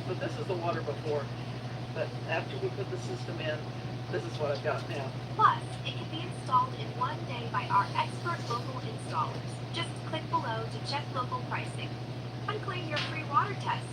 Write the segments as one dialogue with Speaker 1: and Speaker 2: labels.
Speaker 1: So this is the water before, but after we put the system in, this is what I've got now.
Speaker 2: Plus, it can be installed in one day by our expert local installers. Just click below to check local pricing and claim your free water test.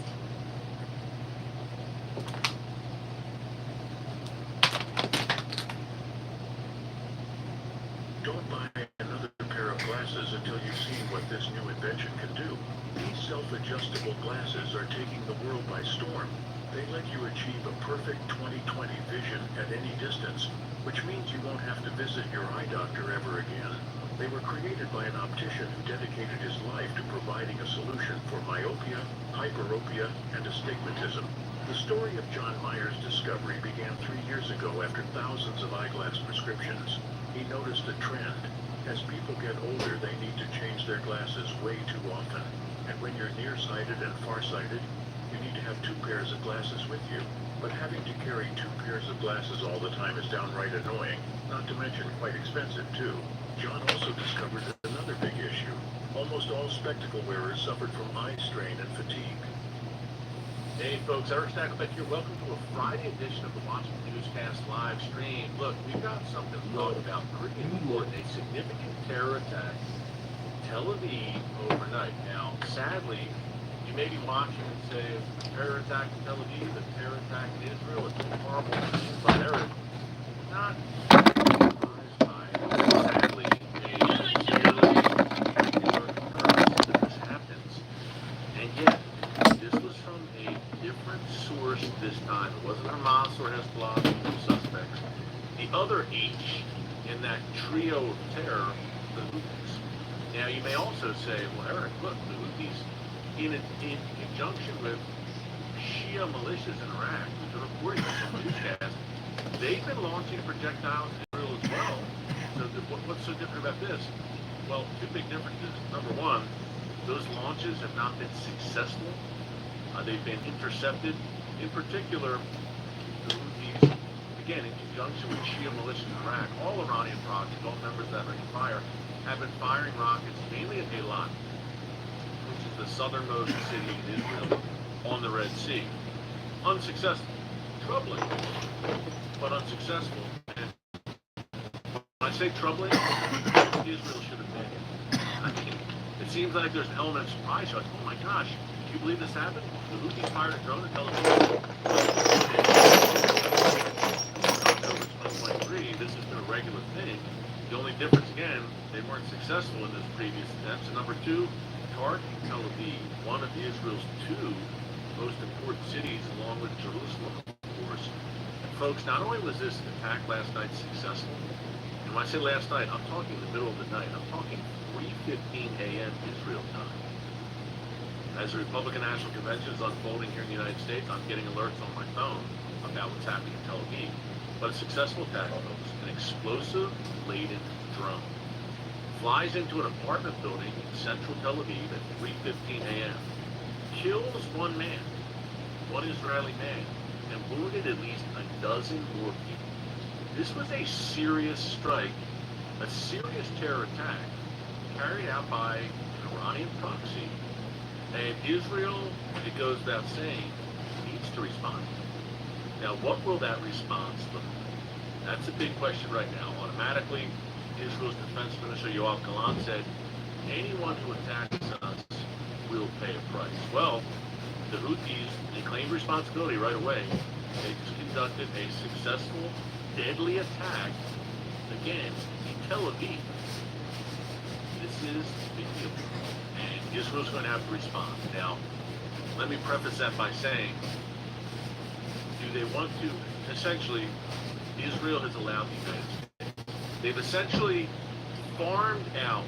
Speaker 3: Don't buy another pair of glasses until you've seen what this new invention can do. These self-adjustable glasses are taking the world by storm. They let you achieve a perfect 20/20 vision at any distance, which means you won't have to visit your eye doctor ever again. They were created by an optician who dedicated his life to providing a solution for myopia, hyperopia, and astigmatism. The story of John Meyer's discovery began 3 years ago after thousands of eyeglass prescriptions. He noticed a trend. As people get older, they need to change their glasses way too often. And when you're nearsighted and farsighted, you need to have 2 pairs of glasses with you. But having to carry 2 pairs of glasses all the time is downright annoying, not to mention quite expensive too. John also discovered another big issue. Almost all spectacle wearers suffered from eye strain and fatigue.
Speaker 4: Hey folks, Eric Stacklebeck here. Welcome to a Friday edition of the Washington Newscast live stream. Look, we've got something to talk about pretty important, a significant terror attack in Tel Aviv overnight. Now, sadly, you may be watching and say, a terror attack in Tel Aviv, a terror attack in Israel, it's horrible. But Eric, not surprised by it. Sadly, a fairly regular occurrence that this happens. And yet, this was from a different source this time. It wasn't Hamas or Hezbollah, the suspects. The other H in that trio of terror, the Houthis. Now, you may also say, well, Eric, look, the Houthis, in conjunction with Shia militias in Iraq, which are reporting this on the newscast, they've been launching projectiles in Israel as well. So what's so different about this? Well, 2 big differences. Number one, those launches have not been successful. They've been intercepted. In particular, the Houthis, again, in conjunction with Shia militias in Iraq, all Iranian proxies, all members of that ring of fire, have been firing rockets mainly at Eilat, which is the southernmost city in Israel on the Red Sea. Unsuccessful. Troubling, but unsuccessful. And when I say troubling, Israel should have been. I mean, it seems like there's an element of surprise. You're like, oh my gosh, do you believe this happened? The Houthis fired a drone at Tel Aviv. October 2023, this has been a regular thing. The only difference, again, they weren't successful in this previous attempt. So number 2, targeting Tel Aviv, one of Israel's 2 most important cities, along with Jerusalem, of course. And folks, not only was this attack last night successful, and when I say last night, I'm talking the middle of the night. I'm talking 3:15 a.m. Israel time. As the Republican National Convention is unfolding here in the United States, I'm getting alerts on my phone about what's happening in Tel Aviv. But a successful attack, folks, an explosive-laden drone flies into an apartment building in central Tel Aviv at 3:15 a.m., kills 1 man, 1 Israeli man, and wounded at least a dozen more people. This was a serious strike, a serious terror attack carried out by an Iranian proxy, and Israel, it goes without saying, needs to respond. Now, what will that response look like? That's a big question right now. Automatically, Israel's Defense Minister Yoav Gallant said, anyone who attacks us will pay a price. Well, the Houthis, they claimed responsibility right away. They just conducted a successful, deadly attack, again, in Tel Aviv. This is a big deal. And Israel's going to have to respond. Now, let me preface that by saying, do they want to? Essentially, Israel has allowed the United States. They've essentially farmed out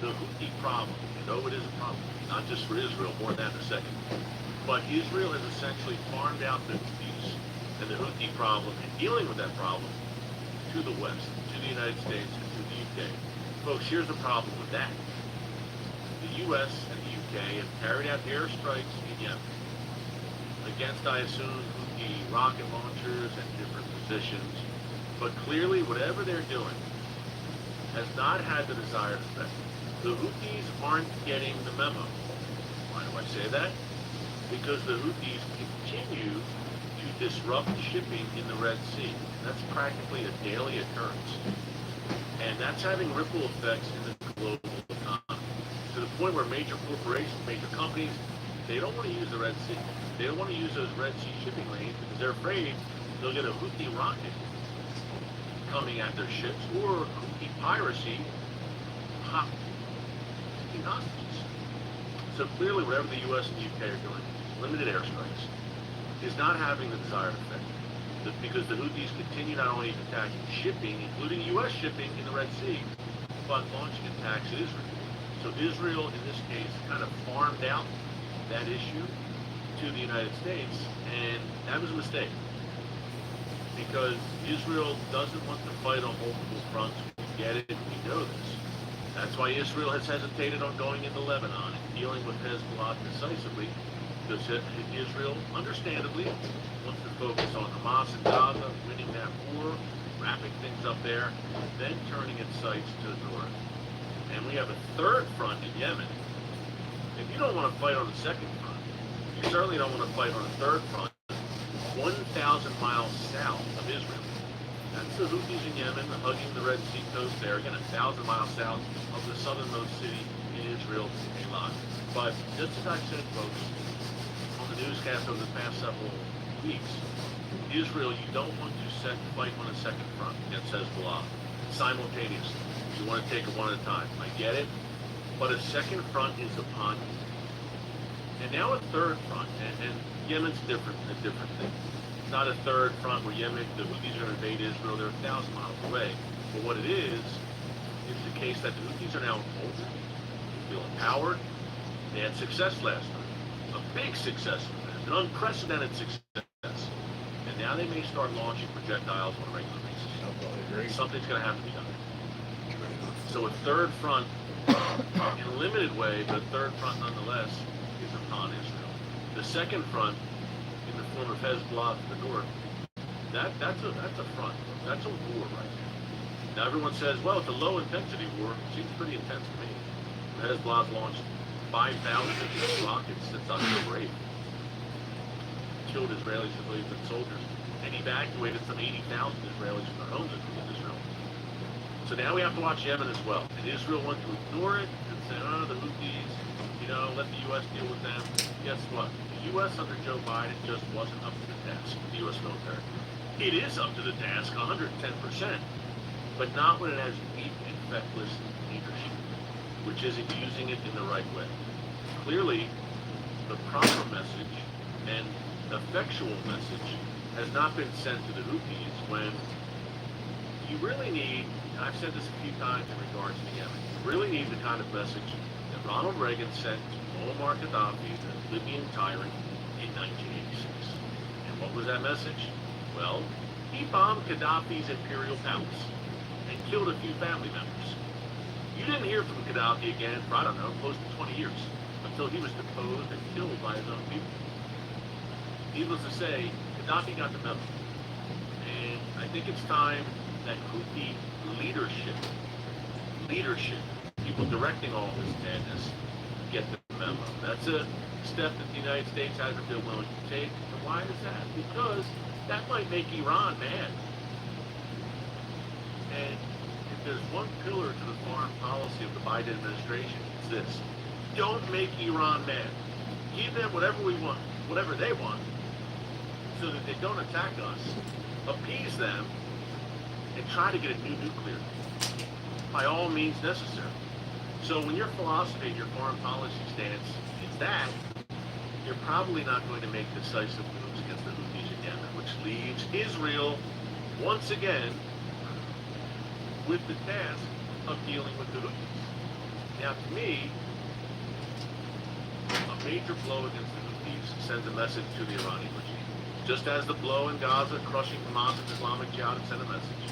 Speaker 4: the Houthi problem. You know it is a problem, not just for Israel, more than that in a second. But Israel has essentially farmed out the Houthis and the Houthi problem and dealing with that problem to the West, to the United States, and to the UK. Folks, here's the problem with that. The US and the UK have carried out airstrikes in Yemen against, I assume, Houthi rocket launchers and different positions. But clearly, whatever they're doing has not had the desired effect. The Houthis aren't getting the memo. Why do I say that? Because the Houthis continue to disrupt shipping in the Red Sea. That's practically a daily occurrence. And that's having ripple effects in the global economy. To the point where major corporations, major companies, they don't want to use the Red Sea. They don't want to use those Red Sea shipping lanes because they're afraid they'll get a Houthi rocket coming at their ships, or Houthi piracy, taking hostages. So clearly, whatever the U.S. and the UK are doing, limited airstrikes. is not having the desired effect. Because the Houthis continue not only attacking shipping, including U.S. shipping in the Red Sea, but launching attacks at Israel. So Israel, in this case, kind of farmed out that issue to the United States, and that was a mistake. Because Israel doesn't want to fight on multiple fronts. We get it, we know this. That's why Israel has hesitated on going into Lebanon and dealing with Hezbollah decisively, because Israel, understandably, wants to focus on Hamas and Gaza, winning that war, wrapping things up there, then turning its sights to the north. And we have a third front in Yemen. If you don't want to fight on the second front, you certainly don't want to fight on the third front, 1,000 miles south of Israel. That's the Houthis in Yemen, hugging the Red Sea coast there, again, 1,000 miles south of the southernmost city in Israel, Eilat. But just as I said, folks, on the newscast over the past several weeks, Israel, you don't want to fight on a second front against Hezbollah simultaneously. You want to take it one at a time. I get it, but a second front is upon you. And now a third front, and Yemen's a different thing. It's not a third front where Yemen, the Houthis are going to invade Israel. They're 1,000 miles away. But what it is the case that the Houthis are now older, feel empowered. They had success last time, a big success, an unprecedented success. And now they may start launching projectiles on a regular basis. Something's going to have to be done. So a third front, in a limited way, but a third front nonetheless, is upon Israel. The second front, in the form of Hezbollah to the north, that's a front. That's a war right now. Now everyone says, well, it's a low-intensity war. It seems pretty intense to me. Hezbollah's launched 5,000 rockets since October 8th. Killed Israeli civilians and soldiers, and evacuated some 80,000 Israelis from their homes in Israel. So now we have to watch Yemen as well. And Israel wants to ignore it and say, oh, the Houthis, let the U.S. deal with them. Guess what? The U.S. under Joe Biden just wasn't up to the task, the U.S. military. It is up to the task, 110%, but not when it has weak and feckless leadership, which isn't using it in the right way. Clearly, the proper message and effectual message has not been sent to the Houthis when you really need, and I've said this a few times in regards to Yemen, you really need the kind of message that Ronald Reagan sent to Muammar Gaddafi, the Libyan tyrant, in 1986. And what was that message? Well, he bombed Gaddafi's imperial palace and killed a few family members. You didn't hear from Gaddafi again for, I don't know, close to 20 years, until he was deposed and killed by his own people. Needless to say, Gaddafi got the memo. And I think it's time that Houthi leadership, people directing all this madness, get the memo. That's a step that the United States hasn't been willing to take. And why is that? Because that might make Iran mad. And if there's one pillar to the foreign policy of the Biden administration, it's this. Don't make Iran mad. Give them whatever we want, whatever they want, so that they don't attack us. Appease them and try to get a new nuclear by all means necessary. So when your philosophy and your foreign policy stance is that, you're probably not going to make decisive moves against the Houthis in Yemen, which leaves Israel once again with the task of dealing with the Houthis. Now, to me, a major blow against the Houthis sends a message to the Iranian regime, just as the blow in Gaza crushing Hamas and Islamic Jihad sent a message.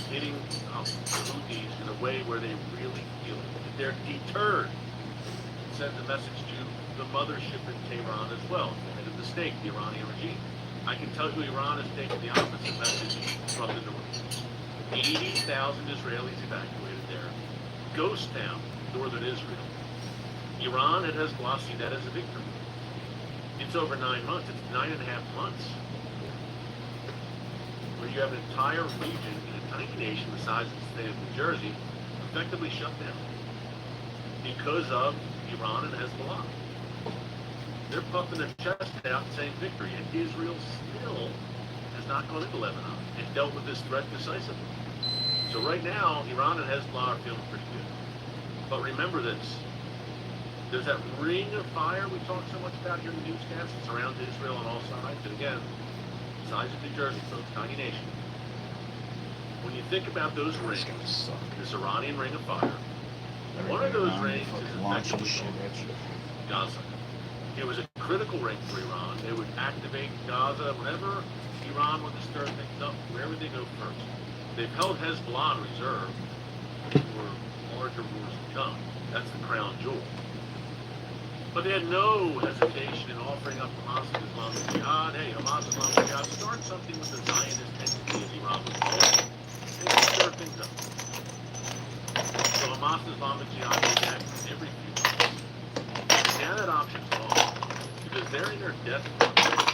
Speaker 4: Hitting the Houthis in a way where they really feel it, that they're deterred. It sends a message to the mothership in Tehran as well, the head of the state, the Iranian regime. I can tell you Iran has taken the opposite message from the north. 80,000 Israelis evacuated there. Ghost town, northern Israel. Iran and Hezbollah see that as a victory. It's over 9 months. It's 9.5 months where you have an entire region in a tiny nation the size of the state of New Jersey effectively shut down because of Iran and Hezbollah. They're puffing their chest out and saying victory, and Israel still has not gone into Lebanon and dealt with this threat decisively. So right now, Iran and Hezbollah are feeling pretty good. But remember this, There's that ring of fire we talk so much about here in the newscast. It's around Israel on all sides. And again, size of New Jersey, folks, tiny nation. When you think about those rings, this Iranian ring of fire, one of those rings is effectively Gaza. It was a critical ring for Iran. They would activate Gaza whenever Iran wanted to stir things up. Where would they go first? They've held Hezbollah in reserve for larger wars to come. That's the crown jewel. But they had no hesitation in offering up Hamas and Islamic Jihad. Hey, Hamas and Islamic Jihad, start something with the Zionist entity as Iran was called. They can stir things up. So Hamas and Islamic Jihad is active every few months. Now that option's gone. Because they're in their death anyway.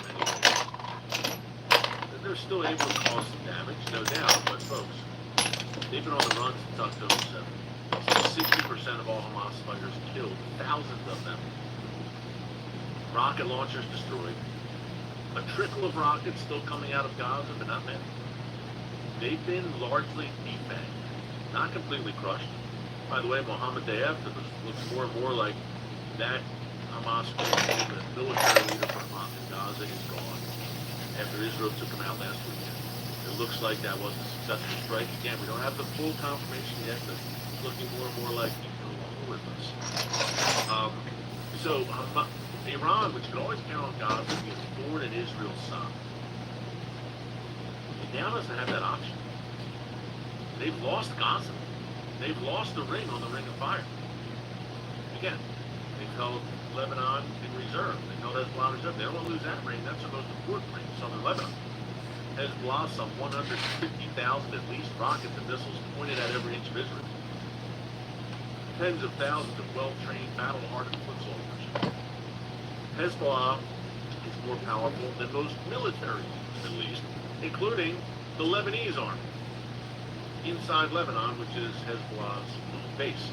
Speaker 4: They're still able to cause some damage, no doubt, but folks, they've been on the run since October 7th. 60% of all Hamas fighters killed, thousands of them. Rocket launchers destroyed. A trickle of rockets still coming out of Gaza, but not many. They've been largely defanged, not completely crushed. By the way, Mohammed Deif looks more and more like that Hamas, the military leader for Hamas in Gaza, is gone after Israel took him out last weekend. It looks like that was a successful strike. Again, we don't have the full confirmation yet, but it's looking more and more like he's no longer with us. Iran, which could always count on Gaza, is thorn in Israel's side. It now doesn't have that option. They've lost Gaza. They've lost the ring on the Ring of Fire. Again, they've held Lebanon in reserve. They held Hezbollah in reserve. They don't want to lose that ring. That's the most important ring, southern Lebanon. Hezbollah, some 150,000 at least rockets and missiles pointed at every inch of Israel. Tens of thousands of well-trained, battle-hardened foot soldiers. Hezbollah is more powerful than most militaries, at least, including the Lebanese army inside Lebanon, which is Hezbollah's base.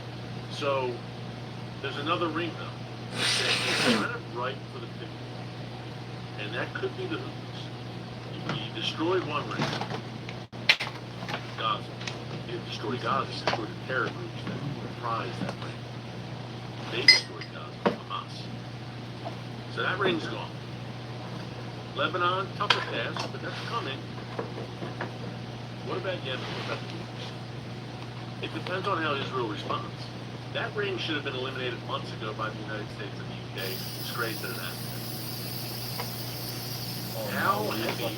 Speaker 4: So there's another ring, though, that's kind of ripe for the picking. And that could be the Houthis. You destroyed one ring, Gaza. You destroyed Gaza, you destroyed the terror groups that comprise that ring. They destroyed Gaza, Hamas. So that ring's gone. Lebanon, tougher task, but that's coming. What about Yemen? What about the Houthis? It depends on how Israel responds. That ring should have been eliminated months ago by the United States and the UK. Disgrace that it happened. How heavy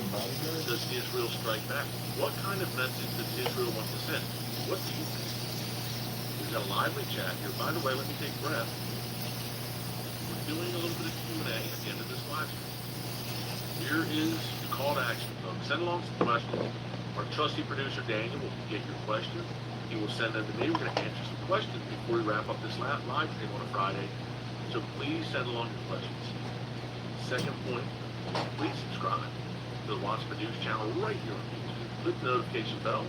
Speaker 4: does Israel strike back? What kind of message does Israel want to send? What do you think? We've got a lively chat here. By the way, let me take a breath. We're doing a little bit of Q&A at the end of this live stream. Here is the call to action, folks. Send along some questions. Our trusty producer, Daniel, will get your questions. He will send them to me. We're going to answer some questions before we wrap up this live stream on a Friday. So please send along your questions. Second point, please subscribe to the Watch Produce channel right here on YouTube. Click the notification bell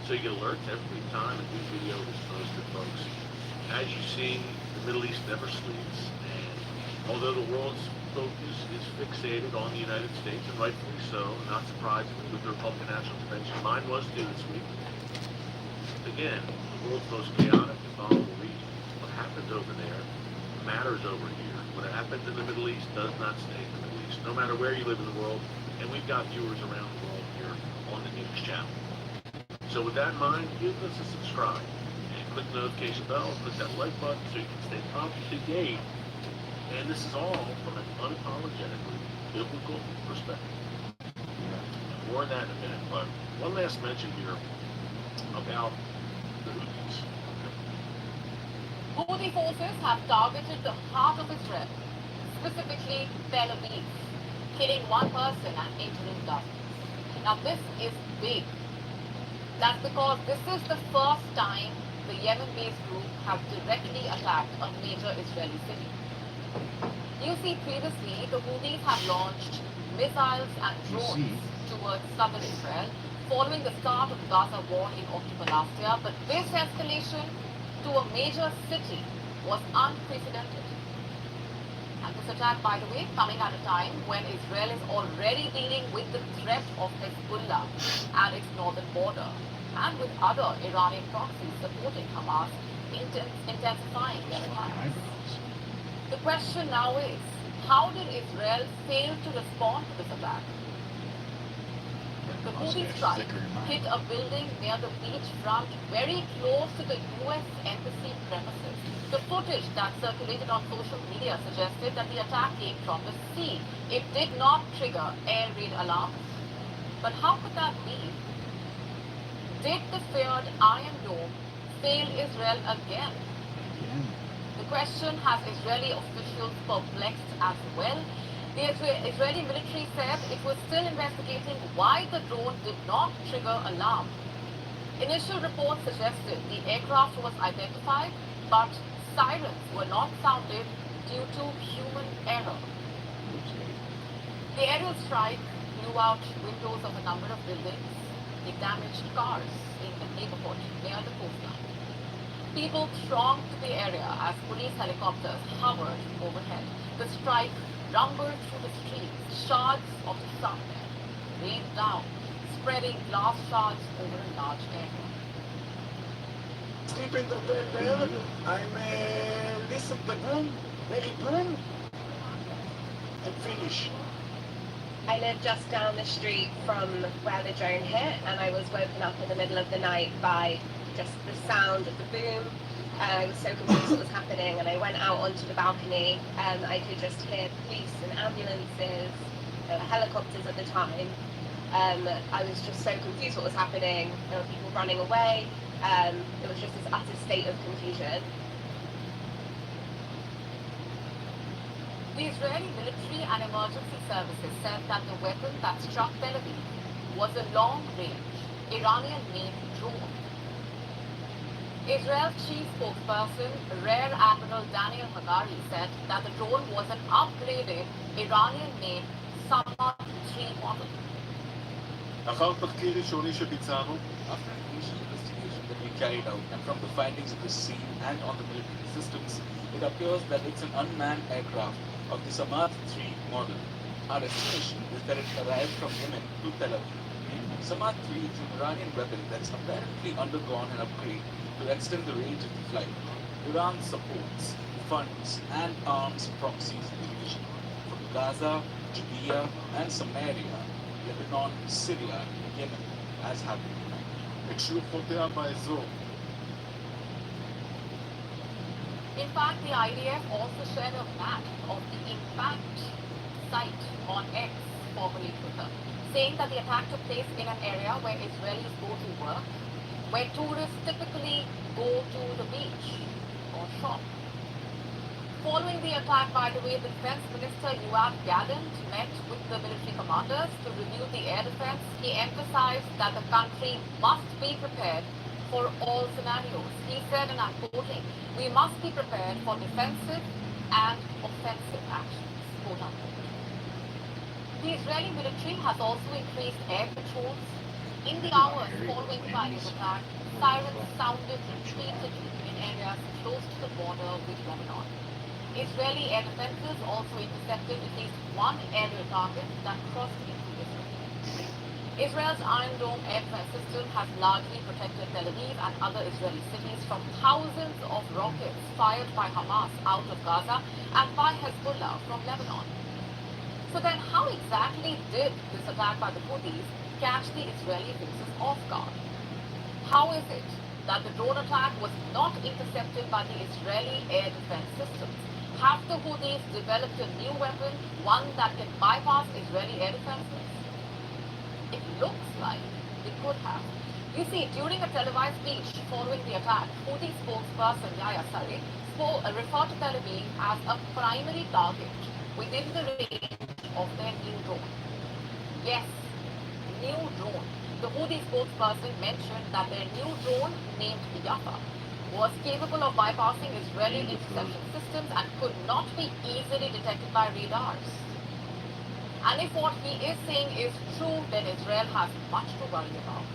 Speaker 4: so you get alerts every time a new video is posted, folks. As you see, the Middle East never sleeps. And although the world's focus is fixated on the United States, and rightfully so, not surprisingly, with the Republican National Convention, mine was due this week. Again, the world's most chaotic and volatile region. What happens over there matters over here. What happens in the Middle East does not stay in the Middle East, no matter where you live in the world. And we've got viewers around the world here on the news channel. So with that in mind, give us a subscribe and click the notification bell, click that like button so you can stay up to date. And this is all from an unapologetically biblical perspective. More on that in a minute, but one last mention here about the Houthis.
Speaker 5: Houthi forces have targeted the heart of Israel, specifically Tel Aviv, killing one person and injuring dozens. Now this is big. That's because this is the first time the Yemen-based group have directly attacked a major Israeli city. You see, previously the Houthis have launched missiles and drones towards southern Israel following the start of the Gaza war in October last year, but this escalation to a major city was unprecedented. And this attack, by the way, coming at a time when Israel is already dealing with the threat of Hezbollah at its northern border, and with other Iranian proxies supporting Hamas intensifying their attacks. The question now is, how did Israel fail to respond to this attack? The Houthi strike hit a building near the beachfront very close to the US Embassy premises. The footage that circulated on social media suggested that the attack came from the sea. It did not trigger air raid alarms. But how could that be? Did the feared Iron Dome fail Israel again? The question has Israeli officials perplexed as well. The Israeli military said it was still investigating why the drone did not trigger alarm. Initial reports suggested the aircraft was identified, but sirens were not sounded due to human error. The aerial strike blew out windows of a number of buildings. It damaged cars in the neighborhood near the coastline. People thronged to the area as police helicopters hovered overhead. The strike rumbled through the streets. Shards of the shrapnel rained down, spreading glass shards over a large area.
Speaker 6: Sleep in the bed there. I'm listen the boom, very boom, and finish.
Speaker 2: I live just down the street from where the drone hit, and I was woken up in the middle of the night by just the sound of the boom. I was so confused what was happening, and I went out onto the balcony, and I could just hear police and ambulances, helicopters at the time. I was just so confused what was happening. There were people running away. It was just this utter state of confusion.
Speaker 5: The Israeli military and emergency services said that the weapon that struck Tel Aviv was a long-range Iranian-made drone. Israel's chief spokesperson, Rear Admiral Daniel Hagari, said that the drone was an upgraded Iranian-made Samad 3 model.
Speaker 7: לאחר תחקיר ראשוני שביצענו, after an initial investigation that we carried out, and from the findings of the scene and on the military systems, it appears that it's an unmanned aircraft of the Samad 3 model. Our estimation is that it arrived from Yemen to Tel Aviv. Samad 3 is an Iranian weapon that's apparently undergone an upgrade to extend the range of the flight. Iran supports, funds, and arms proxies in the region from Gaza, Judea, and Samaria, Lebanon, Syria, and Yemen, as have been united.
Speaker 6: את שלוחותיה באזור.
Speaker 5: In fact, the IDF also shared a map of the impact site on X, formerly Twitter, saying that the attack took place in an area where Israelis go to work, where tourists typically go to the beach or shop. Following the attack, by the way, the Defense Minister Yoav Gallant met with the military commanders to review the air defense. He emphasized that the country must be prepared for all scenarios. He said, and I'm quoting, "We must be prepared for defensive and offensive actions," quote unquote. The Israeli military has also increased air patrols. In the hours following Friday's attack, sirens sounded repeatedly in areas close to the border with Lebanon. Israeli air defenses also intercepted at least one aerial target that crossed into Israel. Israel's Iron Dome air defense system has largely protected Tel Aviv and other Israeli cities from thousands of rockets fired by Hamas out of Gaza and by Hezbollah from Lebanon. So then how exactly did this attack by the Houthis catch the Israeli forces off guard? How is it that the drone attack was not intercepted by the Israeli air defense systems? Have the Houthis developed a new weapon, one that can bypass Israeli air defenses? It looks like they could have. You see, during a televised speech following the attack, Houthi spokesperson Yahya Saree referred to Tel Aviv as a primary target within the range of their new drone. Yes, new drone. The Houthi spokesperson mentioned that their new drone, named Yafa, was capable of bypassing Israeli interception systems and could not be easily detected by radars. And if what he is saying is true, then Israel has much to worry about.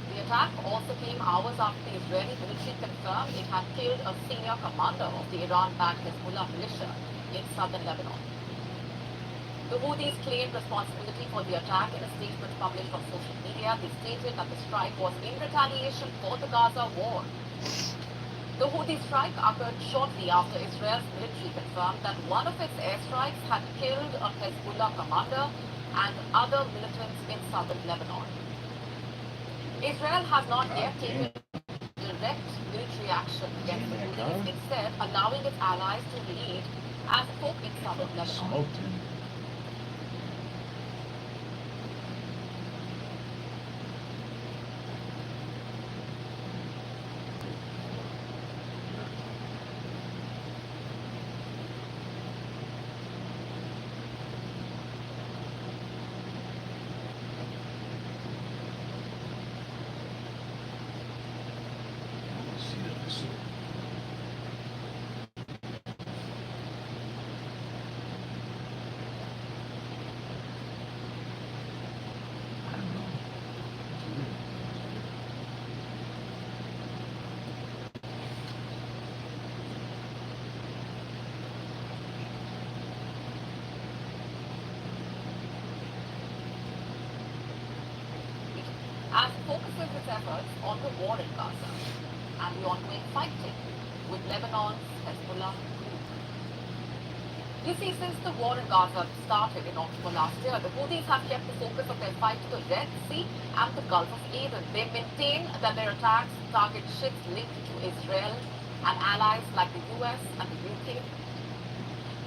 Speaker 5: The attack also came hours after the Israeli military confirmed it had killed a senior commander of the Iran-backed Hezbollah militia in southern Lebanon. The Houthis claimed responsibility for the attack in a statement published on social media. They stated that the strike was in retaliation for the Gaza war. The Houthi strike occurred shortly after Israel's military confirmed that one of its airstrikes had killed a Hezbollah commander and other militants in southern Lebanon. Israel has not yet taken direct military action against the Houthis, instead allowing its allies to lead as folk in southern Lebanon.
Speaker 8: Smoked him.
Speaker 5: As it focuses its efforts on the war in Gaza and the ongoing fighting with Lebanon's Hezbollah group. You see, since the war in Gaza started in October last year, the Houthis have kept the focus of their fight to the Red Sea and the Gulf of Aden. They maintain that their attacks target ships linked to Israel and allies like the US and the UK.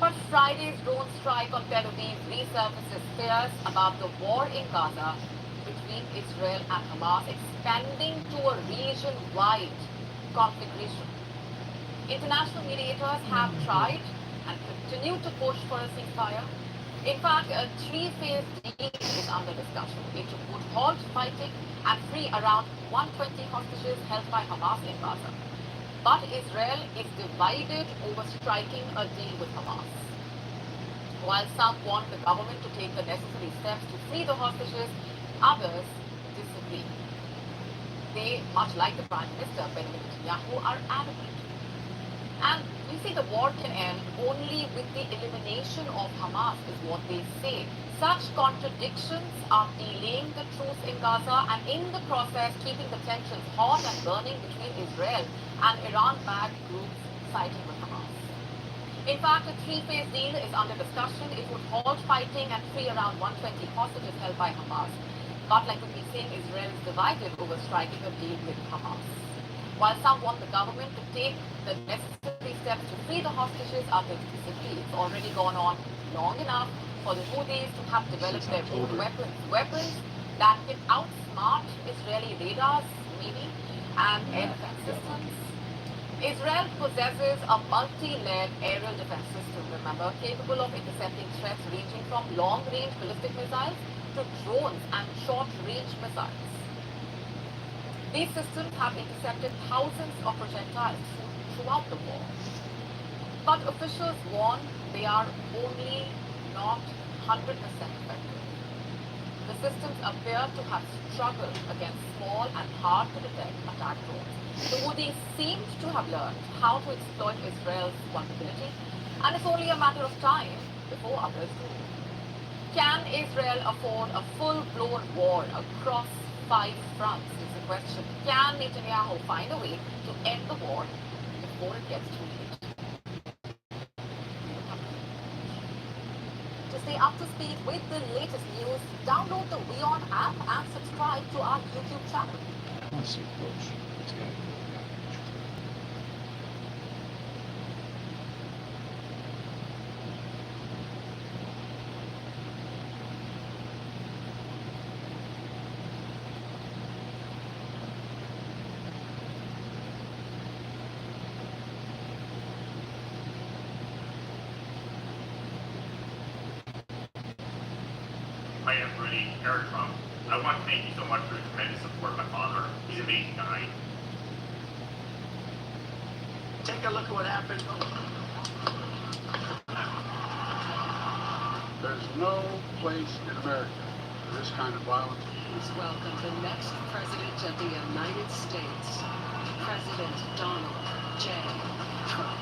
Speaker 5: But Friday's drone strike on Tel Aviv resurfaces fears about the war in Gaza between Israel and Hamas expanding to a region-wide configuration. International mediators have tried and continue to push for a ceasefire. In fact, a three-phase deal is under discussion. It would halt fighting and free around 120 hostages held by Hamas in Gaza. But Israel is divided over striking a deal with Hamas. While some want the government to take the necessary steps to free the hostages, others disagree. They, much like the Prime Minister Benjamin Netanyahu, are adamant. And you see, the war can end only with the elimination of Hamas, is what they say. Such contradictions are delaying the truce in Gaza and in the process keeping the tensions hot and burning between Israel and Iran-backed groups siding with Hamas. In fact, a three-phase deal is under discussion. It would halt fighting and free around 120 hostages held by Hamas. But like we've been saying, Israel is divided over striking a deal with Hamas. While some want the government to take the necessary steps to free the hostages, others disagree. It's already gone on long enough for the Houthis to have developed their own weapons that can outsmart Israeli radars, maybe, and air defense systems. Israel possesses a multi-layered aerial defense system, remember, capable of intercepting threats ranging from long-range ballistic missiles to drones and short-range missiles. These systems have intercepted thousands of projectiles throughout the war. But officials warn they are only not 100% effective. The systems appear to have struggled against small and hard-to-detect attack drones. The Houthis seem to have learned how to exploit Israel's vulnerability, and it's only a matter of time before others do. Can Israel afford a full-blown war across 5 fronts is the question. Can Netanyahu find a way to end the war before it gets too late? To stay up to speed with the latest news, download the WION app and subscribe to our YouTube channel.
Speaker 8: I want to see close. It's got to go.
Speaker 9: Hi everybody, Eric Trump. I want to thank you so much for the tremendous support of my father. He's an amazing guy.
Speaker 6: Take a look at what happened.
Speaker 10: There's no place in America for this kind of violence.
Speaker 11: Please welcome the next President of the United States, President Donald J. Trump.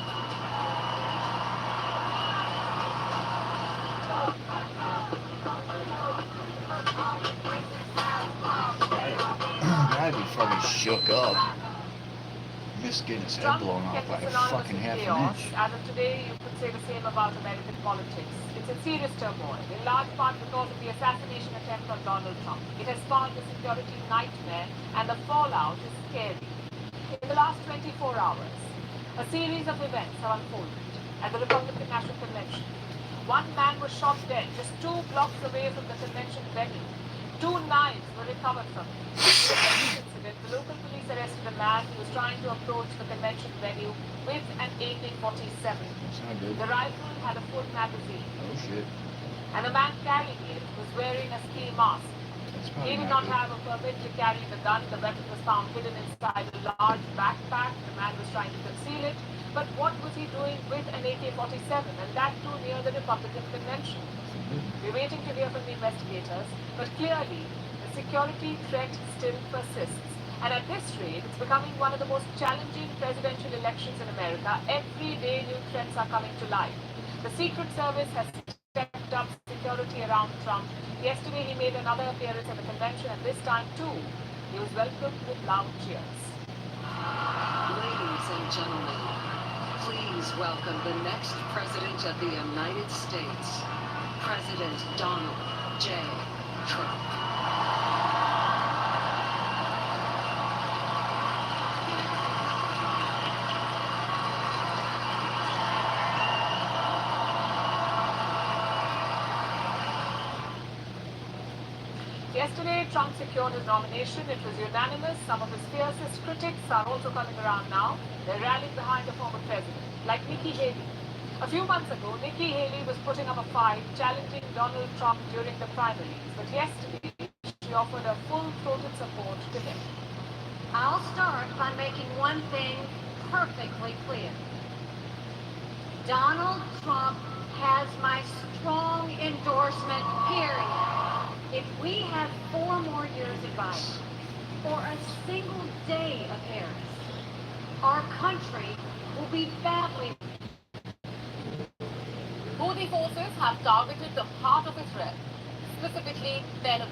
Speaker 8: I'd be fucking shook up. Just getting his head
Speaker 5: Trump
Speaker 8: blown off
Speaker 5: kept
Speaker 8: by
Speaker 5: this
Speaker 8: a
Speaker 5: anonymous
Speaker 8: fucking
Speaker 5: in
Speaker 8: half an
Speaker 5: chaos.
Speaker 8: inch.
Speaker 5: As of today, you could say the same about American politics. It's in serious turmoil, in large part because of the assassination attempt on Donald Trump. It has spawned a security nightmare, and the fallout is scary. In the last 24 hours, a series of events have unfolded at the Republican National Convention. One man was shot dead just 2 blocks away from the convention venue. 2 knives were recovered from him. In this incident, the local police arrested a man who was trying to approach the convention venue with an AK-47.
Speaker 8: That's not good.
Speaker 5: The rifle had a full magazine,
Speaker 8: Oh shit.
Speaker 5: and the man carrying it was wearing a ski mask.
Speaker 8: That's
Speaker 5: He
Speaker 8: probably
Speaker 5: did
Speaker 8: not
Speaker 5: not
Speaker 8: good.
Speaker 5: have a permit to carry the gun. The weapon was found hidden inside a large backpack. The man was trying to conceal it. But what was he doing with an AK-47, and that too near the Republican convention? We're waiting to hear from the investigators, but clearly the security threat still persists. And at this rate, it's becoming one of the most challenging presidential elections in America. Every day new threats are coming to light. The Secret Service has stepped up security around Trump. Yesterday he made another appearance at the convention, and this time too, he was welcomed with loud cheers.
Speaker 11: Ladies and gentlemen, please welcome the next President of the United States, President Donald J. Trump.
Speaker 5: Yesterday, Trump secured his nomination. It was unanimous. Some of his fiercest critics are also coming around now. They're rallying behind the former president, like Nikki Haley. A few months ago, Nikki Haley was putting up a fight, challenging Donald Trump during the primaries. But yesterday, she offered her full-throated support to him.
Speaker 12: I'll start by making one thing perfectly clear. Donald Trump has my strong endorsement, period. If we have 4 more years of Biden, or a single day of Harris, our country will be badly.
Speaker 5: Houthi forces have targeted the heart of Israel, specifically Tel Aviv.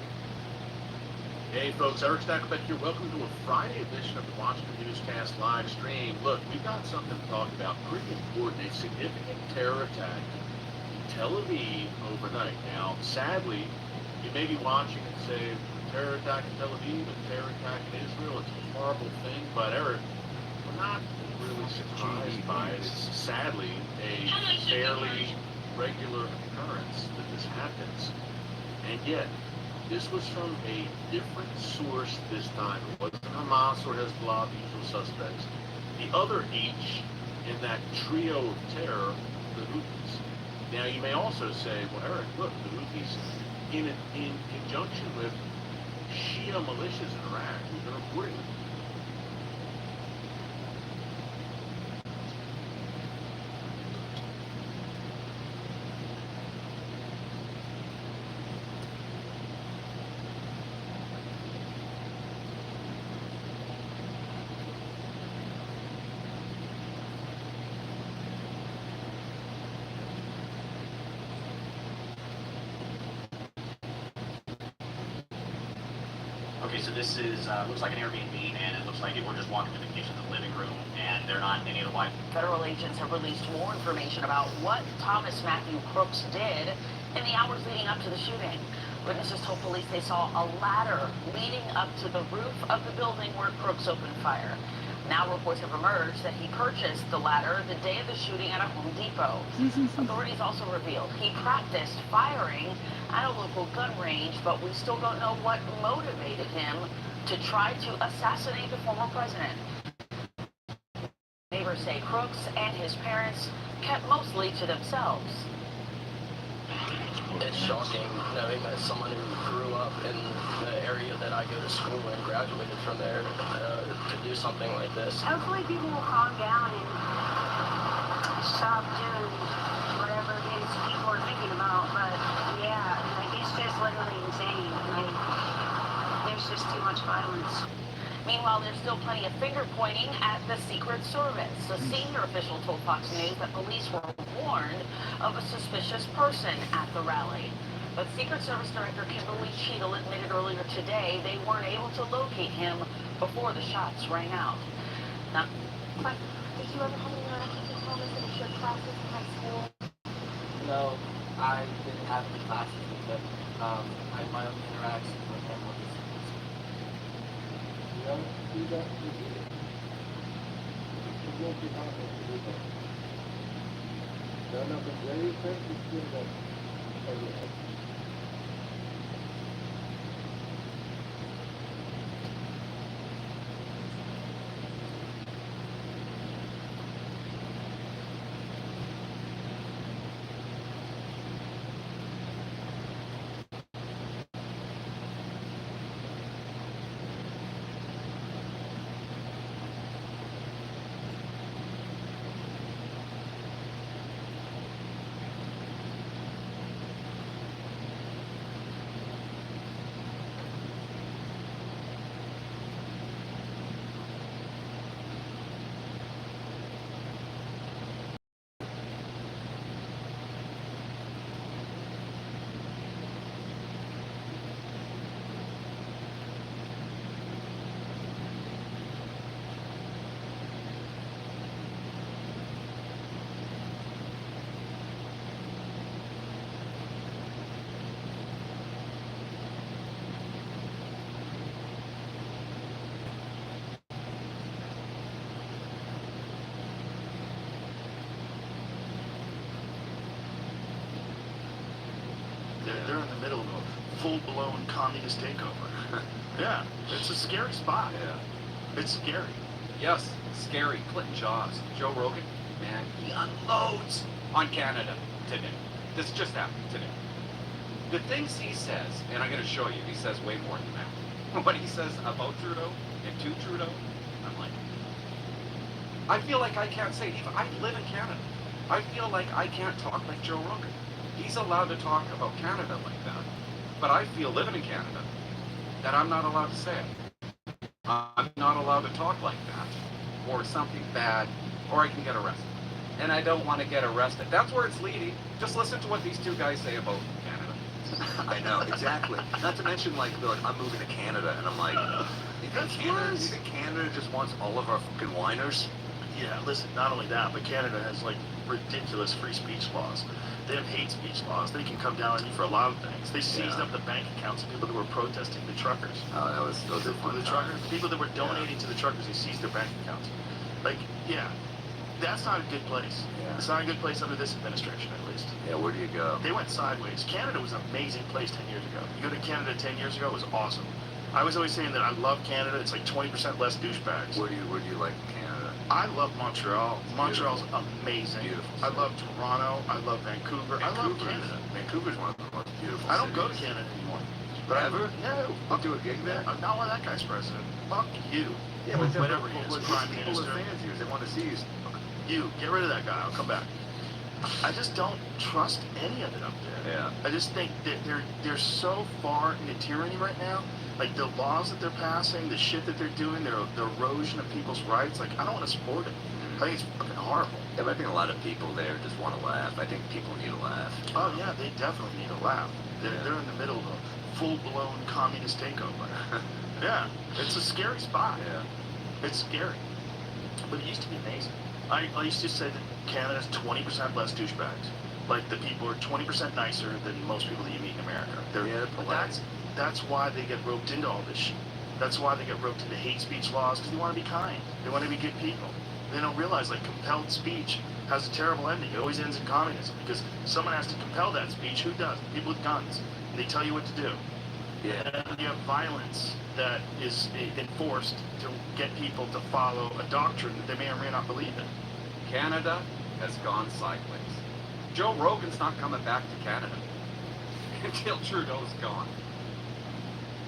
Speaker 4: Hey folks, Eric Stacklebeck here. Welcome to a Friday edition of the Washington Newscast live stream. Look, we've got something to talk about. Pretty important. A significant terror attack in Tel Aviv overnight. Now, sadly, you may be watching and say, terror attack in Tel Aviv, a terror attack in Israel, it's a horrible thing. But Eric, we're not really surprised by it. It's sadly a fairly regular occurrence that this happens. And yet, this was from a different source this time. It wasn't Hamas or Hezbollah, the usual suspects. The other H in that trio of terror, the Houthis. Now, you may also say, well, Eric, look, the Houthis, in conjunction with Shia militias in Iraq, we've been reporting them.
Speaker 13: Okay, so this is, looks like an Airbnb, and it looks like we're just walking to the kitchen, the living room, and they're not any of the Wi-Fi.
Speaker 14: Federal agents have released more information about what Thomas Matthew Crooks did in the hours leading up to the shooting. Witnesses told police they saw a ladder leading up to the roof of the building where Crooks opened fire. Now reports have emerged that he purchased the ladder the day of the shooting at a Home Depot. Authorities also revealed he practiced firing at a local gun range, but we still don't know what motivated him to try to assassinate the former president. Neighbors say Crooks and his parents kept mostly to themselves.
Speaker 15: It's shocking knowing that someone who grew up in the area that I go to school and graduated from there could do something like this.
Speaker 12: Hopefully people will calm down and stop doing whatever it is people are thinking about. But yeah, like it's just literally insane. Like there's just too much violence.
Speaker 14: Meanwhile, there's still plenty of finger pointing at the Secret Service. A senior official told Fox News that police were warned of a suspicious person at the rally. But Secret Service Director Kimberly Cheadle admitted earlier today they weren't able to locate him before the shots rang out. Now,
Speaker 2: But did you ever have any interactions with Thomas in your classes in high school?
Speaker 7: No, I didn't have any classes with him. I had my own interactions with him on the school.
Speaker 6: You don't do that with you. You won't be happy to do that. Turn up a very friendly skill that everything.
Speaker 3: They're in the middle of a full-blown communist takeover. Yeah, it's a scary spot.
Speaker 16: Yeah.
Speaker 3: It's scary.
Speaker 16: Yes, scary. Clinton Jaws. Joe Rogan, man, he unloads on Canada today. This just happened today. The things he says, and I'm going to show you, he says way more than that. What he says about Trudeau and to Trudeau, I'm like, I feel like I can't say, even I live in Canada. I feel like I can't talk like Joe Rogan. He's allowed to talk about Canada like that. But I feel, living in Canada, that I'm not allowed to say it. I'm not allowed to talk like that, or something bad, or I can get arrested. And I don't want to get arrested. That's where it's leading. Just listen to what these two guys say about Canada.
Speaker 17: I know, exactly. Not to mention, like, they're like, I'm moving to Canada, and I'm like, you think Canada just wants all of our fucking whiners?
Speaker 3: Yeah, listen, not only that, but Canada has, like, ridiculous free speech laws. They have hate speech laws. They can come down on you for a lot of things. They seized up the bank accounts of people that were protesting the truckers.
Speaker 17: Oh, those are fun
Speaker 3: truckers. The people that were donating to the truckers, they seized their bank accounts. Like, yeah, that's not a good place.
Speaker 17: Yeah.
Speaker 3: It's not a good place under this administration, at least.
Speaker 17: Yeah, where do you go?
Speaker 3: They went sideways. Canada was an amazing place 10 years ago. You go to Canada 10 years ago, it was awesome. I was always saying that I love Canada. It's like 20% less douchebags.
Speaker 17: Where do you like Canada?
Speaker 3: I love Montreal. Montreal's amazing.
Speaker 17: Beautiful.
Speaker 3: I love Toronto. I love Vancouver. I love Canada.
Speaker 17: Vancouver's one of the most beautiful
Speaker 3: I don't
Speaker 17: cities.
Speaker 3: go to Canada anymore. But
Speaker 17: Ever?
Speaker 3: No.
Speaker 17: I'll do a gig there.
Speaker 3: Not while that guy's president. Fuck you.
Speaker 17: Yeah, but
Speaker 3: whatever he is, prime
Speaker 17: people
Speaker 3: minister.
Speaker 17: are fans of yours. They want to see you.
Speaker 3: You, get rid of that guy. I'll come back. I just don't trust any of it up there.
Speaker 17: Yeah.
Speaker 3: I just think that they're so far into tyranny right now. Like the laws that they're passing, the shit that they're doing, the erosion of people's rights. Like I don't want to support it. I think it's fucking horrible.
Speaker 17: Yeah, but I think a lot of people there just want to laugh. I think people need a laugh.
Speaker 3: Oh yeah, they definitely need a laugh. They're in the middle of a full-blown communist takeover. Yeah, it's a scary spot.
Speaker 17: Yeah.
Speaker 3: It's scary. But it used to be amazing. I used to say that Canada's 20% less douchebags. Like the people are 20% nicer than most people that you meet in America.
Speaker 17: They're polite.
Speaker 3: That's why they get roped into all this shit. That's why they get roped into hate speech laws, because they want to be kind. They want to be good people. They don't realize, like, compelled speech has a terrible ending. It always ends in communism, because someone has to compel that speech. Who does? People with guns. And they tell you what to do.
Speaker 17: Yeah.
Speaker 3: And you have violence that is enforced to get people to follow a doctrine that they may or may not believe in.
Speaker 16: Canada has gone sideways. Joe Rogan's not coming back to Canada until Trudeau's gone.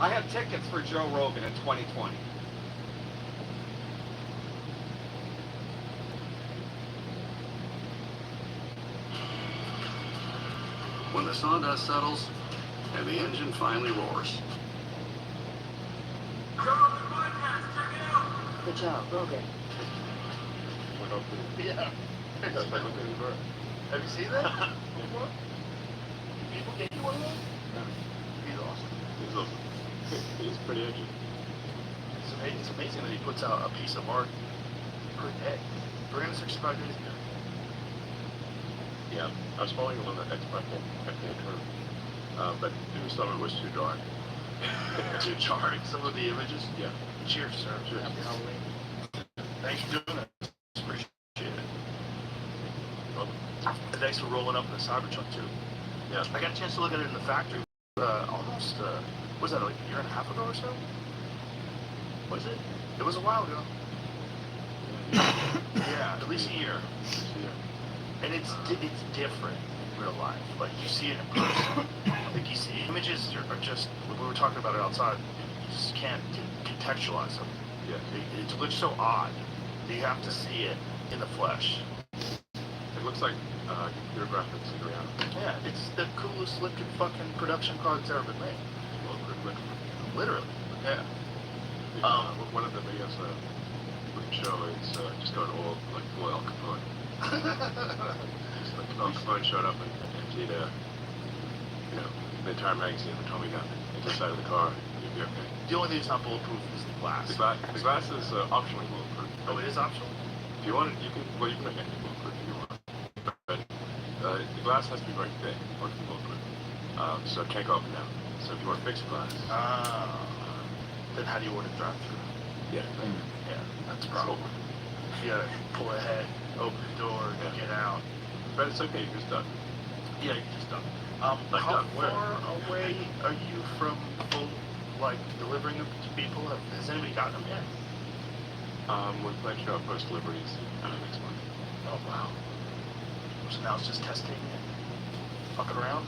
Speaker 16: I have tickets for Joe Rogan in 2020.
Speaker 17: When the sawdust settles and the engine finally roars.
Speaker 12: Good job, Rogan.
Speaker 3: Yeah. That's my looking bird. Have you seen that? People get you one of those? He's awesome.
Speaker 17: He's awesome. He's pretty edgy.
Speaker 3: It's amazing that he puts out a piece of art
Speaker 18: per day. 365 days a year.
Speaker 19: Yeah, I was following along that platform at the term, but some of it was too dark.
Speaker 18: Too jarring, some of the images.
Speaker 19: Yeah.
Speaker 18: Cheers, sir.
Speaker 19: Cheers.
Speaker 18: Happy Halloween. Thanks for doing that. Appreciate it. And thanks for rolling up in the Cybertruck too.
Speaker 19: Yeah.
Speaker 18: I got a chance to look at it in the factory. Almost. Was that like a year and a half ago or so? Was it? It was a while ago. Yeah, at least a year. And it's different in real life. Like you see it in person. Like you see images are just. We were talking about it outside. You just can't contextualize them.
Speaker 19: Yeah.
Speaker 18: It looks so odd. You have to see it in the flesh.
Speaker 19: It looks like computer graphics in reality.
Speaker 18: Yeah, it's the coolest looking fucking production car that's ever been made.
Speaker 19: Well,
Speaker 18: Literally. Yeah.
Speaker 19: One of the videos we can show is just going all like full Al Capone. Just like Al Capone showed up and emptied the entire magazine of a Tommy gun into the side of the car. You'd be okay.
Speaker 18: The only thing that's not bulletproof is the glass.
Speaker 19: The glass is optionally bulletproof.
Speaker 18: Oh, it is optional?
Speaker 19: If you want it, you can make it bulletproof if you want. But the glass has to be very thick or it's bulletproof. So it can't go up and down. So if you want to fix the glass.
Speaker 18: Then how do you order drive-through?
Speaker 19: Yeah.
Speaker 18: Yeah, that's a problem. You gotta pull ahead, open the door, get out.
Speaker 19: But it's okay, you're just done.
Speaker 18: Yeah, you're just done.
Speaker 19: Like
Speaker 18: How
Speaker 19: done where?
Speaker 18: far away are you from full, like, delivering them to people? Has anybody gotten them yet?
Speaker 19: We're planning to post deliveries next month.
Speaker 18: Oh, wow. So now it's just testing and fucking around?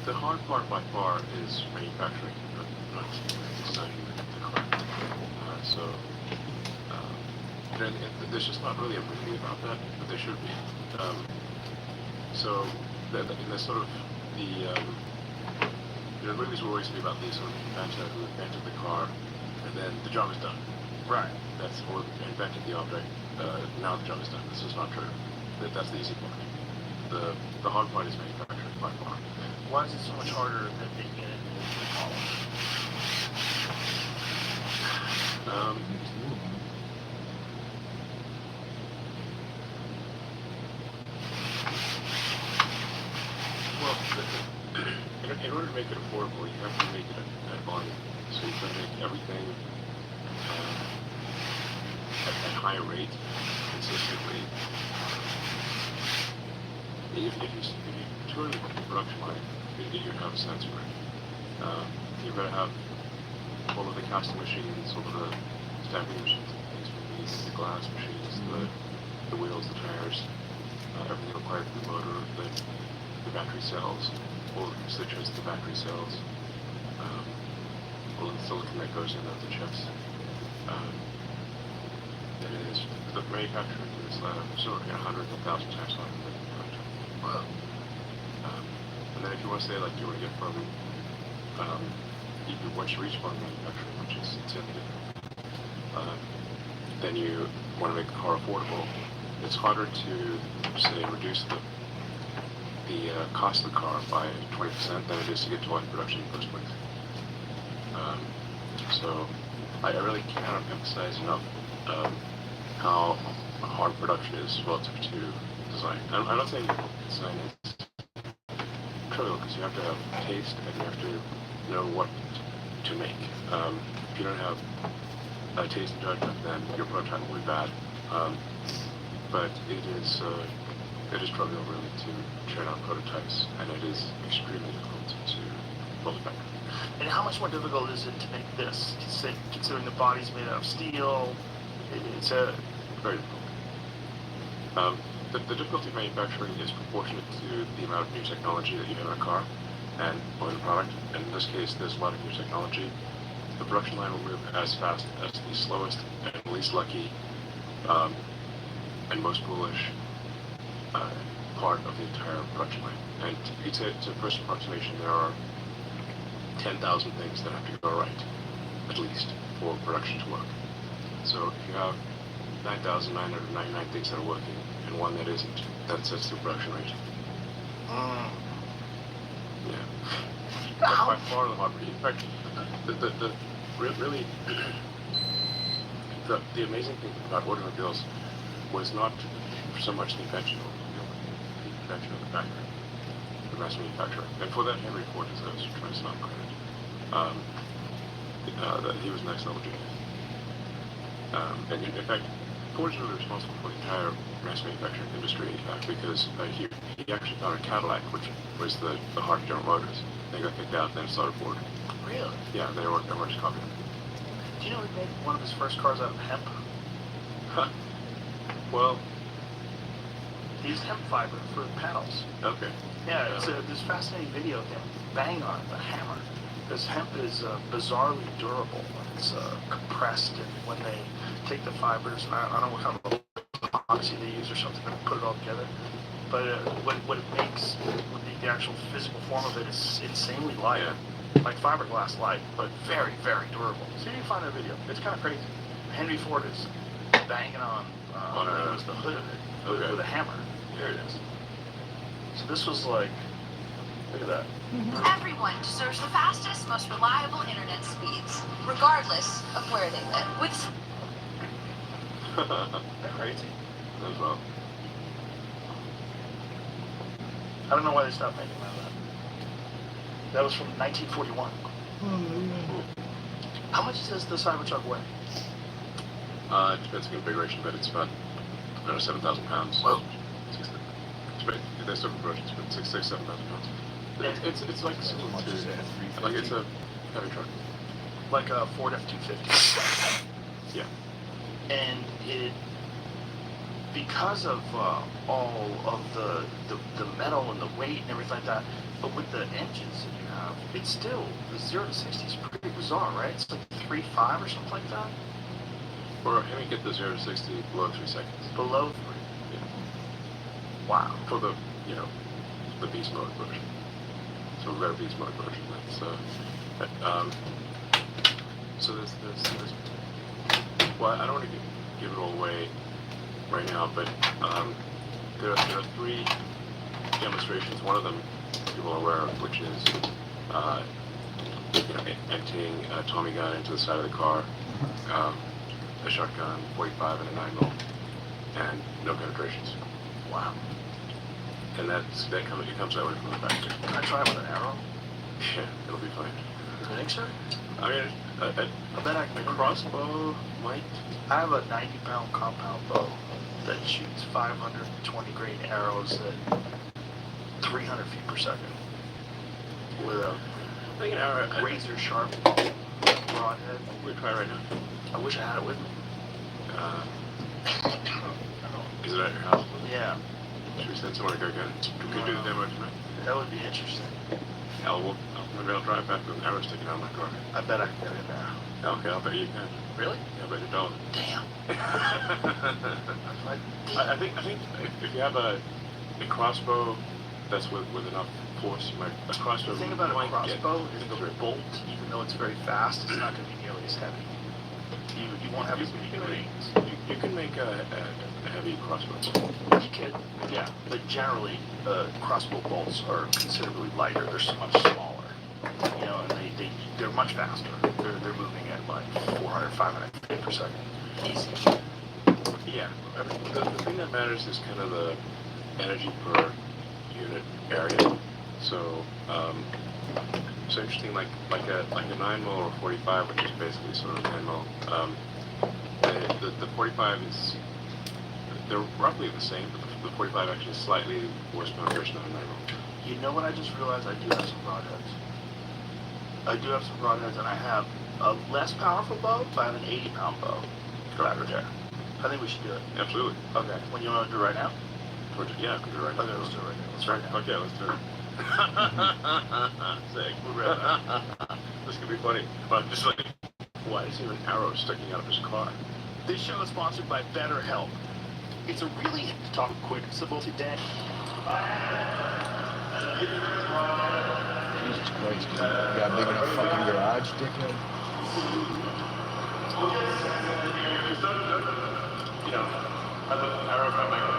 Speaker 19: The hard part by far is manufacturing, not designing the car. There's just not really a movie about that, but there should be. In the sort of the movies will always be about the sort of inventor who invented the car, and then the job is done.
Speaker 18: Right.
Speaker 19: That's or invented the object. Now the job is done. This is not true. That's the easy part. The hard part is manufacturing by far.
Speaker 18: Why is it so much harder than making it in college?
Speaker 19: Well, in order to make it affordable, you have to make it at volume. So you can make everything at high rate, consistently. If you turn the production line, you have a sense for it. You've got to have all of the casting machines, all of the stamping machines, the glass machines, the wheels, the tires, everything required for the motor, the battery cells, all the constituents of the battery cells, all of the silicon that goes in the chips. And it is the manufacturing is sort of 100,000 times harder than the production. Wow. And then if you want to say like you want to get from once you reach volume manufacturing, which is significant, then you want to make the car affordable. It's harder to say reduce the cost of the car by 20% than it is to get to volume production in the first place. So I really cannot emphasize enough how hard production is relative to design. I'm not saying design is trivial because you have to have taste and you have to know what to make. If you don't have taste and judgment, then your prototype will be bad. But it is trivial really to churn out prototypes, and it is extremely difficult to build a factory.
Speaker 18: And how much more difficult is it to make this, considering the body's made out of steel? It's
Speaker 19: very difficult. The difficulty of manufacturing is proportionate to the amount of new technology that you have in a car or in a product. And in this case, there's a lot of new technology. The production line will move as fast as the slowest and least lucky and most foolish part of the entire production line. And to a first approximation, there are 10,000 things that have to go right, at least, for production to work. So if you have 9,999 things that are working and one that isn't, that sets the production rate. Yeah. That's by far the hard part. In fact, really, the amazing thing about automobiles was not so much the invention of the invention of the factory, the mass manufacturer. And for that, Henry Ford deserves a tremendous amount of credit. That he was an next level genius. And in fact, Ford is really responsible for the entire mass manufacturing industry, because he actually founded Cadillac, which was the heart of General Motors. They got kicked out, then started Ford.
Speaker 18: Really?
Speaker 19: Yeah, they were just copying.
Speaker 18: Do you know he made one of his first cars out of hemp?
Speaker 19: Huh. Well,
Speaker 18: he used hemp fiber for panels.
Speaker 19: Okay.
Speaker 18: Yeah, it's this fascinating video of him banging on it with a hammer. Because hemp is bizarrely durable. It's compressed, and when they take the fibers, and I don't know what kind of epoxy they use or something to put it all together, but what it makes, the actual physical form of it is insanely light. Like fiberglass light, but very, very durable. See if you can find that video. It's kind of crazy. Henry Ford is banging on the hood of it with a hammer. Here it is. So this was like, look at that.
Speaker 20: Everyone deserves the fastest, most reliable internet speeds, regardless of where they live. With
Speaker 18: That's crazy.
Speaker 19: As well.
Speaker 18: I don't know why they stopped making that. That was from 1941. How much does the Cybertruck weigh?
Speaker 19: It depends on configuration, but it's about 7,000 pounds.
Speaker 18: Whoa.
Speaker 19: There's different versions, but 7,000 pounds. It's like similar to, like it's a heavy truck.
Speaker 18: Like a Ford F-250.
Speaker 19: Yeah.
Speaker 18: And it, because of all of the metal and the weight and everything like that, but with the engines that you have, it's still, the 0 to 60 is pretty bizarre, right? It's like 3.5 or something like that?
Speaker 19: Or let me get the 0 to 60 below 3 seconds.
Speaker 18: Below 3?
Speaker 19: Yeah.
Speaker 18: Wow.
Speaker 19: For the, the beast mode version. So rare beast mode version. So there's well, I don't want to give it all away right now, but there are 3 demonstrations. One of them people are aware of, which is emptying a Tommy gun into the side of the car, a shotgun, 45 and a 9mm, and no penetrations.
Speaker 18: Wow.
Speaker 19: And it comes that way from the factory.
Speaker 18: Can I try it with an arrow?
Speaker 19: Yeah, it'll be fine.
Speaker 18: You think so?
Speaker 19: I mean,
Speaker 18: I bet I can.
Speaker 19: A crossbow might.
Speaker 18: I have a 90-pound compound bow that shoots 520 grain arrows at 300 feet per second with a razor sharp broadhead.
Speaker 19: We'll try right now.
Speaker 18: I wish I had it with me.
Speaker 19: Is it at your house?
Speaker 18: Yeah.
Speaker 19: Should we send someone to go get it? We could do the demo tonight.
Speaker 18: That would be interesting.
Speaker 19: Maybe I'll drive back with an arrow sticking out of my car.
Speaker 18: I bet I can get in there.
Speaker 19: Okay, I'll bet you can.
Speaker 18: Really?
Speaker 19: Yeah, I bet you don't.
Speaker 18: Damn.
Speaker 19: I think if you have a crossbow that's with enough force, you might. A crossbow.
Speaker 18: The thing about a crossbow is the bolt, even though it's very fast, it's not going to be nearly as heavy. You won't have as many grains.
Speaker 19: You can make a heavy crossbow.
Speaker 18: You can, yeah. But generally, crossbow bolts are considerably lighter. They're so much smaller. And they're much faster. They're moving at like 400, 500 feet per second. Easy.
Speaker 19: Yeah. I mean, the thing that matters is kind of the energy per unit area. So, so interesting, like a 9mm or 45, which is basically sort of 10mm. The 45 is, they're roughly the same, but the 45 actually is slightly worse penetration than a 9mm.
Speaker 18: You know what I just realized? I do have some broadheads. And I have a less powerful bow, but I have an 80-pound bow. Back there. I think we should do it.
Speaker 19: Absolutely.
Speaker 18: Okay. When you want to do it right now?
Speaker 19: Yeah, we can do it right now.
Speaker 18: Okay, let's do it right now. Let's right now.
Speaker 19: Okay, let's do it. Sick. This could be funny. But just like, why is there an arrow sticking out of his car?
Speaker 18: This show is sponsored by BetterHelp. It's a really talk quick, simple to Dan.
Speaker 8: Jesus Christ, dude. You got a big enough fucking garage, dickhead?
Speaker 19: I have an arrow by my car.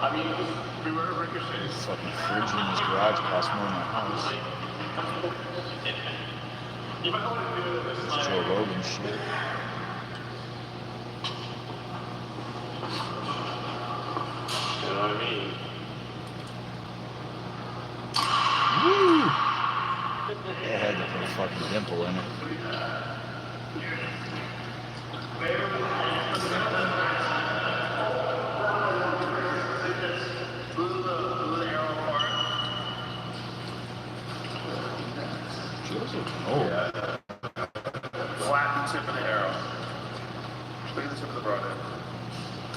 Speaker 19: I mean, we were ricocheting.
Speaker 8: This fucking fridge in this garage costs more than my house. It's Joe Rogan shit.
Speaker 19: You know what I mean?
Speaker 8: Woo! They had to put a fucking dimple in it. Oh.
Speaker 18: Flatten the tip of the arrow. Look at the tip of the broadhead.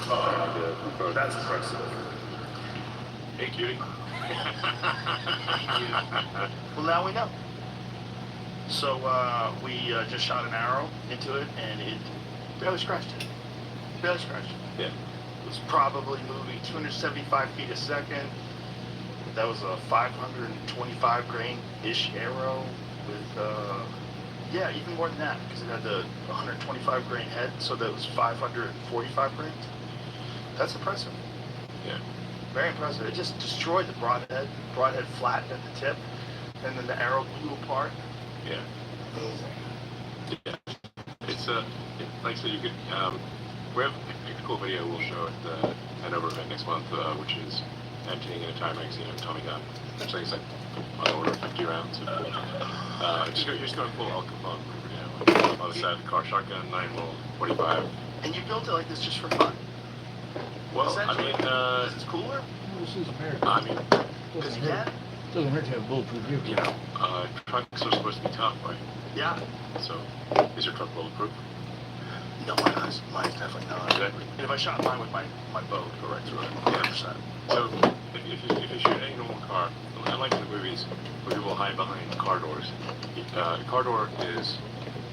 Speaker 18: Oh, that's impressive.
Speaker 19: Hey, cutie.
Speaker 18: Well, now we know. So we just shot an arrow into it, and it barely scratched it. Barely scratched it.
Speaker 19: Yeah.
Speaker 18: It was probably moving 275 feet a second. That was a 525 grain-ish arrow with, yeah, even more than that, because it had the 125 grain head, so that was 545 grains. That's impressive.
Speaker 19: Yeah.
Speaker 18: Very impressive. It just destroyed the broadhead. Broadhead flattened at the tip, and then the arrow blew apart.
Speaker 19: Yeah. Yeah. It's like I said, you could. We have a cool video we'll show at the Hanover event next month, which is emptying in a Time magazine of Tommy gun. Which, like I said, on the order of 50 rounds. You're just going to pull Al Capone, you know, on the side of the car, shotgun, 9mm, 45.
Speaker 18: And you built it like this just for fun.
Speaker 19: Well, I mean,
Speaker 18: this is cooler.
Speaker 8: This is America.
Speaker 19: I mean,
Speaker 18: Because you can.
Speaker 8: Doesn't hurt to have a bulletproof vehicle.
Speaker 19: you know, trucks are supposed to be tough, right?
Speaker 18: Yeah.
Speaker 19: So, is your truck bulletproof?
Speaker 18: No, mine's definitely not.
Speaker 19: Exactly.
Speaker 18: And if I shot mine with my bow, it'd go right through it. 100%.
Speaker 19: So, if you shoot any normal car, unlike in the movies where people hide behind car doors, a car door is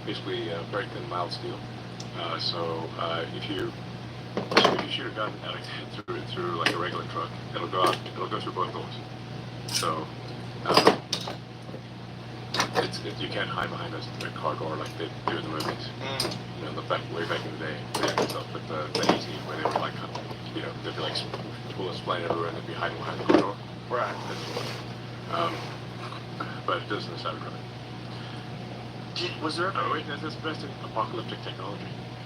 Speaker 19: basically very thin, mild steel. So if you shoot a gun out of through like a regular truck, it'll go through both doors. So you can't hide behind a car door like they do in the movies. You know, way back in the day, they had stuff with the 18 where they were like, you know, they'd be like bullets flying everywhere and they'd be hiding behind the car door.
Speaker 18: Right.
Speaker 19: But it doesn't sound right.
Speaker 18: Was there?
Speaker 19: Oh wait, that's best in apocalyptic technology.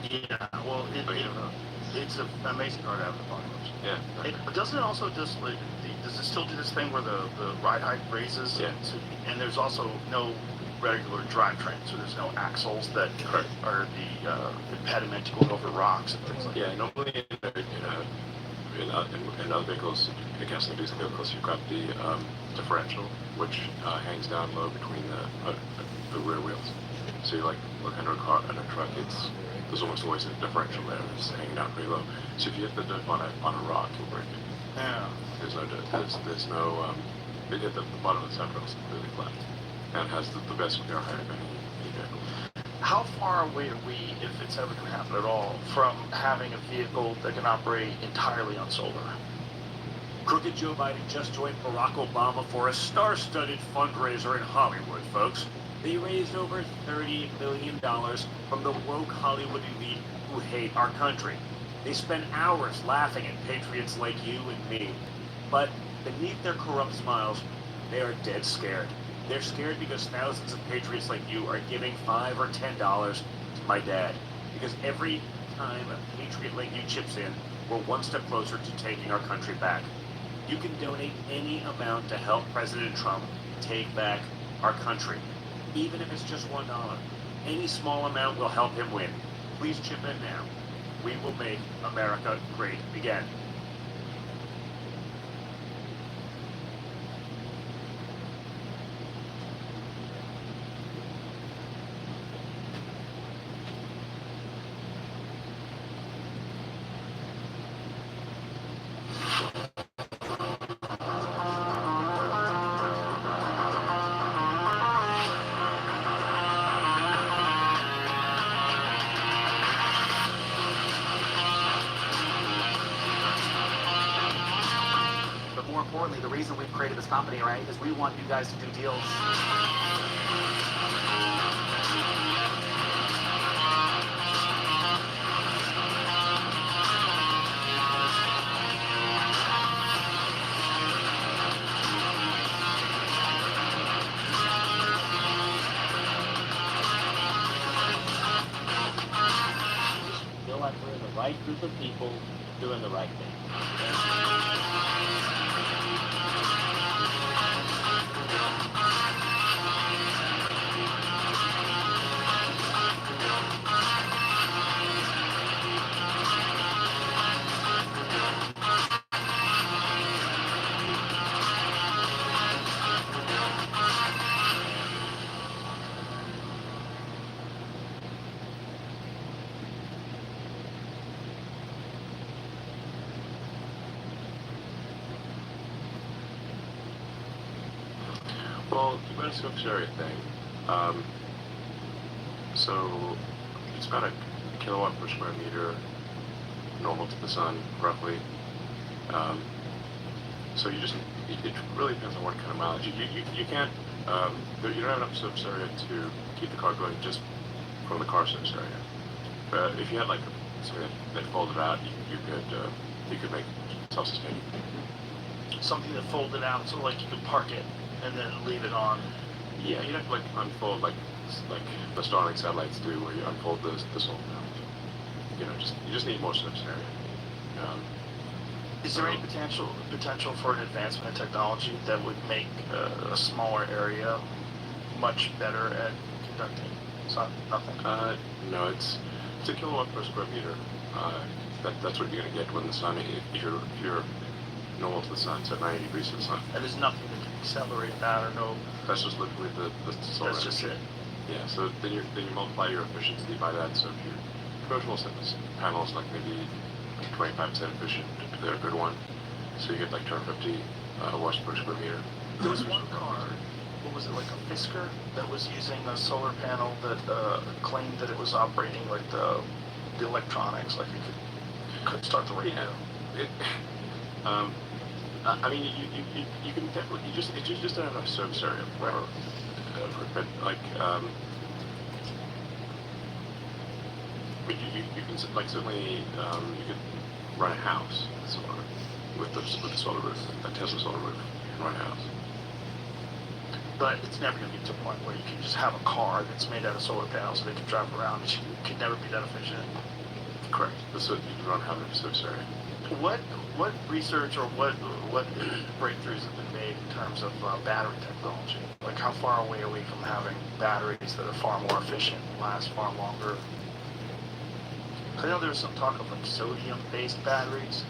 Speaker 18: Yeah. Well, it's an amazing car to have in Apocalypse.
Speaker 19: Yeah.
Speaker 18: But doesn't it also does it still do this thing where the ride height raises?
Speaker 19: Yeah.
Speaker 18: And there's also no regular drivetrain, so there's no axles that are the impediment to going over rocks and things like that.
Speaker 19: Yeah. Normally in other vehicles, in gasoline-induced vehicles, you've got the differential, which hangs down low between the rear wheels. So you like look under a car, under a truck, there's almost always a differential there that's hanging down pretty low. So if you hit the diff on a rock, you'll break it.
Speaker 18: Yeah.
Speaker 19: There's no you hit the bottom of the side is completely flat, and has the best air height of any vehicle.
Speaker 18: How far away are we, if it's ever going to happen at all, from having a vehicle that can operate entirely on solar?
Speaker 21: Crooked Joe Biden just joined Barack Obama for a star-studded fundraiser in Hollywood, folks. They raised over $30 million from the woke Hollywood elite who hate our country. They spend hours laughing at patriots like you and me. But beneath their corrupt smiles, they are dead scared. They're scared because thousands of patriots like you are giving $5 or $10 to my dad. Because every time a patriot like you chips in, we're one step closer to taking our country back. You can donate any amount to help President Trump take back our country. Even if it's just $1. Any small amount will help him win. Please chip in now. We will make America great again.
Speaker 13: More importantly, the reason we've created this company, right, is we want you guys to do deals.
Speaker 1: right group of people doing the right thing.
Speaker 19: Well, the Metasurface area thing, so it's about a kilowatt per square meter normal to the sun, roughly. So you just, it really depends on what kind of mileage. You can't, you don't have enough surface area to keep the car going just from the car surface area. But if you had like something that folded out, you could make it self-sustaining.
Speaker 18: Something that folded out, so like you could park it and then leave it on.
Speaker 19: Yeah, you'd have to like unfold like the Starlink satellites do, where you unfold the solar panels. You know, you just need more surface area.
Speaker 18: Is there any potential for an advancement in technology that would make a smaller area much better at conducting? Nothing.
Speaker 19: No, it's a kilowatt per square meter. That's what you're going to get when the sun, if you're normal to the sun, so 90 degrees to the sun.
Speaker 18: And there's nothing that can accelerate that, or no?
Speaker 19: That's just literally the solar
Speaker 18: That's just
Speaker 19: energy.
Speaker 18: it.
Speaker 19: Yeah, so then you multiply your efficiency by that. So if your commercial panels like maybe 25% efficient, if they're a good one, so you get like 250 watts per square meter.
Speaker 18: There was one car, what was it, like a Fisker, that was using a solar panel that claimed that it was operating like the electronics, like it could start the radio.
Speaker 19: Yeah. I mean, you can definitely, you just don't have enough surface area for but like, you can, like, certainly, you could run a house with the solar roof, a Tesla solar roof, you can run a house.
Speaker 18: But it's never going to get to a point where you can just have a car that's made out of solar panels and they can drive around. It could never be that efficient.
Speaker 19: Correct. So you don't have enough surface area.
Speaker 18: What research or what breakthroughs have been made in terms of battery technology? Like, how far away are we from having batteries that are far more efficient and last far longer? I know there's some talk of like sodium-based batteries.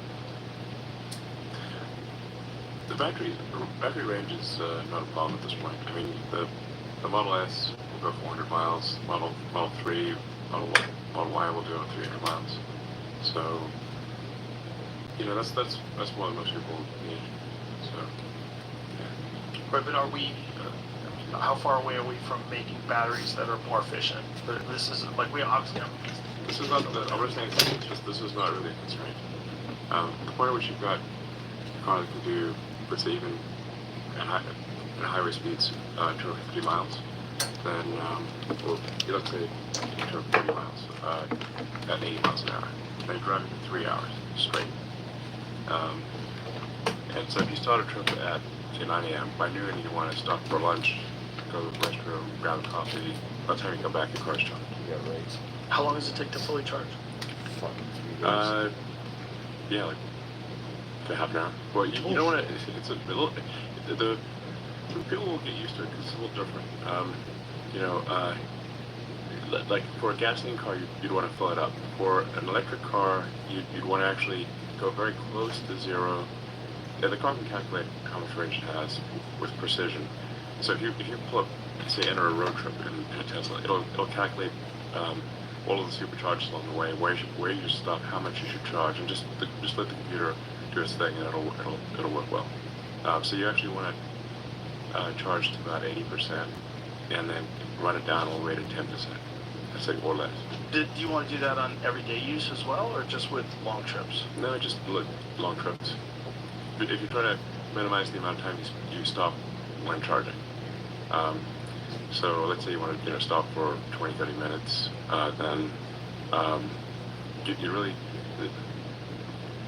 Speaker 19: The battery range is not a problem at this point. I mean, the Model S will go 400 miles. Model 3, Model Y will do 300 miles. So, you know, that's more than most people need. So, yeah.
Speaker 18: Right, but are we? How far away are we from making batteries that are more efficient? This is like we obviously.
Speaker 19: This is not the. I'm just saying, it's just this is not really a constraint. The point at which you've got a car that can do, let's say, even at higher speeds, 250 miles, then well, let's say 240 miles at 80 miles an hour. Now you're driving for 3 hours straight. And so if you start a trip at say 9 a.m. by noon, you want to stop for lunch, go to the restroom, grab a coffee. By the time you come back, your car's charged.
Speaker 8: Yeah, right.
Speaker 18: How long does it take to fully charge?
Speaker 19: Yeah, like half an hour. Well, you don't want to. It's a little. The people will get used to it because it's a little different. You know, like for a gasoline car, you'd want to fill it up. For an electric car, you'd want to actually go very close to zero. Yeah, the car can calculate how much range it has with precision. So if you pull up, say, enter a road trip in a Tesla, it'll calculate all of the supercharges along the way, where you should stop, how much you should charge, and just let the computer do its thing, and it'll work well. So you actually want to charge to about 80%, and then run it down all the way to 10%. I'd say or less.
Speaker 18: Do you want to do that on everyday use as well, or just with long trips?
Speaker 19: No, just long trips. If you try to minimize the amount of time you stop when charging. So let's say you want to stop for 20-30 minutes, then you really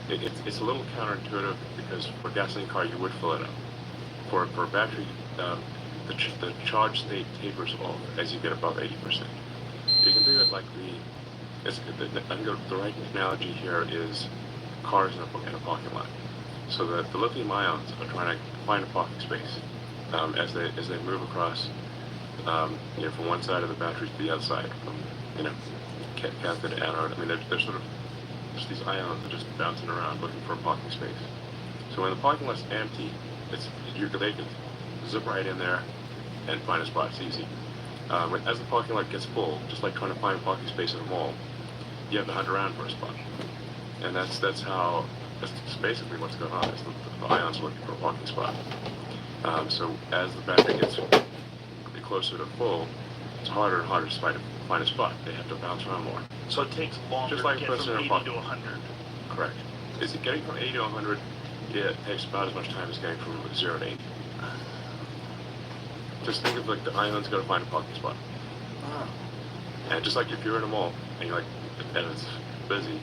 Speaker 19: it's a little counterintuitive because for a gasoline car you would fill it up. For a battery, the charge state tapers off as you get above 80%. You can think of it like I think the right analogy here is cars in a parking lot. So that the lithium ions are trying to find a parking space as they move across, from one side of the battery to the other side, from cathode to anode. I mean, they're sort of just these ions are just bouncing around looking for a parking space. So when the parking lot's empty, they can zip right in there and find a spot. It's easy. As the parking lot gets full, just like trying to find a parking space in a mall, you have to hunt around for a spot. And that's basically what's going on. Is the ions are looking for a parking spot. So as the battery gets closer to full, it's harder and harder to find a spot. They have to bounce around more.
Speaker 18: So it takes longer
Speaker 19: Just like
Speaker 18: to get from 80 to 100.
Speaker 19: Correct. Is it getting from 80 to 100? It takes about as much time as getting from 0 to 80. Just think of like the ions got to find a parking spot. And just like if you're in a mall and it's busy,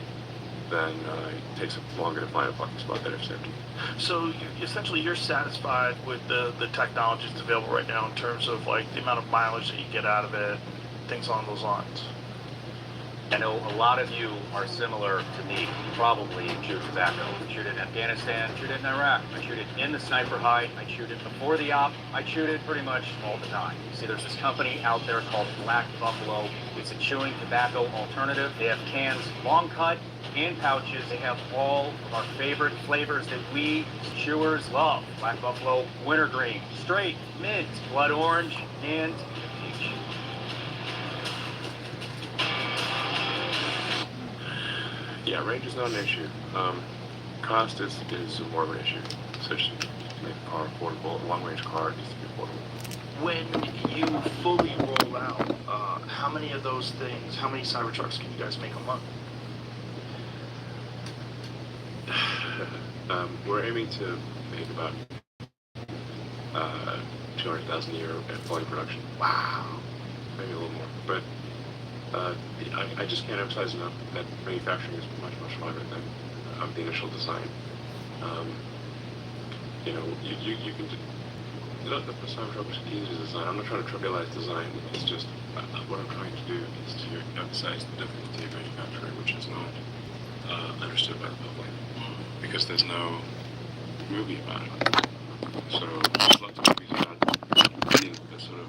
Speaker 19: then it takes longer to find a parking spot than if it's empty.
Speaker 18: So essentially you're satisfied with the technologies available right now in terms of like the amount of mileage that you get out of it, things along those lines.
Speaker 13: I know a lot of you are similar to me, probably in chewing tobacco. I chewed it in Afghanistan, I chewed it in Iraq, I chewed it in the sniper hide, I chewed it before the op, I chewed it pretty much all the time. You see, there's this company out there called Black Buffalo. It's a chewing tobacco alternative. They have cans, long cut, in pouches. They have all of our favorite flavors that we chewers love. Black Buffalo, wintergreen, straight, mint, blood orange, and peach.
Speaker 19: Yeah, range is not an issue. Cost is more of an issue. So just to make the car affordable, a long-range car needs to be affordable.
Speaker 18: When you fully roll out, how many of those things, how many Cybertrucks can you guys make a month?
Speaker 19: We're aiming to make about 200,000 a year at volume production. Wow. Maybe a little more. But I just can't emphasize enough that manufacturing is much, much harder than the initial design. You can the Cybertruck was easy to design. I'm not trying to trivialize design. It's just what I'm trying to do is to emphasize the difficulty of manufacturing, which is not understood by the public because there's no movie about it. So there's lots of movies about the sort of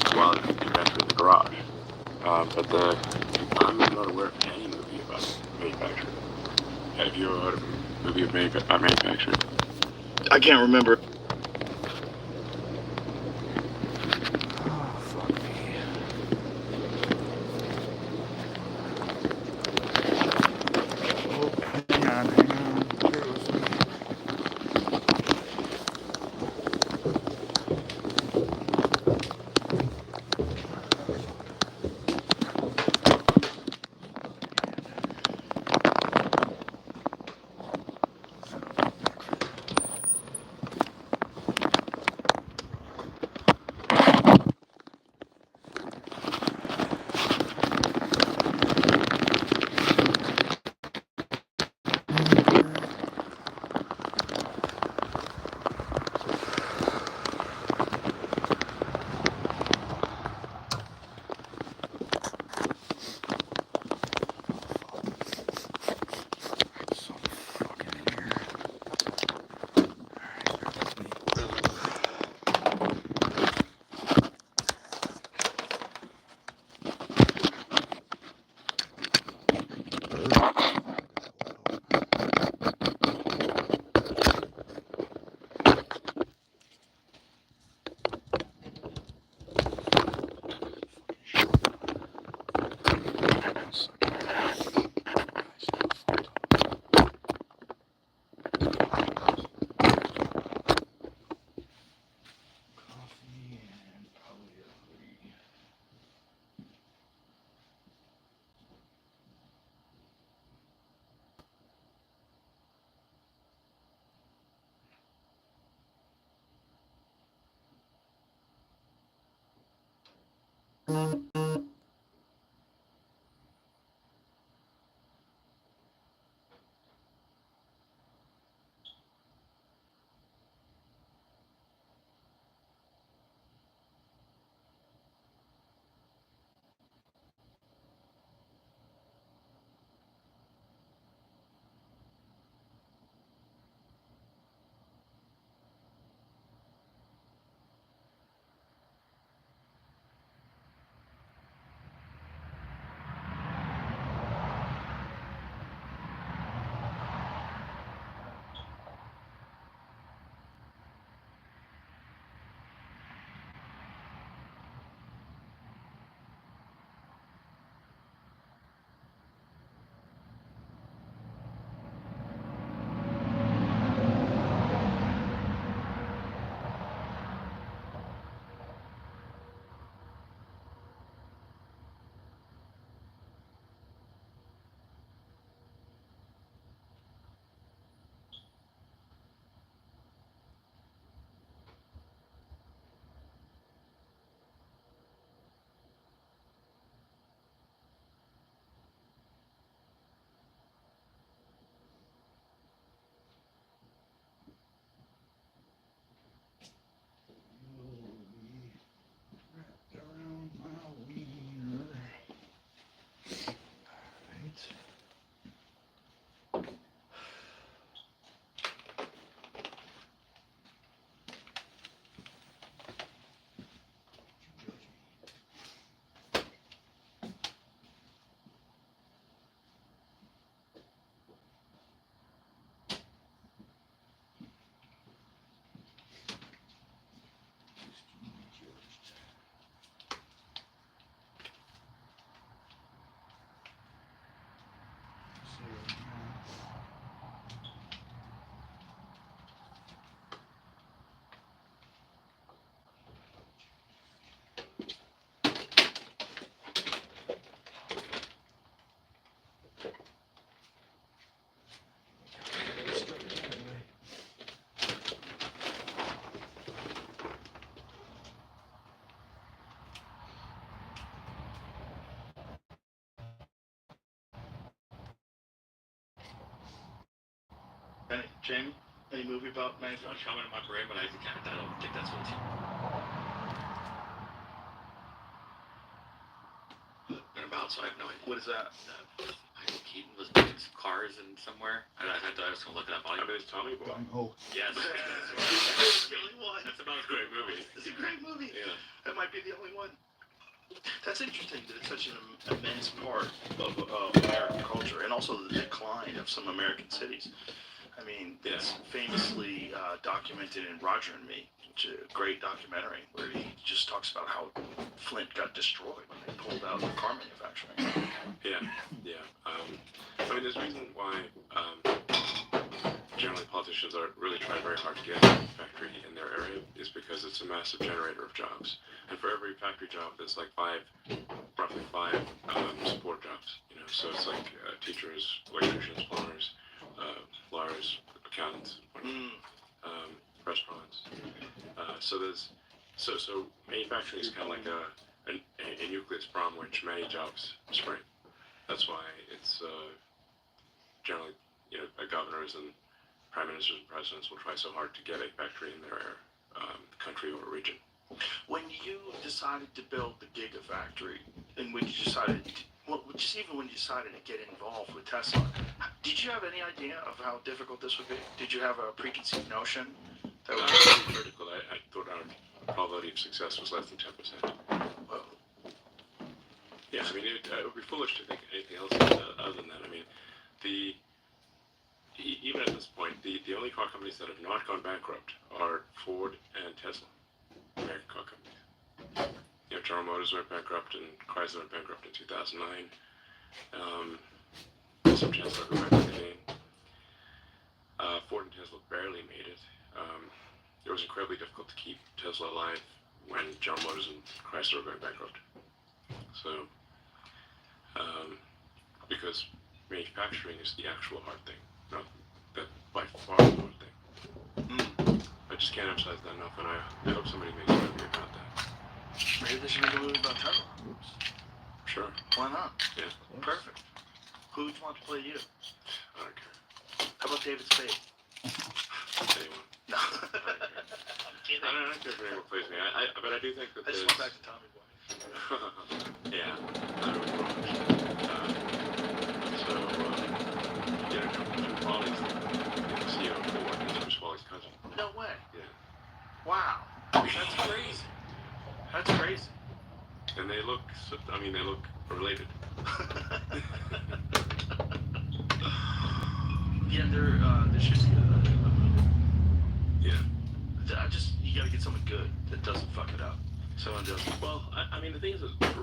Speaker 19: quality of manufacturing in the garage. But I'm not aware of any movie about manufacturing. Have you ever heard of a movie about manufacturing?
Speaker 18: I can't remember. Jamie, any movie about
Speaker 1: It's not
Speaker 18: manufacturing?
Speaker 1: coming to my brain, but I don't think that's what it's about, so I have no idea.
Speaker 18: What is that?
Speaker 1: Michael Keaton was doing some cars in somewhere. I was gonna look it up.
Speaker 19: I mean, it's Tommy Boy.
Speaker 1: Yes.
Speaker 18: That's the only one.
Speaker 1: That's about
Speaker 19: It's a great movie.
Speaker 18: It's a great movie.
Speaker 19: Yeah.
Speaker 18: That might be the only one. That's interesting that it's such an immense part of American culture, and also the decline of some American cities. I mean, it's famously documented in Roger and Me, which is a great documentary, where he just talks about how Flint got destroyed when they pulled out of car manufacturing.
Speaker 19: Yeah. I mean, there's a reason why generally politicians are really trying very hard to get a factory in their area is because it's a massive generator of jobs. And for every factory job, there's like roughly five support jobs. You know, so it's like teachers, electricians, plumbers, lawyers, accountants, restaurants. So manufacturing is kind of like a nucleus from which many jobs spring. That's why it's generally, governors and prime ministers and presidents will try so hard to get a factory in their country or region.
Speaker 18: When you decided to build the Gigafactory, and when you decided, just even when you decided to get involved with Tesla, did you have any idea of how difficult this would be? Did you have a preconceived notion? That
Speaker 19: I
Speaker 18: would
Speaker 19: was pretty critical. I thought our probability of success was less than 10%.
Speaker 18: Well,
Speaker 19: yeah, I mean, it would be foolish to think anything else other than that. I mean, even at this point, the only car companies that have not gone bankrupt are Ford and Tesla, American car companies. General Motors went bankrupt and Chrysler went bankrupt in 2009. Some chance they'll go bankrupt again. Ford and Tesla barely made it. It was incredibly difficult to keep Tesla alive when General Motors and Chrysler were going bankrupt. So, because manufacturing is the actual hard thing, not that by far the hard thing. I just can't emphasize that enough, and I hope somebody makes a movie about that.
Speaker 18: maybe they should make a movie about Tesla.
Speaker 19: Sure.
Speaker 18: Why not?
Speaker 19: Yeah.
Speaker 18: Perfect. Who would you want to play you?
Speaker 19: I don't care.
Speaker 18: How about David Spade?
Speaker 19: Anyone.
Speaker 18: No.
Speaker 19: I don't care if anyone plays me. But I do think that
Speaker 18: I just went back to Tommy Boy.
Speaker 19: yeah. Jim Foley's the CEO of Ford. He's Chris Foley's cousin.
Speaker 18: No way.
Speaker 19: Yeah.
Speaker 18: Wow. That's crazy. That's crazy.
Speaker 19: And they look related.
Speaker 18: Yeah, there should be a movie.
Speaker 19: Yeah.
Speaker 18: You gotta get someone good that doesn't fuck it up. Someone does.
Speaker 19: Well, I mean, the thing is that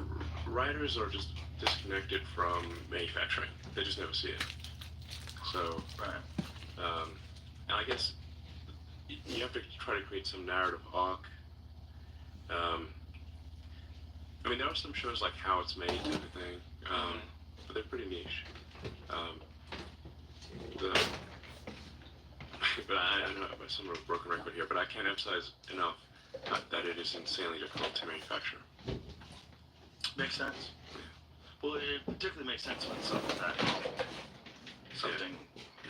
Speaker 19: writers are just disconnected from manufacturing. They just never see it. So, and I guess you have to try to create some narrative arc. I mean, there are some shows like How It's Made and everything, but they're pretty niche. But I know I'm somewhat of a broken record here, but I can't emphasize enough that it is insanely difficult to manufacture.
Speaker 18: Makes sense. Well, it particularly makes sense when something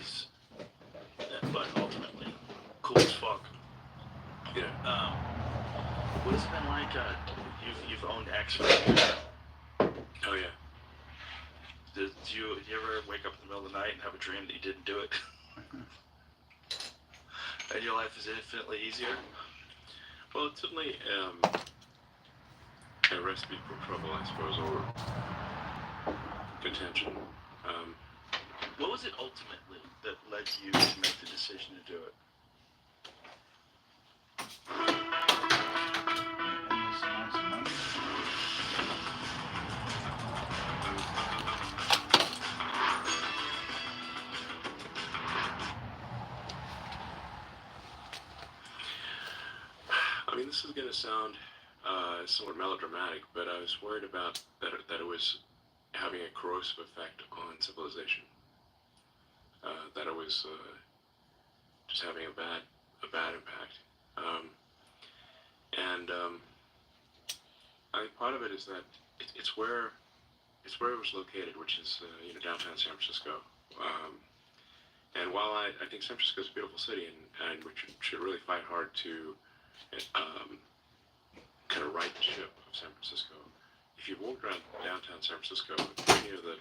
Speaker 18: is, but ultimately cool as fuck.
Speaker 19: Yeah.
Speaker 18: What has it been like? You've owned X for years.
Speaker 19: Oh yeah.
Speaker 18: Do you ever wake up in the middle of the night and have a dream that you didn't do it? And your life is infinitely easier?
Speaker 19: Well, it's certainly a recipe for trouble, I suppose, or contention.
Speaker 18: What was it ultimately that led you to make the decision to do it?
Speaker 19: I mean, this is going to sound somewhat melodramatic, but I was worried about that it was having a corrosive effect on civilization. That it was just having a bad impact. I think part of it is that it's where it was located, which is downtown San Francisco. And while I think San Francisco is a beautiful city and we should really fight hard to kind of right the ship of San Francisco, if you walk around downtown San Francisco, any of the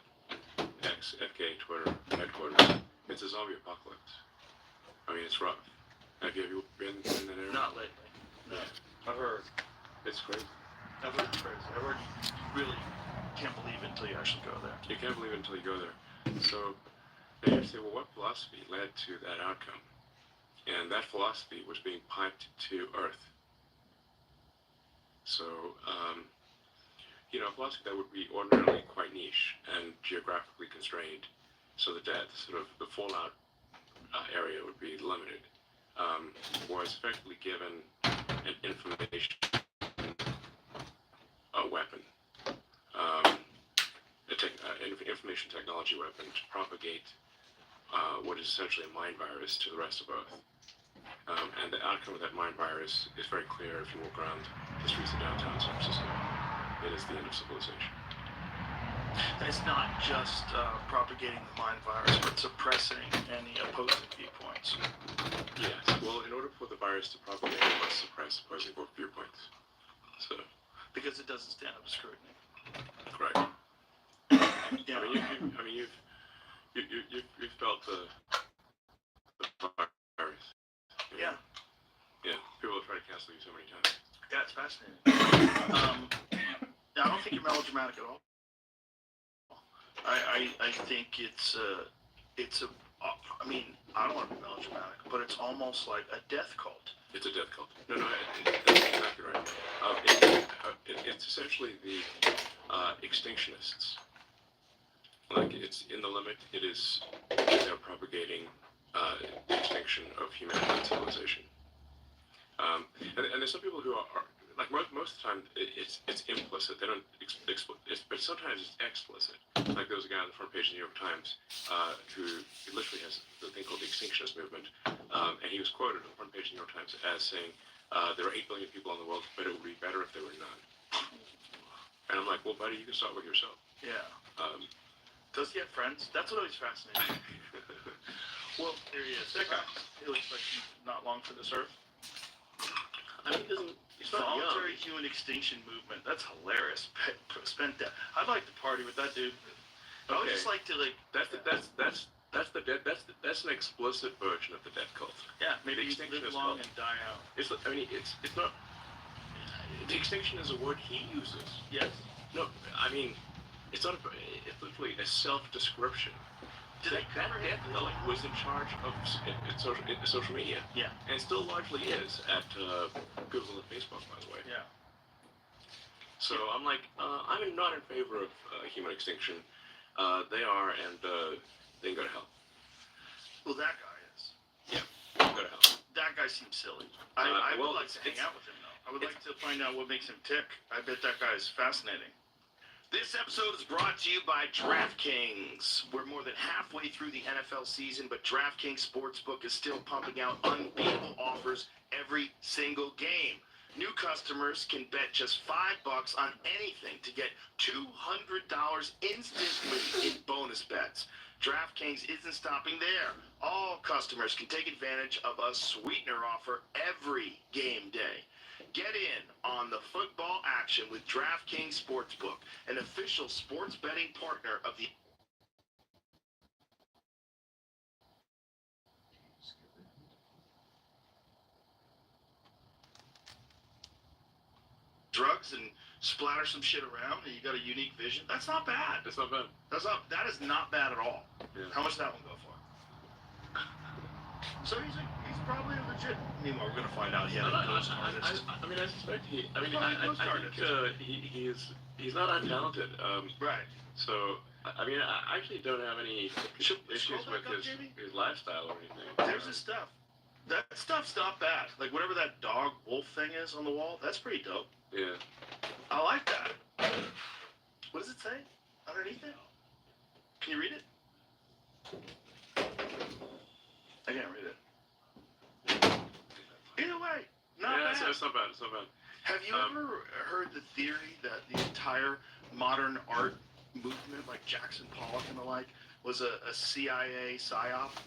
Speaker 19: FK Twitter headquarters, it's a zombie apocalypse. I mean, it's rough. Have you been in that area?
Speaker 18: Not lately. No. I've heard.
Speaker 19: It's crazy.
Speaker 18: I've heard it's crazy. I've heard you really can't believe it until you actually go there.
Speaker 19: You can't believe it until you go there. So then you say, well, what philosophy led to that outcome? And that philosophy was being piped to Earth. So, a philosophy that would be ordinarily quite niche and geographically constrained, so that sort of the fallout area would be limited, was effectively given an information weapon, information technology weapon to propagate what is essentially a mind virus to the rest of Earth. And the outcome of that mind virus is very clear if you walk around the streets of downtown San Francisco. It is the end of civilization.
Speaker 18: And it's not just propagating the mind virus, but suppressing any opposing viewpoints.
Speaker 19: Yes. Well, in order for the virus to propagate, it must suppress opposing viewpoints. So.
Speaker 18: Because it doesn't stand up to scrutiny.
Speaker 19: Correct.
Speaker 18: Yeah.
Speaker 19: You've felt the virus.
Speaker 18: Yeah.
Speaker 19: Yeah. People have tried to cancel you so many times.
Speaker 18: Yeah, it's fascinating. I don't think you're melodramatic at all. I think it's I mean, I don't want to be melodramatic, but it's almost like a death cult.
Speaker 19: It's a death cult. No, that's exactly right. It's essentially the extinctionists. Like, it's in the limit. They're propagating the extinction of humanity and civilization. And there's some people who are like most of the time it's implicit. They don't but sometimes it's explicit. Like there was a guy on the front page of the New York Times who literally has the thing called the extinctionist movement, and he was quoted on the front page of the New York Times as saying, "There are 8 billion people in the world, but it would be better if there were none." And I'm like, well, buddy, you can start with yourself.
Speaker 18: Yeah. Does he have friends? That's what always fascinates me. Well, there he is. That guy. He looks like he's not long for this earth.
Speaker 19: I mean, he's not
Speaker 18: Voluntary
Speaker 19: young.
Speaker 18: Human Extinction Movement. That's hilarious. Spent that. I'd like to party with that dude. I would just like to
Speaker 19: That's an explicit version of the death cult.
Speaker 18: Yeah, maybe
Speaker 19: the
Speaker 18: you live
Speaker 19: extinctionist
Speaker 18: long
Speaker 19: cult.
Speaker 18: and die out.
Speaker 19: It's not. The extinction is a word he uses.
Speaker 18: Yes.
Speaker 19: No, I mean, it's not. It's literally a self-description. That death cult was in charge of social media.
Speaker 18: Yeah.
Speaker 19: And still largely is at Google and Facebook, by the way.
Speaker 18: Yeah.
Speaker 19: So I'm like, I'm not in favor of human extinction. They are, and they can go to hell.
Speaker 18: Well, that guy is.
Speaker 19: Yeah, they can go to hell.
Speaker 18: That guy seems silly. I
Speaker 19: well,
Speaker 18: would like to hang out with him, though. I would like to find out what makes him tick. I bet that guy is fascinating. This episode is brought to you by DraftKings. We're more than halfway through the NFL season, but DraftKings Sportsbook is still pumping out unbeatable offers every single game. New customers can bet just $5 on anything to get $200 instantly in bonus bets. DraftKings isn't stopping there. All customers can take advantage of a sweetener offer every game day. Get in on the football action with DraftKings Sportsbook, an official sports betting partner of the drugs and splatter some shit around and you got a unique vision. That's not bad.
Speaker 19: That's not bad.
Speaker 18: That is not bad at all.
Speaker 19: Yeah.
Speaker 18: How much did that one go for? So he's probably a legit. Meanwhile, we're gonna find out he had a ghost artist.
Speaker 19: I mean, I suspect I think he's not untalented.
Speaker 18: Right.
Speaker 19: So, I mean, I actually don't have any issues with his lifestyle or anything.
Speaker 18: There's his stuff. That stuff's not bad. Like whatever that dog wolf thing is on the wall, that's pretty dope.
Speaker 19: Yeah.
Speaker 18: I like that. What does it say underneath it? Can you read it? I can't read it. Either way, not bad.
Speaker 19: It's not bad. It's not bad.
Speaker 18: Have you ever heard the theory that the entire modern art movement, like Jackson Pollock and the like, was a CIA psyop?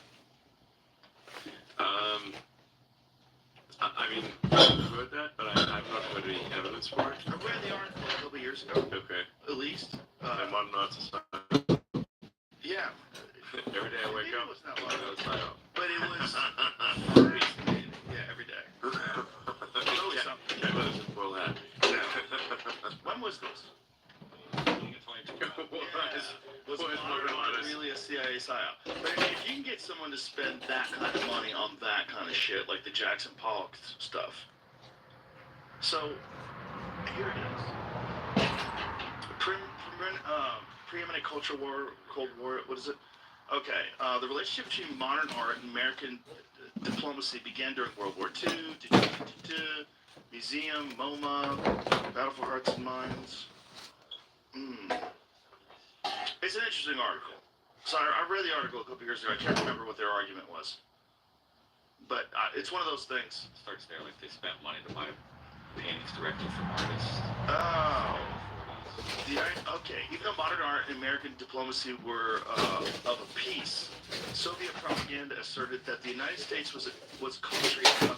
Speaker 19: I mean, I've heard that, but I've not heard any evidence for it.
Speaker 18: I read the article a couple of years ago,
Speaker 19: Okay.
Speaker 18: at least.
Speaker 19: And modern art society.
Speaker 18: Yeah.
Speaker 19: Every day I wake
Speaker 18: Maybe
Speaker 19: up,
Speaker 18: it was not
Speaker 19: I
Speaker 18: long
Speaker 19: know
Speaker 18: ago.
Speaker 19: it's not out.
Speaker 18: But it was fascinating. Yeah, every day. Always something.
Speaker 19: Can't let us spoil that.
Speaker 18: When was this? Was
Speaker 19: What is
Speaker 18: modern
Speaker 19: modern
Speaker 18: art
Speaker 19: artists?
Speaker 18: really a CIA psyop? But I mean, if you can get someone to spend that kind of money on that kind of shit, like the Jackson Pollock stuff. So, here it is. Preeminent cultural war, Cold War, what is it? Okay, the relationship between modern art and American diplomacy began during World War II. Museum, MoMA, Battle for Hearts and Minds. It's an interesting article. So I read the article a couple years ago. I can't remember what their argument was. But it's one of those things.
Speaker 1: It starts there, like they spent money to buy paintings directly from artists.
Speaker 18: Oh. Okay, even though modern art and American diplomacy were of a piece, Soviet propaganda asserted that the United States was a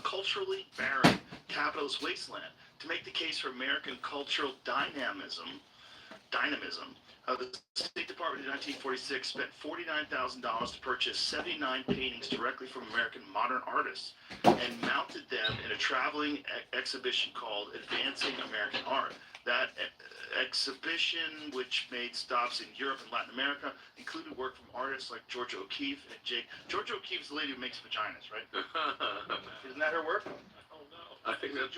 Speaker 18: culturally barren capitalist wasteland. To make the case for American cultural dynamism, the State Department in 1946 spent $49,000 to purchase 79 paintings directly from American modern artists and mounted them in a traveling exhibition called Advancing American Art. That exhibition, which made stops in Europe and Latin America, included work from artists like Georgia O'Keeffe and Jake. Georgia O'Keeffe's the lady who makes vaginas, right? Isn't that her work?
Speaker 19: I think that's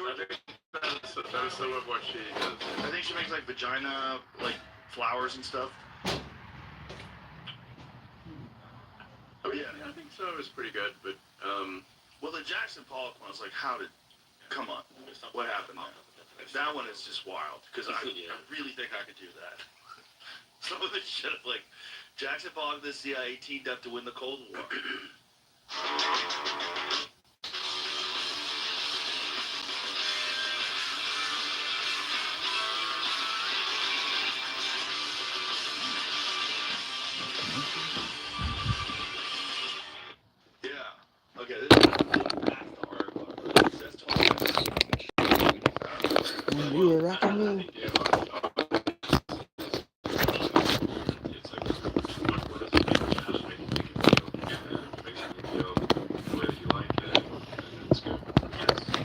Speaker 19: some of what she does.
Speaker 18: I think she makes like vagina, like flowers and stuff.
Speaker 19: Oh yeah, I think so. It was pretty good, but
Speaker 18: well, the Jackson Pollock one was like, come on, what happened there? That one is just wild because I really think I could do that. Some of the shit, like Jackson Pollock, the CIA teamed up to win the Cold War. Yeah. Okay. This is the article.
Speaker 8: You were rocking me.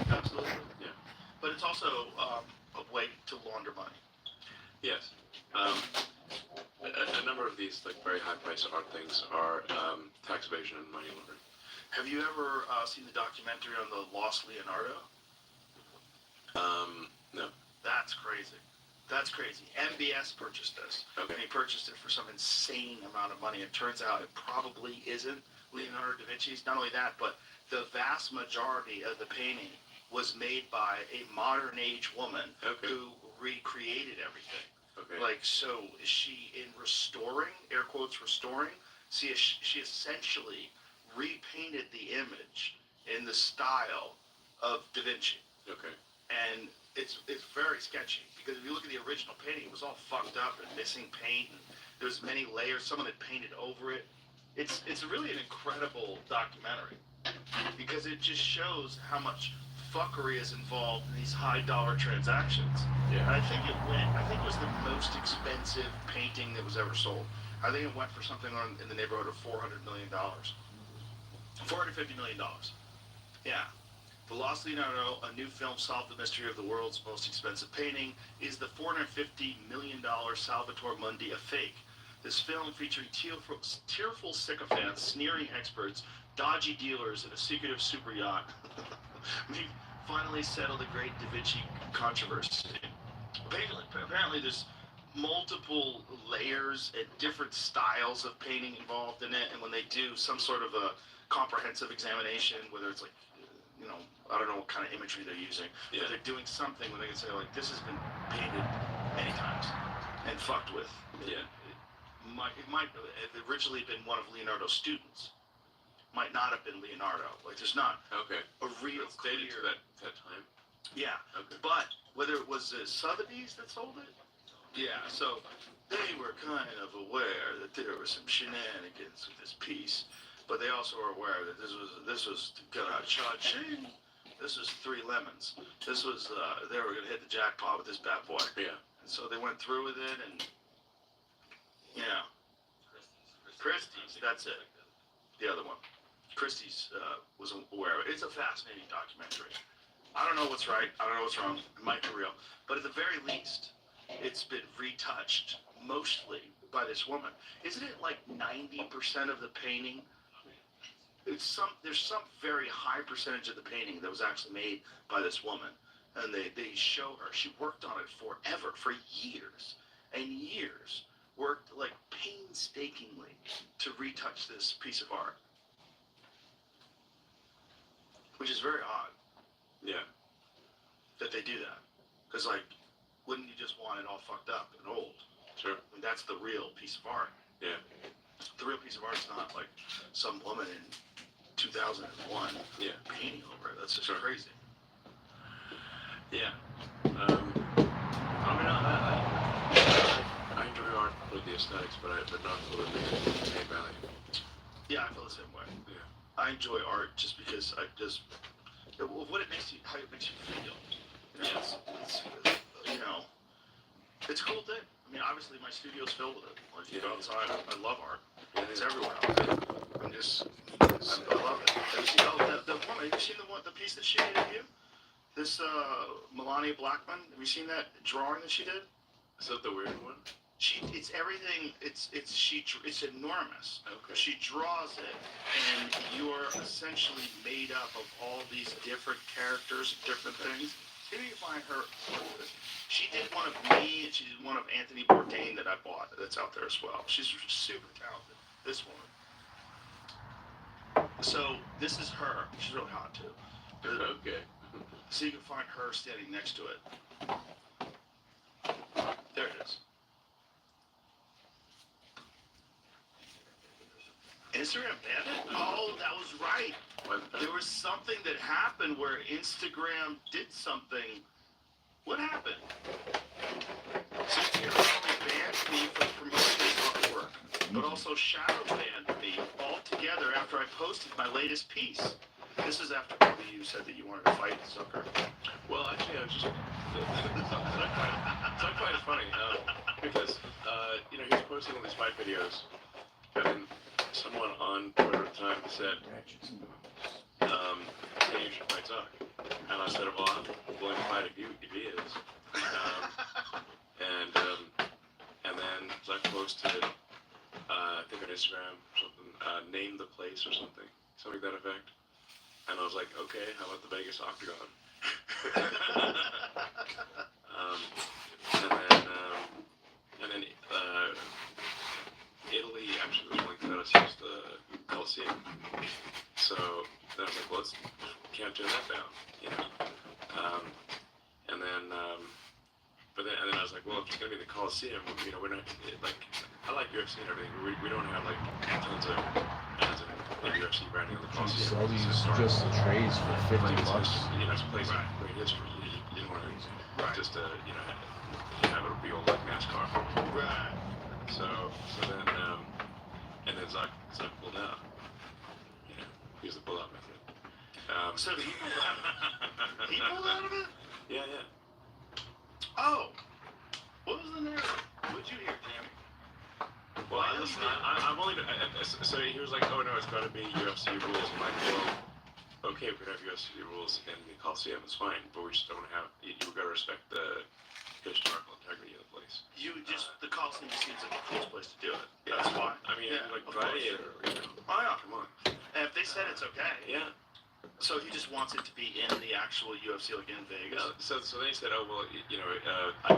Speaker 18: Absolutely. Yeah. But it's also a way to launder money.
Speaker 19: yes. A number of these like very high-priced art things are tax evasion and money laundering.
Speaker 18: Have you ever seen the documentary on the Lost Leonardo?
Speaker 19: No.
Speaker 18: That's crazy. That's crazy. MBS purchased this.
Speaker 19: Okay.
Speaker 18: And he purchased it for some insane amount of money. It turns out it probably isn't Leonardo da Vinci's. Not only that, but the vast majority of the painting was made by a modern age woman who recreated everything.
Speaker 19: Okay.
Speaker 18: Like, so she, in restoring, air quotes restoring, she essentially repainted the image in the style of Da Vinci.
Speaker 19: Okay.
Speaker 18: And it's very sketchy because if you look at the original painting, it was all fucked up and missing paint, and there's many layers. Someone had painted over it. It's really an incredible documentary because it just shows how much fuckery is involved in these high dollar transactions.
Speaker 19: Yeah.
Speaker 18: And I think it was the most expensive painting that was ever sold. I think it went for something in the neighborhood of $400 million. $450 million. Yeah. The Lost Leonardo, a new film, solved the mystery of the world's most expensive painting, is the $450 million Salvator Mundi a fake. This film, featuring tearful sycophants, sneering experts, dodgy dealers, and a secretive super yacht, may finally settle the great Da Vinci controversy. Apparently there's multiple layers and different styles of painting involved in it, and when they do some sort of a comprehensive examination, whether it's like, you know, I don't know what kind of imagery they're using, but they're doing something where they can say, like, this has been painted many times and fucked with.
Speaker 19: Yeah.
Speaker 18: It might have originally been one of Leonardo's students. Might not have been Leonardo. Like, there's not a real
Speaker 19: dated
Speaker 18: clear...
Speaker 19: to that time.
Speaker 18: Yeah.
Speaker 19: Okay.
Speaker 18: But whether it was Sotheby's that sold it? Yeah, so they were kind of aware that there were some shenanigans with this piece.
Speaker 9: but they also were aware that this was gonna cha-ching. This was 3 lemons. This was they were gonna hit the jackpot with this bad boy.
Speaker 4: Yeah.
Speaker 9: And so they went through with it, and yeah, Christie's. That's it. The other one, Christie's was aware of it. It's a fascinating documentary. I don't know what's right. I don't know what's wrong. It might be real, but at the very least, it's been retouched mostly by this woman. Isn't it like 90% of the painting? There's some very high percentage of the painting that was actually made by this woman, and they show her. She worked on it forever, for years and years. Worked like painstakingly to retouch this piece of art, which is very odd.
Speaker 4: Yeah.
Speaker 9: That they do that, because like, wouldn't you just want it all fucked up and old?
Speaker 4: Sure.
Speaker 9: I mean, that's the real piece of art.
Speaker 4: Yeah.
Speaker 9: The real piece of art's not like some woman in 2001 painting over it. That's just crazy.
Speaker 4: Yeah. I mean, I enjoy art for the aesthetics, but not for the paint value.
Speaker 9: Yeah, I feel the same way.
Speaker 4: Yeah.
Speaker 9: I enjoy art just because what it makes you, how it makes you feel. You know, it's you know, it's a cool thing. I mean, obviously my studio's filled with it. Like, you go outside, I love art. It's everywhere. I love it. Have you seen the piece that she did of you? This Melania Blackman. Have you seen that drawing that she did?
Speaker 4: Is that the weird one?
Speaker 9: It's everything. It's enormous.
Speaker 4: Okay.
Speaker 9: She draws it, and you're essentially made up of all these different characters, different things. See if you can find her. She did one of me, and she did one of Anthony Bourdain that I bought. That's out there as well. She's super talented. This woman. So this is her. She's really hot too.
Speaker 4: Okay.
Speaker 9: So you can find her standing next to it. There it is. Instagram banned it? Oh, that was right. There was something that happened where Instagram did something. What happened? So Instagram not only banned me for promoting this artwork, but also shadow banned me altogether after I posted my latest piece. This is after you said that you wanted to fight Zucker.
Speaker 4: Well, actually, I was just it's not quite as funny because you know, he was posting all these fight videos, and then someone on Twitter at the time said, "Hey, you should fight Zuck," and I said, "Well, I'm willing to fight if he is." And then Zuck posted, I think on Instagram, something, name the place or something to that effect. And I was like, okay, how about the Vegas Octagon? And then Italy actually was willing to let us use the Coliseum. So then I was like, well, can't turn that down, you know. And then I was like, well, if it's gonna be the Coliseum, you know, we're not like, I like UFC and everything. We don't have like tons of UFC branding on the Coliseum.
Speaker 8: Sell these just trays for $50.
Speaker 4: You know, it's a place of great history. You didn't want to just you know, have it be old like NASCAR.
Speaker 9: Right.
Speaker 4: So then and then Zuck pulled out. You know, he used the pull out method.
Speaker 9: So he pulled out. He pulled out of it?
Speaker 4: Yeah.
Speaker 9: Oh. What was the narrative? What'd you hear, Tammy?
Speaker 4: Well, listen, I'm only. So he was like, "Oh no, it's got to be UFC rules." I'm like, "Well, okay, we can have UFC rules in the Coliseum. It's fine, but we just don't have. You got to respect the historical integrity of the place."
Speaker 9: The Coliseum seems like the coolest place to do it.
Speaker 4: Yeah.
Speaker 9: That's why.
Speaker 4: I mean, like Gladiator. You know.
Speaker 9: Oh yeah.
Speaker 4: Come on.
Speaker 9: And if they said it's okay.
Speaker 4: Yeah.
Speaker 9: So he just wants it to be in the actual UFC, like in Vegas.
Speaker 4: Yeah, so then he said, "Oh well, you know,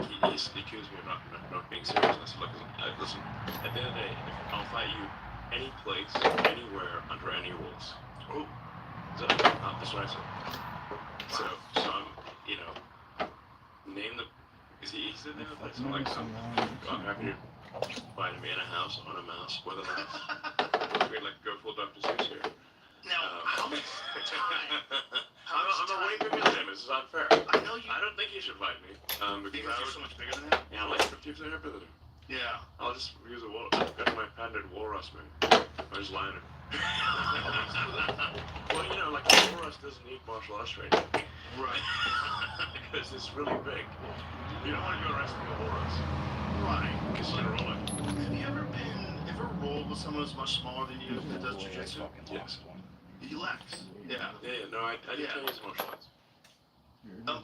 Speaker 4: he accused me of not being serious." And I said, "Look, listen. At the end of the day, I'll fight you any place, anywhere, under any rules."
Speaker 9: Oh,
Speaker 4: so that's what I said. So I'm, you know, name the. He said name the place. I'm like, I'm happy to fight him in a house, on a mouse, with a mouse. We'd like to go full Dr. Seuss here.
Speaker 9: Now, how much time?
Speaker 4: I'm not way bigger than him. This is unfair.
Speaker 9: I know you.
Speaker 4: I don't think he should fight me.
Speaker 9: Because you're so much bigger than him?
Speaker 4: Yeah, I'm like 50% bigger than him.
Speaker 9: Yeah.
Speaker 19: I'll just use a wall. I've got my patented walrus move. I just line it. Well, you know, like a walrus doesn't need martial arts training.
Speaker 9: Right.
Speaker 19: Because it's really big. You don't want to go wrestling a walrus.
Speaker 9: Right.
Speaker 19: Because you're gonna roll it.
Speaker 9: Have you ever rolled with someone who's much smaller than you that does jujitsu?
Speaker 19: Yes.
Speaker 9: Lex. Yeah.
Speaker 19: Yeah, no, I did train as martial arts.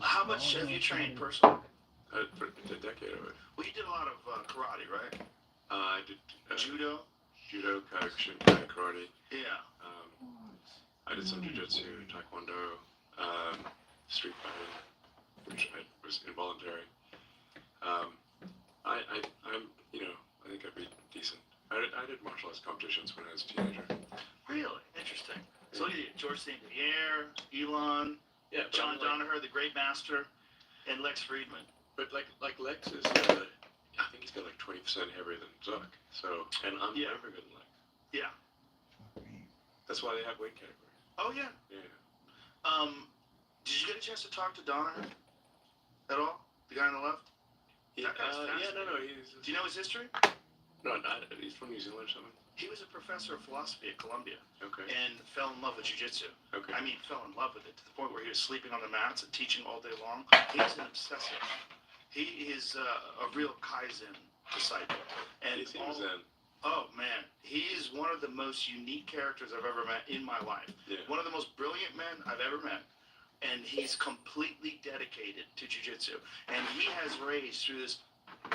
Speaker 9: How much have you trained personally?
Speaker 19: For a decade of it.
Speaker 9: Well, you did a lot of karate, right?
Speaker 19: I did
Speaker 9: Judo.
Speaker 19: Judo, Kyokushin, karate.
Speaker 9: Yeah.
Speaker 19: I did some jiu-jitsu, taekwondo, street fighting, which was involuntary. I'm, you know, I think I'd be decent. I did martial arts competitions when I was a teenager.
Speaker 9: Really? Interesting. So look at you, George St. Pierre, Elon, John Danaher, the great master, and Lex Friedman.
Speaker 19: But like Lex is, I think he's got like 20% heavier than Zuck. So, and I'm never good than Lex.
Speaker 9: Yeah.
Speaker 19: That's why they have weight categories.
Speaker 9: Oh yeah.
Speaker 19: Yeah.
Speaker 9: Did you get a chance to talk to Danaher at all? The guy on the left?
Speaker 19: Yeah, no, he's...
Speaker 9: Do you know his history?
Speaker 19: No, he's from New Zealand or something.
Speaker 9: He was a professor of philosophy at Columbia.
Speaker 19: Okay.
Speaker 9: And fell in love with jiu-jitsu.
Speaker 19: Okay.
Speaker 9: I mean, fell in love with it to the point where he was sleeping on the mats and teaching all day long. He's an obsessive. He is a real Kaizen disciple. And
Speaker 19: He seems zen.
Speaker 9: Oh man, he is one of the most unique characters I've ever met in my life.
Speaker 19: Yeah.
Speaker 9: One of the most brilliant men I've ever met. And he's completely dedicated to jiu-jitsu. And he has raised through this,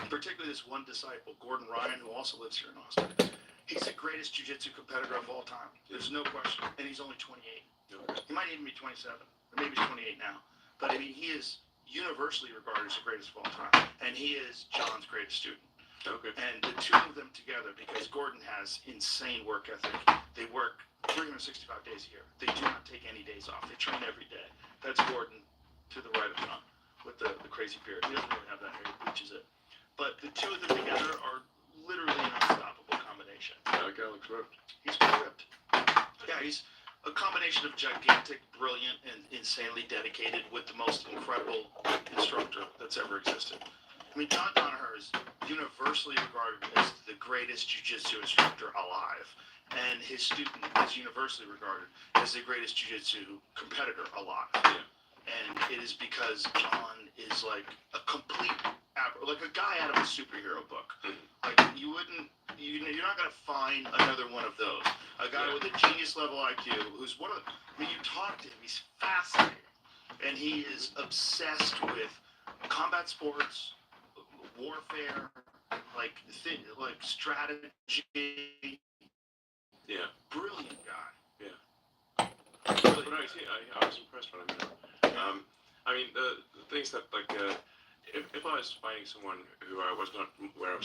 Speaker 9: particularly this one disciple, Gordon Ryan, who also lives here in Austin. He's the greatest jiu-jitsu competitor of all time. There's no question. And he's only 28.
Speaker 19: Okay.
Speaker 9: He might even be 27. Or maybe he's 28 now. But I mean, he is universally regarded as the greatest of all time. And he is John's greatest student.
Speaker 19: Okay.
Speaker 9: And the two of them together, because Gordon has insane work ethic. They work 365 days a year. They do not take any days off. They train every day. That's Gordon to the right of John with the crazy beard. He doesn't really have that hair. He bleaches it. But the two of them together are literally an unstoppable combination.
Speaker 19: That guy looks ripped.
Speaker 9: He's ripped. Yeah, he's a combination of gigantic, brilliant, and insanely dedicated with the most incredible instructor that's ever existed. I mean, John Danaher is universally regarded as the greatest jiu-jitsu instructor alive. And his student is universally regarded as the greatest jiu-jitsu competitor alive.
Speaker 19: Yeah.
Speaker 9: And it is because John is like a complete, like a guy out of a superhero book. Like you're not gonna find another one of those. A guy with a genius level IQ who's one of the, I mean, you talk to him, he's fascinating. And he is obsessed with combat sports, warfare, like strategy.
Speaker 19: Yeah.
Speaker 9: Brilliant guy.
Speaker 19: Yeah. But no, see, I was impressed when I met him. I mean, the things that, like, if I was fighting someone who I was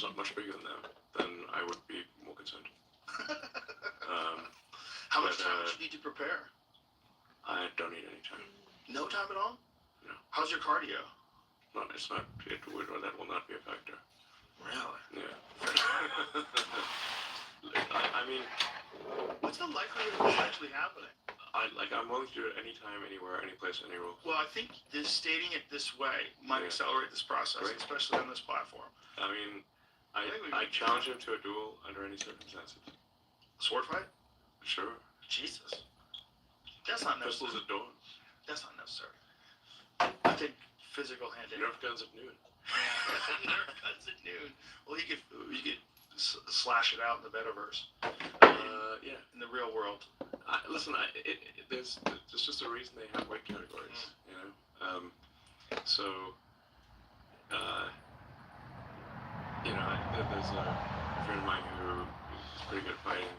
Speaker 19: not much bigger than them, then I would be more concerned.
Speaker 9: How much time would you need to prepare?
Speaker 19: I don't need any time.
Speaker 9: No time at all?
Speaker 19: No.
Speaker 9: How's your cardio?
Speaker 19: That will not be a factor.
Speaker 9: Really?
Speaker 19: Yeah. I mean,
Speaker 9: what's the likelihood of this actually happening?
Speaker 19: I'm willing to do it anytime, anywhere, any place, any rule.
Speaker 9: Well, I think stating it this way might accelerate this process, especially on this platform.
Speaker 19: I mean, I challenge him to a duel under any circumstances.
Speaker 9: Sword fight?
Speaker 19: Sure.
Speaker 9: Jesus. That's not necessary.
Speaker 19: Pistols at dawn.
Speaker 9: That's not necessary. I think physical hand-to-hand.
Speaker 19: Nerf guns at noon.
Speaker 9: Nerf guns at noon. Well, you could slash it out in the metaverse.
Speaker 19: Yeah.
Speaker 9: In the real world.
Speaker 19: Listen, there's just a reason they have weight categories, you know. There's a friend of mine who is pretty good at fighting,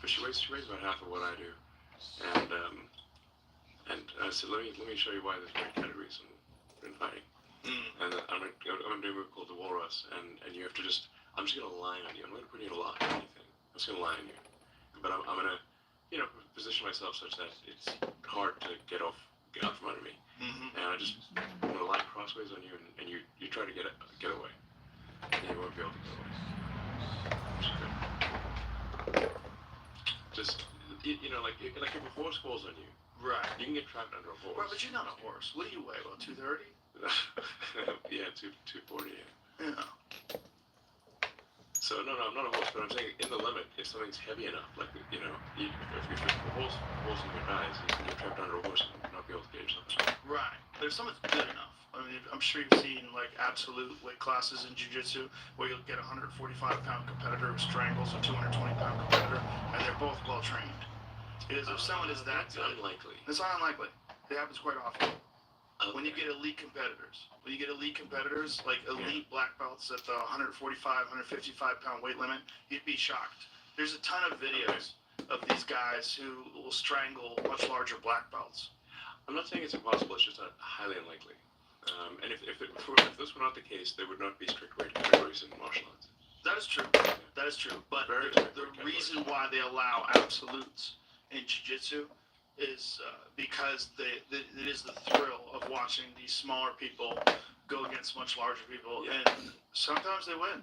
Speaker 19: but she weighs about half of what I do, and I said, let me show you why there's weight categories in fighting. And I'm gonna do a move called the Walrus, and you have to I'm just gonna lie on you. I'm not gonna put you in a lock or anything. I'm just gonna lie on you. But I'm gonna, position myself such that it's hard to get out from under me.
Speaker 9: Mm-hmm.
Speaker 19: And I'm gonna lie crossways on you, and you try to get away. And you won't be able to get away. Which is good. Just, like if a horse falls on you,
Speaker 9: right?
Speaker 19: You can get trapped under a horse.
Speaker 9: Right, but you're not a horse. What do you weigh? About 230?
Speaker 19: Yeah, 240. Yeah. So no, I'm not a horse, but I'm saying in the limit, if something's heavy enough, like if the horse in your eyes, you can get trapped under a horse and not be able to get yourself out.
Speaker 18: Right. But if someone's good enough, I mean, I'm sure you've seen like absolute weight classes in jiu-jitsu where you'll get a 145-pound competitor who strangles a 220-pound competitor, and they're both well trained. Because if someone is that
Speaker 19: That's
Speaker 18: good,
Speaker 19: unlikely.
Speaker 18: it's not unlikely. It happens quite often. When you get elite competitors, like elite black belts at the 145, 155-pound weight limit, you'd be shocked. There's a ton of videos of these guys who will strangle much larger black belts.
Speaker 19: I'm not saying it's impossible, it's just highly unlikely. And if this were not the case, there would not be strict weight categories in martial arts.
Speaker 18: That is true. That is true. But the reason why they allow absolutes in jiu-jitsu is because it is the thrill of watching these smaller people go against much larger people, and sometimes they win.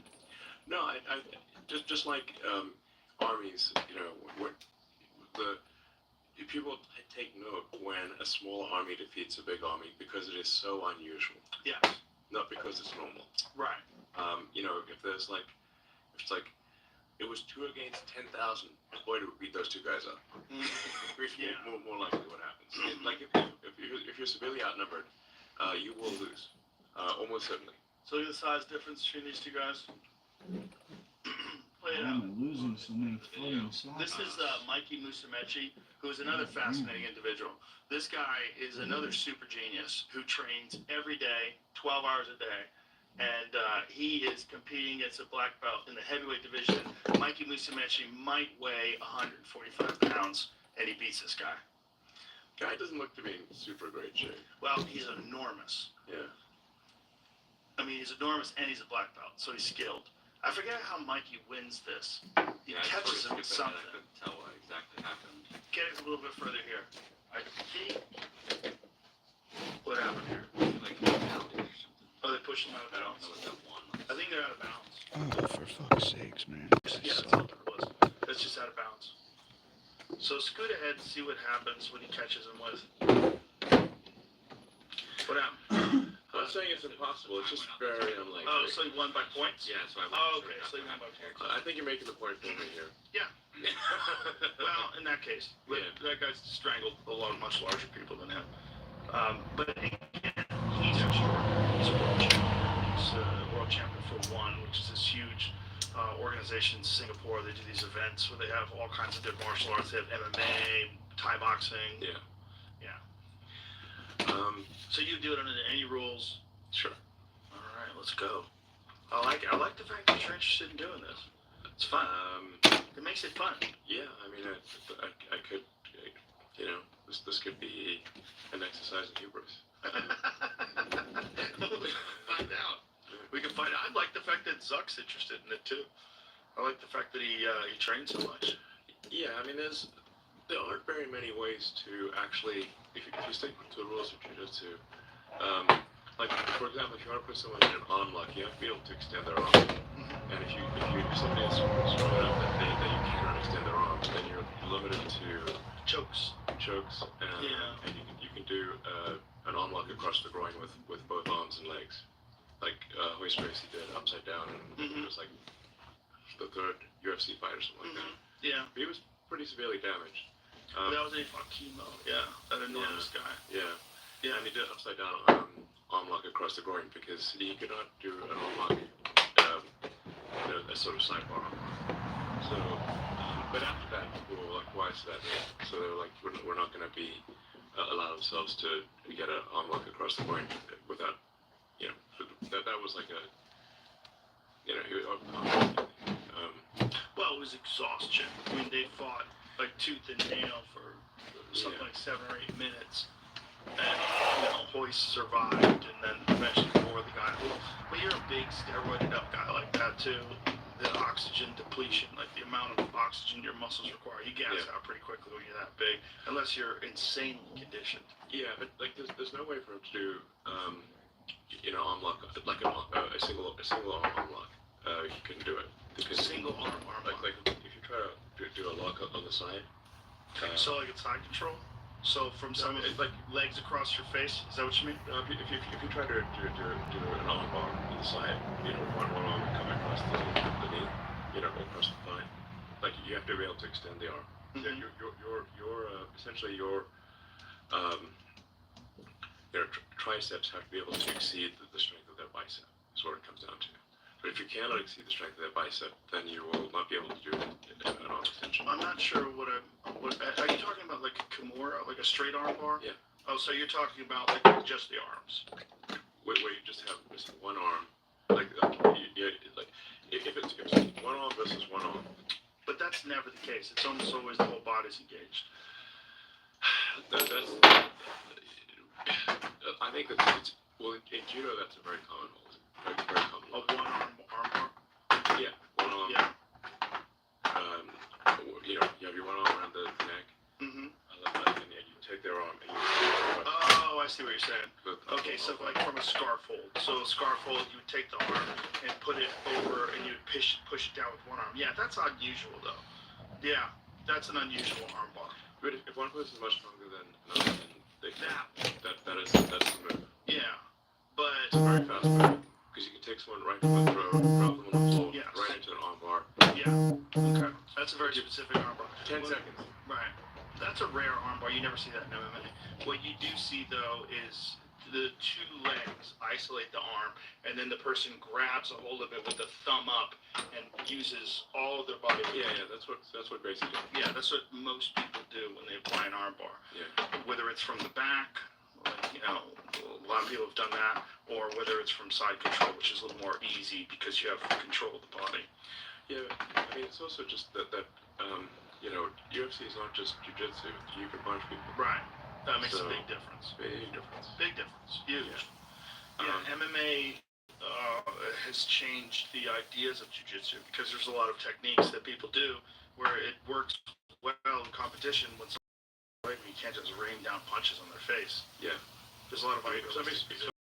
Speaker 19: No, I just like armies, people take note when a small army defeats a big army because it is so unusual.
Speaker 18: Yeah.
Speaker 19: Not because it's normal.
Speaker 18: Right.
Speaker 19: If it's like it was 2 against 10,000, boy, to beat those two guys up.
Speaker 18: Yeah.
Speaker 19: More likely what happens. Like if you're severely outnumbered, you will lose, almost certainly.
Speaker 18: So look at the size difference between these two guys. Play it out.
Speaker 8: I'm losing so many fucking shots.
Speaker 18: This is Mikey Musumeci, who is another fascinating individual. This guy is another super genius who trains every day, 12 hours a day. And he is competing against a black belt in the heavyweight division. Mikey Musumeci might weigh 145 pounds, and he beats this guy.
Speaker 19: Guy doesn't look to be in super great shape.
Speaker 18: Well, he's enormous.
Speaker 19: Yeah.
Speaker 18: I mean, he's enormous, and he's a black belt, so he's skilled. I forget how Mikey wins this. He catches him with something.
Speaker 1: I couldn't tell what exactly happened.
Speaker 18: Get it a little bit further here. I think. What happened here?
Speaker 1: Like penalty or something.
Speaker 18: Oh, they pushed him out of
Speaker 1: I don't
Speaker 18: bounds.
Speaker 1: know what that one was.
Speaker 18: I think they're out of bounds.
Speaker 8: Oh, for fuck's sakes, man.
Speaker 18: Yeah, that's all it was. That's just out of bounds. So scoot ahead and see what happens when he catches him with. What happened?
Speaker 19: I'm not saying it's impossible, it's just very unlikely.
Speaker 18: Oh, so he won by points?
Speaker 1: Yeah, so I
Speaker 18: Oh, okay, so he won by points.
Speaker 19: I think you're making the point for me here.
Speaker 18: Yeah. Well, in that case, that guy's strangled much larger people than him. But again, he's extraordinary. He's a world champion. He's a world champion for ONE, which is this huge organization in Singapore. They do these events where they have all kinds of different martial arts. They have MMA, Thai boxing.
Speaker 19: Yeah.
Speaker 18: Yeah. So you do it under any rules?
Speaker 19: Sure.
Speaker 18: All right, let's go. I like the fact that you're interested in doing this. It's fun. It makes it fun.
Speaker 19: Yeah, I mean, I could, this could be an exercise in hubris.
Speaker 18: Find out. We can find out. I like the fact that Zuck's interested in it too. I like the fact that he trains so much.
Speaker 19: Yeah, I mean, there aren't very many ways to actually, if you stick to the rules of jiu-jitsu, like, for example, if you want to put someone in an arm lock, you have to be able to extend their arm. And if somebody is strong enough that you cannot extend their arms, then you're limited to
Speaker 18: chokes,
Speaker 19: and you can do an arm lock across the groin with both arms and legs, like Hoist Gracie did upside down, and it was like the third UFC fight or something like that.
Speaker 18: Yeah.
Speaker 19: He was pretty severely damaged.
Speaker 18: That was a chemo. Yeah, that enormous guy.
Speaker 19: Yeah.
Speaker 18: Yeah.
Speaker 19: And he did upside down arm lock across the groin because he could not do an arm lock, a sort of sidebar arm lock. So, but after that, people were like, why is that? So they were like, we're not going to be allow themselves to get an arm lock across the groin without, that was like a,
Speaker 18: well, it was exhaustion. I mean, they fought like tooth and nail for something like 7 or 8 minutes. And, Hoist survived, and then eventually bore the guy. When you're a big steroided up guy like that too, the oxygen depletion, like the amount of oxygen your muscles require, you gas out pretty quickly when you're that big, unless you're insanely conditioned.
Speaker 19: Yeah, but like there's no way for him to do, arm lock, like a single arm lock. He couldn't do it. Because
Speaker 18: single arm lock.
Speaker 19: Like if you try to do a lock on the side.
Speaker 18: So like it's side control. So from some like legs across your face, is that what you mean?
Speaker 19: No, if you try to do an arm bar on the side, one arm coming across the knee, across the thigh. Like you have to be able to extend the arm.
Speaker 9: Mm-hmm.
Speaker 19: Essentially your triceps have to be able to exceed the strength of their bicep. Is what it comes down to. But if you cannot exceed the strength of that bicep, then you will not be able to do an arm extension.
Speaker 9: I'm not sure what are you talking about, like a Kimura, like a straight arm bar?
Speaker 19: Yeah.
Speaker 9: Oh, so you're talking about like just the arms?
Speaker 19: Where you just have just one arm, like if it's one arm versus one arm.
Speaker 9: But that's never the case. It's almost always the whole body's engaged.
Speaker 19: I think it's in judo that's a very common hold. Very common.
Speaker 9: A one arm bar?
Speaker 19: Yeah, one arm.
Speaker 9: Yeah.
Speaker 19: You have your one arm around the neck.
Speaker 9: Mm-hmm.
Speaker 19: And you take their arm and you.
Speaker 9: Oh, I see what you're saying. Okay, so like from a scarf hold. So a scarf hold, you would take the arm and put it over, and you would push it down with one arm. Yeah, that's unusual though. Yeah, that's an unusual arm bar.
Speaker 19: But if one person is much stronger than another, then that's the move.
Speaker 9: Yeah, but
Speaker 19: it's a very fast move because you can take someone right from the throat, drop them on the floor,
Speaker 9: yes.
Speaker 19: right into an arm bar.
Speaker 9: Yeah. Okay. That's a very specific arm bar.
Speaker 19: 10 seconds.
Speaker 9: Right. That's a rare arm bar. You never see that in MMA. What you do see though is the two legs isolate the arm, and then the person grabs a hold of it with the thumb up and uses all of their body.
Speaker 19: Yeah, that's what Gracie did.
Speaker 9: Yeah, that's what most people do when they apply an arm bar.
Speaker 19: Yeah.
Speaker 9: Whether it's from the back, like, a lot of people have done that, or whether it's from side control, which is a little more easy because you have control of the body.
Speaker 19: Yeah, I mean it's also just that UFC is not just jiu-jitsu. You can punch people.
Speaker 9: Right. That makes a big difference.
Speaker 19: Big difference.
Speaker 9: Big difference. Huge. Yeah, MMA has changed the ideas of jiu-jitsu because there's a lot of techniques that people do where it works well in competition when you can't just rain down punches on their face.
Speaker 19: Yeah.
Speaker 9: There's a lot of
Speaker 19: ideas.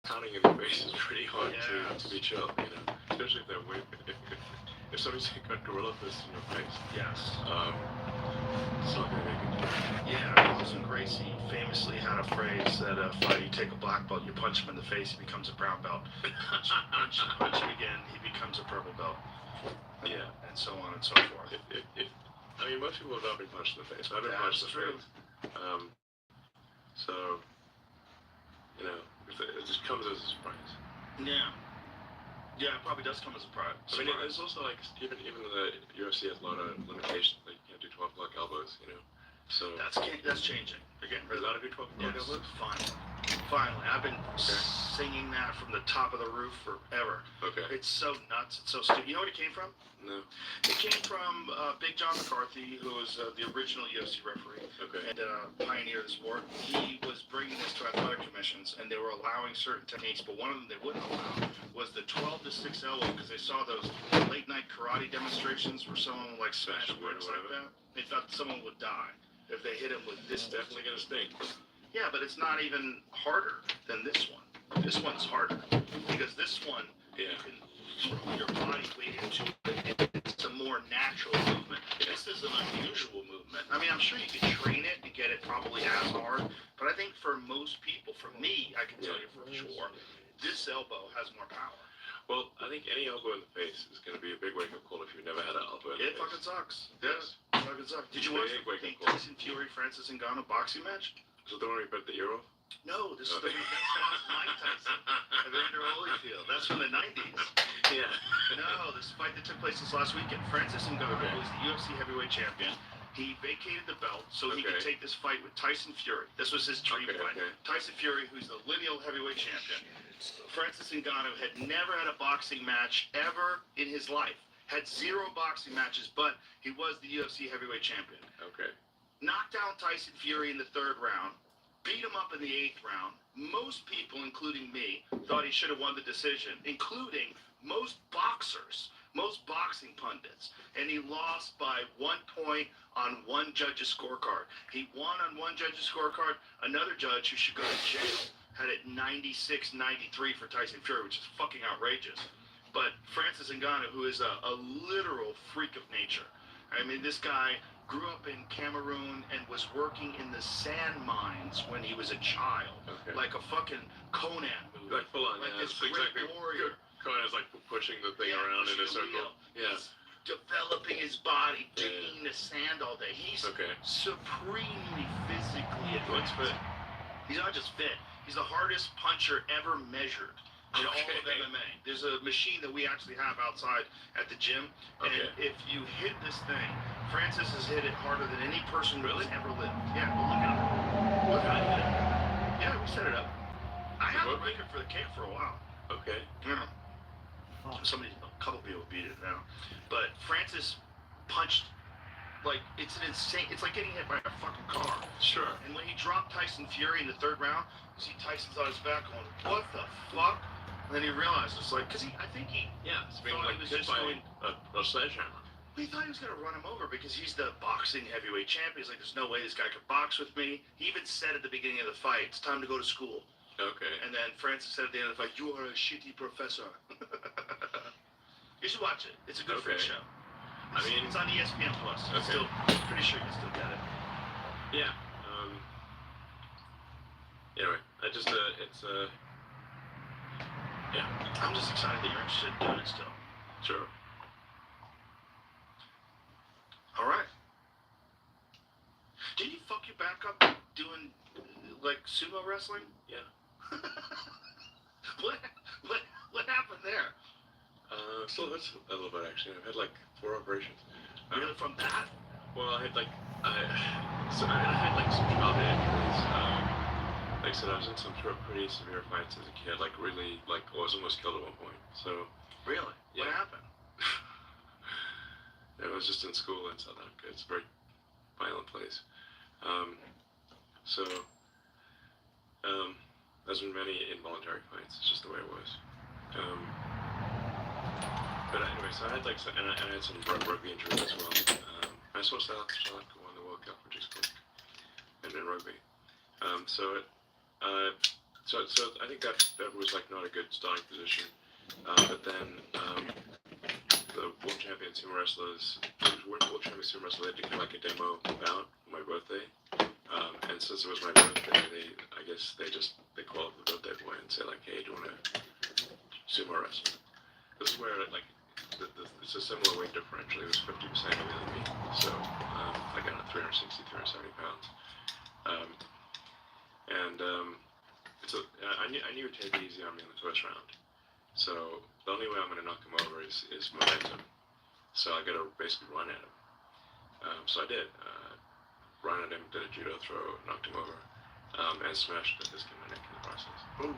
Speaker 19: Pounding in the face is pretty hard to be chill, especially if they're if somebody's got gorilla fists in your face.
Speaker 9: Yes.
Speaker 19: It's not gonna make it.
Speaker 9: Yeah, Wilson Gracie famously had a phrase that if you take a black belt, you punch him in the face, he becomes a brown belt. punch him again, he becomes a purple belt.
Speaker 19: Yeah.
Speaker 9: And so on and so forth.
Speaker 19: I mean, most people have not been punched in the face. I've been punched in the face. So, it just comes as a surprise.
Speaker 9: Yeah. Yeah, it probably does come as a surprise.
Speaker 19: I mean, it's also like, even the UFC has a lot of limitations. Like, you can't do 12 o'clock elbows, So
Speaker 9: that's changing. They're getting rid of that.
Speaker 19: Do 12 o'clock elbows?
Speaker 9: Finally. I've been singing that from the top of the roof forever.
Speaker 19: Okay.
Speaker 9: It's so nuts. It's so stupid. You know what it came from?
Speaker 19: No.
Speaker 9: It came from Big John McCarthy, who was the original UFC referee and pioneer of the sport. He was bringing this to athletic commissions, and they were allowing certain techniques, but one of them they wouldn't allow was the 12 to 6 elbow, because they saw those late night karate demonstrations where someone would like smash bricks like that. They thought someone would die if they hit him with this.
Speaker 19: It's definitely gonna sting.
Speaker 9: Yeah, but it's not even harder than this one. This one's harder because this one you can throw your body weight into it. It's a more natural movement. This is an unusual movement. I mean, I'm sure you can train it and get it probably as hard, but I think for most people, for me, I can tell you for sure, this elbow has more power.
Speaker 19: Well, I think any elbow in the face is going to be a big wake-up call if you've never had an elbow in the face.
Speaker 9: It fucking sucks. Yes, it fucking sucks. Did you watch the Tyson Fury Francis Ngannou boxing match?
Speaker 19: Is it the one where you bit the ear off?
Speaker 9: No, this is the Mike Tyson, Evander Holyfield. That's from the 90s.
Speaker 19: Yeah.
Speaker 9: No, this fight that took place this last weekend. Francis Ngannou was the UFC heavyweight champion. He vacated the belt so he could take this fight with Tyson Fury. This was his dream fight. Tyson Fury, who's the lineal heavyweight champion. Francis Ngannou had never had a boxing match ever in his life. Had 0 boxing matches, but he was the UFC heavyweight champion.
Speaker 19: Okay.
Speaker 9: Knocked down Tyson Fury in the 3rd round. Beat him up in the 8th round. Most people, including me, thought he should have won the decision, including most boxers, most boxing pundits. And he lost by 1 point on one judge's scorecard. He won on one judge's scorecard. Another judge who should go to jail had it 96-93 for Tyson Fury, which is fucking outrageous. But Francis Ngannou, who is a literal freak of nature. I mean, this guy grew up in Cameroon and was working in the sand mines when he was a child. Like a fucking Conan movie.
Speaker 19: Like full on,
Speaker 9: like
Speaker 19: yeah.
Speaker 9: this great warrior.
Speaker 19: Conan's like pushing the thing around in a circle.
Speaker 9: Yes. developing his body, digging the sand all day. He's supremely physically advanced. He's not just fit. He's the hardest puncher ever measured in all of MMA. There's a machine that we actually have outside at the gym, and if you hit this thing, Francis has hit it harder than any person who's ever lived. Yeah, well, look at him. Look at him. Yeah, we set it up. I have a record for the camp for a while.
Speaker 19: Okay.
Speaker 9: Yeah. A couple people beat it now, but Francis punched like it's like getting hit by a fucking car.
Speaker 19: Sure.
Speaker 9: And when he dropped Tyson Fury in the third round, you see Tyson's on his back going, "What the fuck?" And then he realized it's like, because I think he
Speaker 19: it's being
Speaker 9: thought
Speaker 19: like
Speaker 9: he was
Speaker 19: hit
Speaker 9: just
Speaker 19: by
Speaker 9: going.
Speaker 19: a sledgehammer.
Speaker 9: He thought he was gonna run him over because he's the boxing heavyweight champion. He's like, "There's no way this guy could box with me." He even said at the beginning of the fight, "It's time to go to school."
Speaker 19: Okay.
Speaker 9: And then Francis said at the end of the fight, "You are a shitty professor." You should watch it. It's a good freak show.
Speaker 19: I mean,
Speaker 9: it's on ESPN Plus. I'm pretty sure you can still get it.
Speaker 19: Yeah. Anyway, I just it's yeah.
Speaker 9: I'm just excited that you're interested in doing it still.
Speaker 19: Sure.
Speaker 9: All right. Didn't you fuck your back up doing like sumo wrestling?
Speaker 19: Yeah.
Speaker 9: What happened there?
Speaker 19: Still hurts a little bit actually. I've had like 4 operations.
Speaker 9: Really from that?
Speaker 19: Well, I had like I had like some childhood injuries. Like I said, I was in some pretty severe fights as a kid. Like really, like I was almost killed at one point. So.
Speaker 9: Really?
Speaker 19: Yeah.
Speaker 9: What happened?
Speaker 19: I was just in school in South Africa. It's a very violent place. There's been many involuntary fights. It's just the way it was. But anyway, so I had like, and I had some rugby injuries as well. I saw South Africa won the World Cup, which is cool, and in rugby. So I think that was like not a good starting position. But then the world champion sumo wrestlers, world champion sumo wrestlers, they did like a demo bout on my birthday. And since it was my birthday, I guess they call up the birthday boy and say like, "Hey, do you want to sumo wrestle?" This is where like it's a similar weight differential. It was 50% heavier than me, so I got 360, 370 pounds. I knew it'd take it easy on me in the first round. So the only way I'm going to knock him over is momentum. So I got to basically run at him. So I did. Ran at him, did a judo throw, knocked him over, and smashed the disc in my neck in the process.
Speaker 9: Ooh.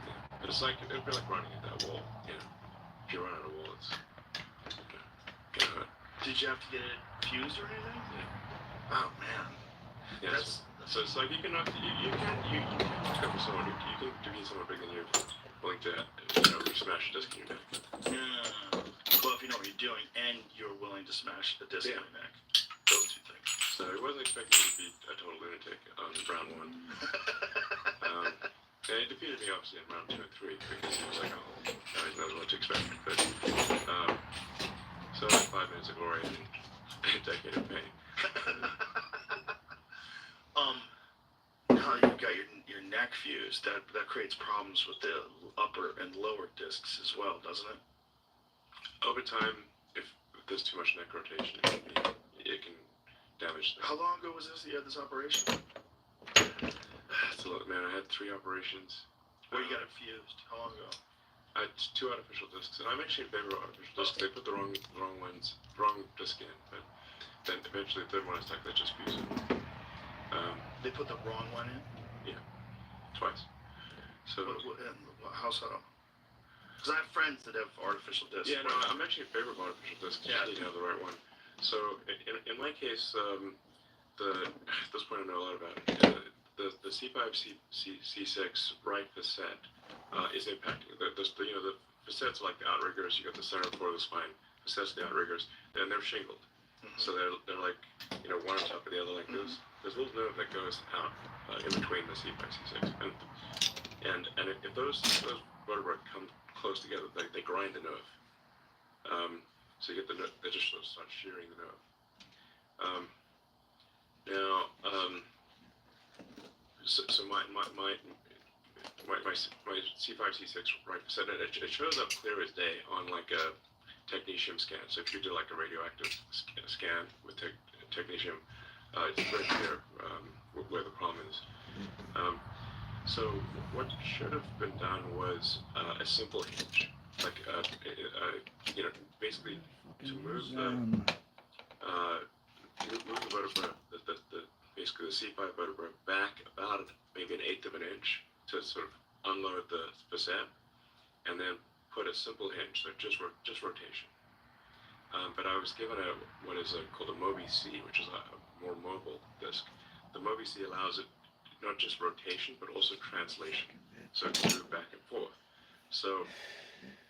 Speaker 19: Yeah. But it's like, it'd be like running at that wall, you know. If you run at a wall, it's gonna hurt.
Speaker 9: Did you have to get it fused or anything?
Speaker 19: Yeah.
Speaker 9: Oh man.
Speaker 19: Yeah. So it's like you can knock over someone. You can defeat someone bigger than you willing to smash a disc in your neck.
Speaker 9: Yeah. Well, if you know what you're doing and you're willing to smash the disc in your neck, those two things.
Speaker 19: So he wasn't expecting me to be a total lunatic on round 1. And he defeated me obviously in round 2 and 3 because he was like, "Oh, he knows what to expect." But so like 5 minutes of glory and a decade of pain.
Speaker 9: Now you've got your neck fused. That creates problems with the upper and lower discs as well, doesn't it?
Speaker 19: Over time, if there's too much neck rotation, it can damage them.
Speaker 9: How long ago was this that you had this operation?
Speaker 19: So look, man, I had 3 operations.
Speaker 9: Where you got it fused? How long ago?
Speaker 19: I had 2 artificial discs, and I'm actually in favor of artificial discs. They put the wrong disc in, but then eventually the third one is like, let's just fuse it.
Speaker 9: They put the wrong one in?
Speaker 19: Yeah, twice. So
Speaker 9: how so? Because I have friends that have artificial discs.
Speaker 19: Yeah, no, I'm actually in favor of artificial discs. Yeah, you have the right one. So in my case, at this point I know a lot about it. The C5 C6 right facet is impacting the facets are like the outriggers. You got the center floor of the spine. Facets the outriggers, and they're shingled. So they're like one on top of the other like this. There's a little nerve that goes out in between the C5 C6, and if those vertebrae come close together, they grind the nerve. So you get the nerve, they just start shearing the nerve. So my C5 C6 right facet, it shows up clear as day on like a technetium scan. So if you do like a radioactive scan with technetium, it's very clear where the problem is. So what should have been done was a simple hinge, like basically to move the vertebra, basically the C5 vertebra back about maybe 1/8 of an inch to sort of unload the facet, and then put a simple hinge, so just rotation. But I was given what is called a Mobi-C, which is a more mobile disc. The Mobi-C allows it not just rotation, but also translation, so it can move back and forth. So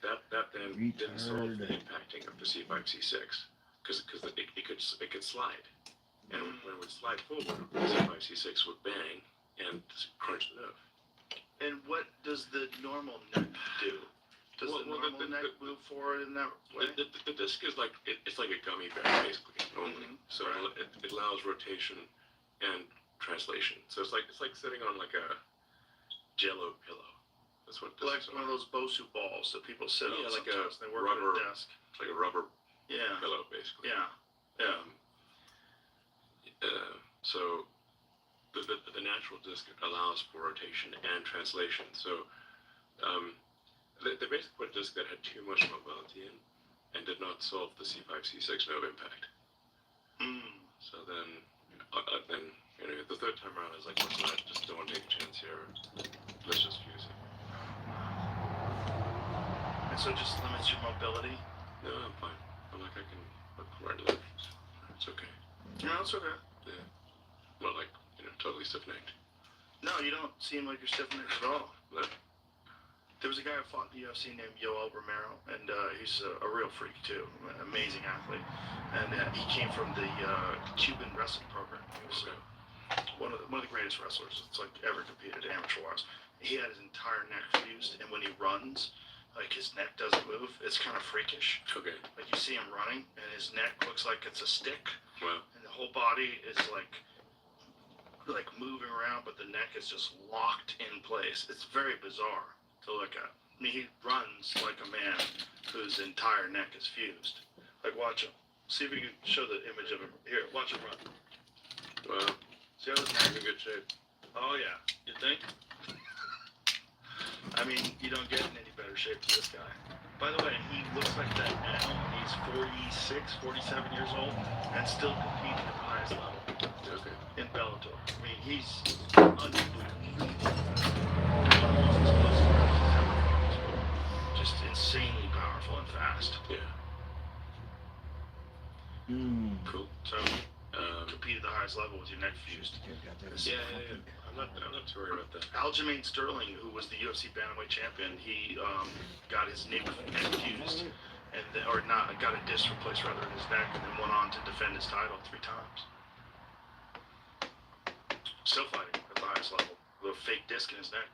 Speaker 19: that then didn't solve the impacting of the C5-C6, because it could slide. And when it would slide forward, the C5-C6 would bang and crunch the nerve.
Speaker 9: And what does the normal neck do? Does the normal neck move forward in that way?
Speaker 19: The disc is like, it's like a gummy bear, basically, normally. So it allows rotation and translation. So it's like sitting on like a Jello pillow. That's what
Speaker 9: like one of those Bosu balls that people sit on.
Speaker 19: Like
Speaker 9: sometimes. They work
Speaker 19: rubber
Speaker 9: at a desk.
Speaker 19: Like a rubber pillow, basically. So the natural disc allows for rotation and translation. So they basically put a disc that had too much mobility in and did not solve the C5-C6 nerve impact. So then the third time around, I was like, listen, I just don't want to take a chance here. Let's just fuse it.
Speaker 9: And so it just limits your mobility?
Speaker 19: No, I'm fine. I'm like, I can look right to that. It's okay.
Speaker 9: No, it's okay.
Speaker 19: Yeah. Not like, totally stiff-necked.
Speaker 9: No, you don't seem like you're stiff-necked at all.
Speaker 19: No.
Speaker 9: There was a guy who fought in the UFC named Yoel Romero, and he's a real freak, too. An amazing athlete. And he came from the Cuban wrestling program. He was one of the greatest wrestlers that's like ever competed amateur-wise. He had his entire neck fused, and when he runs, like his neck doesn't move. It's kind of freakish.
Speaker 19: Okay.
Speaker 9: Like you see him running, and his neck looks like it's a stick.
Speaker 19: Wow.
Speaker 9: And the whole body is like moving around, but the neck is just locked in place. It's very bizarre to look at. I mean, he runs like a man whose entire neck is fused. Like, watch him. See if we can show the image of him. Here, watch him run.
Speaker 19: Wow.
Speaker 9: See how his neck
Speaker 19: in good shape.
Speaker 9: Oh, yeah. You think? I mean, you don't get in any better shape than this guy. By the way, he looks like that now. He's 46, 47 years old, and still competing at the highest level.
Speaker 19: Okay.
Speaker 9: In Bellator. I mean, he's unbelievable. Just insanely powerful and fast.
Speaker 19: Yeah. Cool.
Speaker 9: So, compete at the highest level with your neck fused.
Speaker 19: Yeah. I'm not too worried about that.
Speaker 9: Aljamain Sterling, who was the UFC bantamweight champion, he got his neck fused, got a disc replaced rather in his neck, and then went on to defend his title 3 times. Still fighting at the highest level with a fake disc in his neck.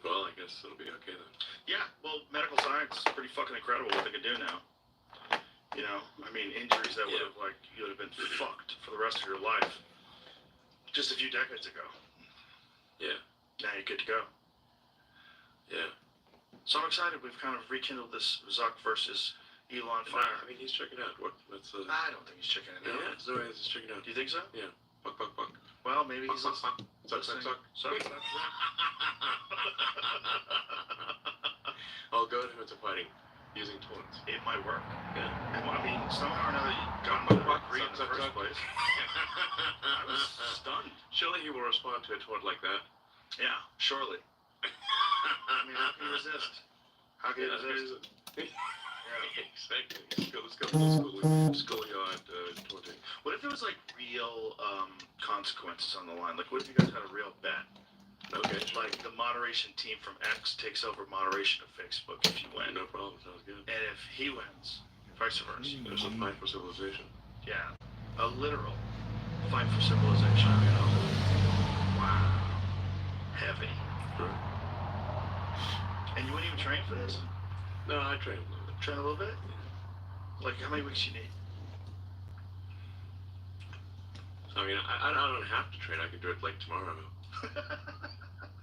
Speaker 19: Well, I guess it'll be okay then.
Speaker 9: Yeah, well, medical science is pretty fucking incredible what they can do now. I mean, injuries that would have you would have been fucked for the rest of your life just a few decades ago.
Speaker 19: Yeah.
Speaker 9: Now you're good to go.
Speaker 19: Yeah.
Speaker 9: So I'm excited. We've kind of rekindled this Zuck versus Elon fire.
Speaker 19: I mean, he's checking out. What's
Speaker 9: I don't think he's checking it out.
Speaker 19: Yeah, Zoe is checking out.
Speaker 9: Do you think so?
Speaker 19: Yeah. Buck, buck, buck.
Speaker 9: Well, maybe he's
Speaker 19: Suck, suck, suck, suck. I'll go to him into fighting using taunts.
Speaker 9: It might work.
Speaker 19: Yeah.
Speaker 9: I mean, somehow or another, you got my degree in the first place. I was stunned.
Speaker 19: Surely he will respond to a taunt like that.
Speaker 9: Yeah, surely. I mean, how can you resist? How can you resist?
Speaker 19: Yeah, exactly. Let's go schoolyard taunting.
Speaker 9: What if there was real consequences on the line? Like, what if you guys had a real bet?
Speaker 19: Okay.
Speaker 9: Like the moderation team from X takes over moderation of Facebook if you win.
Speaker 19: No problem. Sounds good.
Speaker 9: And if he wins, vice versa.
Speaker 19: There's a fight for civilization.
Speaker 9: Yeah. A literal fight for civilization. Wow. Heavy.
Speaker 19: Sure.
Speaker 9: And you wouldn't even train for this?
Speaker 19: No, I train a little bit.
Speaker 9: Train a little bit? Like, how many weeks you need?
Speaker 19: I mean, I don't have to train. I can do it tomorrow.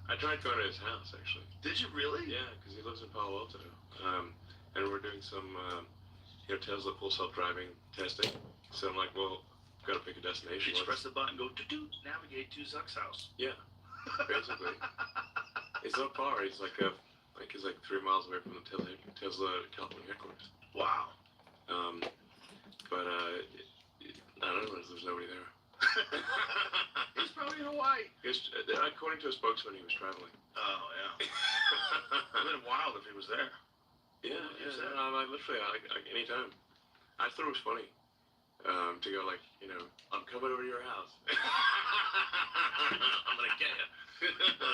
Speaker 19: I tried going to his house, actually.
Speaker 9: Did you really?
Speaker 19: Yeah, because he lives in Palo Alto. And we're doing doing some, Tesla full self-driving testing. So I'm like, well, I've got to pick a destination.
Speaker 9: You just press the button, go navigate to Zuck's house.
Speaker 19: Yeah, basically. It's not far. He's like 3 miles away from the Tesla California headquarters.
Speaker 9: Wow.
Speaker 19: But I don't know. There's nobody there.
Speaker 9: He's probably in Hawaii.
Speaker 19: According to a spokesman, he was traveling.
Speaker 9: Oh yeah. It would have been wild if he was there.
Speaker 19: Yeah. Literally, anytime. I thought it was funny to go I'm coming over to your house. I'm gonna get you.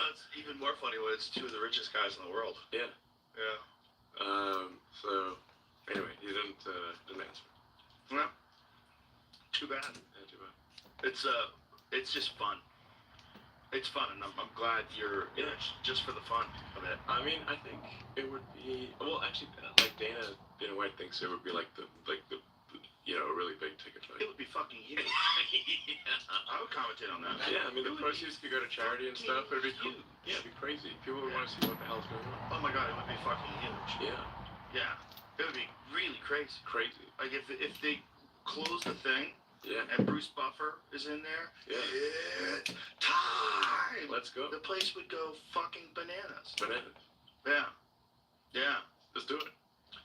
Speaker 9: It's even more funny when it's two of the richest guys in the world.
Speaker 19: Yeah.
Speaker 9: Yeah.
Speaker 19: So anyway, he didn't answer.
Speaker 9: Well, too bad.
Speaker 19: Yeah, too bad.
Speaker 9: It's just fun. It's fun, and I'm glad you're in it just for the fun of it.
Speaker 19: I mean, I think it would be actually, Dana White thinks it would be like the really big ticket fight.
Speaker 9: It would be fucking huge. I would commentate on that.
Speaker 19: Yeah, I mean, the proceeds could go to charity and stuff. It'd be huge. Yeah, it'd be crazy. People would want to see what the hell's going on.
Speaker 9: Oh my god, it would be fucking huge.
Speaker 19: Yeah.
Speaker 9: Yeah. It would be really crazy.
Speaker 19: Crazy.
Speaker 9: Like if they close the thing.
Speaker 19: Yeah.
Speaker 9: And Bruce Buffer is in there.
Speaker 19: Yeah.
Speaker 9: It's time.
Speaker 19: Let's go.
Speaker 9: The place would go fucking bananas.
Speaker 19: Bananas.
Speaker 9: Yeah. Yeah.
Speaker 19: Let's do it.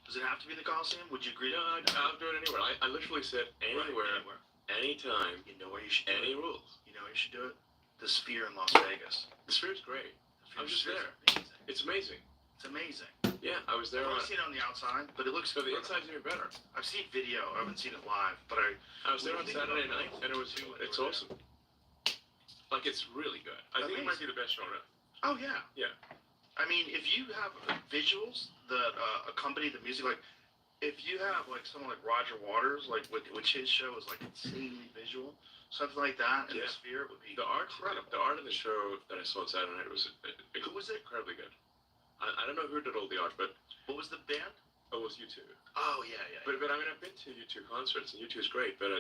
Speaker 9: Does it have to be in the Coliseum? Would you agree?
Speaker 19: No, I'll do it anywhere. I literally said anywhere, anytime.
Speaker 9: You know where you should do
Speaker 19: any
Speaker 9: it?
Speaker 19: rules.
Speaker 9: You know where you should do it? The Sphere in Las Vegas.
Speaker 19: The Sphere's great. I was just
Speaker 9: Sphere's
Speaker 19: there.
Speaker 9: Amazing.
Speaker 19: It's amazing.
Speaker 9: It's amazing.
Speaker 19: Yeah, I was there.
Speaker 9: I've only seen it on the outside, but it looks.
Speaker 19: So the inside's even better.
Speaker 9: I've seen video. I haven't seen it live, but
Speaker 19: I was there on Saturday night, and it's awesome. Like, it's really good. I think it might be the best show on earth.
Speaker 9: Oh yeah.
Speaker 19: Yeah.
Speaker 9: I mean, if you have visuals that accompany the music, like if you have like someone like Roger Waters, like which his show is like insanely visual, something like that, and the Sphere would be incredible.
Speaker 19: The art of the show that I saw on Saturday night was incredibly good. I don't know who did all the art, but
Speaker 9: what was the band?
Speaker 19: Oh, it was U2.
Speaker 9: Oh yeah.
Speaker 19: But I mean, I've been to U2 concerts, and U2 is great, but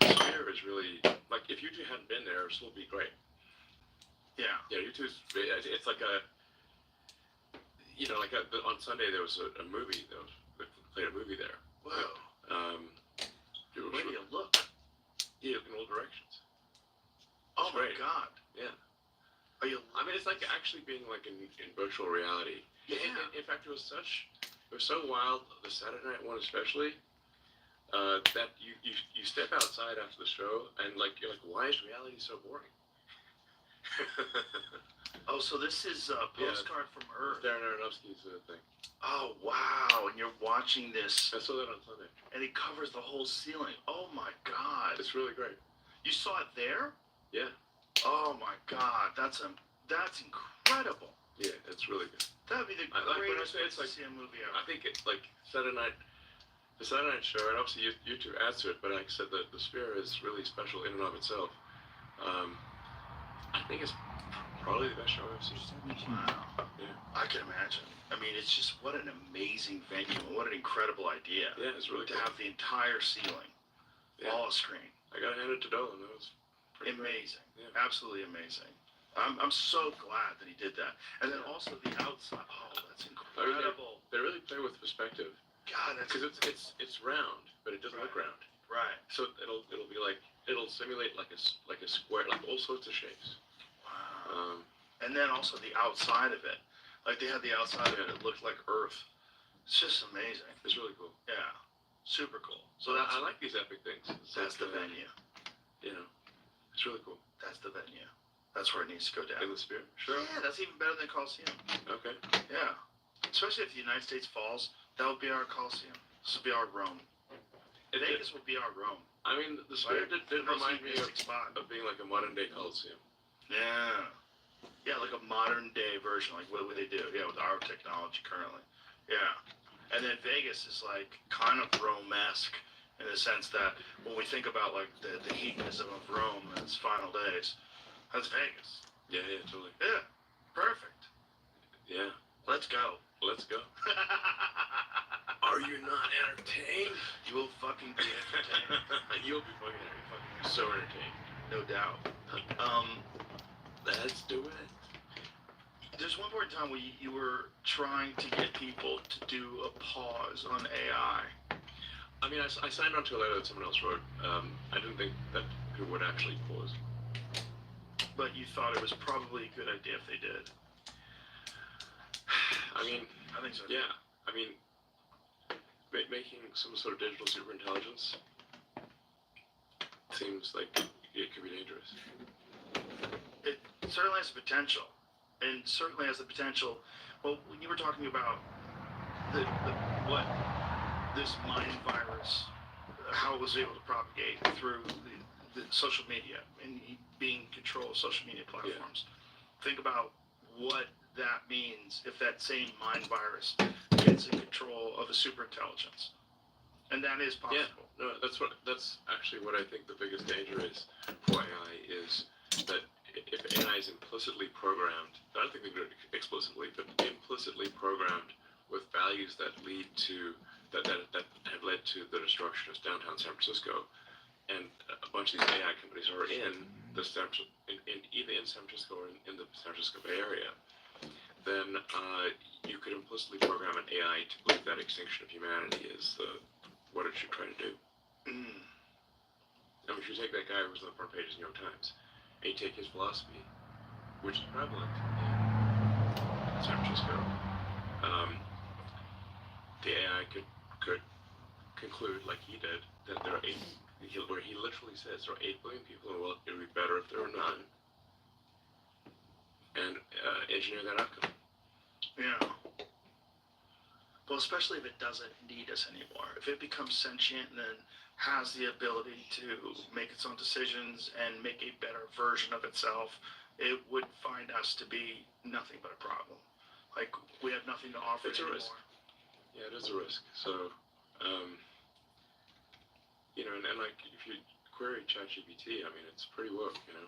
Speaker 19: Sphere is really like if U2 hadn't been there, it would still be great.
Speaker 9: Yeah.
Speaker 19: Yeah, U2's it's like on Sunday there was a movie they played a movie there.
Speaker 9: Whoa.
Speaker 19: Where
Speaker 9: do you look?
Speaker 19: You look in all directions.
Speaker 9: Oh my god.
Speaker 19: Yeah.
Speaker 9: Are you?
Speaker 19: I mean, it's like actually being like in virtual reality.
Speaker 9: Yeah.
Speaker 19: In fact, it was so wild, the Saturday night one especially, that you step outside after the show and you're like, why is reality so boring?
Speaker 9: Oh, so this is a postcard from Earth.
Speaker 19: Darren Aronofsky's thing.
Speaker 9: Oh wow! And you're watching this.
Speaker 19: I saw that on Sunday.
Speaker 9: And it covers the whole ceiling. Oh my god!
Speaker 19: It's really great.
Speaker 9: You saw it there?
Speaker 19: Yeah.
Speaker 9: Oh my god, that's incredible.
Speaker 19: Yeah, it's really good.
Speaker 9: That'd be the greatest way to see a movie ever.
Speaker 19: I think it's like the Saturday night show, and obviously YouTube adds to it, but like I said, the Sphere is really special in and of itself. I think it's probably the best show I've seen.
Speaker 9: Wow.
Speaker 19: Yeah.
Speaker 9: I can imagine. I mean, it's just what an amazing venue and what an incredible idea.
Speaker 19: Yeah, it's really
Speaker 9: to
Speaker 19: cool.
Speaker 9: have the entire ceiling, all a screen.
Speaker 19: I gotta hand it to Dolan. That was pretty
Speaker 9: amazing.
Speaker 19: Yeah.
Speaker 9: Absolutely amazing. I'm so glad that he did that. And then also the outside. Oh, that's incredible.
Speaker 19: They really play with perspective.
Speaker 9: God, that's
Speaker 19: because it's round, but it doesn't look round.
Speaker 9: Right.
Speaker 19: So it'll be like it'll simulate like a square, like all sorts of shapes.
Speaker 9: Wow. And then also the outside of it, like they had the outside of it. It looked like Earth. It's just amazing.
Speaker 19: It's really cool.
Speaker 9: Yeah. Super cool.
Speaker 19: So I like these epic things.
Speaker 9: That's the venue.
Speaker 19: You know, it's really cool.
Speaker 9: That's the venue. That's where it needs to go down.
Speaker 19: In the Sphere? Sure.
Speaker 9: Yeah, that's even better than Coliseum.
Speaker 19: Okay.
Speaker 9: Yeah. Especially if the United States falls, that would be our Coliseum. This would be our Rome. Vegas would be our Rome.
Speaker 19: I mean, the Sphere did remind me
Speaker 9: spot.
Speaker 19: of being like a modern day Coliseum.
Speaker 9: Yeah. Yeah, like a modern day version. Like what would they do? Yeah, with our technology currently. Yeah. And then Vegas is like kind of Rome-esque in the sense that when we think about like the hedonism of Rome in its final days, that's Vegas.
Speaker 19: Yeah, totally.
Speaker 9: Yeah. Perfect.
Speaker 19: Yeah.
Speaker 9: Let's go.
Speaker 19: Let's go. Are you not entertained?
Speaker 9: You will fucking be entertained.
Speaker 19: You'll be fucking so entertained.
Speaker 9: No doubt.
Speaker 19: Let's do it.
Speaker 9: There's one point in time where you were trying to get people to do a pause on AI.
Speaker 19: I mean, I signed on to a letter that someone else wrote. I didn't think that it would actually pause.
Speaker 9: But you thought it was probably a good idea if they did.
Speaker 19: I mean,
Speaker 9: I think so.
Speaker 19: yeah. I mean, making some sort of digital superintelligence seems like it could be dangerous.
Speaker 9: It certainly has the potential, and certainly has the potential. Well, when you were talking about what this mind virus, how it was able to propagate through the social media and being in control of social media platforms. Think about what that means if that same mind virus gets in control of a superintelligence, and that is possible.
Speaker 19: Yeah, no, that's actually what I think the biggest danger is for AI is that if AI is implicitly programmed, I don't think they're explicitly, but implicitly programmed with values that lead to that have led to the destruction of downtown San Francisco, and a bunch of these AI companies are in the either in San Francisco or in the San Francisco Bay Area, then you could implicitly program an AI to believe that extinction of humanity is what it should try to do. I mean, if you take that guy who was on the front page of the New York Times, and you take his philosophy, which is prevalent in San Francisco, the AI could conclude, like he did, that there are where he literally says there are 8 billion people in the world, it would be better if there were none, and engineer that outcome.
Speaker 9: Yeah. Well, especially if it doesn't need us anymore. If it becomes sentient and then has the ability to make its own decisions and make a better version of itself, it would find us to be nothing but a problem. Like, we have nothing to offer
Speaker 19: It's a
Speaker 9: anymore.
Speaker 19: risk. Yeah, it is a risk. So, you know, and like, if you query ChatGPT, I mean, it's pretty woke, you know?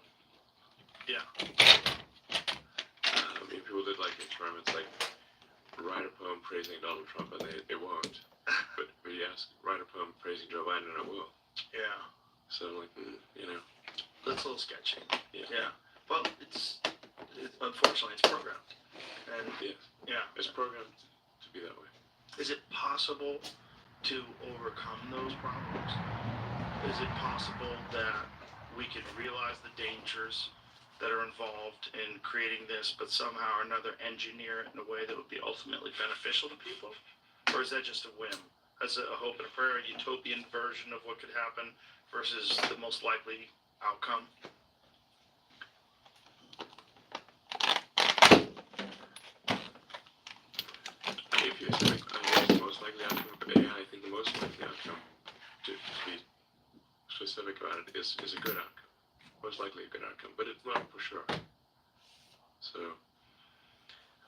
Speaker 9: Yeah.
Speaker 19: I mean, people did, like, experiments, like, write a poem praising Donald Trump, and they won't. But you ask, write a poem praising Joe Biden, and it will.
Speaker 9: Yeah.
Speaker 19: So, like, you know.
Speaker 9: That's a little sketchy.
Speaker 19: Yeah.
Speaker 9: Well, unfortunately, it's programmed. And yeah.
Speaker 19: It's programmed to be that way.
Speaker 9: Is it possible to overcome those problems? Is it possible that we could realize the dangers that are involved in creating this, but somehow or another engineer it in a way that would be ultimately beneficial to people? Or is that just a whim? That's a hope and a prayer, a utopian version of what could happen versus the most likely outcome?
Speaker 19: If you think the most likely outcome of AI, I think the most likely outcome, to be specific about it, is a good outcome. Most likely a good outcome, but it's not for sure. So,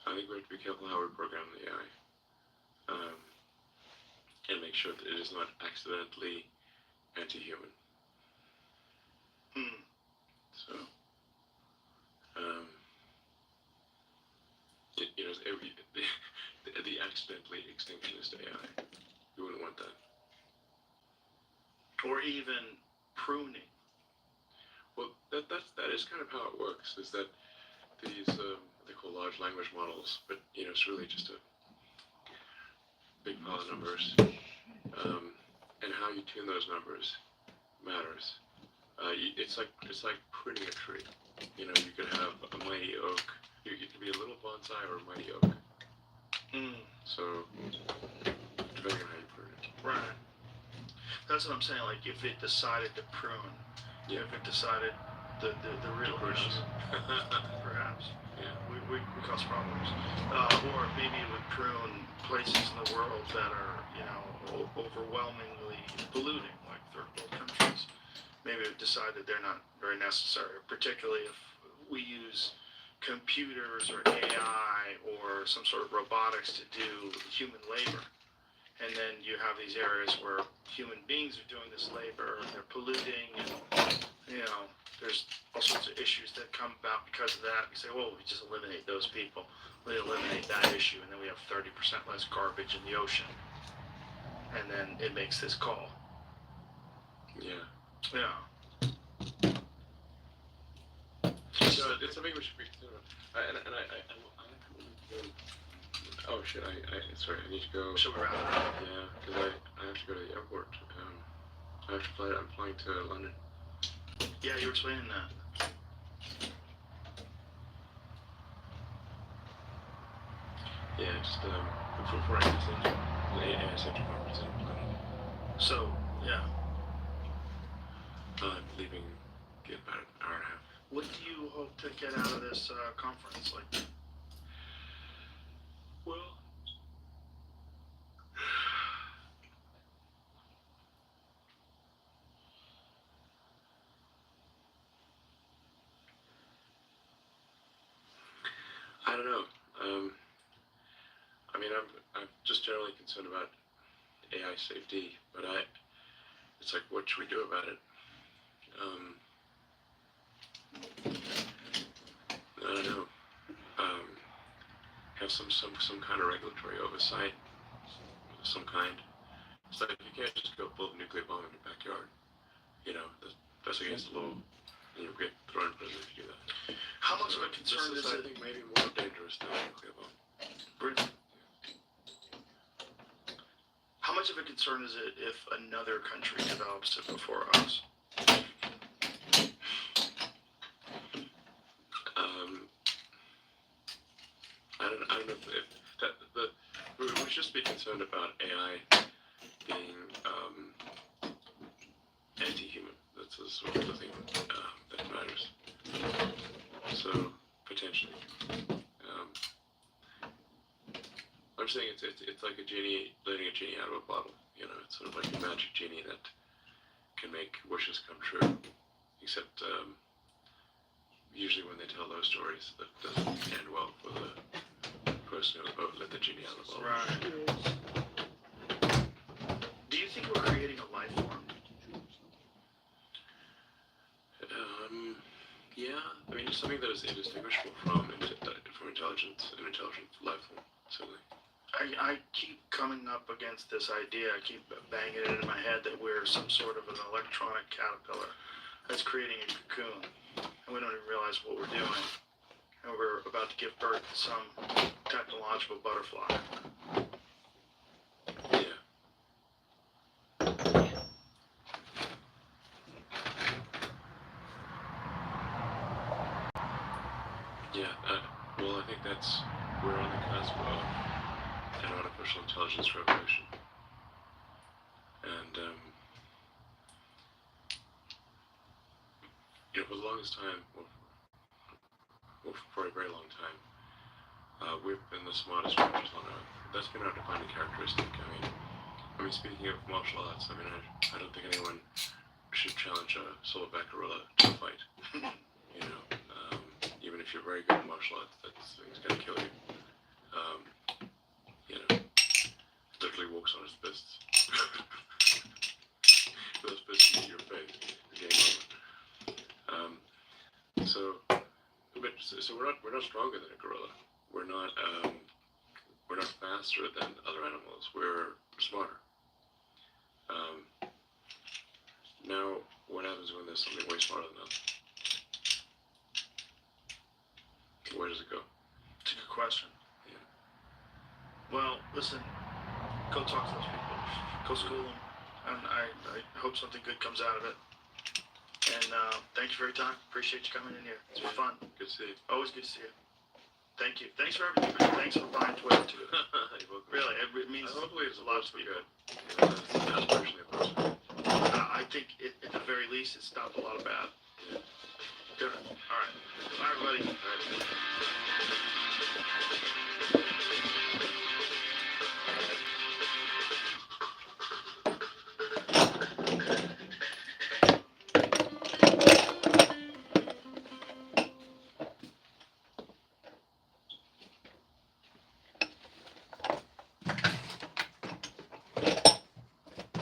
Speaker 19: I think we have to be careful how we program the AI, and make sure that it is not accidentally anti-human. So, you know, the accidentally extinctionist AI, you wouldn't want that.
Speaker 9: Or even pruning.
Speaker 19: Well, that is kind of how it works, is that these, they call large language models, but, you know, it's really just a big pile of numbers. And how you tune those numbers matters. It's like pruning a tree. You know, you could have a mighty oak. You could be a little bonsai or a mighty oak. So, depending on how you prune it.
Speaker 9: Right. That's what I'm saying. Like, if it decided to prune, if it decided the real issue, perhaps, we cause problems. Or maybe it would prune places in the world that are, you know, overwhelmingly polluting, like third world countries. Maybe it would decide that they're not very necessary, particularly if we use computers or AI or some sort of robotics to do human labor. And then you have these areas where human beings are doing this labor, and they're polluting, and, you know, there's all sorts of issues that come about because of that. You say, well, we just eliminate those people. We eliminate that issue, and then we have 30% less garbage in the ocean. And then it makes this call.
Speaker 19: Yeah.
Speaker 9: Yeah.
Speaker 19: So it's something we should be considering. And I Oh shit! Sorry. I need to go.
Speaker 9: Should we wrap it up?
Speaker 19: Yeah, because I have to go to the airport. I have to fly. I'm flying to London.
Speaker 9: Yeah, you were explaining that.
Speaker 19: Yeah, just before I get to the AI Center conference in London.
Speaker 9: So, yeah.
Speaker 19: I'm leaving in about an hour and a half.
Speaker 9: What do you hope to get out of this conference? Like,
Speaker 19: well, I don't know. I mean, I'm just generally concerned about AI safety, but it's like, what should we do about it? I don't know. Have some kind of regulatory oversight of some kind. It's like, you can't just go pull a nuclear bomb in your backyard. You know, that's against the law. And you'll get thrown in prison if you do that.
Speaker 9: how much of a concern
Speaker 19: This
Speaker 9: is
Speaker 19: I
Speaker 9: it?
Speaker 19: think, maybe more dangerous than a nuclear bomb.
Speaker 9: Britain. How much of a concern is it if another country develops it before us?
Speaker 19: I don't know if that, we should be concerned about AI being anti-human. That's the sort of the thing that matters. So potentially, I'm saying it's like a genie, letting a genie out of a bottle. You know, it's sort of like a magic genie that can make wishes come true. Except usually when they tell those stories, that doesn't end well for the person who let the genie out of the bottle.
Speaker 9: Right. Do you think we're creating a life form?
Speaker 19: Yeah. I mean, it's something that is indistinguishable from intelligence, an intelligent life form, certainly.
Speaker 9: I keep coming up against this idea. I keep banging it in my head that we're some sort of an electronic caterpillar that's creating a cocoon, and we don't even realize what we're doing. And we're about to give birth to some technological butterfly.
Speaker 19: Yeah. Yeah. Well, I think we're on the cusp of an artificial intelligence revolution. And, you know, for the longest time, well, for a very long time, we've been the smartest creatures on Earth. That's been our defining characteristic. I mean, speaking of martial arts, I mean, I don't think anyone should challenge a silverback gorilla to a fight. You know, even if you're very good at martial arts, that thing's gonna kill you. You know, literally walks on his fists. Those fists in your face. Game over. So we're not stronger than a gorilla. We're not faster than other animals. We're smarter. Now, what happens when there's something way smarter than us? Where does it go?
Speaker 9: It's a good question.
Speaker 19: Yeah.
Speaker 9: Well, listen, go talk to those people. Go school them. And I hope something good comes out of it. And thank you for your time. Appreciate you coming in here. It's been fun.
Speaker 19: Good to see you.
Speaker 9: Always good to see you. Thank you. Thanks for everything. Thanks for buying Twitter too. Really, it means
Speaker 19: hopefully it's
Speaker 9: a lot to be
Speaker 19: good.
Speaker 9: good.
Speaker 19: That's partially a person.
Speaker 9: I think at the very least it stopped a lot of bad.
Speaker 19: Yeah.
Speaker 9: Good. All right. Bye, everybody. All right.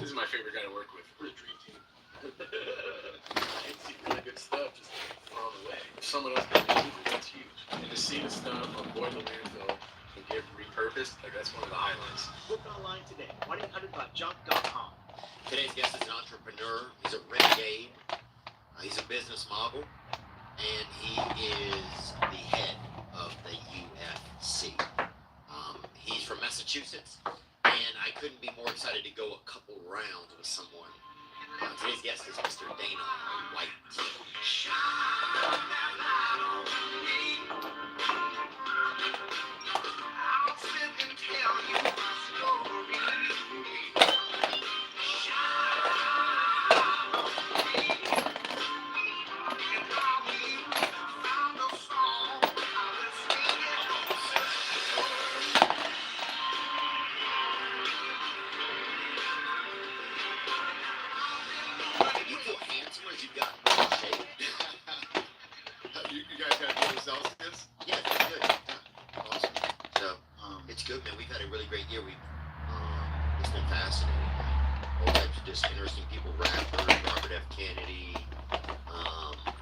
Speaker 10: This is my favorite guy to work with. We're a dream team. I see really good stuff just thrown away. If someone else can use it, that's huge. And to see the stuff avoid the landfill and get repurposed, like that's one of the highlights.
Speaker 22: Book online today. 1-800-BUT-JUNK.com. Today's guest is an entrepreneur. He's a renegade. He's a business mogul. And he is the head of the UFC. Massachusetts, and I couldn't be more excited to go a couple rounds with someone. Today's guest is Mr. Dana White. You feel handsomer as you got more shape.
Speaker 10: You guys got good results this?
Speaker 22: Yeah, it's good. Yeah. Awesome. So, it's good, man. We've had a really great year. It's been fascinating. All types of just interesting people. Rapper, Robert F. Kennedy.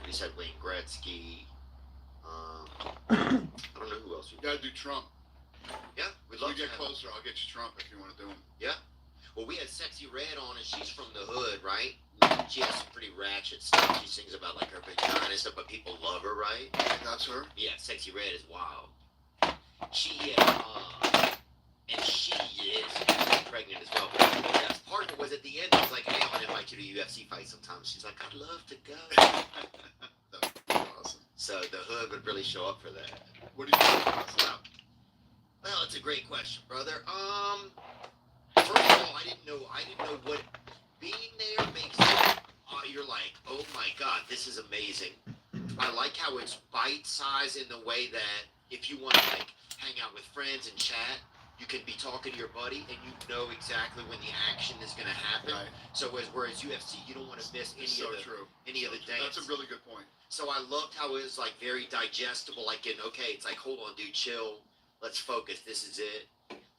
Speaker 22: We just had Wayne Gretzky. I don't know who else.
Speaker 10: You gotta do Trump.
Speaker 22: Yeah, we'd
Speaker 10: When
Speaker 22: love
Speaker 10: we
Speaker 22: to
Speaker 10: get
Speaker 22: have
Speaker 10: closer, I'll get you Trump if you want to do him.
Speaker 22: Yeah. Well, we had Sexy Red on, and she's from the hood, right? She has some pretty ratchet stuff. She sings about like her vagina and stuff, but people love her, right?
Speaker 10: That's her?
Speaker 22: Yeah, Sexy Red is wild. She and she is pregnant as well. But that's part of it was at the end. I was like, hey, I'm gonna invite you to UFC fight sometime. She's like, I'd love to go.
Speaker 10: That's awesome.
Speaker 22: So the hood would really show up for that.
Speaker 10: What do you think about Slap?
Speaker 22: Well, it's a great question, brother. First of all, I didn't know what being there makes you. You're like, oh my god, this is amazing. I like how it's bite-sized in the way that if you want to like hang out with friends and chat, you can be talking to your buddy and you know exactly when the action is going to happen.
Speaker 10: Right.
Speaker 22: So whereas UFC, you don't want to miss any of the dance.
Speaker 10: That's a really good point.
Speaker 22: So I loved how it was like very digestible. Like it's like, hold on, dude, chill. Let's focus. This is it.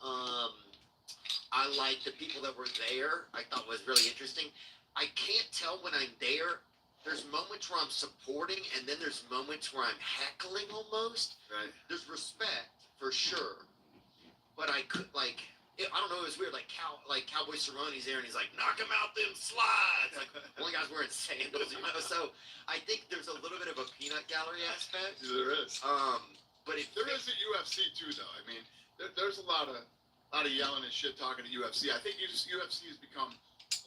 Speaker 22: I like the people that were there. I thought was really interesting. I can't tell when I'm there. There's moments where I'm supporting, and then there's moments where I'm heckling almost.
Speaker 10: Right.
Speaker 22: There's respect for sure, but I could I don't know. It was weird. Like Cowboy Cerrone's there, and he's like, knock him out them slides. Like one guy's wearing sandals, you know. So I think there's a little bit of a peanut gallery aspect.
Speaker 10: There is.
Speaker 22: But
Speaker 10: there is at UFC too, though. I mean, there's a lot of yelling and shit talking at UFC. I think UFC has become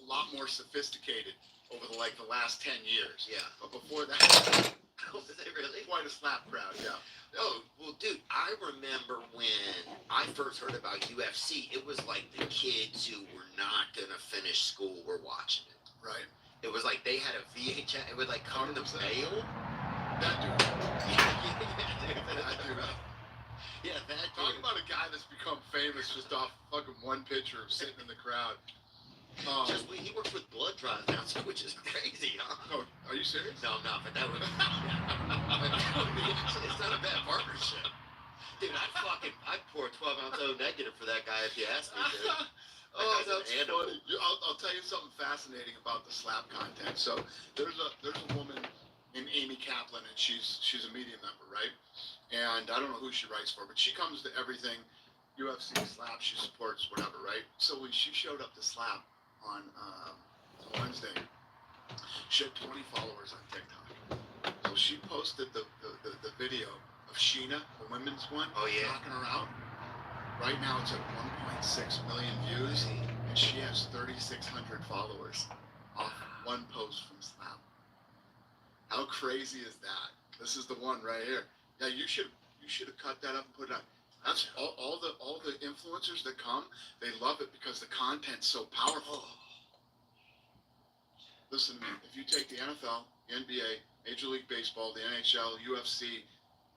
Speaker 10: a lot more sophisticated over the last 10 years.
Speaker 22: Yeah.
Speaker 10: But before that,
Speaker 22: was it really?
Speaker 10: Quite a slap crowd. Yeah.
Speaker 22: Oh, well, dude, I remember when I first heard about UFC, it was like the kids who were not going to finish school were watching it.
Speaker 10: Right.
Speaker 22: It was like they had a VHS, it would like come in the mail.
Speaker 10: That dude.
Speaker 22: That dude. Yeah, that dude.
Speaker 10: Talk about a guy that's become famous just off fucking one picture of sitting in the crowd.
Speaker 22: He works with blood drives now, which is crazy, huh?
Speaker 10: Oh, are you serious?
Speaker 22: No, I'm not, but that would be actually, it's not a bad partnership. Dude, I'd pour a 12-ounce O negative for that guy if you asked me to.
Speaker 10: Oh, that's funny. I'll tell you something fascinating about the slap content. So there's a woman named Amy Kaplan, and she's a media member, right? And I don't know who she writes for, but she comes to everything UFC slap. She supports whatever, right? So when she showed up to slap on Wednesday, she had 20 followers on TikTok. So she posted the video of Sheena, the women's one, knocking her out. Right now it's at 1.6 million views, and she has 3,600 followers off one post from Slap. How crazy is that? This is the one right here. Yeah, you should have cut that up and put it on. That's all the influencers that come, they love it because the content's so powerful. Listen to me. If you take the NFL, the NBA, Major League Baseball, the NHL, UFC,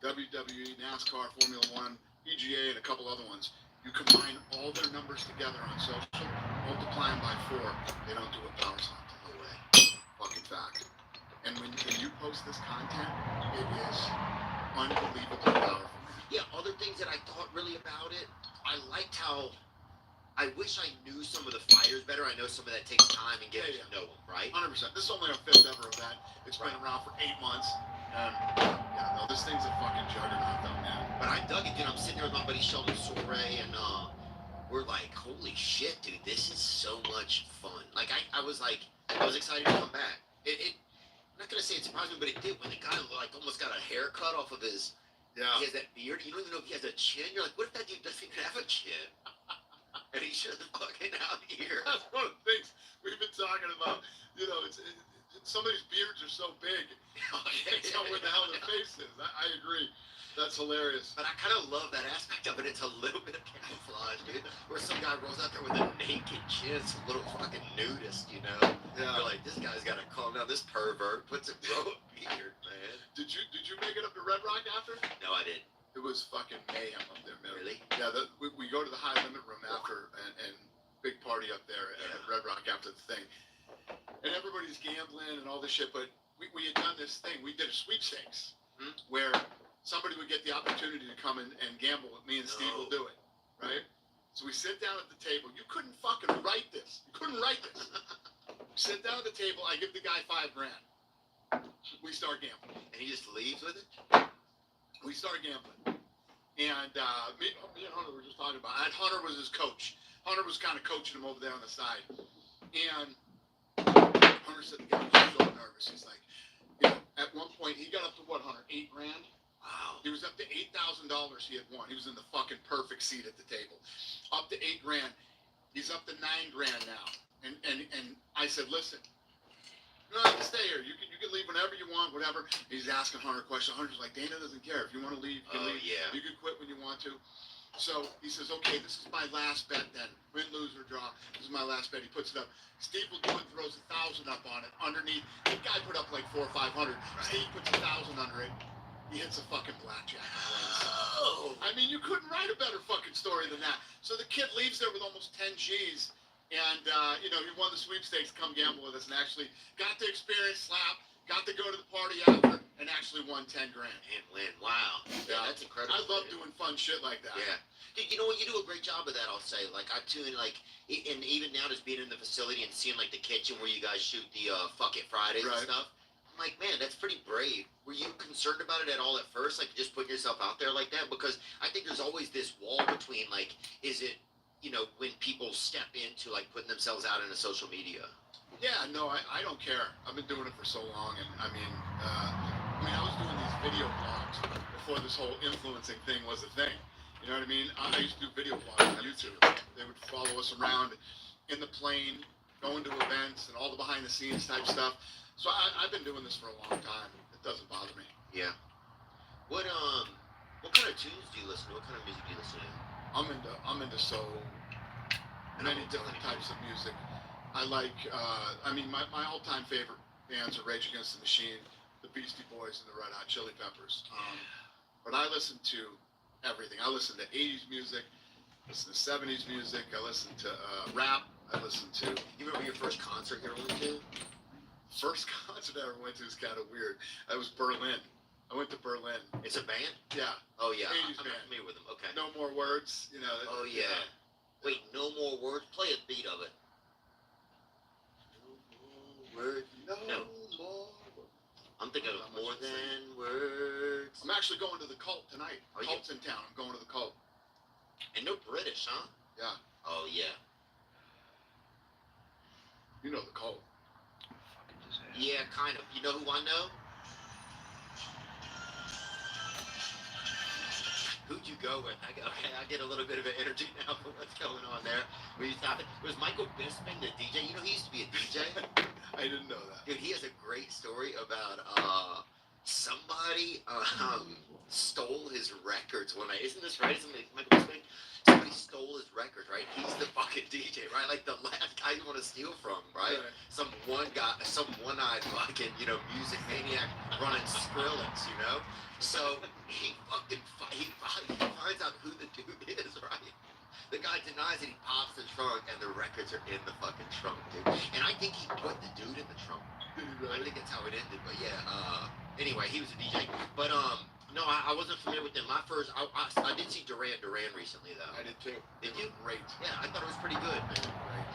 Speaker 10: WWE, NASCAR, Formula One, PGA, and a couple other ones, you combine all their numbers together on social, multiply them by 4, they don't do a power slap. No way. Fucking fact. And when you post this content, it is unbelievably powerful.
Speaker 22: Yeah, other things that I thought really about it, I liked how, I wish I knew some of the fighters better. I know some of that takes time and getting to know them, right?
Speaker 10: 100%. This is only our 5th ever event. It's been around for 8 months. And, yeah, no, this thing's a fucking juggernaut, though, man.
Speaker 22: But I dug it, dude. I'm sitting there with my buddy Sheldon Soray, and we're like, holy shit, dude, this is so much fun. Like, I was excited to come back. I'm not going to say it surprised me, but it did. When the guy, like, almost got a haircut off of his...
Speaker 10: Yeah.
Speaker 22: He has that beard. You don't even know if he has a chin. You're like, what if that dude doesn't even have a chin? Asia fucking out here.
Speaker 5: That's one of the things we've been talking about. You know, some of these beards are so big, you can't tell where the hell their face is. I agree. That's hilarious.
Speaker 22: But I kind of love that aspect of it. It's a little bit of camouflage, dude. Where some guy rolls out there with a naked chin, some little fucking nudist, you know?
Speaker 5: Yeah.
Speaker 22: You're like, this guy's got to calm down. This pervert puts a grow a beard, man.
Speaker 5: Did you make it up to Red Rock after?
Speaker 22: No, I didn't.
Speaker 5: It was fucking mayhem up there, man.
Speaker 22: Really?
Speaker 5: Yeah, we go to the high limit room after and big party up there at Red Rock after the thing. And everybody's gambling and all this shit, but we had done this thing. We did a sweepstakes where somebody would get the opportunity to come and gamble with me and Steve will do it, right? So we sit down at the table. You couldn't fucking write this. You couldn't write this. We sit down at the table. I give the guy $5 grand. We start gambling.
Speaker 22: And he just leaves with it?
Speaker 5: We start gambling. And me and Hunter were just talking about it. And Hunter was his coach. Hunter was kind of coaching him over there on the side. And Hunter said the guy was so nervous. He's like, you know, at one point, he got up to what, Hunter, $8 grand?
Speaker 22: Wow.
Speaker 5: He was up to $8,000 he had won. He was in the fucking perfect seat at the table. Up to $8 grand. He's up to $9 grand now. And I said, listen, you don't have to stay here. You can leave whenever you want, whatever. He's asking Hunter a question. Hunter's like, Dana doesn't care. If you want to leave, you can leave.
Speaker 22: Yeah.
Speaker 5: You can quit when you want to. So he says, okay, this is my last bet then. Win, lose, or draw. This is my last bet. He puts it up. Steve will do it, throws 1,000 up on it. Underneath, the guy put up like 400 or 500. Right. Steve puts 1,000 under it. He hits a fucking blackjack.
Speaker 22: Oh.
Speaker 5: I mean, you couldn't write a better fucking story than that. So the kid leaves there with almost 10 G's. And, you know, he won the sweepstakes, come gamble with us, and actually got to experience Slap, got to go to the party after, and actually won 10 grand.
Speaker 22: And win. Wow. Yeah, that's incredible.
Speaker 5: I love doing fun shit like that.
Speaker 22: Yeah. Dude, you know what? You do a great job of that, I'll say. Like, I tune, like, and even now just being in the facility and seeing, like, the kitchen where you guys shoot the Fuck It Fridays and stuff. I'm like, man, that's pretty brave. Were you concerned about it at all at first? Like, just putting yourself out there like that? Because I think there's always this wall between, like, is it, you know, when people step into, like, putting themselves out into social media?
Speaker 5: Yeah, no, I don't care. I've been doing it for so long, and I mean, I was doing these video blogs before this whole influencing thing was a thing. You know what I mean? I used to do video blogs on YouTube. They would follow us around in the plane, going to events, and all the behind-the-scenes type stuff. So I've been doing this for a long time. It doesn't bother me.
Speaker 22: Yeah. What kind of tunes do you listen to? What kind of music do you listen to?
Speaker 5: I'm into so many different types of music. I like, my all-time favorite bands are Rage Against the Machine, the Beastie Boys, and the Red Hot Chili Peppers. But I listen to everything. I listen to 80s music, I listen to 70s music, I listen to rap, I listen to...
Speaker 22: You remember your first concert you ever went to?
Speaker 5: First concert I ever went to is kind of weird. That was Berlin. I went to Berlin.
Speaker 22: It's a band?
Speaker 5: Yeah.
Speaker 22: Oh, yeah.
Speaker 5: 80s
Speaker 22: I'm
Speaker 5: band.
Speaker 22: not familiar with them. Okay.
Speaker 5: No More Words, you know.
Speaker 22: Oh, yeah. Wait, No More Words? Play a beat of it. No more words. No more words. I'm thinking of More Than Words.
Speaker 5: I'm actually going to the Cult tonight.
Speaker 22: Are you?
Speaker 5: Cult's in town. I'm going to the Cult.
Speaker 22: And they're British, huh?
Speaker 5: Yeah.
Speaker 22: Oh, yeah.
Speaker 5: You know the Cult.
Speaker 22: Yeah, kind of. You know who I know? Who'd you go with? Okay, I get a little bit of an energy now for what's going on there. Were you stopping? Was Michael Bisping the DJ? You know, he used to be a DJ.
Speaker 5: I didn't know that.
Speaker 22: Dude, he has a great story about somebody stole his records one night. Isn't this right? Isn't it Michael Bisping? Somebody stole his records, right? He's the fucking DJ, right? Like the last guy you want to steal from, right? Some one-eyed fucking, you know, music maniac running Skrillex, you know? So he finds out who the dude is, right? The guy denies it. He pops the trunk, and the records are in the fucking trunk, dude. And I think he put the dude in the trunk. I think that's how it ended. But yeah. Anyway, he was a DJ. But no, I wasn't familiar with them. My first, I did see Duran Duran recently, though.
Speaker 5: I did too.
Speaker 22: Did you?
Speaker 5: Great.
Speaker 22: Yeah, I thought it was pretty good, man.
Speaker 5: Great.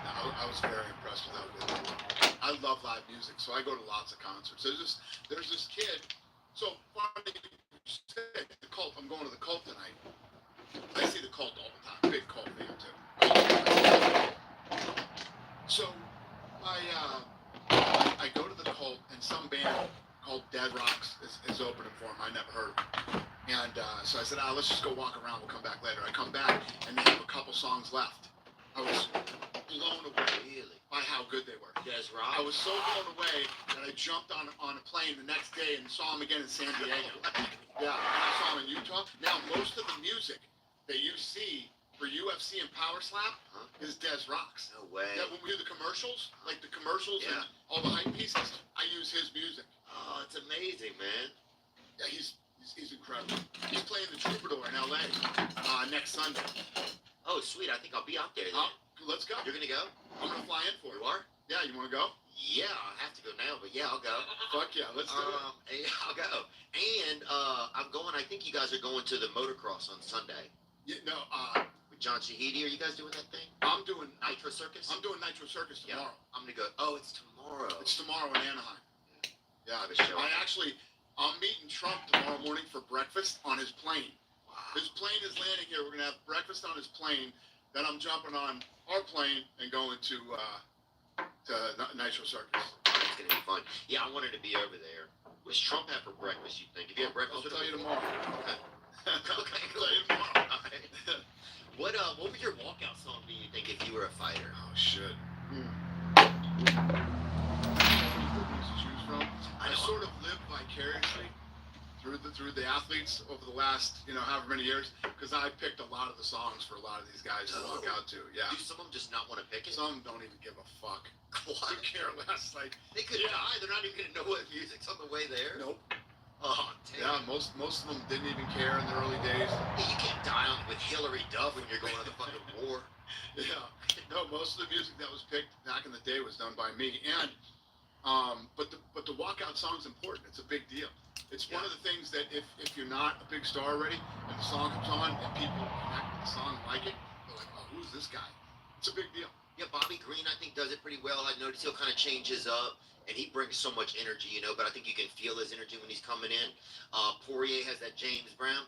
Speaker 5: I was very impressed with how good they were. I love live music, so I go to lots of concerts. There's this kid. So funny you said the Cult. I'm going to the Cult tonight. I see the Cult all the time. Big Cult fan too. So I go to the Cult, and some band called Dead Rocks is opening for them. I never heard of them. And so I said, let's just go walk around. We'll come back later. I come back, and they have a couple songs left. I was blown away by how good they were.
Speaker 22: Des Rock.
Speaker 5: I was so blown away that I jumped on a plane the next day and saw him again in San Diego. Yeah, and I saw him in Utah. Now, most of the music that you see for UFC and Power Slap is Des Rock's.
Speaker 22: No way.
Speaker 5: Yeah, when we do the commercials, like the commercials
Speaker 22: Yeah.
Speaker 5: and all the hype pieces, I use his music.
Speaker 22: Oh, it's amazing, man.
Speaker 5: Yeah, he's incredible. He's playing the Troubadour in LA next Sunday.
Speaker 22: Oh, sweet. I think I'll be out there then.
Speaker 5: Let's go.
Speaker 22: You're gonna go?
Speaker 5: I'm gonna fly in for it.
Speaker 22: You are?
Speaker 5: Yeah, you wanna go?
Speaker 22: Yeah, I have to go now, but yeah, I'll go.
Speaker 5: Fuck yeah, let's do
Speaker 22: it. I'll go. And I'm going. I think you guys are going to the motocross on Sunday.
Speaker 5: Yeah, no.
Speaker 22: With John Shahidi, are you guys doing that thing?
Speaker 5: I'm doing
Speaker 22: Nitro Circus.
Speaker 5: I'm doing Nitro Circus tomorrow.
Speaker 22: Yeah, I'm gonna go. Oh, it's tomorrow.
Speaker 5: It's tomorrow in Anaheim. Yeah,
Speaker 22: show.
Speaker 5: I'm meeting Trump tomorrow morning for breakfast on his plane. Wow. His plane is landing here. We're gonna have breakfast on his plane. Then I'm jumping on our plane and going to Nitro Circus.
Speaker 22: It's gonna be fun. Yeah, I wanted to be over there. What's Trump have for breakfast? You think? If you have breakfast,
Speaker 5: I'll tell you tomorrow.
Speaker 22: Okay. Okay.
Speaker 5: I'll tell you tomorrow.
Speaker 22: All right. What would your walkout song be? You think if you were a fighter?
Speaker 5: Oh shit. Choose from. I sort of lived vicariously through the athletes over the last however many years, because I picked a lot of the songs for a lot of these guys to walk out to. Yeah.
Speaker 22: Do some of them just not want to pick it?
Speaker 5: Some don't even give a fuck.
Speaker 22: What?
Speaker 5: They care less. Like
Speaker 22: they could die. They're not even gonna know what music's on the way there.
Speaker 5: Nope.
Speaker 22: Oh damn.
Speaker 5: Yeah, most of them didn't even care in the early days.
Speaker 22: Hey, you can't die with Hillary Duff when you're going to the fucking war.
Speaker 5: Yeah. No, most of the music that was picked back in the day was done by me. And but the walkout song's important. It's a big deal. It's one of the things that if you're not a big star already and the song comes on and people connect with the song and like it, they're like, oh, who's this guy? It's a big deal.
Speaker 22: Yeah, Bobby Green, I think, does it pretty well. I noticed he'll kind of change his up, and he brings so much energy, but I think you can feel his energy when he's coming in. Poirier has that James Brown.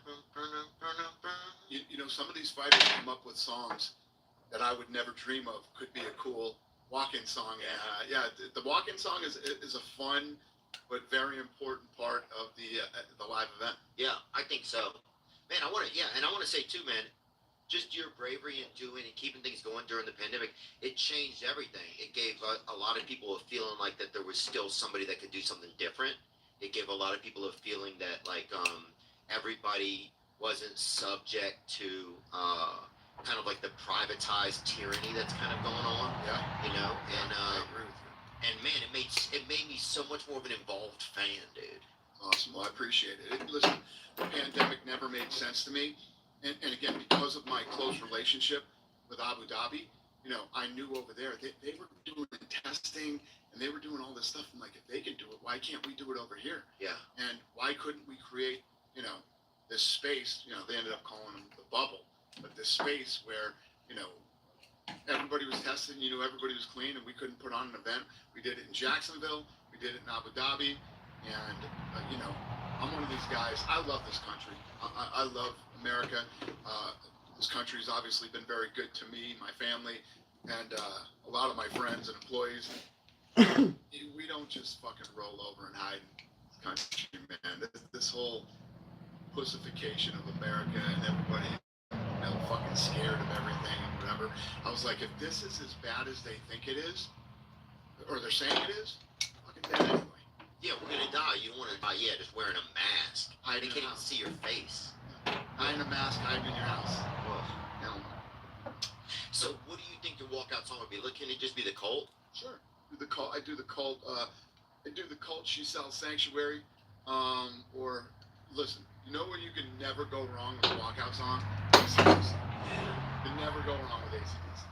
Speaker 5: Some of these fighters come up with songs that I would never dream of could be a cool walk-in song. The walk-in song is a fun but very important part of the live event.
Speaker 22: Yeah, I think so. Man, I want to say too, man, just your bravery in doing and keeping things going during the pandemic, it changed everything. It gave a lot of people a feeling like that there was still somebody that could do something different. It gave a lot of people a feeling that everybody wasn't subject to kind of like the privatized tyranny that's kind of going on.
Speaker 5: Yeah.
Speaker 22: And
Speaker 5: I agree with you.
Speaker 22: And man, it made me so much more of an involved fan, dude.
Speaker 5: Awesome. Well, I appreciate it. Listen, the pandemic never made sense to me. And again, because of my close relationship with Abu Dhabi, I knew over there they were doing testing and they were doing all this stuff. I'm like, if they can do it, why can't we do it over here?
Speaker 22: Yeah.
Speaker 5: And why couldn't we create, this space? They ended up calling it the bubble, but this space where, everybody was tested, everybody was clean, and we couldn't put on an event. We did it in Jacksonville, we did it in Abu Dhabi, and I'm one of these guys. I love this country. I love America. This country's obviously been very good to me, my family, and a lot of my friends and employees. We don't just fucking roll over and hide in this country, man. This whole pussification of America and everybody fucking scared of everything and whatever. I was like, if this is as bad as they think it is, or they're saying it is, fucking dead anyway.
Speaker 22: Yeah, we're gonna die. You don't want to die. Yeah, just wearing a mask. They can't even see your face.
Speaker 5: Hiding a mask, hiding in your house.
Speaker 22: Hell no. So, what do you think the walkout song would be? Can it just be the Cult?
Speaker 5: Sure. The Cult. I do the Cult. She Sells Sanctuary. Or listen. You know when you can never go wrong with a walkout song? AC/DC. You can never go wrong with AC/DC.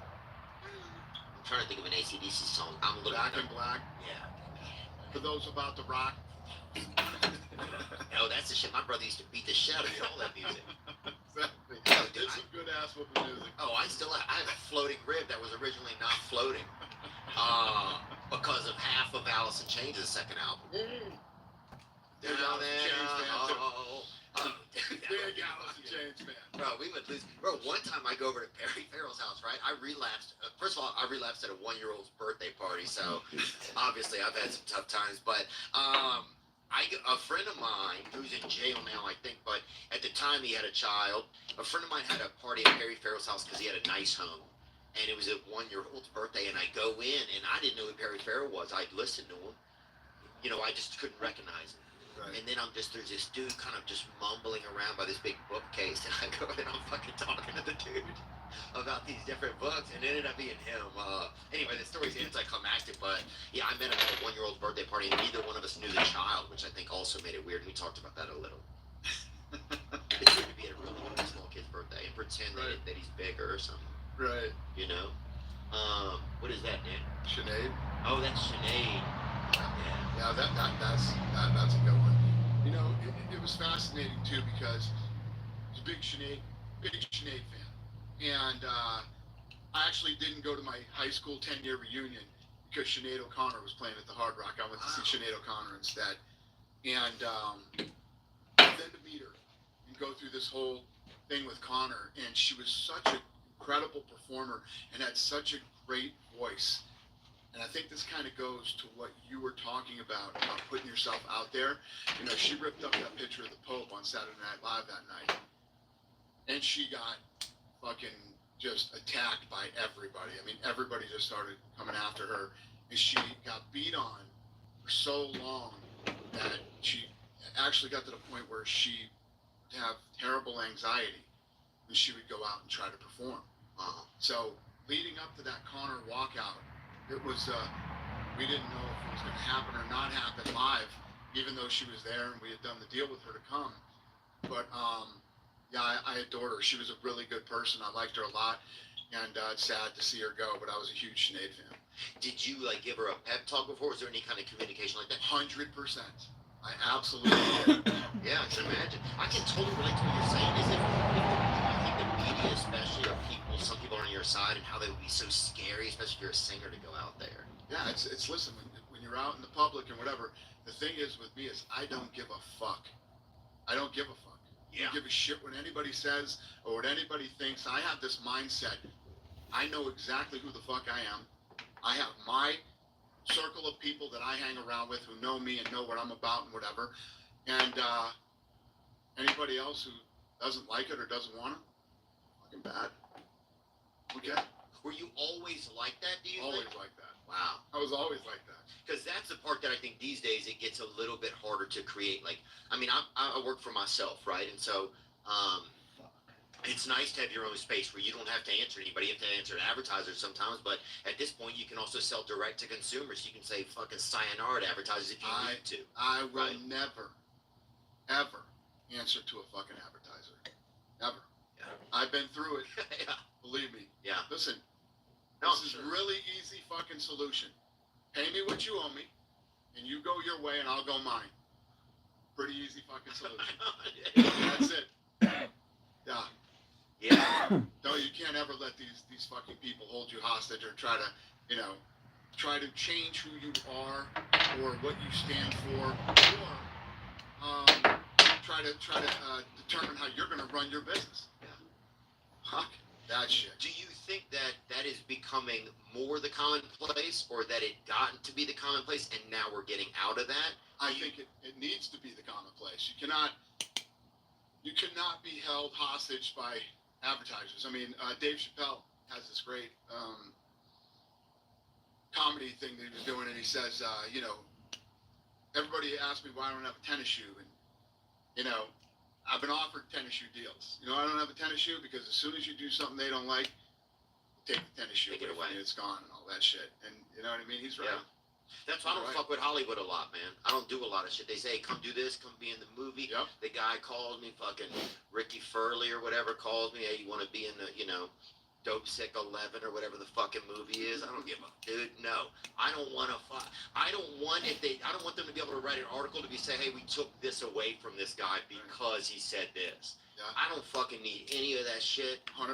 Speaker 22: I'm trying to think of an AC/DC song. I'm looking
Speaker 5: Back in Black.
Speaker 22: Yeah.
Speaker 5: For those about to rock.
Speaker 22: No, that's the shit. My brother used to beat the shit out of all that music.
Speaker 5: Exactly.
Speaker 22: Oh, dude,
Speaker 5: It's some good ass whooping music.
Speaker 22: Oh, I have a floating rib that was originally not floating. Because of half of Alice in Chains' second album.
Speaker 5: Big Alice in Chains fan too.
Speaker 22: Big
Speaker 5: Alice in Chains fan.
Speaker 22: Bro, we went lose. Bro, one time I go over to Perry Farrell's house, right? I relapsed. First of all, I relapsed at a 1-year-old's birthday party, so obviously I've had some tough times. But a friend of mine who's in jail now, I think, but at the time he had a child. A friend of mine had a party at Perry Farrell's house because he had a nice home. and it was a 1-year-old's birthday, and I go in, and I didn't know who Perry Farrell was. I'd listened to him. You know, I just couldn't recognize him.
Speaker 5: Right.
Speaker 22: And then there's this dude kind of just mumbling around by this big bookcase, and I go and I'm fucking talking to the dude about these different books, and it ended up being him. Anyway, the story's anticlimactic, but yeah, I met him at a 1-year-old's birthday party, and neither one of us knew the child, which I think also made it weird. We talked about that a little. It's weird to be at a really small kid's birthday and pretend that he's bigger or something.
Speaker 5: Right.
Speaker 22: You know? What is that, Nick?
Speaker 5: Sinead.
Speaker 22: Oh, that's Sinead.
Speaker 5: Yeah, that's a good one. You know, it was fascinating too because I was a big Sinead fan, and I actually didn't go to my high school 10-year reunion because Sinead O'Connor was playing at the Hard Rock. I went to see Sinead O'Connor instead, and then to meet her and go through this whole thing with Connor, and she was such an incredible performer and had such a great voice. And I think this kind of goes to what you were talking about putting yourself out there. You know, she ripped up that picture of the Pope on Saturday Night Live that night, and she got fucking just attacked by everybody. I mean, everybody just started coming after her, and she got beat on for so long that she actually got to the point where she would have terrible anxiety when she would go out and try to perform. So leading up to that Connor walkout, it was, we didn't know if it was going to happen or not happen live, even though she was there and we had done the deal with her to come. But, yeah, I adored her. She was a really good person. I liked her a lot, and it's sad to see her go, but I was a huge Sinead fan.
Speaker 22: Did you, like, give her a pep talk before? Was there any kind of communication like that?
Speaker 5: 100%. I absolutely did.
Speaker 22: Yeah, I can imagine. I can totally relate to what you're saying. Is I think the media, especially, or people, some people are on your side, and how they would be so scary, especially if you're a singer, to go out there.
Speaker 5: Yeah, it's listen, when you're out in the public and whatever, the thing is with me is I don't give a fuck. I don't give a fuck. I don't give a shit what anybody says or what anybody thinks. I have this mindset. I know exactly who the fuck I am. I have my circle of people that I hang around with who know me and know what I'm about and whatever. And anybody else who doesn't like it or doesn't want it, fucking bad. Okay.
Speaker 22: Were you always like that, do you
Speaker 5: Always
Speaker 22: think?
Speaker 5: like that.
Speaker 22: Wow.
Speaker 5: I was always like that.
Speaker 22: Because that's the part that I think these days it gets a little bit harder to create. Like, I mean, I work for myself, right? And so it's nice to have your own space where you don't have to answer anybody. You have to answer advertisers sometimes. But at this point, you can also sell direct to consumers. You can say fucking sayonara to advertisers if you need to.
Speaker 5: I will never, ever answer to a fucking advertiser. Ever.
Speaker 22: Yeah.
Speaker 5: I've been through it.
Speaker 22: Yeah.
Speaker 5: Believe me.
Speaker 22: Yeah.
Speaker 5: Listen,
Speaker 22: No,
Speaker 5: this is a really easy fucking solution. Pay me what you owe me, and you go your way, and I'll go mine. Pretty easy fucking solution. That's it. Yeah.
Speaker 22: Yeah.
Speaker 5: No, you can't ever let these fucking people hold you hostage or try to, you know, try to change who you are or what you stand for, or try to determine how you're going to run your business.
Speaker 22: Yeah.
Speaker 5: Fuck that shit.
Speaker 22: Do you think that is becoming more the commonplace, or that it gotten to be the commonplace and now we're getting out of that?
Speaker 5: I think it needs to be the commonplace. You cannot be held hostage by advertisers. I mean, Dave Chappelle has this great comedy thing that he was doing, and he says, you know, everybody asks me why I don't have a tennis shoe, and you know, I've been offered tennis shoe deals. You know, I don't have a tennis shoe because as soon as you do something they don't like, take the tennis shoe away from you, it's gone and all that shit. And you know what I mean? He's right.
Speaker 22: Yeah. That's why I don't fuck with Hollywood a lot, man. I don't do a lot of shit. They say, come do this, come be in the movie.
Speaker 5: Yep.
Speaker 22: The guy calls me, fucking Ricky Furley or whatever calls me, hey, you want to be in the, you know, Dope Sick 11 or whatever the fucking movie is. I don't give a dude. No, I don't want to fuck. I don't want them to be able to write an article to be say, hey, we took this away from this guy because he said this.
Speaker 5: Yeah.
Speaker 22: I don't fucking need any of that shit.
Speaker 5: 100%.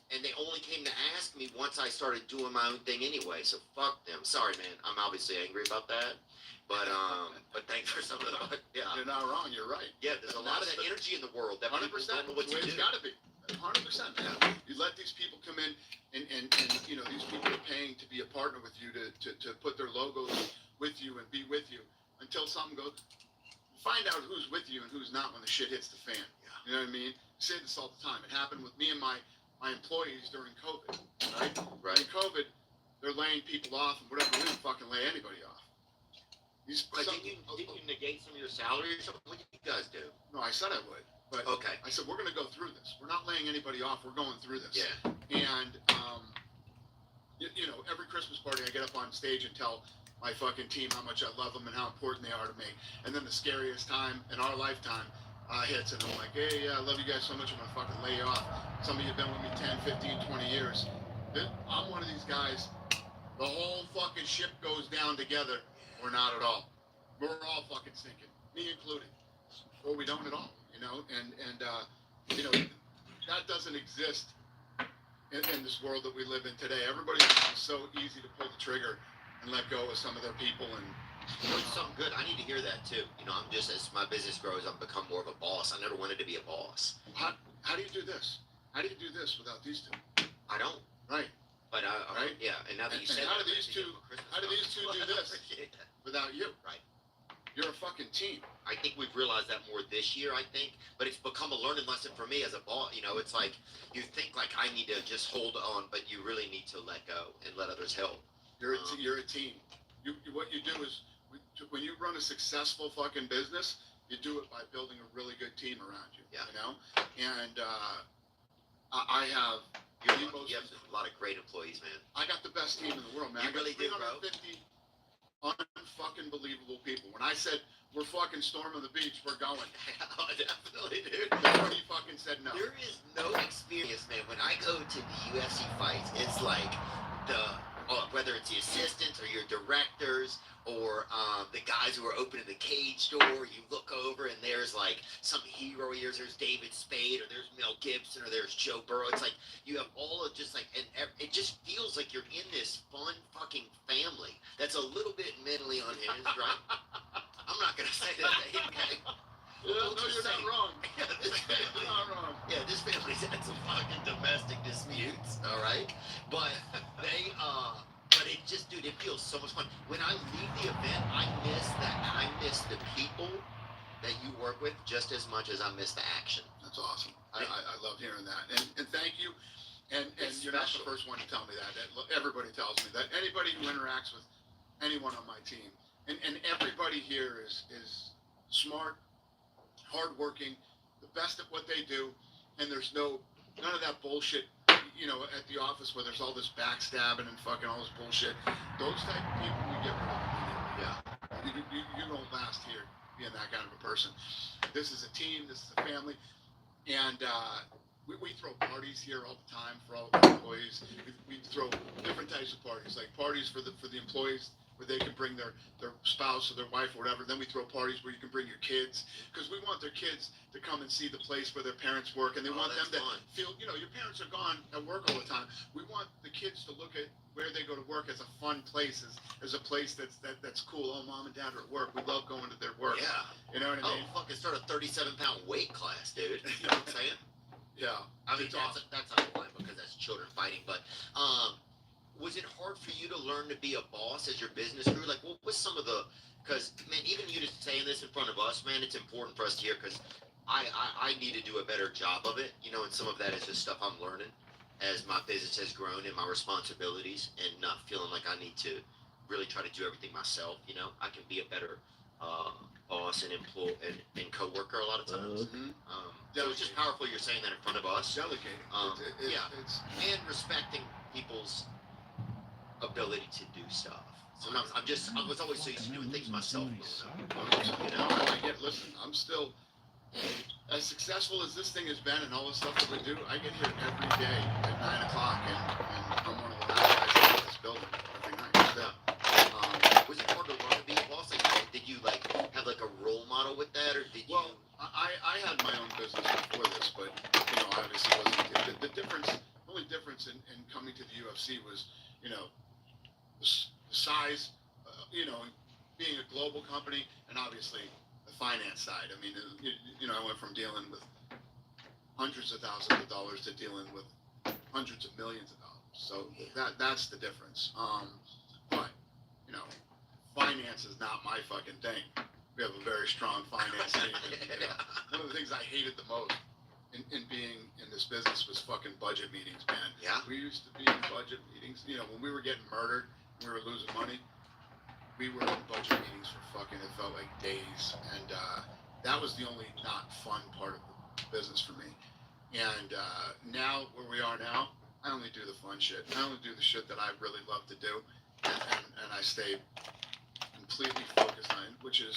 Speaker 22: And they only came to ask me once I started doing my own thing anyway. So fuck them. Sorry, man. I'm obviously angry about that. But thanks for some of the
Speaker 5: You're not wrong. You're right.
Speaker 22: Yeah, there's a lot of that energy in the world that
Speaker 5: 100%.
Speaker 22: people don't know what to do.
Speaker 5: It's got to be. 100%, man. You let these people come in, and you know, these people are paying to be a partner with you to put their logos with you and be with you until something goes. Find out who's with you and who's not when the shit hits the fan.
Speaker 22: Yeah.
Speaker 5: You know what I mean? I say this all the time. It happened with me and my employees during COVID, right? they're laying people off and whatever. We don't fucking lay anybody off.
Speaker 22: But didn't you negate some of your salary or something? What did you guys do?
Speaker 5: No, I said I would. But
Speaker 22: okay.
Speaker 5: I said, we're going to go through this. We're not laying anybody off. We're going through this.
Speaker 22: Yeah.
Speaker 5: And, you know, every Christmas party I get up on stage and tell my fucking team how much I love them and how important they are to me. And then the scariest time in our lifetime hits, and I'm like, hey, I love you guys so much, I'm going to fucking lay you off. Some of you have been with me 10, 15, 20 years. I'm one of these guys, the whole fucking ship goes down together, or not at all. We're all fucking sinking, me included. Or we don't at all, you know? And you know, that doesn't exist in this world that we live in today. Everybody's so easy to pull the trigger and let go of some of their people. And
Speaker 22: it's something good. I need to hear that too. You know, I'm just, as my business grows, I've become more of a boss. I never wanted to be a boss.
Speaker 5: How do you do this? How do you do this without these two?
Speaker 22: I don't.
Speaker 5: Right.
Speaker 22: But
Speaker 5: right?
Speaker 22: Yeah. And now that you said
Speaker 5: how
Speaker 22: that,
Speaker 5: do these two do this without you?
Speaker 22: Right.
Speaker 5: You're a fucking team.
Speaker 22: I think we've realized that more this year, I think, but it's become a learning lesson for me as a boss. You know, it's like, you think like I need to just hold on, but you really need to let go and let others help.
Speaker 5: You're a team. What you do is, when you run a successful fucking business, you do it by building a really good team around you.
Speaker 22: Yeah.
Speaker 5: You know? And I have
Speaker 22: you have a lot of great employees, man.
Speaker 5: I got the best team in the world, man.
Speaker 22: You
Speaker 5: I got
Speaker 22: really do, bro.
Speaker 5: 350 unfucking believable people. When I said we're fucking storming the beach, we're going.
Speaker 22: Oh, definitely, dude.
Speaker 5: Nobody fucking said no.
Speaker 22: There is no experience, man. When I go to the UFC fights, it's like whether it's the assistants or your directors or the guys who are opening the cage door, you look over and there's like some hero here. There's David Spade, or there's Mel Gibson, or there's Joe Burrow. It's like you have all of just like, and it just feels like you're in this fun fucking family that's a little bit mentally unhinged, right? I'm not gonna say that, okay?
Speaker 5: No, you're not wrong.
Speaker 22: Yeah, this family,
Speaker 5: not wrong.
Speaker 22: Yeah, this family's had some fucking domestic disputes, all right? But but it just, dude, it feels so much fun. When I leave the event, I miss the people that you work with just as much as I miss the action.
Speaker 5: That's awesome. I love hearing that. And thank you. And you're not the first one to tell me that. Everybody tells me that. Anybody who interacts with anyone on my team, and everybody here is smart, hardworking, the best at what they do, and there's none of that bullshit, you know, at the office where there's all this backstabbing and fucking all this bullshit. Those type of people we get rid of immediately. Yeah. You don't last here being that kind of a person. This is a team, this is a family, and we throw parties here all the time for all of our employees. We throw different types of parties, like parties for the employees where they can bring their spouse or their wife or whatever. Then we throw parties where you can bring your kids, because we want their kids to come and see the place where their parents work, and they want them to feel, you know, your parents are gone at work all the time. We want the kids to look at where they go to work as a fun place, as a place that's cool. Oh, mom and dad are at work. We love going to their work.
Speaker 22: Yeah.
Speaker 5: You know what I mean?
Speaker 22: Oh, fucking start a 37-pound weight class, dude. You know what I'm saying?
Speaker 5: Yeah.
Speaker 22: I mean, that's not a line because that's children fighting, but was it hard for you to learn to be a boss as your business grew? Like, what was some of the, because, man, even you just saying this in front of us, man, it's important for us to hear, because I need to do a better job of it, you know, and some of that is just stuff I'm learning as my business has grown and my responsibilities, and not feeling like I need to really try to do everything myself, you know. I can be a better boss and employee and co-worker a lot of times. So it's just powerful you're saying that in front of us.
Speaker 5: Delegating.
Speaker 22: And respecting people's ability to do stuff. Sometimes I was always so used to doing things myself.
Speaker 5: You know, listen, I'm still, as successful as this thing has been and all the stuff that we do, I get here every day at 9 o'clock, and I'm one of the last guys in this building every night.
Speaker 22: Was it hard to learn to be a boss? Like, did you like have like a role model with that, or did you?
Speaker 5: Well, I had my own business before this, but you know, obviously wasn't the difference. The only difference in coming to the UFC was, you know, the size, you know, being a global company, and obviously the finance side. I mean, you know, I went from dealing with hundreds of thousands of dollars to dealing with hundreds of millions of dollars. So that's the difference. But you know, finance is not my fucking thing. We have a very strong finance team. And, you know, one of the things I hated the most in being in this business was fucking budget meetings, man.
Speaker 22: Yeah.
Speaker 5: We used to be in budget meetings. You know, when we were getting murdered, we were losing money. We were in budget meetings for fucking, it felt like days, and that was the only not fun part of the business for me. And now, where we are now, I only do the fun shit. I only do the shit that I really love to do, and I stay completely focused on it, which is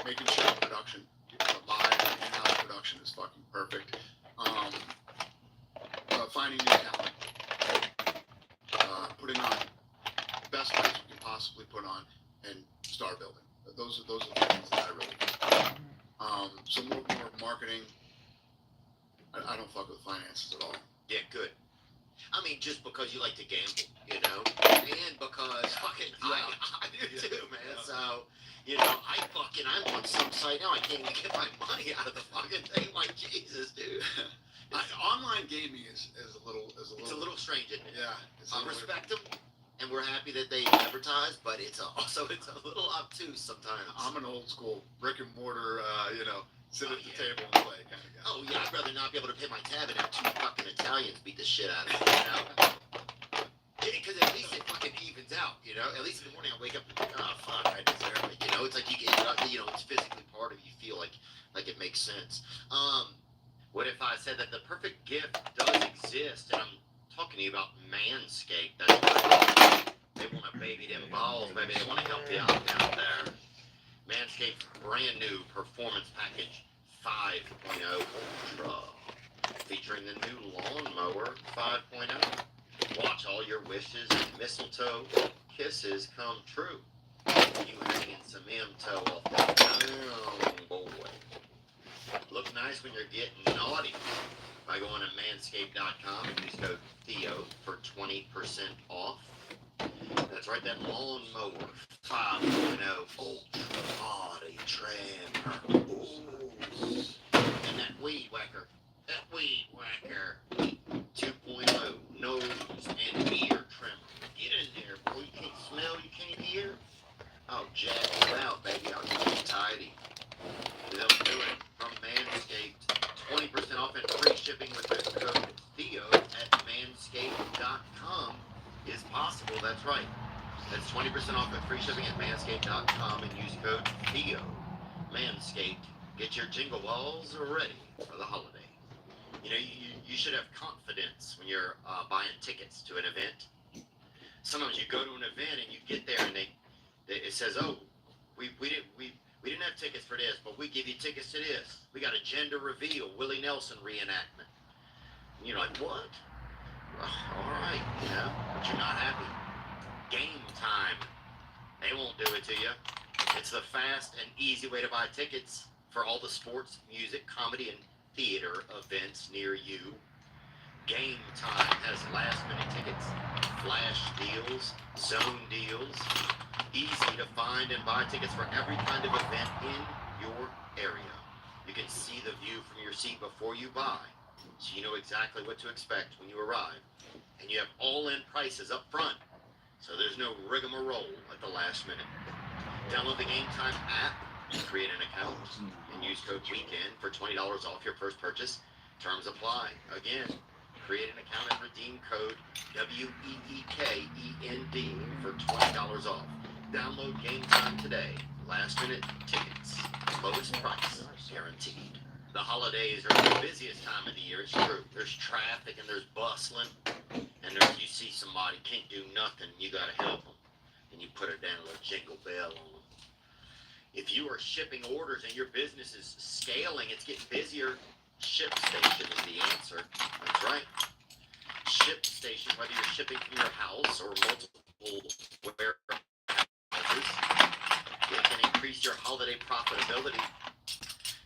Speaker 5: making sure production, live and in-house production is fucking perfect. Finding new talent, putting on the best fights you can possibly put on, and star building. Those are the things that I really do. So more marketing. I don't fuck with finances at all.
Speaker 22: Yeah, good. I mean, just because you like to gamble, you know, and because fucking I do too, man. Yeah. So, you know, I'm on some site now. I can't even get my money out of the fucking thing. Like, Jesus, dude.
Speaker 5: Online gaming is a little.
Speaker 22: It's a little strange, isn't it?
Speaker 5: Yeah.
Speaker 22: I respect them, and we're happy that they advertise, but it's a little obtuse sometimes.
Speaker 5: I'm an old school brick and mortar, sit at the table and play kind of guy.
Speaker 22: Oh yeah, I'd rather not be able to pay my tab and have two fucking Italians beat the shit out of me, you know? Because at least it fucking evens out, you know? At least in the morning I wake up and think, oh fuck, I deserve it. You know, it's like you get, it's physically part of you. You feel like it makes sense. What if I said that the perfect gift does exist, and I'm talking to you about Manscaped? That's right. They want to baby them balls, baby. They want to help you out there. Manscaped's brand new Performance Package 5.0 Ultra, featuring the new Lawnmower 5.0. Watch all your wishes and mistletoe kisses come true. You hanging some M-toe off that down, boy. Look nice when you're getting naughty by going to manscaped.com and use code Theo for 20% off. That's right, that Lawnmower 5.0 Ultra Body Trimmer. Ooh. And that Weed Whacker 2.0 Nose and Ear Trimmer. Get in there, boy. You can't smell, you can't hear. I'll jack you out, baby. I'll get you tidy. They'll do it from Manscaped. 20% off and free shipping with the code Theo at manscaped.com is possible. That's right. That's 20% off and free shipping at manscaped.com and use code Theo. Manscaped. Get your jingle balls ready for the holiday. You know, you should have confidence when you're buying tickets to an event. Sometimes you go to an event and you get there and it says, oh, we didn't have tickets for this, but we give you tickets to this. We got a gender reveal, Willie Nelson reenactment. And you're like, what? All right, but you're not happy. Game Time. They won't do it to you. It's the fast and easy way to buy tickets for all the sports, music, comedy, and theater events near you. Game Time has last-minute tickets, flash deals, zone deals. Easy to find and buy tickets for every kind of event in your area. You can see the view from your seat before you buy, so you know exactly what to expect when you arrive. And you have all-in prices up front, so there's no rigmarole at the last minute. Download the Game Time app, create an account, and use code WEEKEND for $20 off your first purchase. Terms apply. Again, create an account and redeem code WEEKEND for $20 off. Download Game Time today. Last minute tickets. Lowest price guaranteed. The holidays are the busiest time of the year. It's true. There's traffic and there's bustling. And you see somebody can't do nothing. You got to help them. And you put it down a little jingle bell on them. If you are shipping orders and your business is scaling, it's getting busier, ShipStation is the answer. That's right. ShipStation, whether you're shipping from your house or multiple warehouses, it can increase your holiday profitability.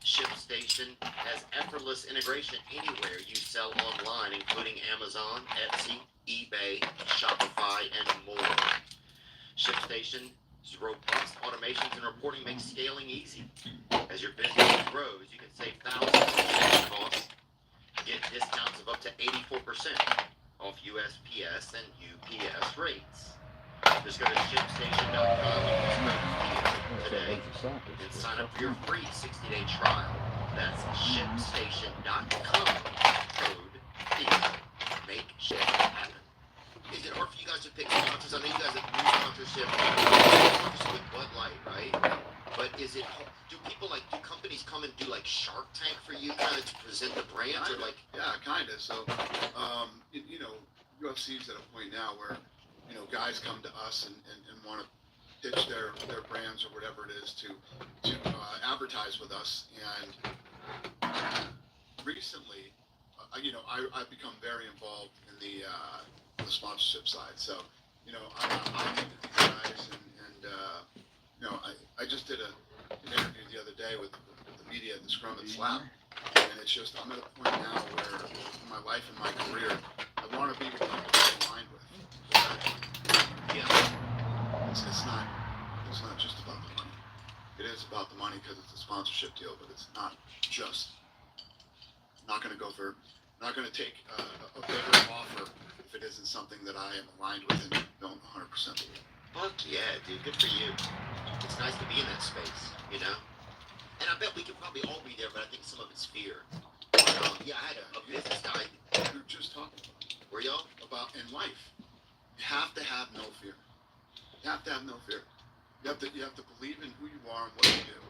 Speaker 22: ShipStation has effortless integration anywhere you sell online, including Amazon, Etsy, eBay, Shopify, and more. ShipStation's robust automations and reporting make scaling easy. As your business grows, you can save thousands in shipping costs. Get discounts of up to 84% off USPS and UPS rates. Just go to ShipStation.com and today and sign up for your free 60-day trial. That's ShipStation.com. Code THESE. Make shit happen. Is it hard for you guys to pick sponsors? I know you guys have new sponsorship with Bud Light, right? But is it, do companies come and do like Shark Tank for you kind of to present the brands or like?
Speaker 5: Yeah, kind of. So, you know, UFC's at a point now where, you know, guys come to us and want to pitch their brands or whatever it is to advertise with us. And recently, you know, I've become very involved in the sponsorship side. So, you know, I meet with these guys and you know, I just did an interview the other day with the media at the Scrum and Slap. And it's just, I'm at a point now where in my life and my career, I want to be with people I'm aligned with.
Speaker 22: Yeah.
Speaker 5: It's not just about the money. It is about the money because it's a sponsorship deal, but it's not just. I'm not going to take a bigger offer if it isn't something that I am aligned with and don't 100% believe.
Speaker 22: Fuck yeah, dude. Good for you. It's nice to be in that space, you know? And I bet we could probably all be there, but I think some of it's fear. But, yeah, I had a business guy.
Speaker 5: We were just talking about it.
Speaker 22: Were y'all?
Speaker 5: About in life. You have to have no fear. You have to have no fear. You have to believe in who you are and what you do.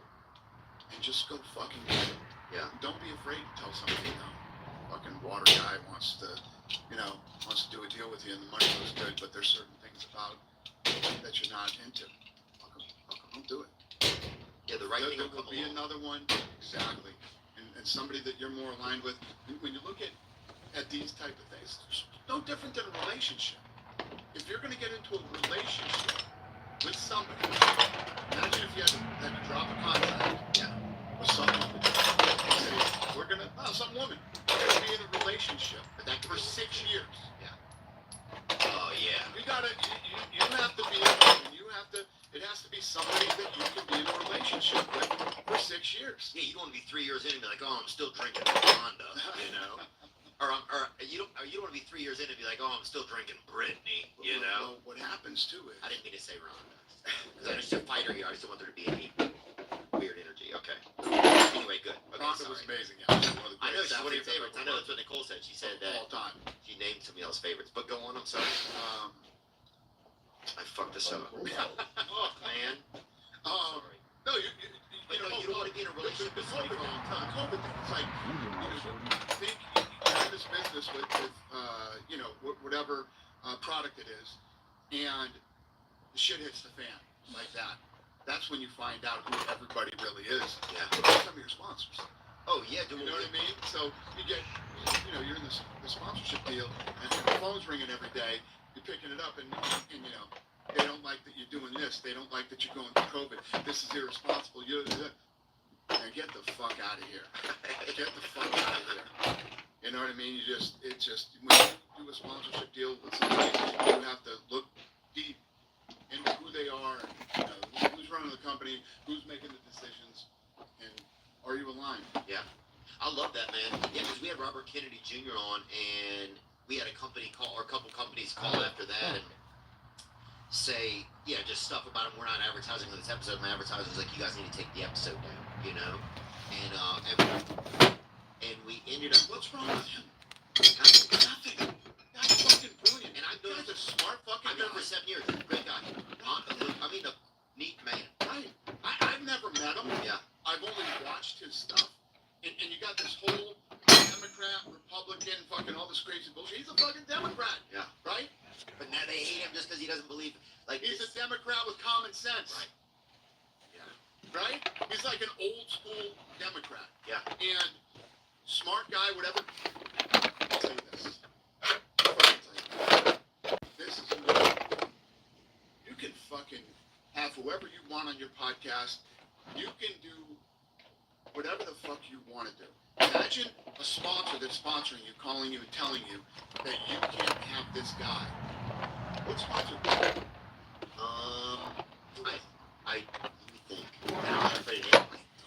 Speaker 5: And just go fucking do it.
Speaker 22: Yeah.
Speaker 5: Don't be afraid to tell somebody no. Fucking water guy wants to do a deal with you and the money looks good, but there's certain things about that you're not into. Fuck 'em, don't do it.
Speaker 22: Yeah, the right thing will
Speaker 5: There will be
Speaker 22: come along.
Speaker 5: another one, exactly. And somebody that you're more aligned with. When you look at these type of things, it's no different than a relationship. If you're going to get into a relationship with somebody, imagine if you had to drop a contract with someone and say, some woman, we're going to be in a relationship for 6 years.
Speaker 22: Yeah. Oh, yeah.
Speaker 5: You have to be, it has to be somebody that you can be in a relationship with for 6 years.
Speaker 22: Yeah, you don't want to be 3 years in and be like, oh, I'm still drinking Honda, you know? Or you don't want to be 3 years in and be like, oh, I'm still drinking Britney, you know?
Speaker 5: Well, what happens too is...
Speaker 22: I didn't mean to say Rhonda. Because I'm just a fighter here. I just don't want there to be any weird energy. Okay. Anyway, good. Okay,
Speaker 5: Rhonda was
Speaker 22: sorry.
Speaker 5: amazing. Yeah, she's one of the
Speaker 22: I know
Speaker 5: greatest
Speaker 22: she's one of your
Speaker 5: athletes I've
Speaker 22: favorites. I
Speaker 5: ever
Speaker 22: know
Speaker 5: worked
Speaker 22: that's what Nicole said. She said
Speaker 5: with
Speaker 22: that
Speaker 5: all time.
Speaker 22: she named some of y'all's favorites. But go on, I'm sorry. I fucked this up. Oh, man. Sorry.
Speaker 5: No, you
Speaker 22: don't want to be in a relationship with somebody for a long time.
Speaker 5: COVID thing. It's like, you think you're in this business with you know, whatever product it is, and the shit hits the fan like that. That's when you find out who everybody really is.
Speaker 22: Yeah.
Speaker 5: Some of your sponsors.
Speaker 22: Oh, yeah.
Speaker 5: You know what I mean? So you get, you know, you're in the sponsorship deal, and the phone's ringing every day. You're picking it up, and you know, they don't like that you're doing this. They don't like that you're going through COVID. This is irresponsible. And get the fuck out of here. Get the fuck out of here. You know what I mean? When you do a sponsorship deal with somebody, you have to look deep into who they are, and you know, who's running the company, who's making the decisions, and are you aligned?
Speaker 22: Yeah. I love that, man. Yeah, because we had Robert Kennedy Jr. on, and we had a company call, or a couple companies call after that, and say, yeah, just stuff about him. We're not advertising on this episode. My advertiser was like, you guys need to take the episode down, you know? And we ended up,
Speaker 5: what's wrong with him?
Speaker 22: Nothing.
Speaker 5: That's fucking brilliant.
Speaker 22: And I've known him
Speaker 5: a smart fucking
Speaker 22: I've known him
Speaker 5: guy.
Speaker 22: for 7 years. Great guy. I mean, a neat man.
Speaker 5: Right. I've never met him.
Speaker 22: Yeah.
Speaker 5: I've only watched his stuff. And you got this whole Democrat, Republican, fucking all this crazy bullshit. He's a fucking Democrat.
Speaker 22: Yeah.
Speaker 5: Right?
Speaker 22: But now they hate him just because he doesn't believe. Like,
Speaker 5: he's a Democrat with common sense.
Speaker 22: Right. Yeah.
Speaker 5: Right? He's like an old school Democrat.
Speaker 22: Yeah.
Speaker 5: And smart guy, whatever. I'll tell you this. This is you can fucking have whoever you want on your podcast. You can do whatever the fuck you want to do. Imagine a sponsor that's sponsoring you, calling you and telling you that you can't have this guy. What sponsor?
Speaker 22: Let me think. Now I'm afraid I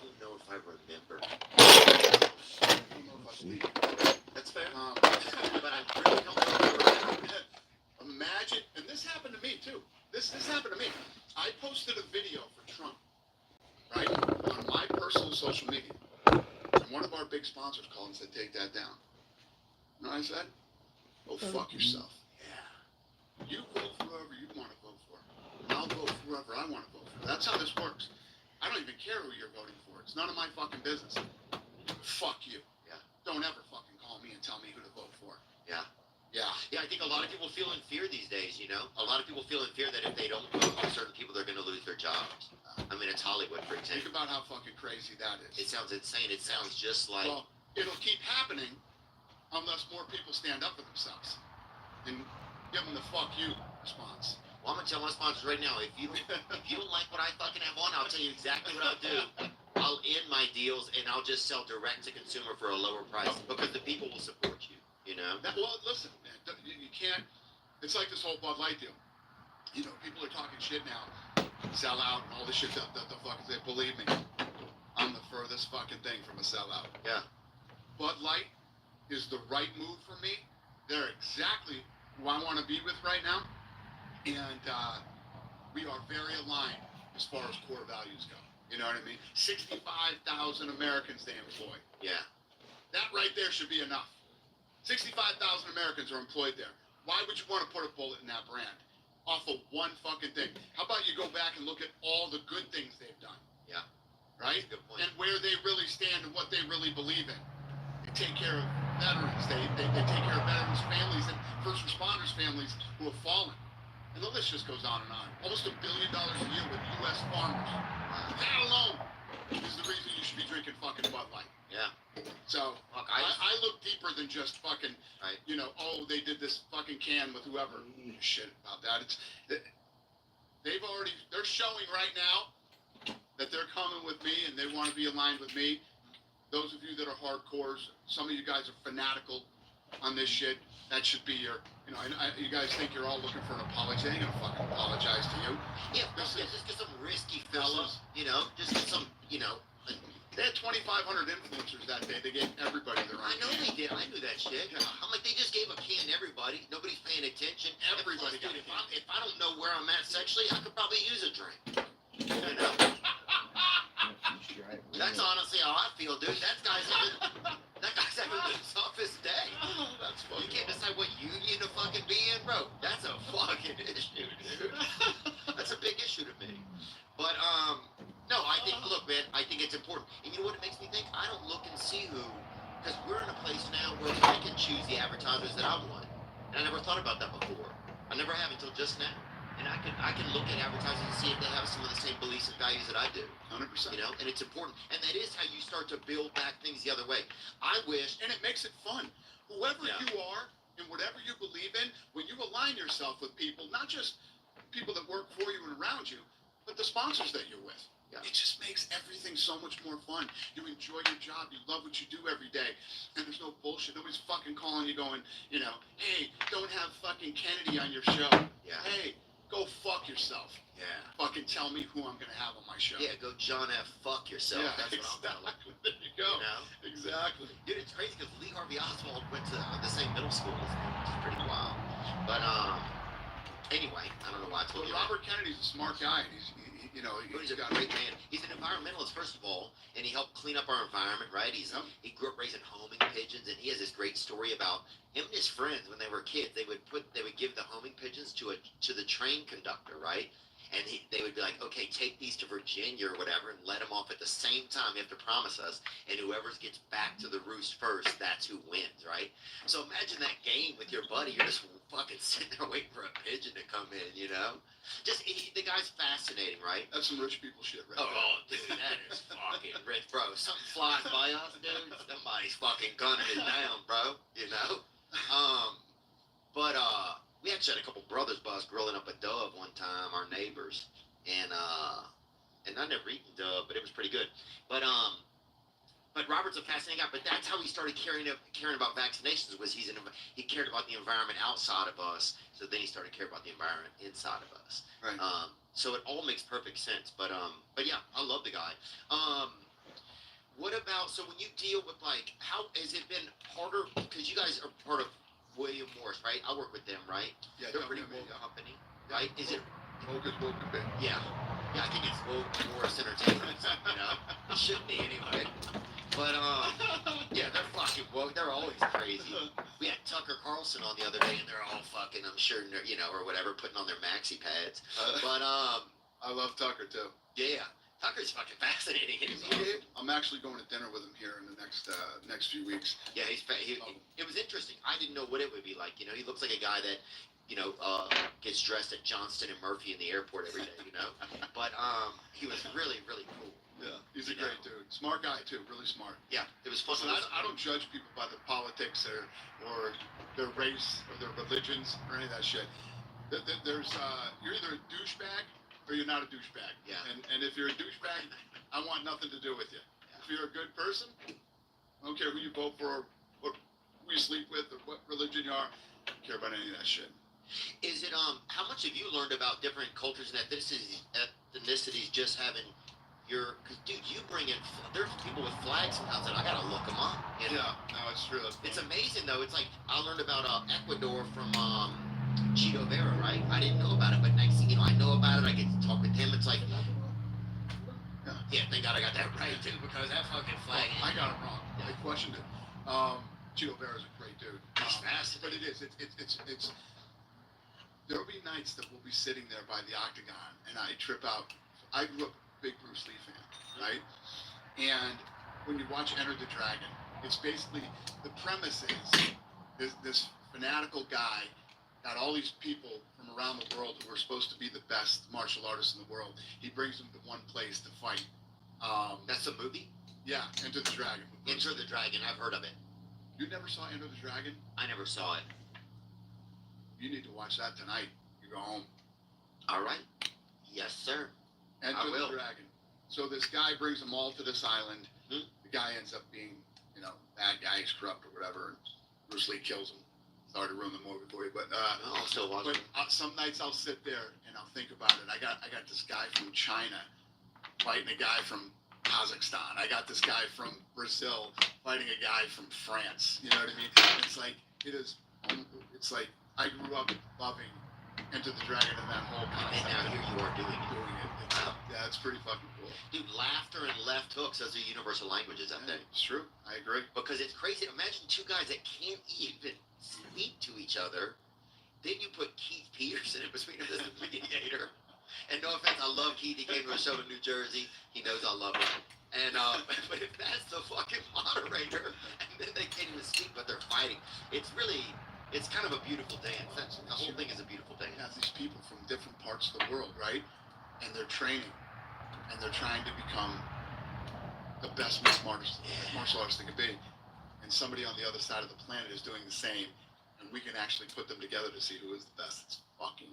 Speaker 22: don't know if I remember. That's fair. But I really don't remember.
Speaker 5: Imagine, and this happened to me too. This happened to me. I posted a video for Trump, right, on my personal social media. and one of our big sponsors called and said, take that down. You know what I said? Go fuck yourself. Yeah. You vote for whoever you want to vote for. And I'll vote for whoever I want to vote for. That's how this works. I don't even care who you're voting for. It's none of my fucking business. Fuck you.
Speaker 22: Yeah.
Speaker 5: Don't ever fucking call me and tell me who to vote for.
Speaker 22: Yeah.
Speaker 5: Yeah.
Speaker 22: Yeah, I think a lot of people feel in fear these days, you know? A lot of people feel in fear that if they don't vote for certain people, they're going to lose their jobs. I mean, it's Hollywood, for
Speaker 5: Think
Speaker 22: example.
Speaker 5: about how fucking crazy that is.
Speaker 22: It sounds insane. It sounds just like...
Speaker 5: Well, it'll keep happening unless more people stand up for themselves and give them the fuck you response.
Speaker 22: Well, I'm going to tell my sponsors right now, if you don't like what I fucking have on, I'll tell you exactly what I'll do. I'll end my deals and I'll just sell direct to consumer for a lower price because the people will support you, you know?
Speaker 5: Well, listen, man, you can't, it's like this whole Bud Light deal. You know, people are talking shit now, sell out and all this shit, the fuck is it? Believe me, I'm the furthest fucking thing from a sellout.
Speaker 22: Yeah.
Speaker 5: Bud Light is the right move for me. They're exactly who I want to be with right now. And we are very aligned as far as core values go. You know what I mean? 65,000 Americans they employ.
Speaker 22: Yeah.
Speaker 5: That right there should be enough. 65,000 Americans are employed there. Why would you want to put a bullet in that brand? Off of one fucking thing. How about you go back and look at all the good things they've done?
Speaker 22: Yeah.
Speaker 5: Right?
Speaker 22: Good point.
Speaker 5: And where they really stand and what they really believe in. They take care of veterans. They take care of veterans' families and first responders' families who have fallen. And the list just goes on and on. Almost $1 billion a year with U.S. farmers. That alone is the reason you should be drinking fucking Bud Light.
Speaker 22: Yeah.
Speaker 5: So,
Speaker 22: Look,
Speaker 5: I look deeper than just fucking, you know, oh, they did this fucking can with whoever. Shit about that. They're showing right now that they're coming with me and they want to be aligned with me. Those of you that are hardcores, some of you guys are fanatical on this shit. That should be your, you know, you guys think you're all looking for an apology. They ain't gonna fucking apologize to you.
Speaker 22: Yeah, just get some risky fellas, you know, just get some, you know.
Speaker 5: They had 2,500 influencers that day. They gave everybody their own
Speaker 22: I know
Speaker 5: can.
Speaker 22: they did. I knew that shit. I'm like, they just gave a can to everybody. Nobody's paying attention.
Speaker 5: Everybody got
Speaker 22: Dude,
Speaker 5: a
Speaker 22: if I don't know where I'm at sexually, I could probably use a drink. You know? That's honestly how I feel, dude. That guy's having the toughest day.
Speaker 5: That's funny.
Speaker 22: You can't decide what union to fucking be in, bro. That's a fucking issue, dude. That's a big issue to me. But no, I think, look, man, I think it's important. And you know what it makes me think? I don't look and see who, because we're in a place now where I can choose the advertisers that I want. And I never thought about that before. I never have until just now. And I can look at advertisers and see if they have some of the same beliefs and values that I do.
Speaker 5: 100%.
Speaker 22: You know, and it's important. And that is how you start to build back things the other way. I wish,
Speaker 5: And it makes it fun. Whoever
Speaker 22: Yeah.
Speaker 5: you are and whatever you believe in, when you align yourself with people, not just people that work for you and around you, but the sponsors that you're with.
Speaker 22: Yeah.
Speaker 5: It just makes everything so much more fun. You enjoy your job. You love what you do every day. And there's no bullshit. Nobody's fucking calling you going, you know, hey, don't have fucking Kennedy on your show.
Speaker 22: Yeah.
Speaker 5: Hey, go fuck yourself.
Speaker 22: Yeah.
Speaker 5: Fucking tell me who I'm going to have on my show.
Speaker 22: Yeah, go John F. Fuck yourself.
Speaker 5: Yeah,
Speaker 22: That's what I'm telling you.
Speaker 5: There you go.
Speaker 22: You know?
Speaker 5: Exactly.
Speaker 22: Dude, it's crazy because Lee Harvey Oswald went to the same middle school as me, which is pretty wild. But anyway, I don't know why I told
Speaker 5: Well,
Speaker 22: you that.
Speaker 5: Robert Kennedy's a smart guy. And he's
Speaker 22: He's a great man. He's an environmentalist, first of all, and he helped clean up our environment, right? He grew up raising homing pigeons, and he has this great story about him and his friends when they were kids. They would give the homing pigeons to the train conductor, right? And they would be like, okay, take these to Virginia or whatever and let them off at the same time. You have to promise us. And whoever gets back to the roost first, that's who wins, right? So imagine that game with your buddy. You're just fucking sitting there waiting for a pigeon to come in, you know? The guy's fascinating, right?
Speaker 5: That's some rich people shit, right?
Speaker 22: Oh, dude, that is fucking rich, bro. Something flies by us, dude. Somebody's fucking gunning it down, bro. You know? We actually had a couple brothers bus grilling up a dove one time, our neighbors, and I never eaten dove, but it was pretty good. But Robert's a fascinating guy. But that's how he started caring about vaccinations. Was he cared about the environment outside of us, so then he started caring about the environment inside of us.
Speaker 5: Right.
Speaker 22: So it all makes perfect sense. But yeah, I love the guy. What about, so when you deal with, like, how has it been harder, because you guys are part of William Morris, right? I work with them, right?
Speaker 5: Yeah,
Speaker 22: They're a pretty
Speaker 5: yeah,
Speaker 22: woke
Speaker 5: yeah.
Speaker 22: company, right? Is it?
Speaker 5: Woke is woke a bit.
Speaker 22: Yeah. Yeah, I think it's woke Morris Entertainment, you know? It should be anyway. But yeah, they're fucking woke. They're always crazy. We had Tucker Carlson on the other day, and they're all fucking, I'm sure, you know, or whatever, putting on their maxi pads. But
Speaker 5: I love Tucker too.
Speaker 22: yeah, Tucker's fucking fascinating.
Speaker 5: I'm actually going to dinner with him here in the next few weeks.
Speaker 22: Yeah, it was interesting. I didn't know what it would be like. You know, he looks like a guy that, you know, gets dressed at Johnston and Murphy in the airport every day. You know, but he was really, really cool.
Speaker 5: Yeah, he's a great dude. Smart guy too, really smart.
Speaker 22: Yeah, it was fun.
Speaker 5: Listen, I don't judge people by their politics or their race or their religions or any of that shit. There's you're either a douchebag or you're not a douchebag.
Speaker 22: Yeah.
Speaker 5: And if you're a douchebag, I want nothing to do with you. If you're a good person, I don't care who you vote for, or who you sleep with, or what religion you are. I don't care about any of that shit.
Speaker 22: Is it how much have you learned about different cultures and ethnicities just having your? Because dude, you bring in there's people with flags sometimes that I gotta look them up. You know?
Speaker 5: Yeah, no, it's true.
Speaker 22: It's amazing though. It's like I learned about Ecuador from Cheeto Vera, right? I didn't know about it, but next thing you know, I know about it. I get to talk with him. It's like, yeah, thank God I got that right too, because that fucking flag.
Speaker 5: I got it wrong. I questioned it. Cheeto Vera's a great dude.
Speaker 22: He's fast.
Speaker 5: But it is. It's. There'll be nights that we'll be sitting there by the octagon, and I trip out. I grew up a big Bruce Lee fan, right? And when you watch Enter the Dragon, it's basically the premise is this fanatical guy got all these people from around the world who are supposed to be the best martial artists in the world. He brings them to one place to fight.
Speaker 22: That's a movie?
Speaker 5: Yeah, Enter the Dragon.
Speaker 22: Enter the Dragon, I've heard of it.
Speaker 5: You never saw Enter the Dragon?
Speaker 22: I never saw it.
Speaker 5: You need to watch that tonight. You go home.
Speaker 22: All right. Yes, sir.
Speaker 5: Enter
Speaker 22: I will.
Speaker 5: the Dragon. So this guy brings them all to this island.
Speaker 22: Hmm?
Speaker 5: The guy ends up being, you know, bad guy, he's corrupt or whatever. And Bruce Lee kills him. Sorry to ruin the movie for you, but
Speaker 22: I'll still watch it.
Speaker 5: Some nights I'll sit there and I'll think about it. I got this guy from China fighting a guy from Kazakhstan. I got this guy from Brazil fighting a guy from France. You know what I mean? It's like it's like I grew up loving Enter the Dragon and that whole concept.
Speaker 22: And now here you are doing it.
Speaker 5: Yeah, it's pretty fucking cool.
Speaker 22: Dude, laughter and left hooks, those are universal languages up there.
Speaker 5: It's true. I agree.
Speaker 22: Because it's crazy. Imagine two guys that can't even speak to each other. Then you put Keith Peterson in between them as the mediator. And no offense, I love Keith. He came to a show in New Jersey. He knows I love him. And but if that's the fucking moderator, and then they can't even speak, but they're fighting, it's kind of a beautiful dance. The whole thing is a beautiful dance.
Speaker 5: You have these people from different parts of the world, right? And they're training, and they're trying to become the best martial artist they can be. And somebody on the other side of the planet is doing the same, and we can actually put them together to see who is the best. It's fucking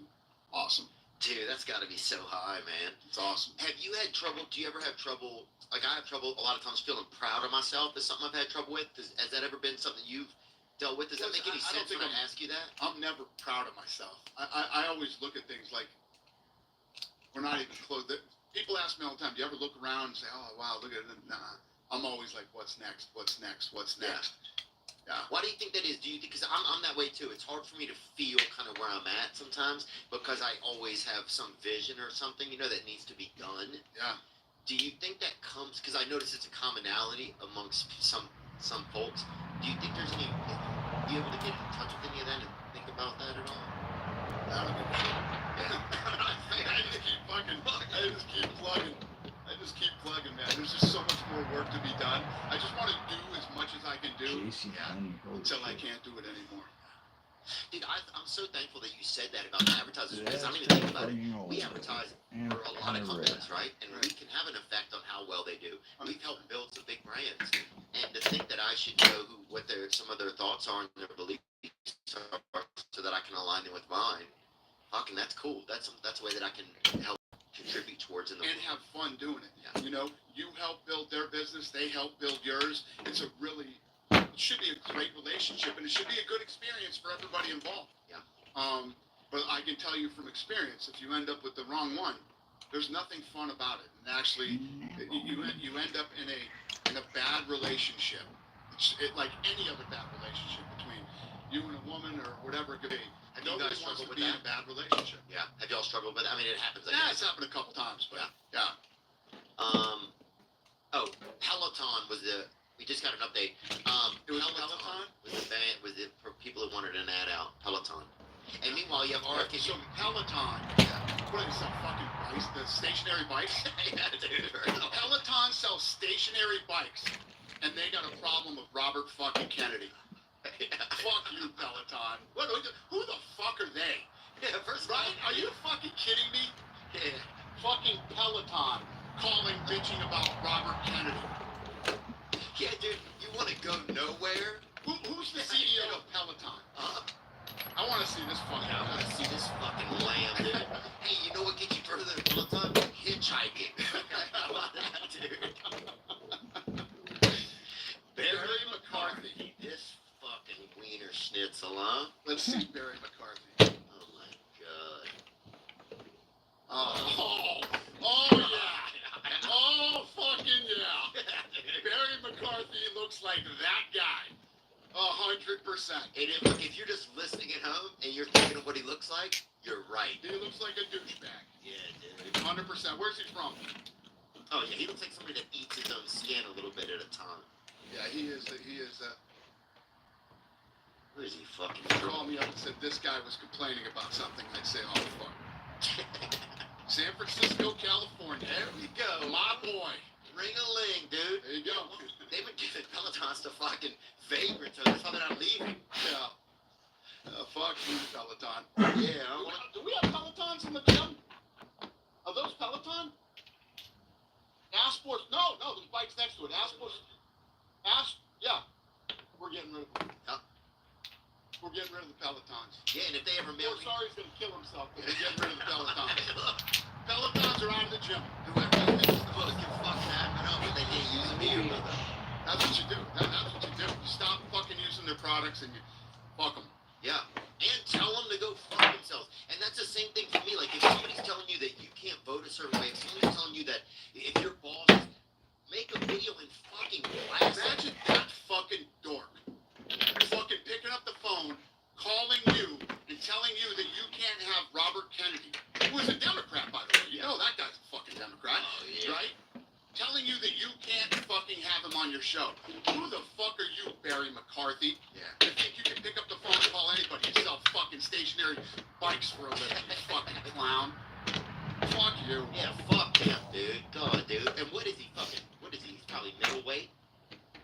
Speaker 5: awesome.
Speaker 22: Dude, that's got to be so high, man.
Speaker 5: It's awesome.
Speaker 22: Have you had trouble? Do you ever have trouble? Like I have trouble a lot of times feeling proud of myself. Is something I've had trouble with? Has that ever been something you've dealt with? Does that make any sense when I ask you that?
Speaker 5: I'm never proud of myself. I always look at things like we're not even close. People ask me all the time, do you ever look around and say, oh, wow, look at it? Nah. I'm always like, what's next? What's next? What's next? Yeah.
Speaker 22: Why do you think that is? Do you think, because I'm that way too. It's hard for me to feel kind of where I'm at sometimes because I always have some vision or something, you know, that needs to be done.
Speaker 5: Yeah.
Speaker 22: Do you think that comes, because I notice it's a commonality amongst some folks. Do you think there's any, are you able to get in touch with any of that and think about that at all?
Speaker 5: I don't give a shit. I just keep plugging, man. There's just so much more work to be done. I just want to do as much as I can do until I can't do it anymore.
Speaker 22: Dude, I'm so thankful that you said that about the advertisers because I don't even think about it. We advertise for a lot of companies, right? And we can have an effect on how well they do. We've helped build some big brands, and to think that I should know what some of their thoughts are and their beliefs are, so that I can align them with mine. Fucking, that's cool. That's a way that I can help contribute towards in the
Speaker 5: and have fun doing it. Yeah. You know, you help build their business, they help build yours. It should be a great relationship, and it should be a good experience for everybody involved.
Speaker 22: Yeah.
Speaker 5: But I can tell you from experience, if you end up with the wrong one, there's nothing fun about it. And actually, you end up in a bad relationship. It's like any other bad relationship between you and a woman or whatever it could be.
Speaker 22: Have you guys struggled with
Speaker 5: that? In a bad relationship.
Speaker 22: Yeah. Have y'all struggled with it? I mean, it happens.
Speaker 5: Yeah, it's happened a couple times, but yeah.
Speaker 22: Oh, Peloton was We just got an update.
Speaker 5: It was
Speaker 22: Peloton was it for people who wanted an ad out. Peloton. And meanwhile, you have RFK.
Speaker 5: So Peloton, what do they sell? Fucking bikes, the stationary bikes.
Speaker 22: Yeah, dude.
Speaker 5: Peloton sells stationary bikes, and they got a problem with Robert fucking Kennedy. Fuck you, Peloton. Who the fuck are they?
Speaker 22: Yeah, first
Speaker 5: right? Are you fucking kidding me?
Speaker 22: Yeah.
Speaker 5: Fucking Peloton calling, bitching about Robert Kennedy.
Speaker 22: Yeah, dude, you want to go nowhere?
Speaker 5: Who's the CEO of Peloton? I want to see this fucking.
Speaker 22: I want to see this fucking lamb, dude. Hey, you know what gets you further than Peloton? Hitchhiking. How about that, dude?
Speaker 5: Barry McCarthy.
Speaker 22: This fucking wiener schnitzel, huh?
Speaker 5: Let's see Barry McCarthy.
Speaker 22: Oh my god.
Speaker 5: Oh yeah. Oh fucking yeah. Barry McCarthy looks like that guy. 100%.
Speaker 22: And if you're just listening at home and you're thinking of what he looks like, you're right.
Speaker 5: He looks like a douchebag.
Speaker 22: Yeah, dude.
Speaker 5: 100%. Where's he from?
Speaker 22: Oh yeah, he looks like somebody that eats his own skin a little bit at a time.
Speaker 5: Yeah, he is.
Speaker 22: Who is he fucking?
Speaker 5: He called me up and said this guy was complaining about something. I'd say, oh fuck. San Francisco, California.
Speaker 22: There we go.
Speaker 5: My boy.
Speaker 22: Ring-a-ling, dude.
Speaker 5: There you go.
Speaker 22: They've been giving Pelotons to fucking vagrants, so that's how they're not leaving.
Speaker 5: Yeah. Fuck you, Peloton.
Speaker 22: Yeah.
Speaker 5: Do we have Pelotons in the gym? Are those Peloton? Asports. No, there's bikes next to it. Asports. Yeah. We're getting rid of them.
Speaker 22: Yeah.
Speaker 5: We're getting rid of the Pelotons.
Speaker 22: Yeah, and if they ever mail me...
Speaker 5: Sorry, he's going to kill himself, but we're getting rid of the Pelotons. Pelotons are out of the gym.
Speaker 22: Whoever thinks the most can fuck that, I know, but they can't use them either.
Speaker 5: That's what you do. That's what you do. You stop fucking using their products and you fuck them.
Speaker 22: Yeah. And tell them to go fuck themselves. And that's the same thing for me. Like, if somebody's telling you that you can't vote a certain way, if somebody's telling you that if your boss make a video and fucking blast it.
Speaker 5: Imagine that fucking dork fucking picking up the phone, calling you, and telling you that you can't have Robert Kennedy, who is a Democrat, by the way. You know that guy's a fucking Democrat, right? Telling you that you can't fucking have him on your show. Who the fuck are you, Barry McCarthy?
Speaker 22: Yeah.
Speaker 5: You think you can pick up the phone and call anybody and sell fucking stationary bikes for a living, you fucking clown? Fuck you.
Speaker 22: Yeah, fuck him, dude. God, dude. And what is he fucking? What is he? He's probably middleweight.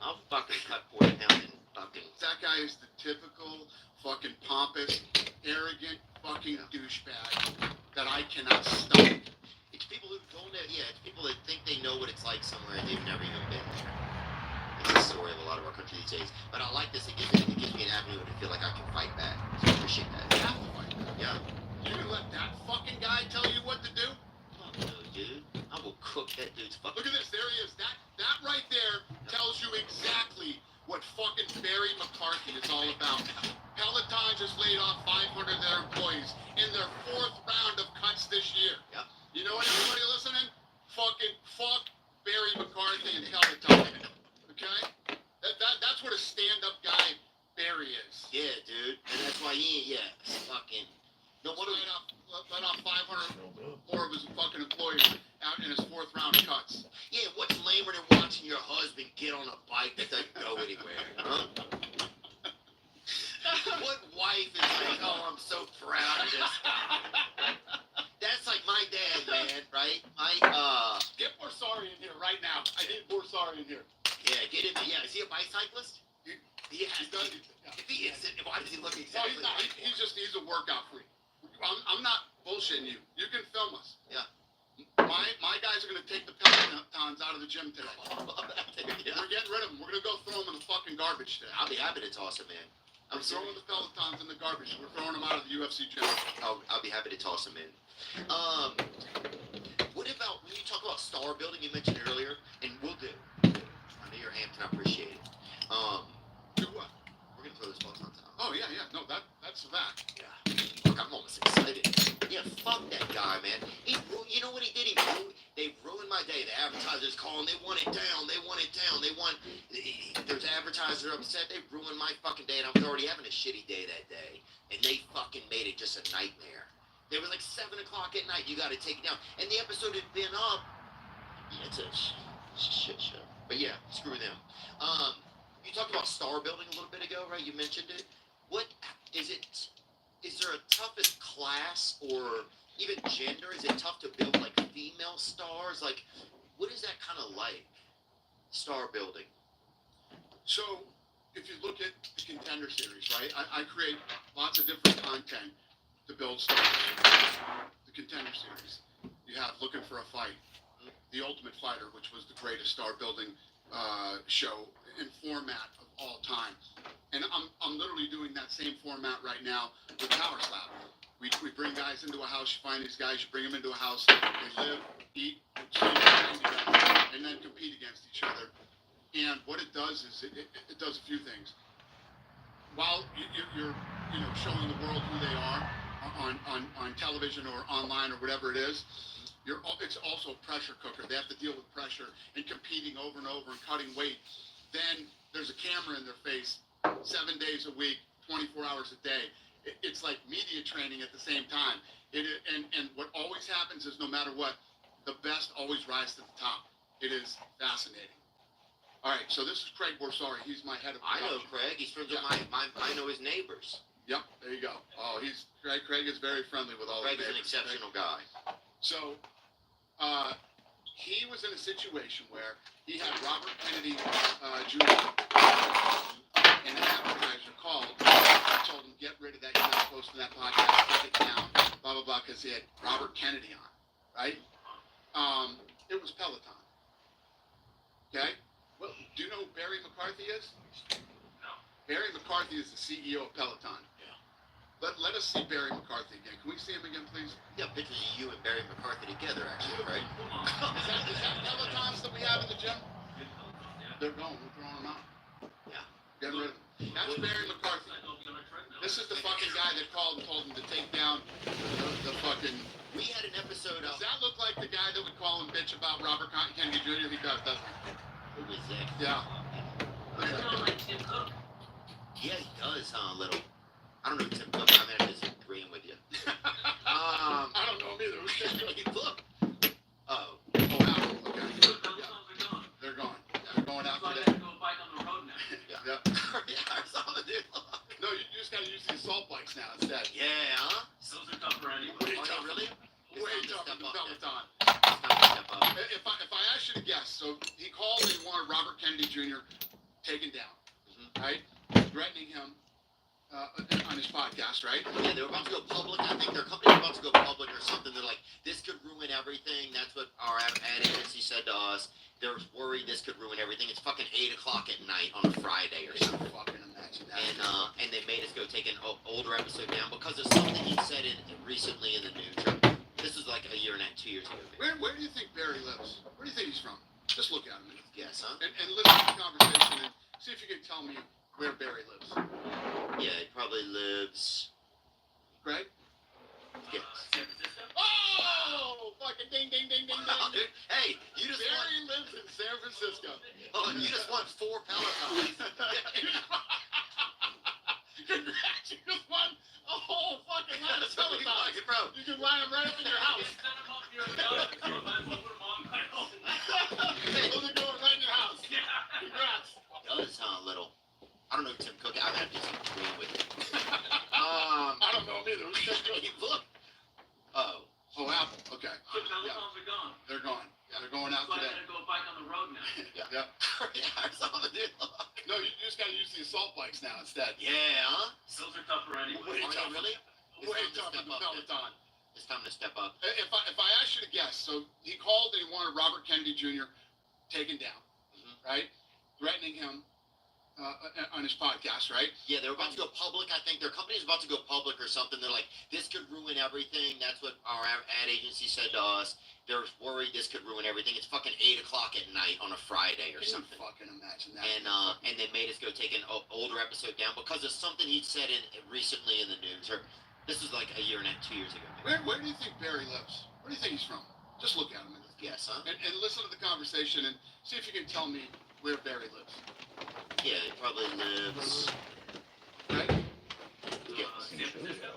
Speaker 22: I'll fucking cut 40 pounds and fucking.
Speaker 5: That guy is the typical fucking pompous, arrogant fucking douchebag that I cannot stomach.
Speaker 22: It's people who don't know. Yeah, it's people that think they know what it's like somewhere and they've never even been there. It's the story of a lot of our country these days. But I like this. It gives me an avenue to feel like I can fight back. So I appreciate that.
Speaker 5: You have to fight back.
Speaker 22: Yeah.
Speaker 5: You can let that fucking guy tell you what to do?
Speaker 22: Fuck no, dude. I will cook that dude's fucking.
Speaker 5: Look at this. There he is. That right there tells you exactly what fucking Barry McCarthy is all about. Peloton just laid off 500 of their employees in their 4th round of cuts this year.
Speaker 22: Yep.
Speaker 5: You know what, everybody listening? Fucking fuck Barry McCarthy and Peloton. Okay? That's what a stand-up guy Barry is.
Speaker 22: Yeah, dude. And that's why he ain't, fucking. No wonder.
Speaker 5: Let off 504 of his fucking employees out in his 4th round of cuts.
Speaker 22: Yeah, what's lamer than watching your husband get on a bike that doesn't go anywhere, huh? What wife is like, oh, I'm so proud of this guy. That's like my dad, man, right?
Speaker 5: Get Borsari in here right now. I need Borsari in here.
Speaker 22: Yeah, get him. Yeah, is he a bicyclist? He has to. If he isn't, why does he look exactly
Speaker 5: No, he's not.
Speaker 22: like
Speaker 5: He's a workout freak. I'm not bullshitting you. You can film us.
Speaker 22: Yeah.
Speaker 5: My guys are going to take the Pelotons out of the gym today.
Speaker 22: Yeah.
Speaker 5: We're getting rid of them. We're going to go throw them in the fucking garbage today.
Speaker 22: I'll be happy to toss him, man.
Speaker 5: We're throwing the Pelotons in the garbage. We're throwing them out of the UFC gym.
Speaker 22: I'll be happy to toss him in. What about when you talk about star building? You mentioned earlier, and we'll do. I know you're amped, and I appreciate it.
Speaker 5: Do what?
Speaker 22: We're gonna throw this Pelotons out.
Speaker 5: Oh yeah. No, that's a fact.
Speaker 22: Yeah. Look, I'm almost excited. Yeah, fuck that guy, man. You know what he did? They ruined my day. The advertisers calling. They want it down. There's advertisers upset. They ruined my fucking day, and I was already having a shitty day that day, and they fucking made it just a nightmare. It was like 7 o'clock at night. You got to take it down, and the episode had been up. Yeah, it's a shit show. But yeah, screw them. You talked about star building a little bit ago, right? You mentioned it. What is it? Is there a toughest class or even gender? Is it tough to build like female stars? Like, what is that kind of like? Star building.
Speaker 5: So, if you look at the Contender series, right? I create lots of different content to build stars. The Contender series. You have Looking for a Fight, The Ultimate Fighter, which was the greatest star building show in format of all time. And I'm literally doing that same format right now with Power Slap. We bring guys into a house, you find these guys, you bring them into a house, they live, eat, sleep, and then compete against each other. And what it does is it does a few things. While you're showing the world who they are on television or online or whatever it is, it's also a pressure cooker. They have to deal with pressure and competing over and over and cutting weight. Then there's a camera in their face 7 days a week, 24 hours a day. It's like media training at the same time. And what always happens is no matter what, the best always rise to the top. It is fascinating. All right, so this is Craig Borsari. He's my head of production.
Speaker 22: I know Craig. He's friends with I know his neighbors.
Speaker 5: Yep, there you go. Oh, Craig is very friendly with all his neighbors.
Speaker 22: Craig is an exceptional guy.
Speaker 5: So, he was in a situation where he had Robert Kennedy Jr. and an advertiser called, told him, get rid of that, you're not posting that podcast, take it down, blah, blah, blah, because he had Robert Kennedy on, right? It was Peloton. Okay? Well, do you know who Barry McCarthy is? No. Barry McCarthy is the CEO of Peloton. Let us see Barry McCarthy again. Can we see him again, please?
Speaker 22: Yeah, pictures of you and Barry McCarthy together, actually, right?
Speaker 5: Is that Pelotons that we have in the gym? They're going. We're throwing them out.
Speaker 22: Yeah.
Speaker 5: Get rid of them. That's Barry McCarthy. This is the fucking guy that called and told him to take down the fucking...
Speaker 22: We had an episode of...
Speaker 5: Does that look like the guy that would call and bitch about Robert Kennedy Jr.? He does, doesn't he?
Speaker 22: Who is that?
Speaker 5: Yeah.
Speaker 22: Yeah, he does, huh, a little. I don't know Tim Cook. I'm just agreeing with you.
Speaker 5: I don't know him either.
Speaker 22: Look.
Speaker 5: Oh, wow. Okay. Yeah. They're gone. They're going out today.
Speaker 22: Yeah.
Speaker 5: Yeah.
Speaker 22: Yeah, I saw the dude.
Speaker 5: No, you just got to use the assault bikes now instead.
Speaker 22: Yeah, huh?
Speaker 9: Those are tougher anyway.
Speaker 5: Way
Speaker 22: Are they
Speaker 5: tougher.
Speaker 22: really?
Speaker 5: Way tougher than Peloton.
Speaker 22: Step up.
Speaker 5: If I asked you to guess, so he called and he wanted Robert Kennedy Jr. taken down, right? Threatening him on his podcast, right?
Speaker 22: Yeah, they were about to go public. I think their company was about to go public or something. They're like, this could ruin everything. That's what our ad agency said to us. They're worried this could ruin everything. It's fucking 8 o'clock at night on a Friday or something.
Speaker 5: Fucking imagine that.
Speaker 22: And they made us go take an older episode down because of something he said recently in the news. This was like a year and 2 years ago.
Speaker 5: Where do you think Barry lives? Where do you think he's from? Just look at him.
Speaker 22: Yes, huh?
Speaker 5: And listen to the conversation and see if you can tell me where Barry lives.
Speaker 22: Yeah, he probably lives.
Speaker 5: Greg?
Speaker 22: Yes.
Speaker 5: Oh! Fucking ding, ding, ding, ding, ding.
Speaker 22: Oh, dude. Hey, you just
Speaker 5: Barry lives in San Francisco.
Speaker 22: Oh, you just won 4 Pelotons.
Speaker 5: Congrats, you just won a whole fucking line of
Speaker 22: Tell me about
Speaker 5: Pelotons.
Speaker 22: it, bro.
Speaker 5: You can line them right up in your house. Those are going right in your house. Congrats.
Speaker 22: Does, huh, little. I don't know Tim Cook. I'm gonna have to disagree with you.
Speaker 5: I don't know him either. Who's Tim Cook?
Speaker 22: Look. Oh,
Speaker 5: Apple. Okay.
Speaker 9: Pelotons are gone.
Speaker 5: They're gone. Yeah, they're going out
Speaker 9: That's why
Speaker 5: today.
Speaker 9: I gotta go bike on the road now.
Speaker 5: Yeah.
Speaker 22: yeah, I saw the dude.
Speaker 5: No, you just gotta use the assault bikes now instead.
Speaker 22: Yeah, huh?
Speaker 9: Those are tougher anyway.
Speaker 5: Way
Speaker 22: Are they
Speaker 5: tougher.
Speaker 22: really?
Speaker 5: Way
Speaker 22: It's time
Speaker 5: tougher
Speaker 22: to
Speaker 5: than
Speaker 22: step up,
Speaker 5: Peloton.
Speaker 22: It's time to step up.
Speaker 5: If I asked you to guess, so he called and he wanted Robert Kennedy Jr. taken down, right? Threatening him on his podcast, right?
Speaker 22: Yeah, they were about to go public. I think their company's about to go public or something. They're like, this could ruin everything. That's what our ad agency said to us. They're worried this could ruin everything. It's fucking 8 o'clock at night on a Friday or
Speaker 5: Can you
Speaker 22: something.
Speaker 5: fucking imagine that?
Speaker 22: And they made us go take an older episode down because of something he'd said recently in the news. Or this was like a year and 2 years ago.
Speaker 5: Where do you think Barry lives? Where do you think he's from? Just look at him and,
Speaker 22: Yes, huh?
Speaker 5: and listen to the conversation and see if you can tell me where Barry lives.
Speaker 22: Yeah, he probably lives.
Speaker 5: Right?
Speaker 22: Yes.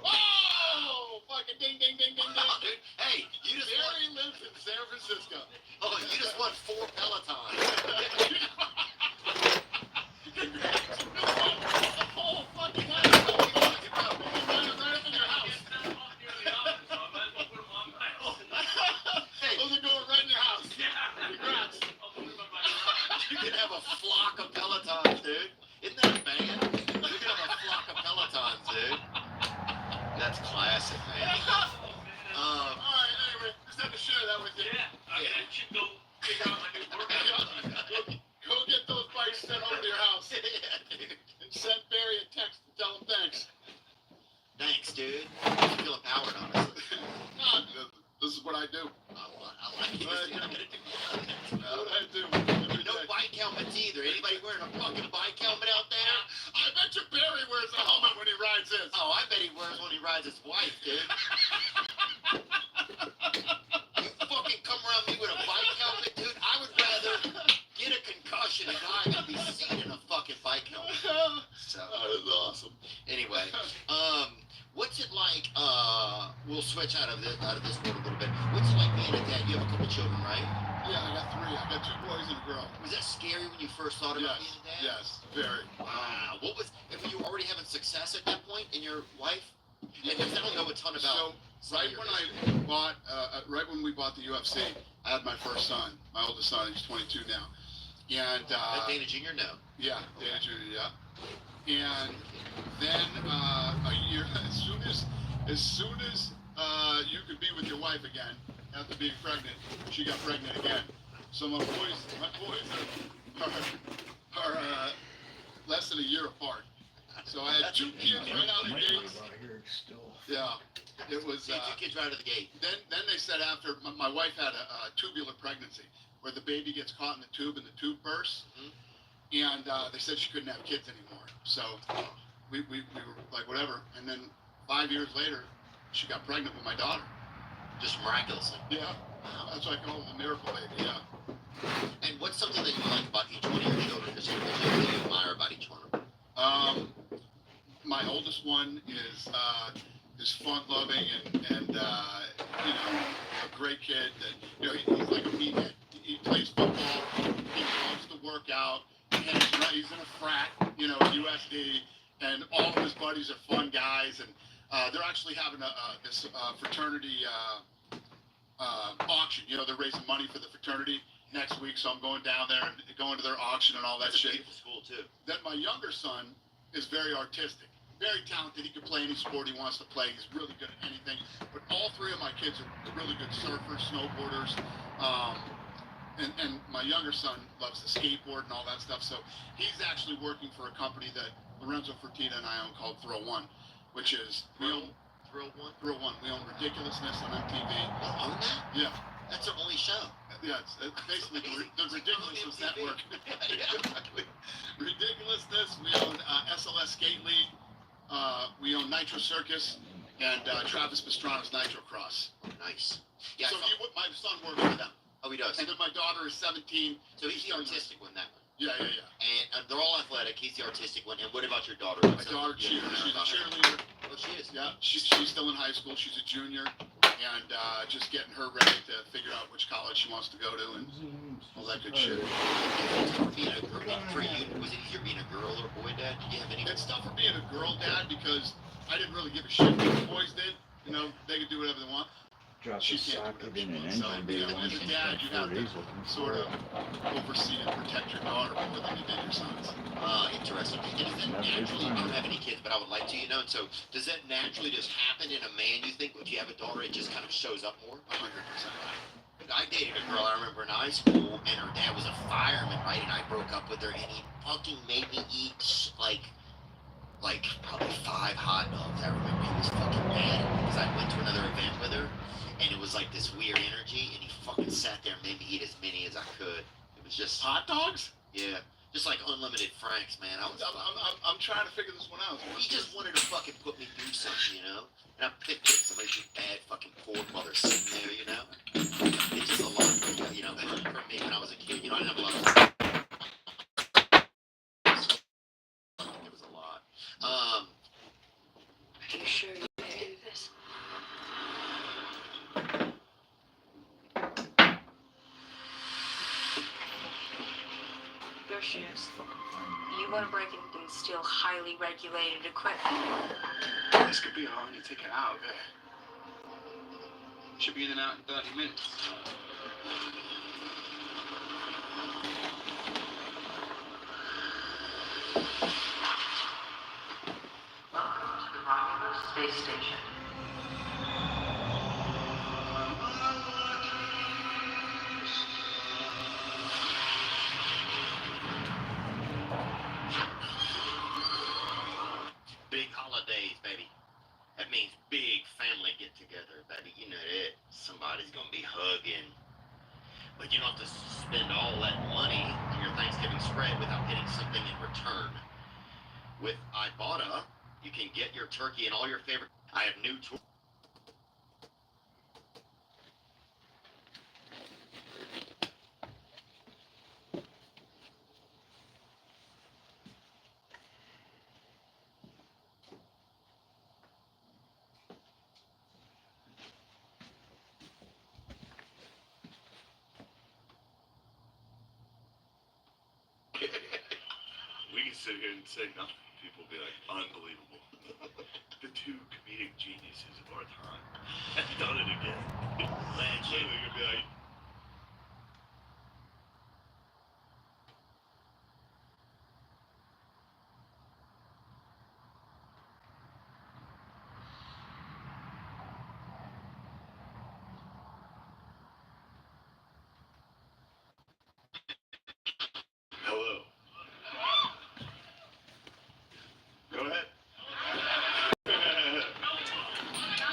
Speaker 5: Oh! Fucking ding, ding, ding, ding, ding.
Speaker 22: Dude, hey, you just
Speaker 5: Barry lives in San Francisco.
Speaker 22: Oh, you just won 4 Pelotons. terrorize his wife, dude. You fucking come around me with a bike helmet, dude. I would rather get a concussion and die than be seen in a fucking bike helmet. So
Speaker 5: That is awesome.
Speaker 22: anyway, what's it like? We'll switch out of this world a little bit. What's it like being a dad? You have a couple children, right?
Speaker 5: Yeah, I got 3. I got 2 boys and a girl.
Speaker 22: Was that scary when you first thought about being a dad?
Speaker 5: Yes, very.
Speaker 22: Wow. What was? Were you already having success at that point in your life? Because I don't know a ton about.
Speaker 5: So right when we bought the UFC, I had my first son, my oldest son. He's 22 now, and
Speaker 22: Dana Jr. No.
Speaker 5: Yeah, Dana Jr. Yeah, and then a year as soon as you could be with your wife again after being pregnant, she got pregnant again. So my boys are less than a year apart. So I had 2 kids right out of the gate. Yeah, it was.
Speaker 22: 2 kids right out of the gate.
Speaker 5: Then they said after my wife had a tubular pregnancy where the baby gets caught in the tube and the tube bursts, and they said she couldn't have kids anymore. So we were like whatever. And then 5 years later, she got pregnant with my daughter.
Speaker 22: Just miraculously.
Speaker 5: Yeah, that's why I call it the miracle baby. Yeah.
Speaker 22: And what's something that you like about each one of your children? Is there anything that you admire about each one of them?
Speaker 5: My oldest one is fun-loving and you know, a great kid. That he's like a meathead. He plays football. He loves to work out. And he's in a frat, at USD, and all of his buddies are fun guys. And they're actually having this fraternity auction. They're raising money for the fraternity next week, so I'm going down there and going to their auction and all that shit.
Speaker 22: Beautiful school too.
Speaker 5: Then my younger son is very artistic, very talented. He can play any sport he wants to play. He's really good at anything. But all 3 of my kids are really good surfers, snowboarders, and my younger son loves to skateboard and all that stuff. So he's actually working for a company that Lorenzo Fertitta and I own called Thrill One, which is we own
Speaker 22: Thrill One.
Speaker 5: Thrill One. We own Ridiculousness on MTV.
Speaker 22: You own that?
Speaker 5: Yeah.
Speaker 22: That's their only show.
Speaker 5: Yeah, it's basically the Ridiculousness Network. Exactly. Ridiculousness. We own SLS Skate League. We own Nitro Circus and Travis Pastrana's Nitro Cross.
Speaker 22: Oh, nice. Yeah.
Speaker 5: So my son works for them.
Speaker 22: Oh, he does.
Speaker 5: And then my daughter is 17.
Speaker 22: So he's the artistic one, that one.
Speaker 5: Yeah.
Speaker 22: And they're all athletic. He's the artistic one. And what about your daughter?
Speaker 5: My daughter, she's a cheerleader.
Speaker 22: Oh, she is.
Speaker 5: Yeah, she's still in high school. She's a junior, and just getting her ready to figure out which college she wants to go to and all that good shit.
Speaker 22: Being a girl, for you, was it easier being a girl or boy dad? Did you have any?
Speaker 5: It's tougher being a girl dad because I didn't really give a shit what the boys did. They could do whatever they want.
Speaker 8: Drop
Speaker 5: She
Speaker 8: the
Speaker 5: can't do
Speaker 8: socket in an
Speaker 5: So,
Speaker 8: engine bay
Speaker 5: as
Speaker 8: once
Speaker 5: a
Speaker 8: and
Speaker 5: dad, you have
Speaker 8: spent 4
Speaker 5: to
Speaker 8: days looking
Speaker 5: sort
Speaker 8: for
Speaker 5: of
Speaker 8: it.
Speaker 5: oversee and protect your daughter more than you did your sons.
Speaker 22: Interesting. And is that naturally, I don't have any kids, but I would like to, and so does that naturally just happen in a man, you think, when you have a daughter, it just kind of shows up more?
Speaker 5: 100%.
Speaker 22: I dated a girl I remember in high school, and her dad was a fireman, right, and I broke up with her, and he fucking made me eat, like probably 5 hot dogs. I remember he was fucking mad, because I went to another event with her, and it was like this weird energy, and he fucking sat there and made me eat as many as I could. It was just...
Speaker 5: Hot dogs?
Speaker 22: Yeah. Just like unlimited Franks, man.
Speaker 5: I'm trying to figure this one out.
Speaker 22: He just wanted to fucking put me through something, And I picked up somebody who's bad fucking pork while they're sitting there, It's just a lot, for me when I was a kid. I didn't have a lot of... It was a lot.
Speaker 20: Are you sure you can do this? Your shoes. You want to break into and steal highly regulated equipment.
Speaker 16: This could be hard to take it out. Should be in and out in 30 minutes.
Speaker 20: Welcome to the Romulus Space Station.
Speaker 22: Big holidays, baby. That means big family get-together, baby. You know that. Somebody's gonna be hugging. But you don't have to spend all that money on your Thanksgiving spread without getting something in return. With Ibotta, you can get your turkey and all your favorite
Speaker 9: I have new tools. We can sit here and say nothing. People will be like, unbelievable. The two comedic geniuses of our time have done it again. Legend. They're gonna be like, hello. Go ahead.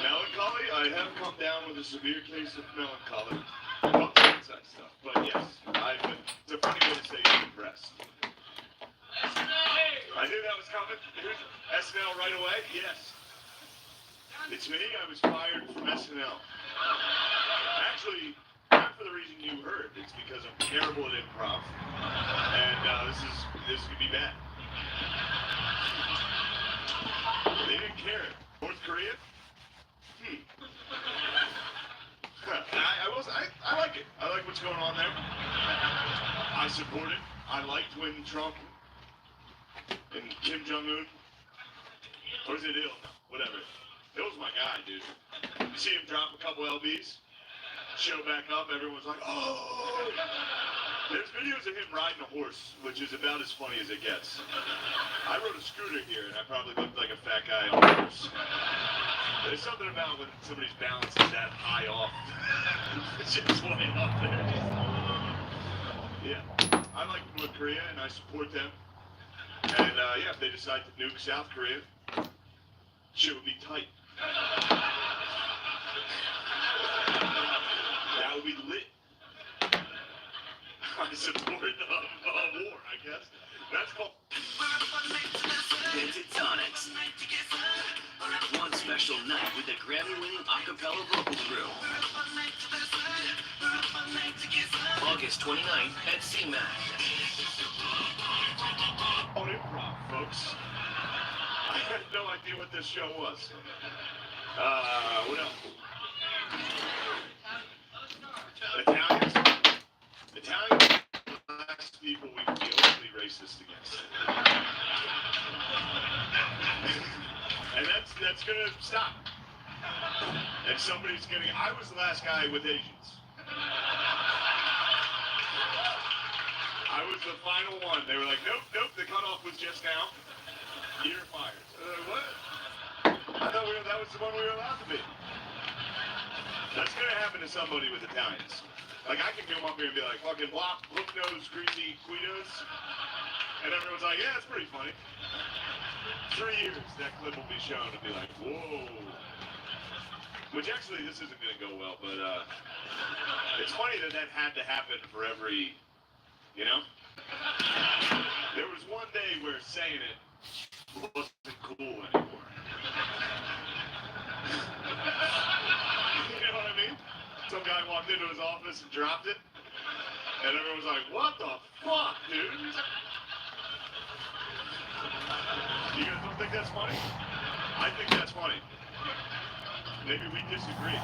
Speaker 9: Melancholy? I have come down with a severe case of melancholy. Not the inside stuff, but yes, it's a funny way to say you're depressed. I knew that was coming. SNL right away? Yes. It's me. I was fired from SNL. Actually, not for the reason you heard. It's because I'm terrible at improv. And this could be bad. They didn't care. North Korea? I like it. I like what's going on there. I support it. I liked when Trump and Kim Jong-un, or is it Il? Whatever. Il's my guy, dude. You see him drop a couple LBs, show back up, everyone's like, oh! There's videos of him riding a horse, which is about as funny as it gets. I rode a scooter here, and I probably looked like a fat guy on a horse. There's something about when somebody's balance is that high off. It's just way up there. Yeah. I like North Korea, and I support them. And, yeah, if they decide to nuke South Korea, shit would be tight. That would be lit. I support war, I guess. That's called
Speaker 11: Pentatonics. One special night with the Grammy-winning a cappella vocal crew. August 29th at CMAC.
Speaker 9: on improv, folks. I had no idea what this show was. What else? Italians are the last people we can be openly racist against. And that's gonna stop. And somebody's gonna. I was the last guy with Asians. I was the final one. They were like, nope, the cutoff was just now. You're fired. What? I thought that was the one we were allowed to be. That's gonna happen to somebody with Italians. Like, I can come up here and be like, fucking block, hook-nosed, greasy Guidos. And everyone's like, yeah, it's pretty funny. 3 years, that clip will be shown and be like, whoa. Which actually, this isn't gonna go well, but it's funny that had to happen for every, you know? There was one day where saying it wasn't cool anymore. You know what I mean? Some guy walked into his office and dropped it, and everyone was like, what the fuck, dude? You guys don't think that's funny? I think that's funny. Maybe we disagree.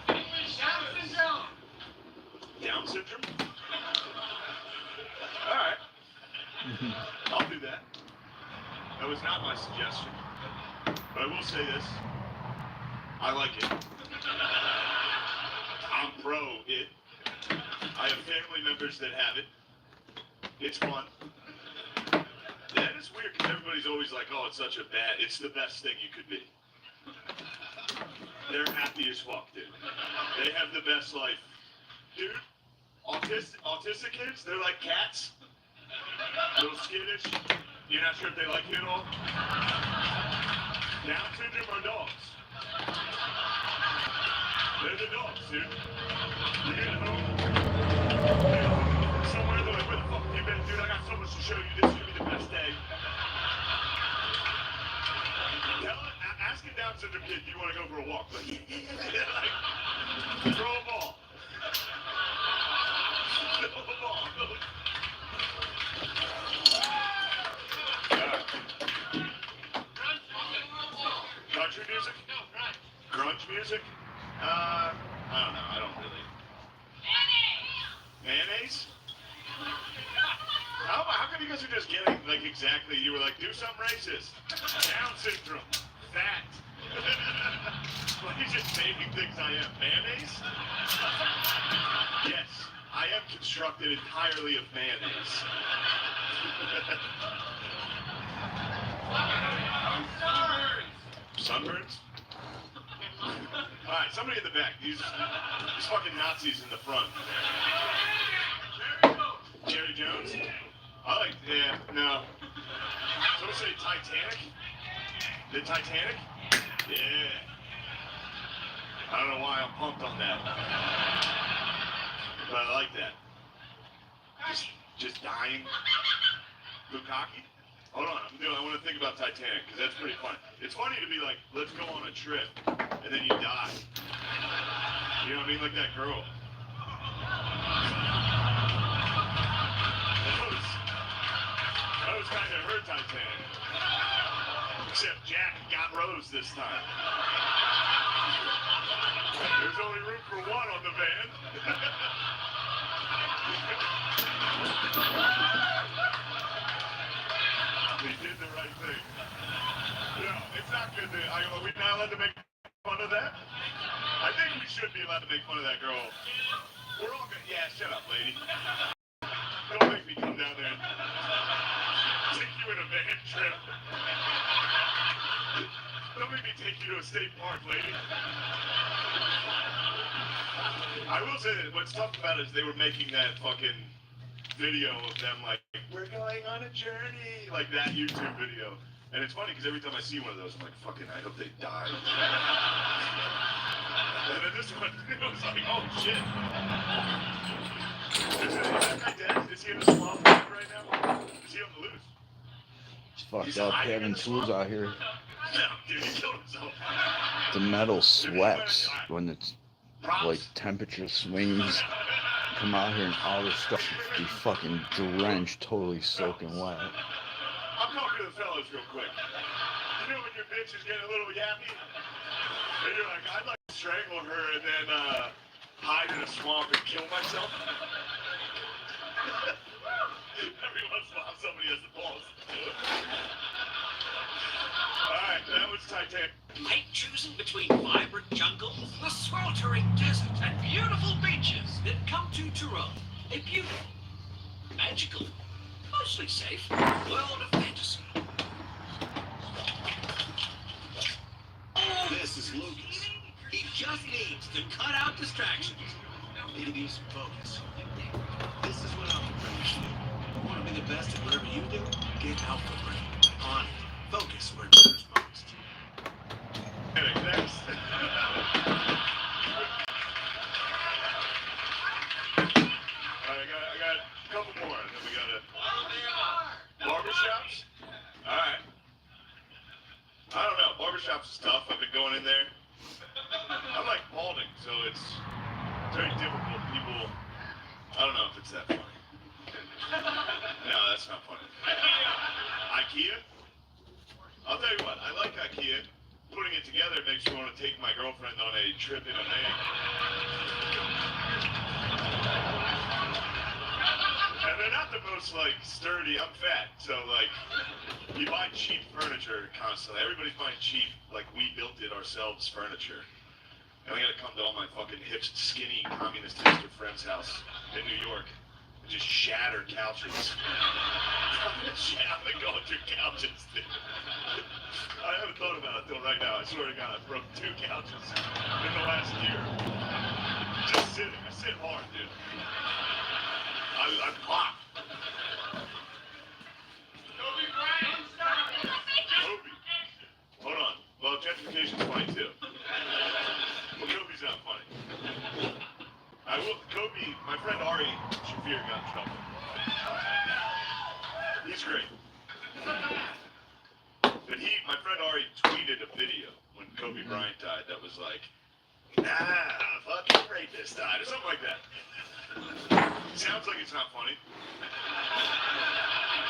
Speaker 9: Down syndrome. Down syndrome? Alright. I'll do that. That was not my suggestion. But I will say this. I like it. I'm pro it. I have family members that have it. It's fun. That is weird because everybody's always like, oh, it's it's the best thing you could be. They're happy as fuck, dude. They have the best life. Dude, autistic kids, they're like cats. A little skittish. You're not sure if they like you at all. Down syndrome are dogs. They're the dogs, dude. You get home. Somewhere they're like, where the fuck have you been, dude? I got so much to show you. This is gonna be the best day. Tell I don't know. I don't really. Mayonnaise? How come you guys are just getting, like, exactly, you were like, do something racist. Down syndrome. Fat. Why are you just naming things I am? Mayonnaise? Yes, I am constructed entirely of mayonnaise. Sunburns? Alright, somebody in the back. These fucking Nazis in the front. Jerry Jones? I like, yeah, no. Someone say Titanic? The Titanic? Yeah. I don't know why I'm pumped on that. But I like that. Just dying. Bukkake? Hold on, I want to think about Titanic, because that's pretty funny. It's funny to be like, let's go on a trip, and then you die. You know what I mean? Like that girl. That was kind of her Titanic. Except Jack got Rose this time. There's only room for one on the van. They did the right thing. No, it's not good. Are we not allowed to make fun of that? I think we should be allowed to make fun of that girl. We're all good. Yeah, shut up, lady. Don't make me come down there and take you in a van trip. Don't make me take you to a state park, lady. I will say that what's tough about it is they were making that fucking video of them like, we're going on a journey, like that YouTube video. And it's funny because every time I see one of those, I'm like, fucking, I hope they die. And then this one, it was like, oh shit. Is that guy dead? Is he in a swamp right now? Is he on the loose?
Speaker 8: It's fucked up having tools out here.
Speaker 9: No, dude, he killed himself.
Speaker 8: The metal sweats when it's like temperature swings. Come out here and all this stuff be fucking drenched, totally soaking wet.
Speaker 9: I'm talking to the fellas real quick. You know when your bitch is getting a little yappy? And you're like, I'd like to strangle her and then hide in a swamp and kill myself? Every once in a while somebody has the balls. Alright, that was Titanic.
Speaker 11: Like choosing between vibrant jungles, the sweltering desert, and beautiful beaches that come to Tyrone. A beautiful, magical, mostly safe world of fantasy. This is Lucas. He just needs to cut out distractions. It'll be some focus. This is what I'm going to do. Want to be the best at whatever you do? Get Alpha Brain. On it. Focus where it matters most.
Speaker 9: Next. I got a couple more, and then we got barbershops. All right. I don't know. Barbershops is tough. I've been going in there. I'm like balding, so it's very difficult. People, I don't know if it's that funny. No, that's not funny. IKEA? I'll tell you what, I like IKEA. Putting it together makes me want to take my girlfriend on a trip in a van. And they're not the most, like, sturdy. I'm fat, so, like, you buy cheap furniture constantly. Everybody's buying cheap, like, we built it ourselves furniture. And I gotta come to all my fucking hip, skinny, communist hipster friend's house in New York and just shatter couches. I'm like going through couches, dude. I haven't thought about it till right now. I swear to God, I broke 2 couches in the last year. Just sitting. I sit hard, dude. I pop. Kobe. Hold on. Well, gentrification's funny too. Well, Kobe's not funny. I will. Kobe, my friend Ari Shafir got in trouble. He's great. But my friend Ari tweeted a video when Kobe Bryant died that was like, fucking rapist died, or something like that. Sounds like it's not funny.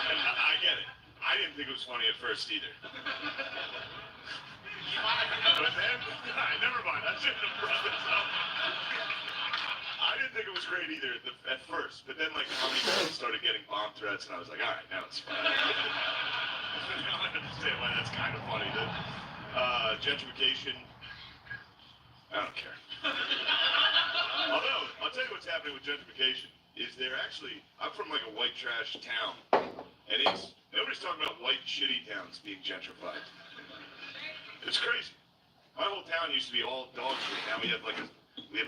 Speaker 9: And I get it. I didn't think it was funny at first either. But then, never mind. I shouldn't have brought this up. I didn't think it was great either at first, but then like Tommy Bell started getting bomb threats, and I was like, all right, now it's fine. Now I understand why that's kind of funny. Gentrification. I don't care. Although I'll tell you what's happening with gentrification is I'm from like a white trash town, and nobody's talking about white shitty towns being gentrified. It's crazy. My whole town used to be all dog shit. Now we have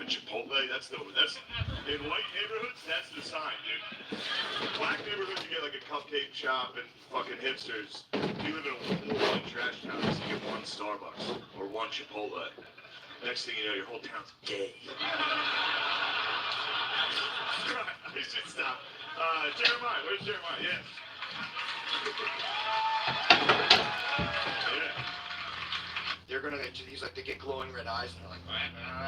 Speaker 9: a Chipotle. That's in white neighborhoods. That's the sign, dude. Black neighborhoods, you get like a cupcake shop and fucking hipsters. You live in a white trash town, so you get one Starbucks or one Chipotle. Next thing you know, your whole town's gay. I should stop. Jeremiah, where's Jeremiah? Yes.
Speaker 10: They're gonna. He's like, they get glowing red eyes, and they're like,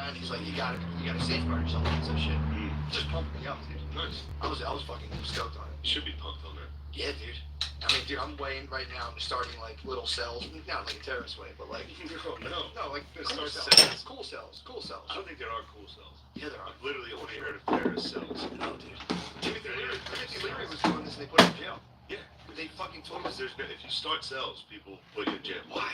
Speaker 10: and he's like, you gotta safeguard yourself against that shit. Just pumped me up, dude.
Speaker 9: Nice.
Speaker 10: I was fucking stoked on it.
Speaker 9: You should be pumped on that.
Speaker 10: Yeah, dude. I mean, dude, I'm weighing right now. I'm starting like little cells, not like a terrorist way, but like no, like cool cells. Cool cells.
Speaker 9: I don't think there are cool cells.
Speaker 10: Yeah, there are.
Speaker 9: I've literally only heard of terrorist cells.
Speaker 10: No, dude. Timothy Leary was doing this, and they put him in jail.
Speaker 9: Yeah.
Speaker 10: They fucking told us.
Speaker 9: If you start cells, people put you in jail.
Speaker 10: Why?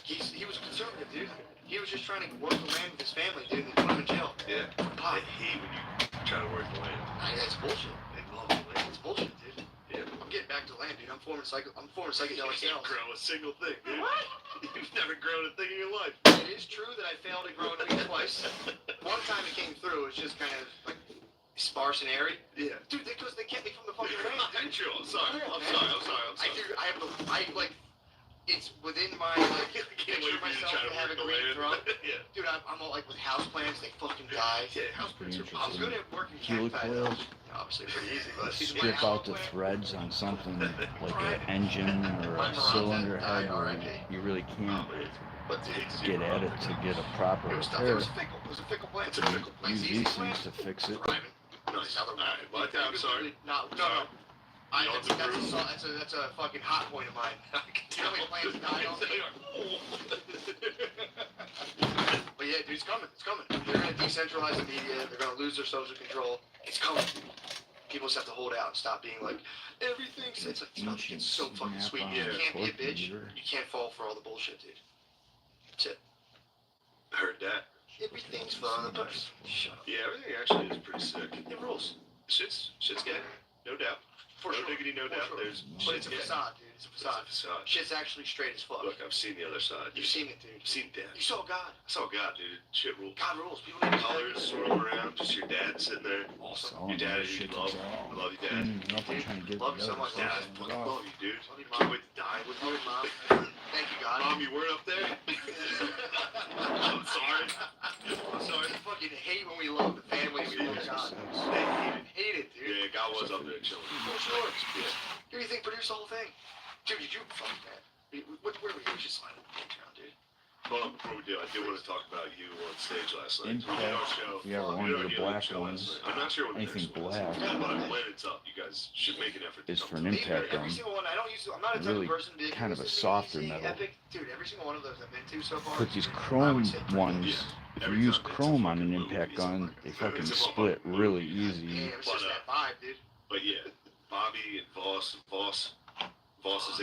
Speaker 10: He was a conservative, dude. He was just trying to work the land with his family, dude, and they put him in jail.
Speaker 9: Yeah. I hate when you try to work the land.
Speaker 10: That's bullshit.
Speaker 9: They love the land.
Speaker 10: It's bullshit, dude.
Speaker 9: Yeah.
Speaker 10: I'm getting back to land, dude. I'm forming psychedelic
Speaker 9: You
Speaker 10: cells.
Speaker 9: grow a single thing, dude.
Speaker 10: What?
Speaker 9: You've never grown a thing in your life.
Speaker 10: It is true that I failed at growing weed twice. One time it came through. It was just kind of like sparse and airy.
Speaker 9: Yeah.
Speaker 10: Dude, because they kept me from the fucking rain.
Speaker 9: I'm true. I'm sorry.
Speaker 10: It's within my
Speaker 9: Can't wait
Speaker 10: picture
Speaker 9: for you to
Speaker 10: myself
Speaker 9: try
Speaker 10: to
Speaker 9: to
Speaker 10: have a
Speaker 9: work the
Speaker 10: green
Speaker 9: land.
Speaker 10: throat.
Speaker 9: Yeah.
Speaker 10: Dude, I'm all like with houseplants, they fucking die.
Speaker 9: Yeah, houseplants are
Speaker 10: I was good at working
Speaker 8: Helicoils.
Speaker 10: cacti. Obviously pretty easy, but
Speaker 8: Strip out the threads on something like an engine or a cylinder head where you really can't get at it to get a proper
Speaker 10: It
Speaker 8: repair.
Speaker 10: was fickle. It was a fickle plant.
Speaker 8: You use these things to fix it.
Speaker 10: Nice.
Speaker 9: Alright, well, I'm sorry.
Speaker 10: No. That's a fucking hot point of mine. You know how many plants die on But yeah, dude, it's coming. They're gonna decentralize the media. They're gonna lose their social control. It's coming. People just have to hold out and stop being like, everything's. It's like, it's so fucking sweet. You can't be a bitch. You can't fall for all the bullshit, dude. That's it.
Speaker 9: Heard that.
Speaker 10: Everything's fun. Shut up.
Speaker 9: Yeah, everything actually is pretty sick.
Speaker 10: It rules.
Speaker 9: Shit's gay, no doubt.
Speaker 10: For
Speaker 9: no
Speaker 10: sure.
Speaker 9: diggity, no doubt.
Speaker 10: Sure.
Speaker 9: There's
Speaker 10: But it's a
Speaker 9: gay.
Speaker 10: facade, dude. It's a facade.
Speaker 9: It's a facade.
Speaker 10: Shit's actually straight as fuck.
Speaker 9: Look, I've seen the other side.
Speaker 10: You've seen it, dude.
Speaker 9: I've seen death.
Speaker 10: You saw God.
Speaker 9: I saw God, dude. Shit rules.
Speaker 10: God rules. People need to
Speaker 9: Colors swirling around, just your dad sitting there.
Speaker 10: Awesome.
Speaker 9: Your dad, you love. I love you, Dad.
Speaker 8: Up and trying to get
Speaker 10: Love you
Speaker 8: the
Speaker 10: so
Speaker 8: other
Speaker 10: much,
Speaker 8: stuff
Speaker 10: Dad.
Speaker 8: and
Speaker 9: Fucking
Speaker 8: off.
Speaker 9: love you, dude.
Speaker 10: Love you,
Speaker 9: Can't
Speaker 10: Mom.
Speaker 9: wait to die with
Speaker 10: Love
Speaker 9: you.
Speaker 10: you, Mom. Thank you, God.
Speaker 9: Mom, you weren't up there? I'm sorry. I'm sorry.
Speaker 10: I fucking hate when we love the family. We love God.
Speaker 9: They
Speaker 10: Hate it, dude.
Speaker 9: Yeah, God was up there chilling.
Speaker 10: For sure.
Speaker 9: Yeah.
Speaker 10: Who do you think produced the whole thing? Dude, did you fuck that? Where were you? We should slide on the Patreon, dude.
Speaker 9: Hold on, before we do, I did want to talk about you on stage last night.
Speaker 8: Impact.
Speaker 9: We did our show.
Speaker 8: If you ever
Speaker 9: We
Speaker 8: wanted
Speaker 9: did our
Speaker 8: the
Speaker 9: Gilliam
Speaker 8: black
Speaker 9: show last
Speaker 8: ones,
Speaker 9: night. I'm not sure what the
Speaker 8: anything
Speaker 9: next one is.
Speaker 8: black.
Speaker 9: But when it's up, you guys should make an effort to
Speaker 8: Is
Speaker 9: come
Speaker 8: for
Speaker 9: to
Speaker 8: an
Speaker 9: it.
Speaker 8: impact gun.
Speaker 10: Every single one. I'm not a type
Speaker 8: Really
Speaker 10: of person to be
Speaker 8: kind of a
Speaker 10: listen to
Speaker 8: softer
Speaker 10: EDC,
Speaker 8: metal.
Speaker 10: Epic. Dude, every single one of those I've been to so far.
Speaker 8: Put these chrome ones. If you use chrome on an impact gun, they fucking split really easy.
Speaker 10: Yeah, it's just that vibe, dude.
Speaker 9: But yeah, Bobby and Voss's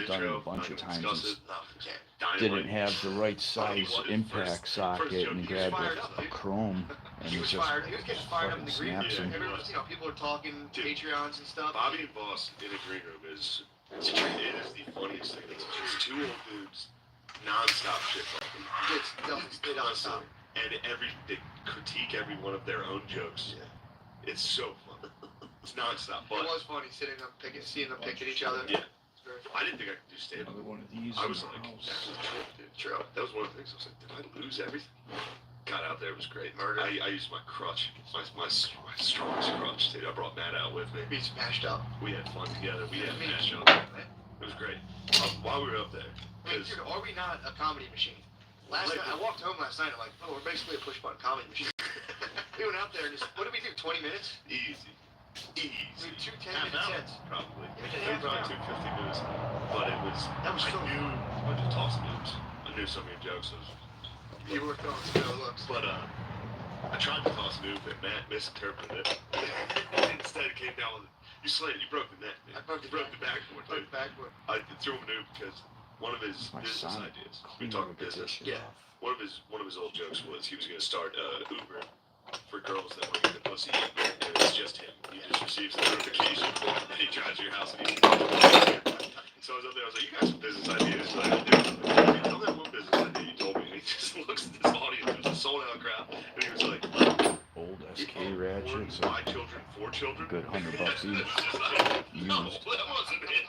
Speaker 8: Done it
Speaker 9: intro.
Speaker 8: a bunch of times.
Speaker 9: Discuss it.
Speaker 10: No, you can't.
Speaker 8: Didn't have the right size impact socket and grabbed a chrome and
Speaker 10: He
Speaker 8: it
Speaker 10: was
Speaker 8: just
Speaker 10: fired. He was getting fired up in
Speaker 8: fucking
Speaker 10: the green room.
Speaker 8: snaps him.
Speaker 10: Everyone's, people are talking Patreons and stuff.
Speaker 9: Bobby and Voss in a green room is it is the funniest thing. It's two old dudes, non-stop shit talking.
Speaker 10: They don't stop.
Speaker 9: And they critique every one of their own jokes.
Speaker 10: Yeah.
Speaker 9: It's so fun. It's non-stop.
Speaker 10: It
Speaker 9: But
Speaker 10: was funny seeing them pick at each other.
Speaker 9: yeah, I didn't think I could do stand-up.
Speaker 8: Another one of these
Speaker 9: I
Speaker 8: in
Speaker 9: was
Speaker 8: the
Speaker 9: like,
Speaker 8: house.
Speaker 9: that's a trip, dude. True. That was one of the things. I was like, did I lose everything? Got out there, it was great. I used my crutch, my strongest crutch, dude. I brought Matt out with me.
Speaker 10: We smashed up.
Speaker 9: We had fun together. We had mashed up. It was great. While we were up there,
Speaker 10: I mean, dude, are we not a comedy machine? Last night, I walked home last night, I'm like, oh, we're basically a push-button comedy machine. We went out there and just, what did we do, 20 minutes?
Speaker 9: easy.
Speaker 10: We did two 10-minute
Speaker 9: Half an hour,
Speaker 10: sets.
Speaker 9: probably.
Speaker 10: Yeah,
Speaker 9: Probably 2 50 minutes. But it was,
Speaker 10: That was
Speaker 9: I
Speaker 10: so
Speaker 9: knew, I just tossed moves. I knew some of your jokes. It was
Speaker 5: You were throwing some no looks.
Speaker 4: But I tried to toss an oop and Matt misinterpreted it. Instead, it came down with you slayed. You broke the net. Man.
Speaker 5: I broke the
Speaker 4: backboard.
Speaker 5: Broke the backboard.
Speaker 4: I threw him an oop because one of his
Speaker 8: My
Speaker 4: business
Speaker 8: son
Speaker 4: ideas. We talked business.
Speaker 8: Yeah.
Speaker 4: One of his old jokes was he was going to start Uber for girls that want to get the pussy, and it's just him. He just receives the notification, and he drives to your house, and so I was up there. I was like, "You got some business ideas?" Like, dude, tell me that one business idea you told me. And he just looks at this audience. It was a sold out crowd, and he was like,
Speaker 8: Old SK ratchets.
Speaker 4: "My children, 4 children,
Speaker 8: Good $100 each.
Speaker 4: No,
Speaker 8: Used.
Speaker 4: that wasn't it."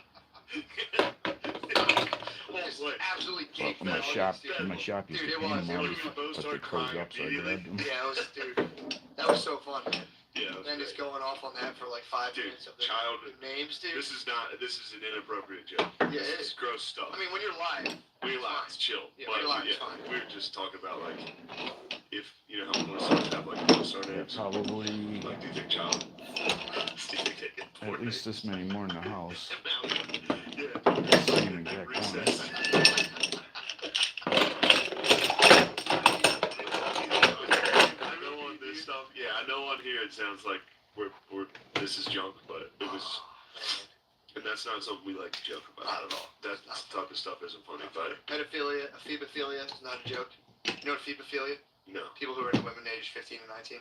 Speaker 5: Absolutely gaped
Speaker 8: My
Speaker 5: that
Speaker 8: shop,
Speaker 5: audience,
Speaker 8: my
Speaker 5: dude.
Speaker 8: shop used
Speaker 5: Dude,
Speaker 8: to
Speaker 5: it
Speaker 8: pay
Speaker 5: was.
Speaker 8: money,
Speaker 5: We both
Speaker 8: but they
Speaker 5: started
Speaker 8: closed
Speaker 5: crying
Speaker 8: up, so I grabbed them.
Speaker 5: Yeah, it was, dude. That was so fun, man.
Speaker 4: Yeah.
Speaker 5: And just going off on that for like 5
Speaker 4: Dude,
Speaker 5: minutes of the
Speaker 4: childhood
Speaker 5: names, dude.
Speaker 4: This is an inappropriate joke.
Speaker 5: Yeah, it
Speaker 4: This is
Speaker 5: is.
Speaker 4: gross stuff.
Speaker 5: I mean, when you're live,
Speaker 4: When you're live, it's chill.
Speaker 5: Yeah,
Speaker 4: but
Speaker 5: when you're live, it's fine.
Speaker 4: we were just talking about like if you know how most stars have like porn names.
Speaker 8: Probably
Speaker 4: Like, do you think child? Do you think they get porn
Speaker 8: at least this many more in the house.
Speaker 4: Yeah.
Speaker 8: Same exact one.
Speaker 4: I know on this stuff. Yeah, I know on here it sounds like we're this is junk, but it was. And that's not something we like to joke about.
Speaker 5: Not at all.
Speaker 4: That type of stuff isn't funny, but
Speaker 5: pedophilia, ephebophilia is not a joke. You know what ephebophilia?
Speaker 4: no.
Speaker 5: People who are into women aged 15 and 19.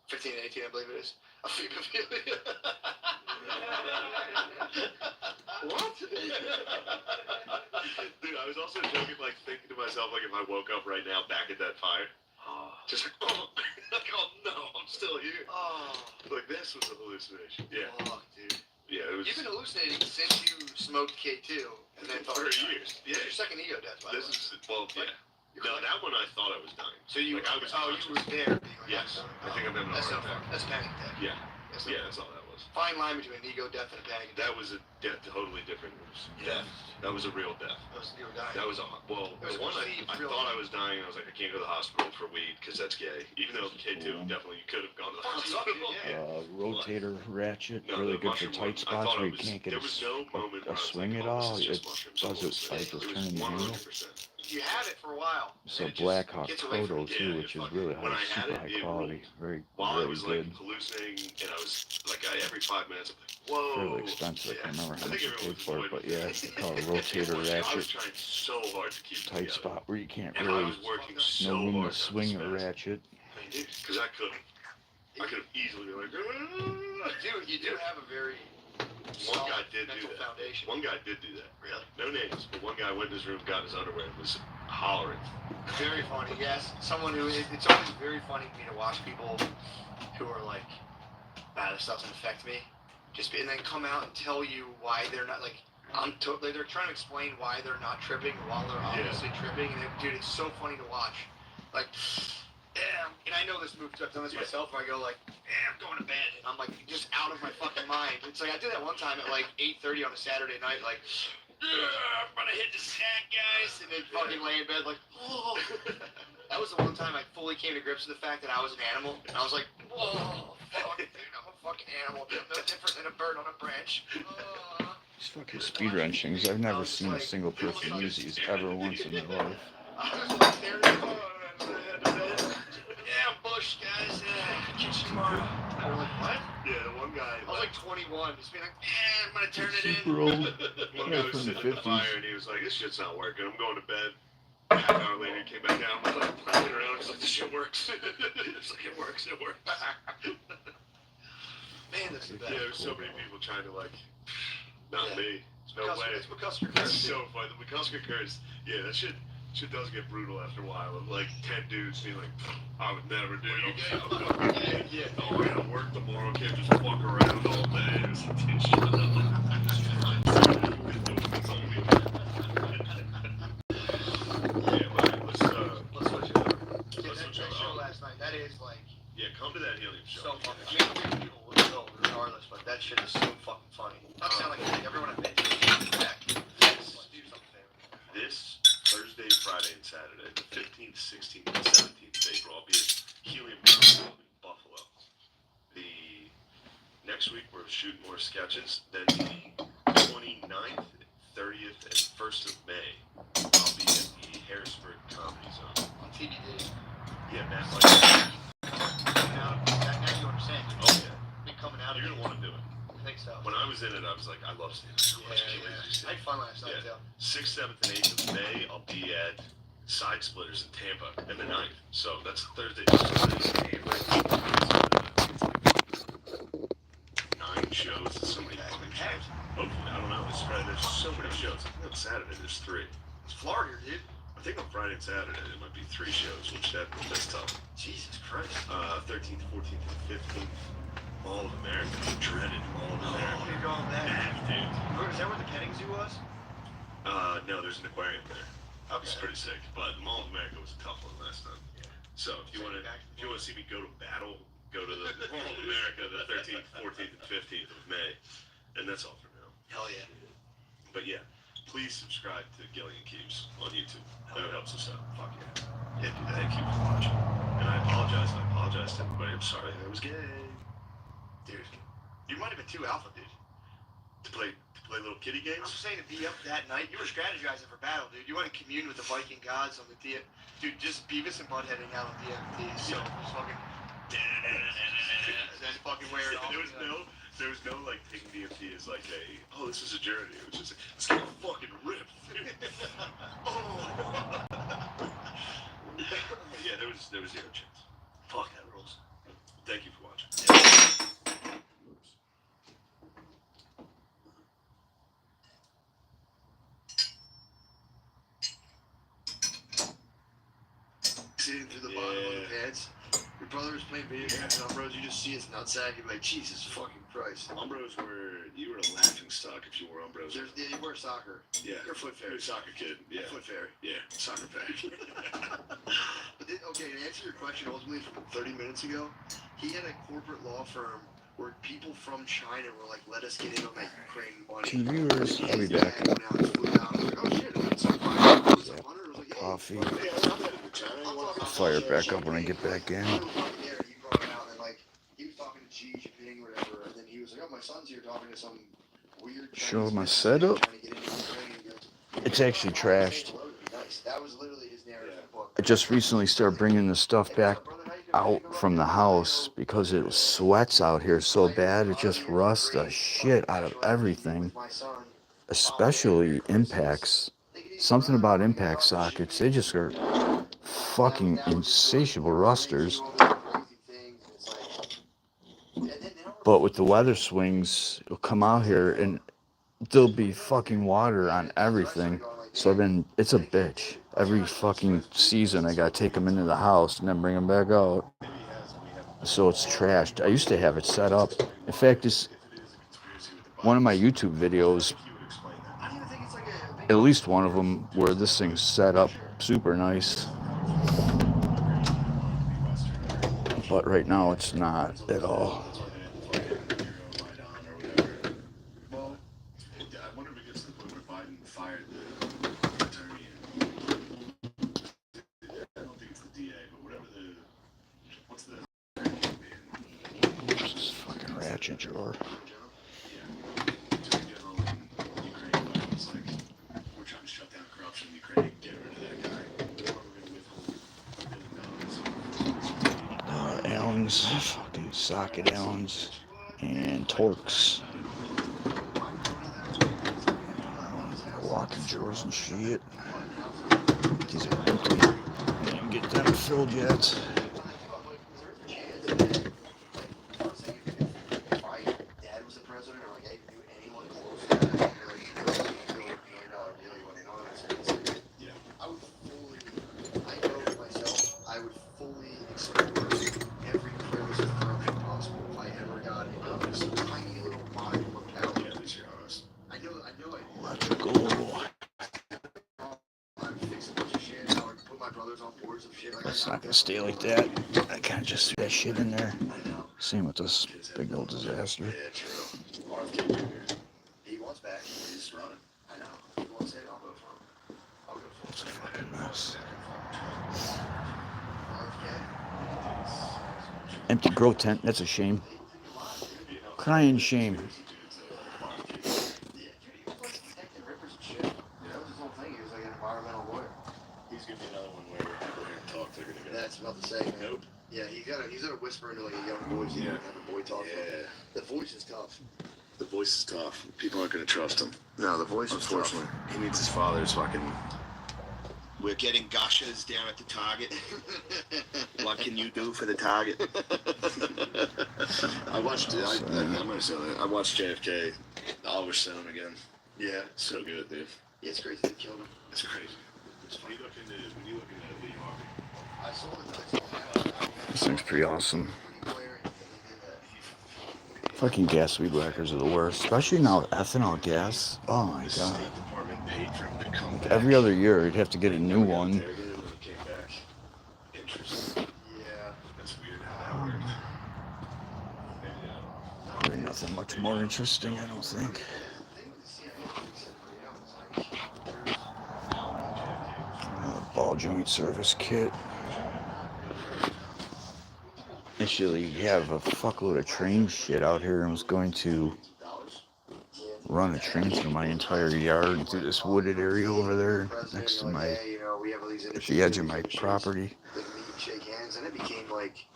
Speaker 5: 15 and 18, I believe it is. Ephebophilia.
Speaker 4: What? Dude, I was also joking, like thinking to myself, like if I woke up right now back at that fire, just like, oh, like, oh no, I'm still here.
Speaker 5: Oh.
Speaker 4: Like this was a hallucination. Yeah.
Speaker 5: Fuck, dude.
Speaker 4: Yeah, it was.
Speaker 5: You've been hallucinating since you smoked K2 and then thought
Speaker 4: for
Speaker 5: you were
Speaker 4: years.
Speaker 5: dying.
Speaker 4: Yeah.
Speaker 5: It's your second ego death, by the
Speaker 4: This
Speaker 5: way.
Speaker 4: is well, yeah. No, that one I thought I was dying.
Speaker 5: So you,
Speaker 4: like, I was
Speaker 5: you
Speaker 4: conscious.
Speaker 5: were there. Being like,
Speaker 4: Yes, I think I'm having a
Speaker 5: That's
Speaker 4: heart
Speaker 5: no fun.
Speaker 4: attack.
Speaker 5: That's panic attack.
Speaker 4: Yeah,
Speaker 5: That's
Speaker 4: yeah, that's all that was.
Speaker 5: Fine line between an ego death and a panic attack.
Speaker 4: That was a totally different death. That was a real death.
Speaker 5: You were dying.
Speaker 4: That was a well.
Speaker 5: It was
Speaker 4: The one I
Speaker 5: real
Speaker 4: thought
Speaker 5: death.
Speaker 4: I was dying. I was like, I can't go to the hospital for weed because that's gay. Even though K2 definitely you could have gone to the hospital.
Speaker 8: Rotator ratchet,
Speaker 4: No,
Speaker 8: really
Speaker 4: the
Speaker 8: good for
Speaker 4: mushroom
Speaker 8: tight
Speaker 4: one, I
Speaker 8: spots
Speaker 4: thought
Speaker 8: where
Speaker 4: it
Speaker 8: you
Speaker 4: was-
Speaker 8: can't get
Speaker 4: there was no moment where I
Speaker 8: a
Speaker 4: was
Speaker 8: swing
Speaker 4: like,
Speaker 8: at
Speaker 4: oh, this
Speaker 8: all.
Speaker 4: is
Speaker 8: It
Speaker 4: just mushrooms,
Speaker 8: does it
Speaker 4: it's
Speaker 8: like
Speaker 4: it
Speaker 8: it's
Speaker 4: was
Speaker 8: turning the handle.
Speaker 4: 100%.
Speaker 5: You had it for a while.
Speaker 8: It's
Speaker 5: and
Speaker 8: a
Speaker 5: it just
Speaker 8: Black Hawk
Speaker 5: gets away from
Speaker 8: Proto
Speaker 5: you.
Speaker 8: too, which is really
Speaker 4: when I had
Speaker 8: super
Speaker 4: it,
Speaker 8: high
Speaker 4: it
Speaker 8: quality, very
Speaker 4: While I
Speaker 8: really
Speaker 4: was
Speaker 8: good.
Speaker 4: like hallucinating, and I was like, every 5 minutes, I'm like, whoa.
Speaker 8: Fairly expensive. I can't remember
Speaker 4: I
Speaker 8: how much
Speaker 4: think
Speaker 8: I
Speaker 4: everyone
Speaker 8: paid for it,
Speaker 4: was
Speaker 8: but yeah, it's called a rotator
Speaker 4: I was
Speaker 8: ratchet.
Speaker 4: trying so hard to keep it
Speaker 8: Tight
Speaker 4: together.
Speaker 8: spot where you can't
Speaker 4: And I
Speaker 8: really
Speaker 4: was working
Speaker 8: no
Speaker 4: so
Speaker 8: room
Speaker 4: hard
Speaker 8: to swing a ratchet.
Speaker 4: because I could have easily been like,
Speaker 5: You do have a very
Speaker 4: one guy did do
Speaker 5: mental
Speaker 4: that.
Speaker 5: foundation.
Speaker 4: One guy did do that.
Speaker 5: Really?
Speaker 4: No names, but one guy went in his room, got in his underwear, and was hollering.
Speaker 5: Very funny, yes. Someone who it's always very funny to me to watch people who are like, this doesn't affect me, and then come out and tell you why they're not like. They're trying to explain why they're not tripping while they're obviously tripping, and dude, it's so funny to watch. Like, and I know this move. I've done this myself. Where I go like, I'm going to bed, and I'm like just out of my fucking mind. It's like I did that one time at like 8:30 on a Saturday night, like. I'm gonna hit the sack, guys, and then fucking lay in bed like, oh. That was the one time I fully came to grips with the fact that I was an animal, and I was like, whoa, fuck, dude, I'm a fucking animal, dude. I'm no different than a bird on a branch.
Speaker 8: These fucking speed wrenchings, I've never seen a single person use these ever once in their life.
Speaker 5: I was like, there it is. Yeah, I'm Bush, guys. Catch you tomorrow. I was like, what?
Speaker 4: Yeah, the one guy.
Speaker 5: I was like 21, just being like, I'm gonna turn it
Speaker 8: Super
Speaker 5: in.
Speaker 8: old.
Speaker 4: One
Speaker 8: Yeah,
Speaker 4: guy was
Speaker 8: from the
Speaker 4: sitting at the
Speaker 8: 50s.
Speaker 4: fire, and he was like, this shit's not working. I'm going to bed. Half an hour later, he came back down. I was like, playing around. He's like, this shit works. It's like, it works.
Speaker 5: Man, that's the best.
Speaker 4: Yeah, there's so many people trying to like, not me. No
Speaker 5: McCusker-
Speaker 4: way.
Speaker 5: it's McCusker
Speaker 4: That's
Speaker 5: curse,
Speaker 4: so funny. The McCusker curse. Yeah, that shit does get brutal after a while. Of like 10 dudes being like, I would never do it.
Speaker 5: Yeah.
Speaker 4: Oh, I gotta work tomorrow. Can't just fuck around all day. It's like, shut up. Yeah, but let's
Speaker 5: switch it up. Yeah, that show last night, that is like
Speaker 4: Yeah, come to that helium show.
Speaker 5: so fucking. I mean, people will go regardless, but that shit is so fucking funny. Not sound like everyone I've been to is back. Let's do something there.
Speaker 4: This Thursday, Friday, and Saturday, the 15th, 16th, and 17th of April, I'll be at Helium Club in Buffalo. The next week, we're shooting more sketches. Then the 29th, 30th, and 1st of May, I'll be at the Harrisburg Comedy Zone.
Speaker 5: TBD.
Speaker 9: Yeah, man. Like,
Speaker 5: Now you understand.
Speaker 9: oh yeah.
Speaker 5: Been coming out.
Speaker 9: You're gonna want to do it.
Speaker 5: I think so.
Speaker 9: When I was in it, I was like, I love stand-up so much. I can't wait to do
Speaker 5: I had fun last night,
Speaker 9: Yeah.
Speaker 5: too.
Speaker 9: 6th, 7th, and 8th of May, I'll be at Side Splitters in Tampa, and the 9th. So that's Thursday. 9 shows. So many fucking shows. Hopefully, I don't know. There's so many shows. I think on Saturday there's 3.
Speaker 5: It's Florida, dude.
Speaker 9: I think on Friday and Saturday there might be 3 shows, which that's tough.
Speaker 5: Jesus Christ.
Speaker 9: 13th, 14th, and 15th. All of America. Dreaded All of America.
Speaker 5: You're going back.
Speaker 9: Dude.
Speaker 5: Is that where the petting zoo was?
Speaker 9: No, there's an aquarium there.
Speaker 5: Okay.
Speaker 9: It's pretty sick. But Mall of America was a tough one last time. Yeah. So if you want to see me go to battle, go to the Mall of America the 13th, 14th, and 15th of May. And that's all for now.
Speaker 5: Hell yeah.
Speaker 9: But yeah, please subscribe to Gillian Keeps on YouTube. That helps us out. Fuck yeah. Thank you for watching. And I apologize to everybody. I'm sorry I was gay.
Speaker 5: Dude, you might have been too alpha, dude.
Speaker 9: To play little kitty games?
Speaker 5: I'm just saying to be up that night. You were strategizing for battle, dude. You want to commune with the Viking gods on the DMT. Dude, just Beavis and Buttheading out on DMT. So just fucking. And then fucking wear it off.
Speaker 9: There was no like taking DMT as like this is a journey. It was just like, let's get fucking ripped. Yeah, there was zero chance. Fuck that rules. Thank you for watching.
Speaker 5: Sitting through the bottom of the pants. Your brother was playing video games and Umbros, you just see his nutsack, you're like, Jesus fucking Christ.
Speaker 9: You were a laughing stock if you wore Umbros.
Speaker 5: Yeah, you wear soccer.
Speaker 9: Yeah.
Speaker 5: You're a foot fairy.
Speaker 9: You're a soccer kid. Yeah.
Speaker 5: Foot fairy.
Speaker 9: Yeah, soccer pack.
Speaker 5: But then, okay, to answer your question ultimately from 30 minutes ago, he had a corporate law firm where people from China were like, let us get in on that Ukraine money.
Speaker 8: 2 viewers. I'll be back. Coffee. Fire it back up when I get back in.
Speaker 5: He was talking to Xi Jinping or whatever, and then he was like, oh, my son's here talking to some weird
Speaker 8: Show my setup. It's actually trashed.
Speaker 5: That was literally his narrative book.
Speaker 8: I just recently started bringing the stuff back out from the house because it sweats out here so bad. It just rusts the shit out of everything, especially impacts. Something about impact sockets, they just are fucking insatiable rusters. But with the weather swings, it'll come out here and there'll be fucking water on everything. So it's a bitch. Every fucking season I gotta take them into the house and then bring them back out. So it's trashed. I used to have it set up. In fact, this one of my YouTube videos, at least one of them, where this thing's set up super nice. But right now it's not at all.
Speaker 9: Well, I wonder if it gets to the point where Biden fired the attorney. I don't think it's the DA, but what's the
Speaker 8: This is fucking ratchet drawer.
Speaker 9: shut down corruption in Ukraine, get rid of that guy. Or we're going to withhold $1 billion.
Speaker 8: Allens, fucking socket Allens, and Torx. Locking drawers and shit. These are empty. Didn't get them filled yet. It's not gonna stay like that. I kind of just threw that shit in there. Same with this big old disaster.
Speaker 5: He wants back. He's just running. I know. He wants it. I'll go for him. I'll go for him.
Speaker 8: It's a fucking mess. Empty grow tent. That's a shame. Crying shame.
Speaker 5: He's gonna be another one where we're talking
Speaker 10: like a young voice. You have a boy talk. Yeah. The voice is tough.
Speaker 14: The voice is tough. People aren't going to trust him.
Speaker 10: No, the voice is tough.
Speaker 14: Unfortunately. He needs his father's fucking...
Speaker 22: We're getting gushers down at the Target. What can you do for the Target?
Speaker 14: I watched it. I'm going to say that. I watched JFK, Oliver Stone again. Yeah, so good, dude.
Speaker 10: Yeah, it's crazy they killed him.
Speaker 14: It's crazy.
Speaker 4: When you look into Lee Harvey,
Speaker 10: I saw it.
Speaker 8: This thing's pretty awesome. Fucking gas weed whackers are the worst, especially now with ethanol gas. Oh my god.
Speaker 14: State Department paid for him to come back.
Speaker 8: Every other year, you'd have to get a new one.
Speaker 14: He came back. Interesting.
Speaker 10: Yeah.
Speaker 14: That's weird how that worked.
Speaker 8: Probably nothing much more interesting, I don't think. Ball joint service kit. Initially, you have a fuckload of train shit out here and was going to run a train through my entire yard through this wooded area over there next to my, at the edge of my property.
Speaker 10: Shake hands, and it became like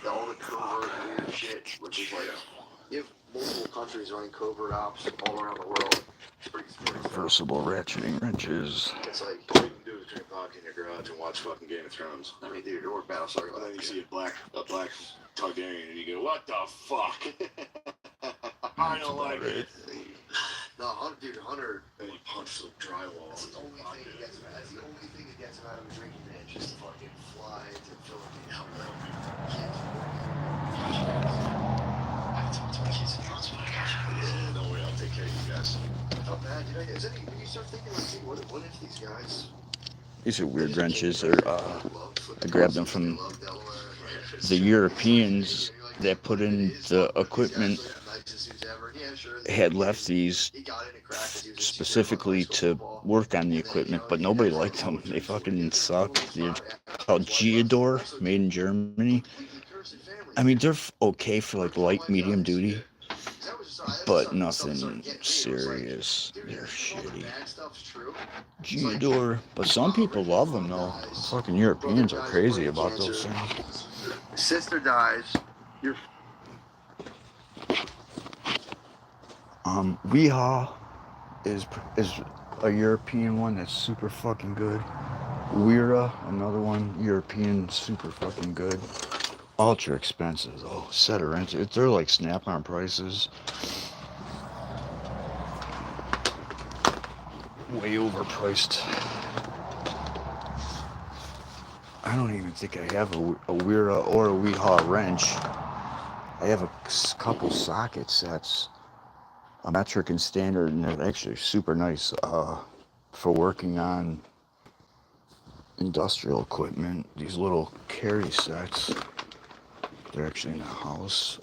Speaker 10: all the covert weird shit, which is like you have multiple countries running covert ops all around the world. It's pretty scary.
Speaker 8: Reversible ratcheting wrenches.
Speaker 10: It's like
Speaker 14: All you can do is drink vodka in your garage and watch fucking Game of Thrones.
Speaker 10: I mean, dude, or Battlestar.
Speaker 14: And then you see a black Targaryen and you go, what the fuck? I don't like it.
Speaker 10: No, dude, Hunter.
Speaker 14: And you punch the drywall.
Speaker 10: That's the only thing that gets him. That's the only thing that gets him out of a drinking binge. Just to fucking fly to Philadelphia.
Speaker 14: I talked to my kids in France, but I got you. Yeah, don't worry, I'll take care of you guys.
Speaker 10: Not bad, you know. Is it, when you start thinking, like, hey, what if these guys?
Speaker 8: These are weird wrenches. I grabbed them from the Europeans that put in the equipment. Had left these specifically to work on the equipment, but nobody liked them. They fucking suck. They're called Geodor, made in Germany. I mean, they're okay for like light, medium duty, but nothing serious. They're shitty. Geodor, but some people love them though. Fucking Europeans are crazy about those things.
Speaker 10: Sister dies. You're.
Speaker 8: Weehaw is a European one that's super fucking good. Weira, another one, European, super fucking good. Ultra expensive though. Set of rent. They're like Snap-on prices. Way overpriced. I don't even think I have a Weira or a Weehaw wrench. I have a couple socket sets. A metric and standard, and they're actually super nice for working on industrial equipment. These little carry sets, they're actually in the house.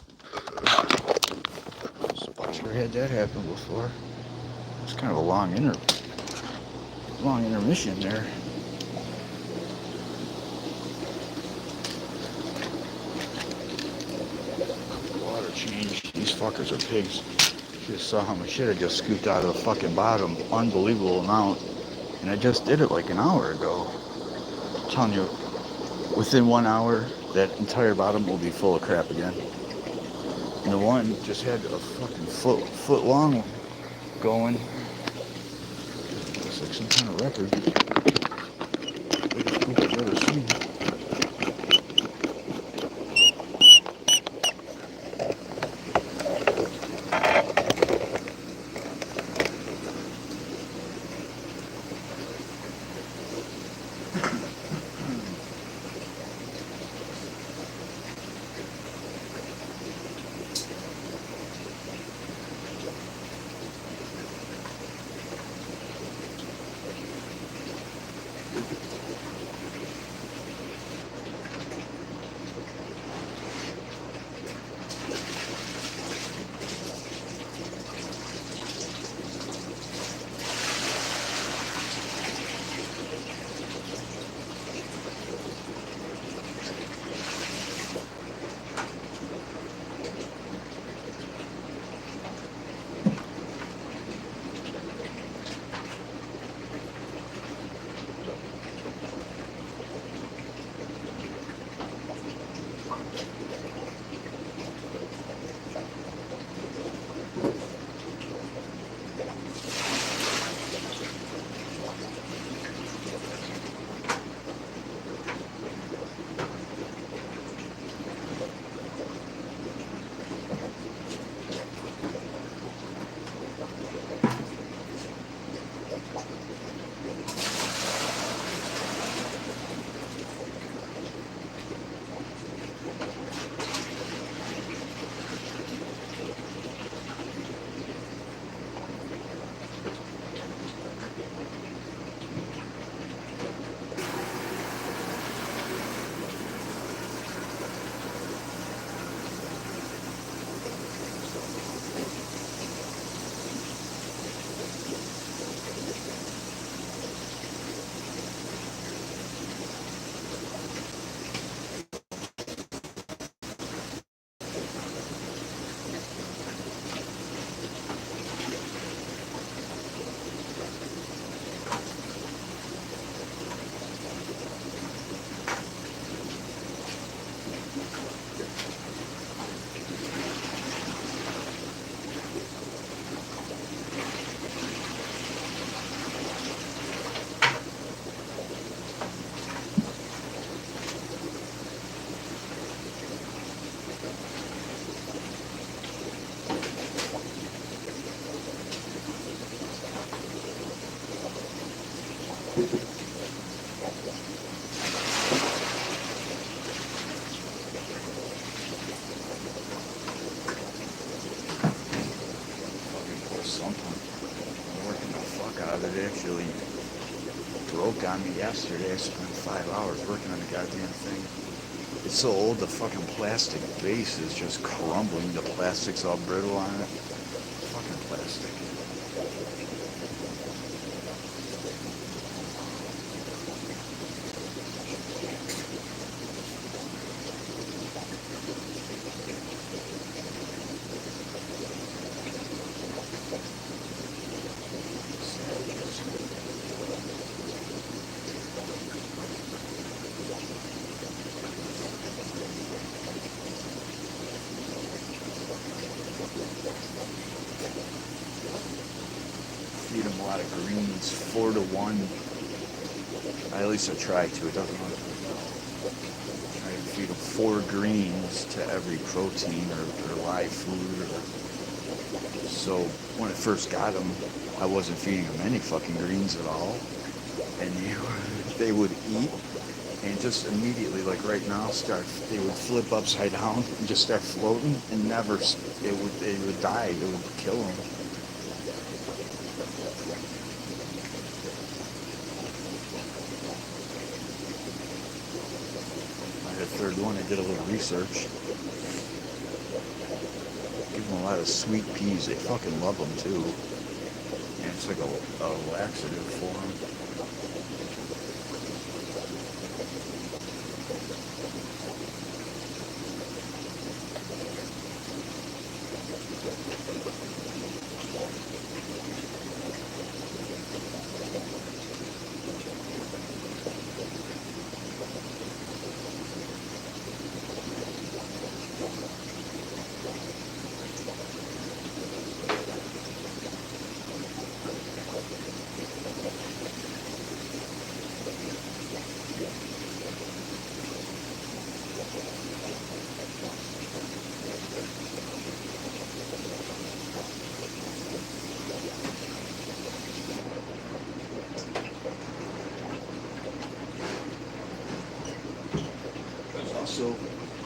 Speaker 8: So I've never had that happen before. It's kind of a long intermission there. Water change. These fuckers are pigs. Just saw how much shit I just scooped out of the fucking bottom. Unbelievable amount. And I just did it like an hour ago. I'm telling you, within 1 hour, that entire bottom will be full of crap again. And the one just had a fucking foot long going. Looks like some kind of record. Biggest poop I've ever seen. Fucking poor something. I'm working the fuck out of it. It actually broke on me yesterday. I spent 5 hours working on the goddamn thing. It's so old, the fucking plastic base is just crumbling. The plastic's all brittle on it. Fucking plastic. Feed them a lot of greens, 4 to 1. At least I try to. It doesn't work. I feed them 4 greens to every protein or live food. So when I first got them, I wasn't feeding them any fucking greens at all, and they would eat and just immediately, like right now, they would flip upside down and just start floating, and never they would die. It would kill them. The third one, I did a little research. Give them a lot of sweet peas. They fucking love them too. And it's like a laxative for them. Also,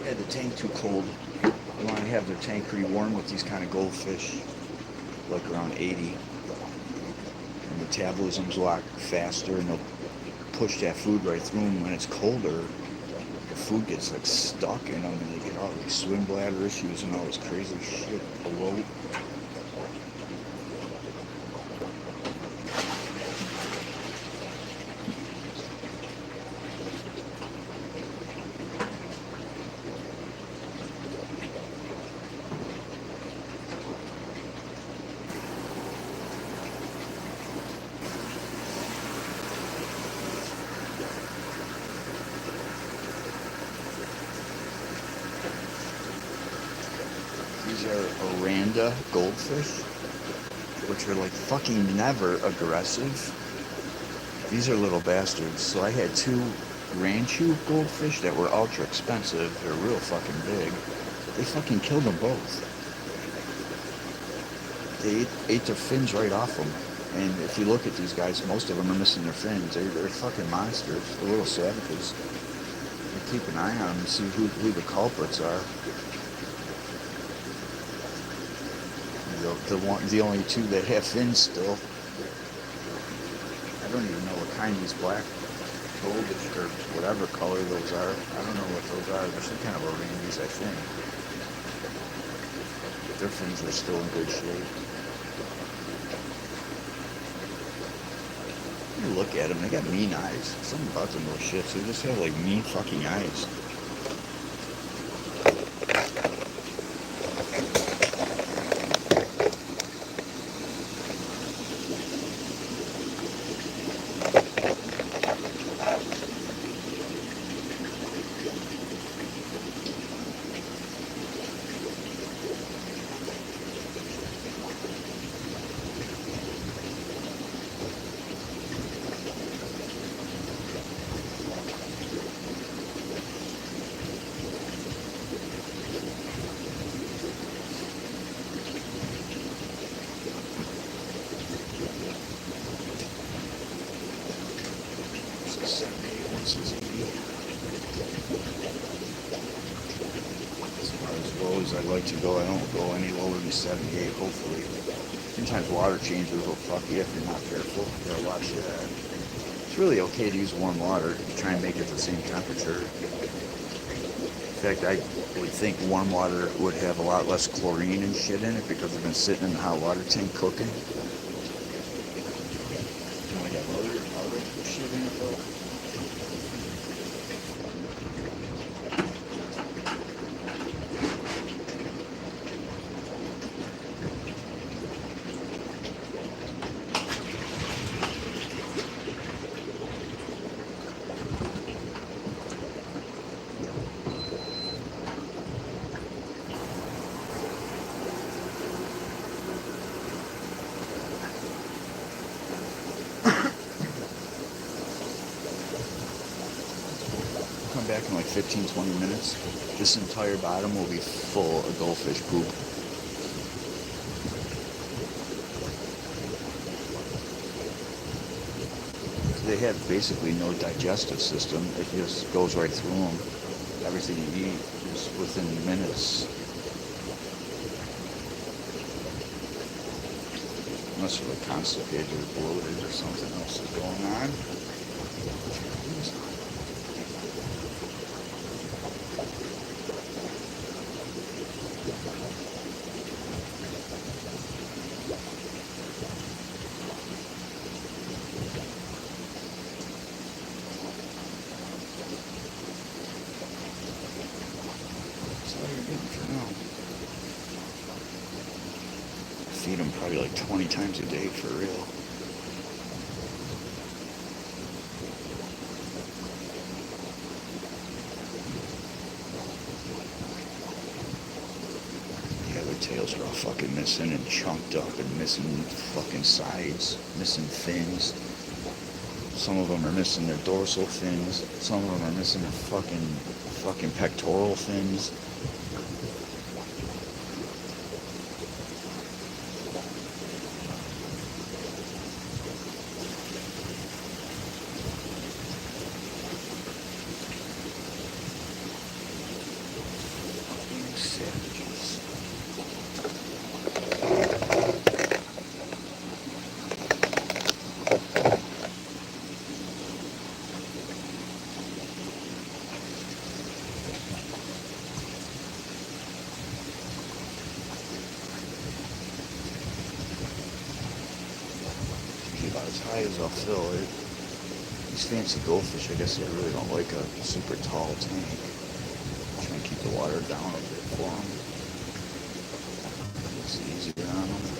Speaker 8: had the tank too cold. You want to have their tank pretty warm with these kind of goldfish, like around 80. And metabolism's a lot faster, and they'll push that food right through them. When it's colder, the food gets like stuck in them, and they get all these swim bladder issues and all this crazy shit below. These are Oranda goldfish, which are like fucking never aggressive. These are little bastards. So I had 2 Ranchu goldfish that were ultra expensive. They're real fucking big. They fucking killed them both. They ate their fins right off them. And if you look at these guys, most of them are missing their fins. They're fucking monsters. They're little savages. You keep an eye on them and see who the culprits are. The only 2 that have fins still. I don't even know what kind these black goldish or whatever color those are. I don't know what those are. They're some kind of Oranges, I think. But their fins are still in good shape. You look at them, they got mean eyes. Something about them little shits. They just have like mean fucking eyes. as I like to go. I don't go any lower than 78, hopefully. Sometimes water changes will fuck you if you're not careful. You gotta watch that. It's really okay to use warm water. Try and make it the same temperature. In fact, I would think warm water would have a lot less chlorine and shit in it because it's been sitting in the hot water tank cooking. I got other shit in it though. Come back in like 15-20 minutes. This entire bottom will be full of goldfish poop. They have basically no digestive system. It just goes right through them. Everything you eat is within minutes. Unless you're like constipated or bloated or something else is going on. Feed them probably like 20 times a day for real. Yeah, their tails are all fucking missing and chunked up and missing fucking sides, missing fins. Some of them are missing their dorsal fins. Some of them are missing their fucking pectoral fins. About as high as I'll fill it. These fancy goldfish, I guess they really don't like a super tall tank. Try and keep the water down a bit for them. Makes it easier on them.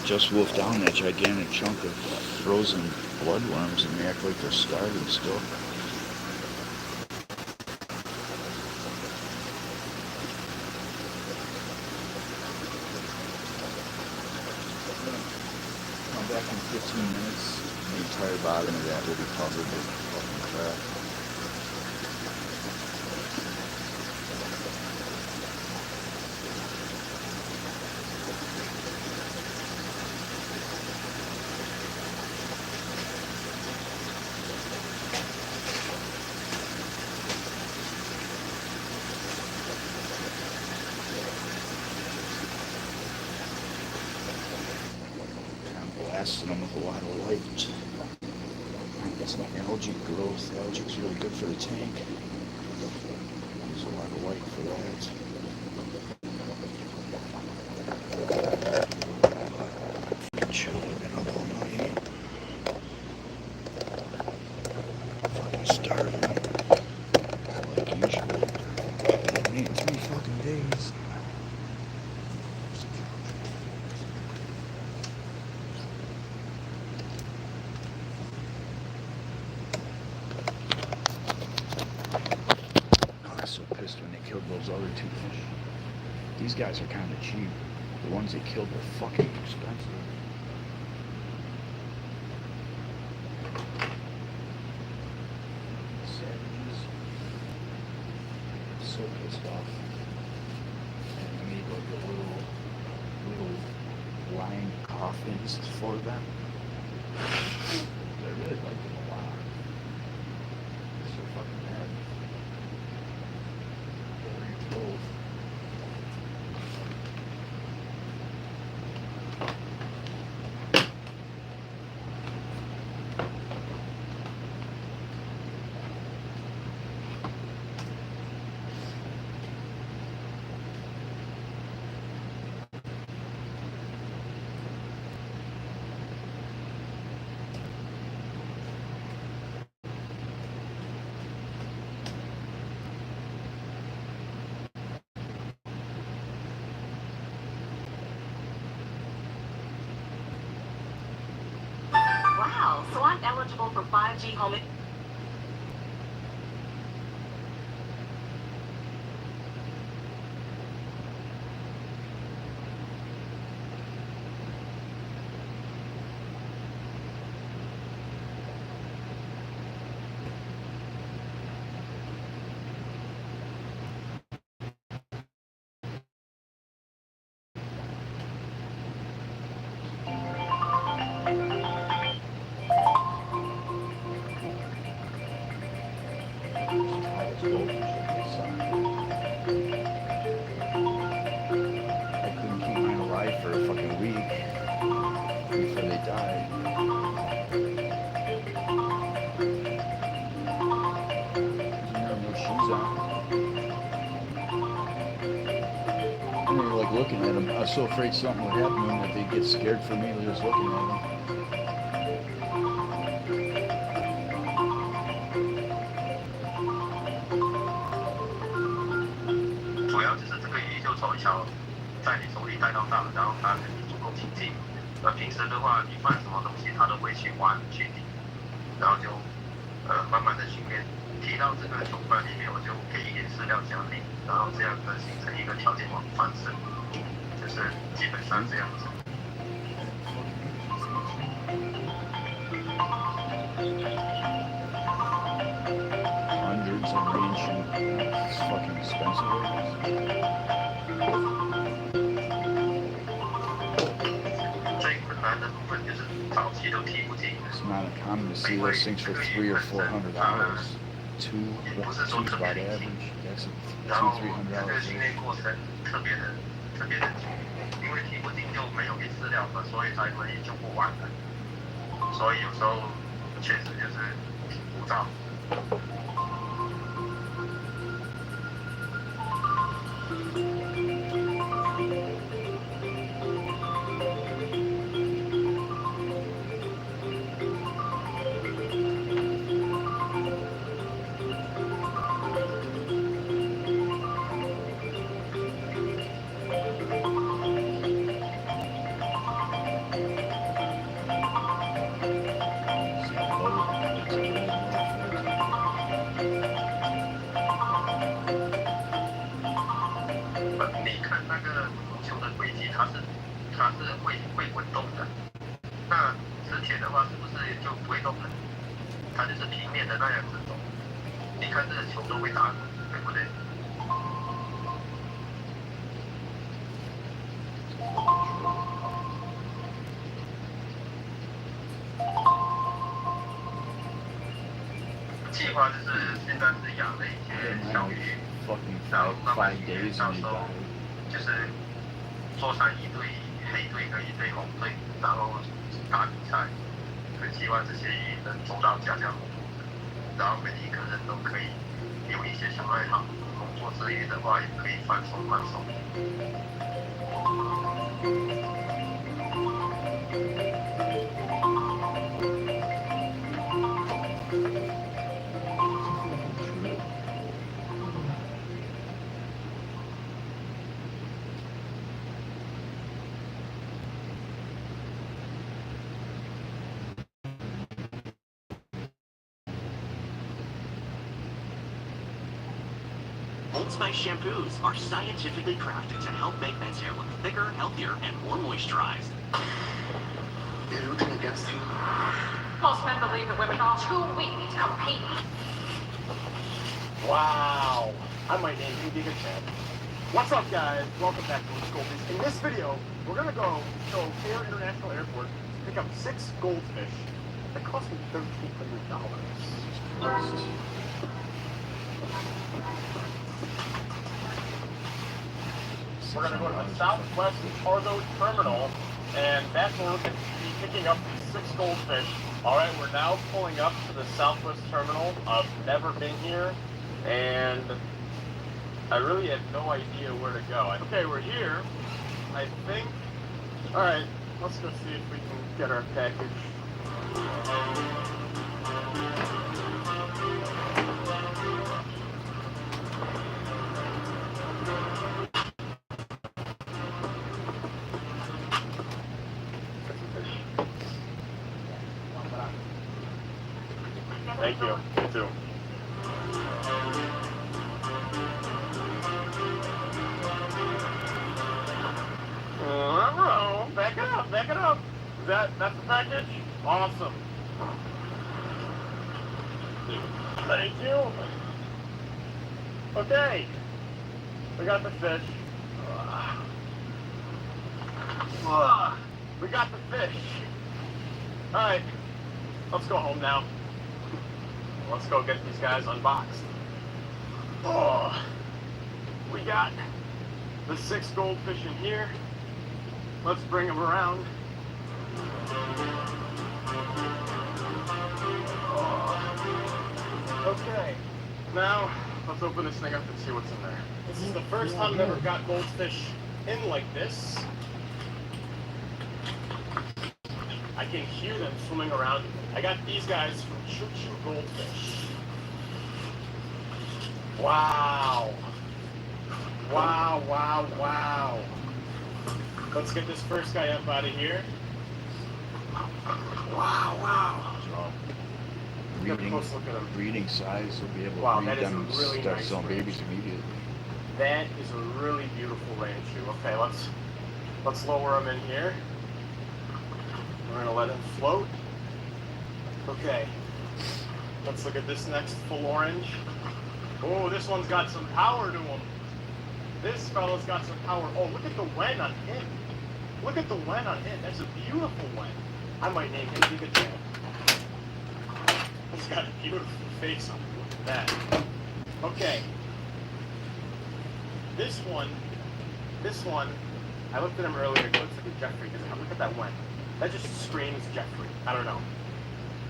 Speaker 8: Just wolfed down that gigantic chunk of frozen bloodworms and they act like they're starving still. Come back in 15 minutes. The entire bottom of that will be covered with fucking crap. blasting them with a lot of light. It's like algae growth. Algae is really good for the tank. Use a lot of light for that. Chill, been up all night. Fucking starving. Like usual. Been eating 3 fucking days. So pissed when they killed those other 2 fish. These guys are kind of cheap. The ones they killed were fucking expensive. Savages. So pissed off. And I made like a little lined coffins for them. I really like them a lot. They're so fucking bad.
Speaker 2: Wow, so I'm eligible for 5G home. Looking at them, I was so afraid something would happen to them that they'd get scared for me just looking at them.
Speaker 15: 主要就是这个鱼就从小在你手里带到大，然后它跟你足够亲近。平时的话，你放什么东西它都会去玩去顶，然后就慢慢的训练。提到这个球馆里面，我就给一点饲料奖励，然后这样的形成一个条件网方式。 就是基本上这样子。
Speaker 8: Hundreds of range and it's fucking expensive. It's not uncommon to see those things for $300 or $400. Two's about average. That's $200-300.
Speaker 15: 因为提不进就没有给饲料了，所以才会就不完了。所以有时候确实就是挺枯燥。计划就是现在是养了一些小鱼，然后慢慢就是做上一对黑队跟一队红队，然后打比赛，很希望这些鱼能走到家家户户，然后每一个人都可以有一些小爱好，工作之余的话也可以放松放松。
Speaker 11: Old Spice shampoos are scientifically crafted to help make men's hair look thicker, healthier, and more moisturized.
Speaker 10: They're rooting against you.
Speaker 12: Most men believe that women are too weak to compete.
Speaker 21: Wow. I might name you Giga Chad. What's up, guys? Welcome back to Let's Goldfish. In this video, we're gonna go to O'Hare International Airport to pick up 6 goldfish that cost me $1,300. We're gonna go to the Southwest Cargo Terminal, and that's where we're gonna be picking up these 6 goldfish. Alright, we're now pulling up to the Southwest Terminal. I've never been here, and I really have no idea where to go. Okay, we're here. I think... Alright, let's go see if we can get our package. Thank you. You too. Back it up, back it up. That's the package? Awesome. Thank you. Okay. We got the fish. We got the fish. Alright. Let's go home now. Let's go get these guys unboxed. Oh. We got the 6 goldfish in here. Let's bring them around. Okay, now let's open this thing up and see what's in there. This is the first time I've ever got goldfish in like this. I can hear them swimming around. I got these guys from Choo Choo Goldfish. Wow. Wow, wow, wow. Let's get this first guy up out of here. Wow, wow.
Speaker 2: Breeding size, will be able to
Speaker 21: Wow,
Speaker 2: breed
Speaker 21: that is
Speaker 2: them,
Speaker 21: a really
Speaker 2: start
Speaker 21: nice
Speaker 2: selling
Speaker 21: range.
Speaker 2: babies immediately.
Speaker 21: That is a really beautiful range shoe. Okay, let's lower him in here. We're gonna let him float. Okay. Let's look at this next full orange. Oh, this one's got some power to him. This fella's got some power. Oh, look at the wen on him. Look at the wen on him. That's a beautiful wen. I might name him Giga Chad. He's got a beautiful face on him. Look at that. Okay. This one, I looked at him earlier. He looks like a Jeffrey. Look at that wen. That just screams Jeffrey. I don't know.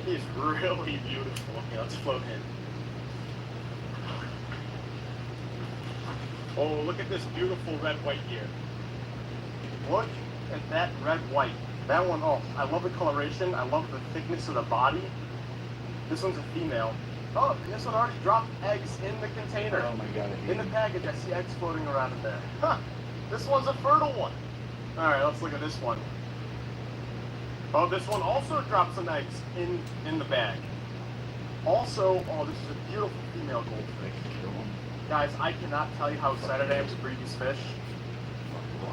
Speaker 21: He's really beautiful. Okay, let's float in. Oh, look at this beautiful red-white here. Look at that red-white. That one, oh, I love the coloration. I love the thickness of the body. This one's a female. Oh, and this one already dropped eggs in the container.
Speaker 2: Oh my god.
Speaker 21: In the package, I see eggs floating around in there. Huh, this one's a fertile one. All right, let's look at this one. Oh, this one also dropped some eggs in the bag. Also, oh, this is a beautiful female goldfish. Guys, I cannot tell you how excited I am to breed these fish.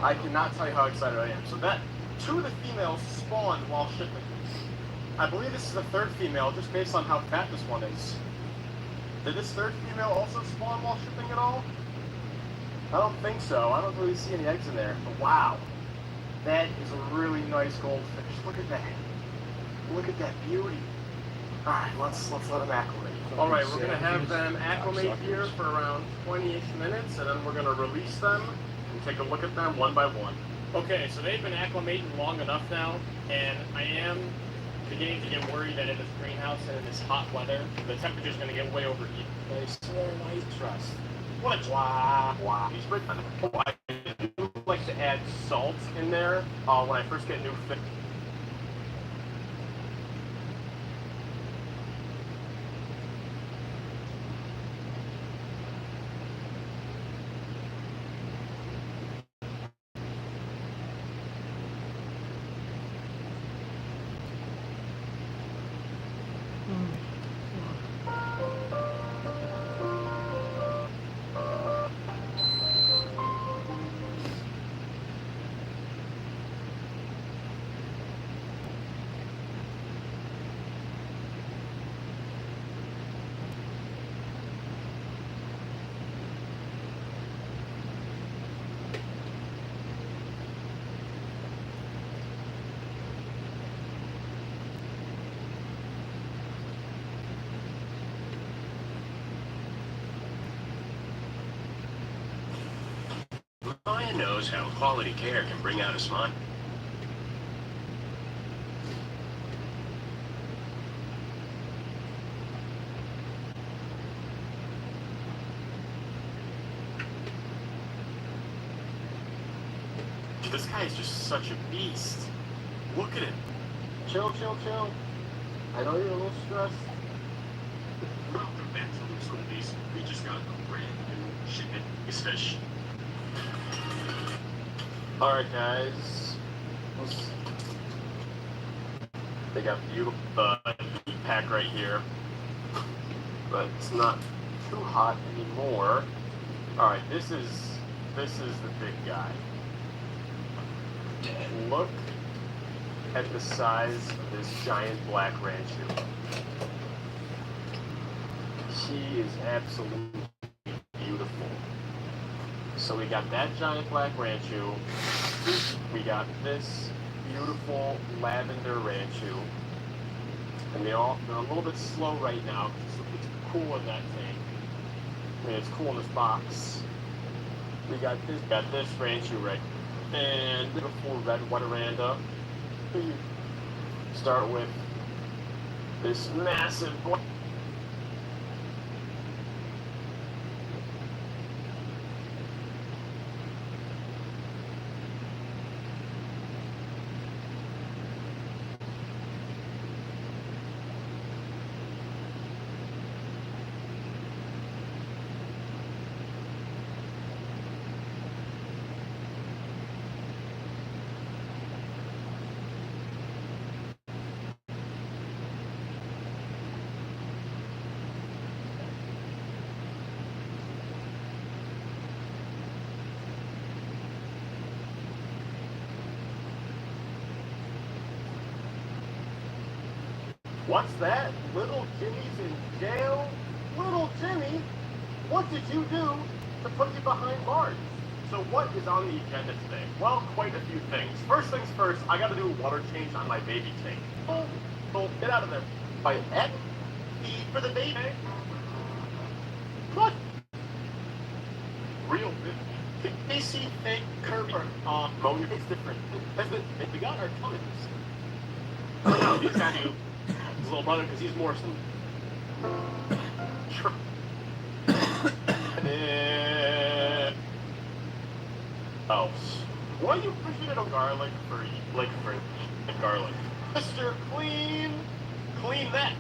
Speaker 21: I cannot tell you how excited I am. So that 2 of the females spawned while shipping. I believe this is the 3rd female, just based on how fat this one is. Did this 3rd female also spawn while shipping at all? I don't think so. I don't really see any eggs in there. But wow, that is a really nice goldfish. Look at that. Look at that beauty. All right, let's let them acclimate. All right, we're gonna have them acclimate here for around 20-ish minutes, and then we're gonna release them
Speaker 19: and take a look at them one by one.
Speaker 21: Okay, so they've been acclimating long enough now, and I am beginning to get worried that in this greenhouse and in this hot weather, the temperature's going to get way overheated. I swear, I trust. What? Wow. I do like to add salt in there when I first get new fish.
Speaker 6: Maya knows how quality care can bring out a smile.
Speaker 21: This guy is just such a beast. Look at him. Chill. I know you're a little stressed.
Speaker 6: Welcome back to Luke's Oldies. We just got a brand new shipment of fish.
Speaker 21: Alright guys, they got beautiful heat pack right here, but it's not too hot anymore. Alright, this is the big guy. Look at the size of this giant black ranchu. He is absolutely beautiful. So we got that giant black ranchu. We got this beautiful lavender ranchu. And they're a little bit slow right now because it's cool in that tank. I mean, it's cool in this box. We got this ranchu right. And beautiful red Wateranda. Start with this massive boy. What's that? Little Jimmy's in jail? Little Jimmy? What did you do to put you behind bars? So what is on the agenda today? Well, quite a few things. First things first, I gotta do a water change on my baby tank. Oh, get out of there. By Ed? Feed for the baby? What? Real big. They see fake Kerber. Moan, it's different. We got our Cummins. No, these guys do. His little brother, because he's more some. Oh, why are you pushing it on garlic for garlic? Mr. Clean that.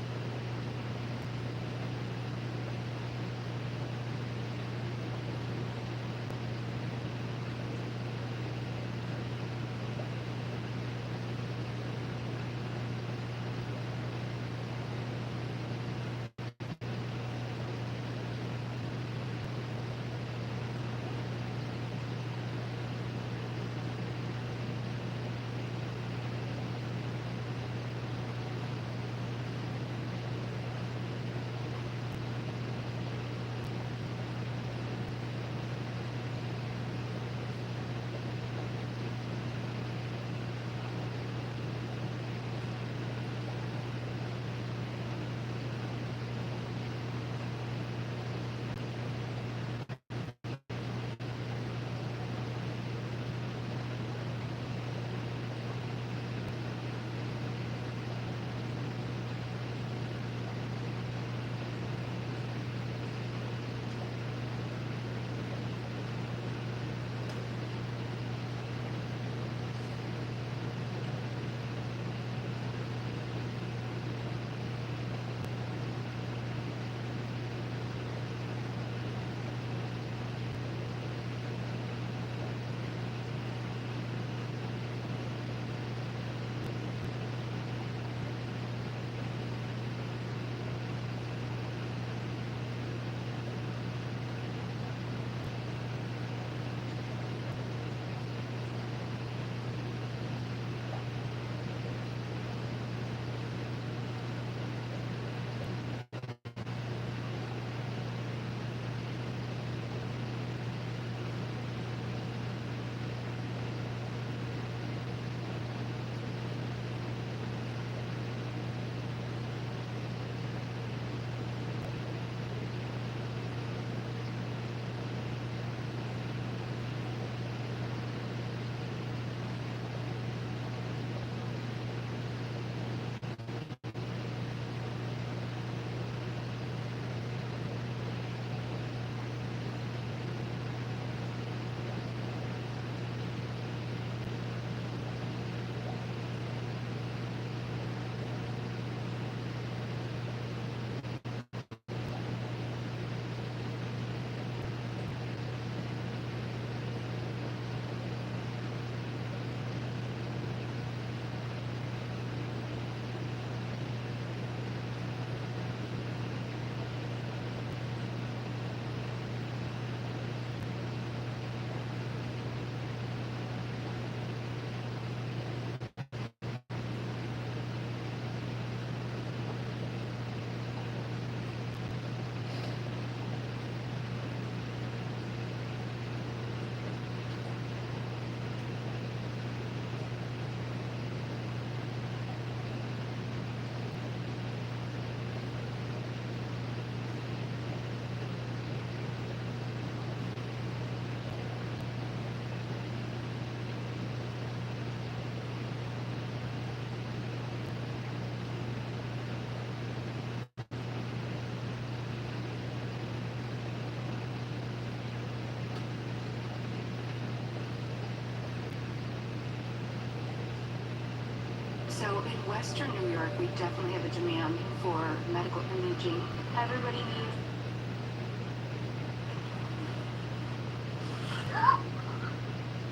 Speaker 7: So in Western New York, we definitely have a demand for medical imaging. Everybody needs.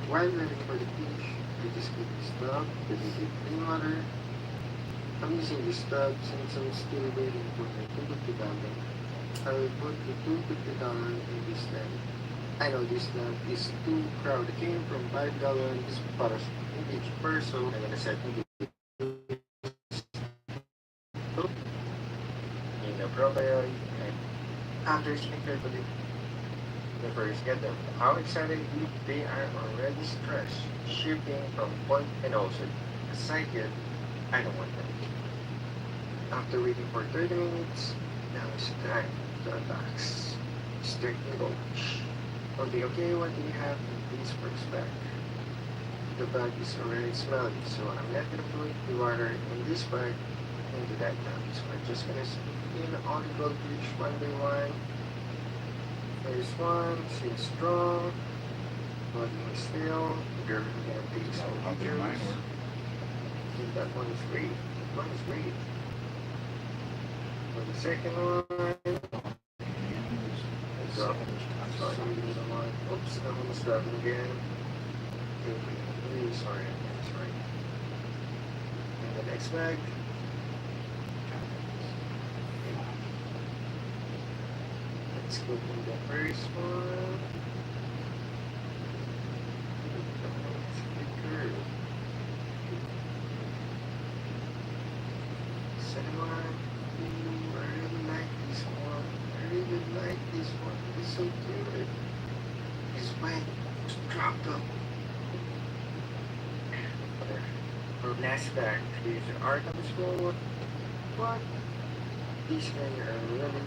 Speaker 17: While waiting for the fish, we just keep this tub, then we get clean water. I'm using this tub since I'm still waiting for my $250. I will put the $250 in this tank. I know this tank is too crowded. It came from 5 gallons para each person. I'm gonna set it in the probiotic and after speaker to the first get them. How excited if they are already stressed, shipping from point and also aside yet, I don't want them. After waiting for 30 minutes, now it's time to unbox. Stick and go. Okay, what do you have in this first bag? The bag is already smelly, so I'm not gonna put the water in this bag into that tub. So I'm just gonna spin all the goldfish one by one. First one, seems strong. Nothing still. Girl, gonna take some pictures. I think that one is great. That one is great. For the second one, I dropped it. Oops, I almost dropped it again. Okay, really sorry. I'm sorry. And the next bag. Let's go in the first one. Second one. I really like this one. I really like this one. It's so good. It's wet. It's dropped up. For last bag, these are the small one. But these men are really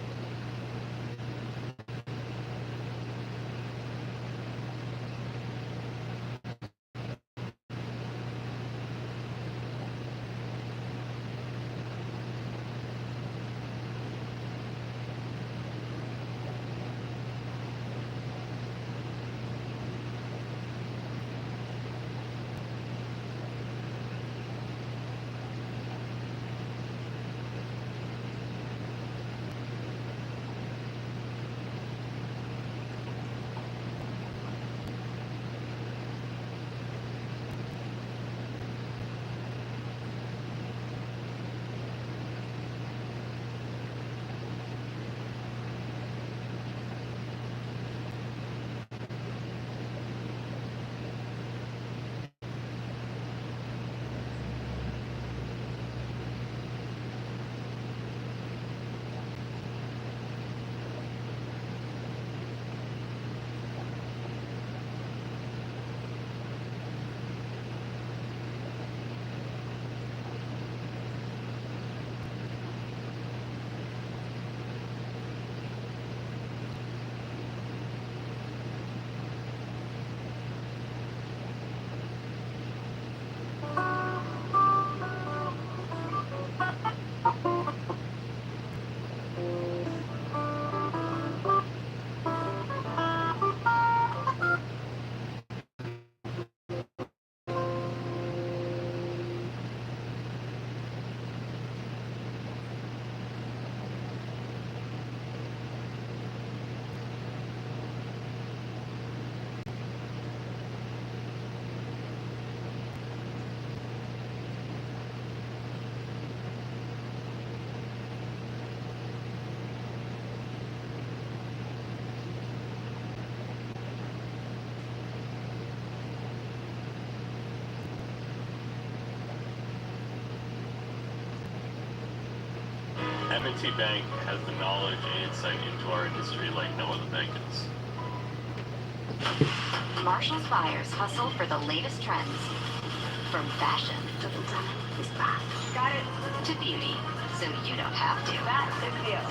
Speaker 19: M&T Bank has the knowledge and insight into our industry like no other bank does.
Speaker 20: Marshall's buyers hustle for the latest trends. From fashion got it, to beauty, so you don't have to. That's the deal.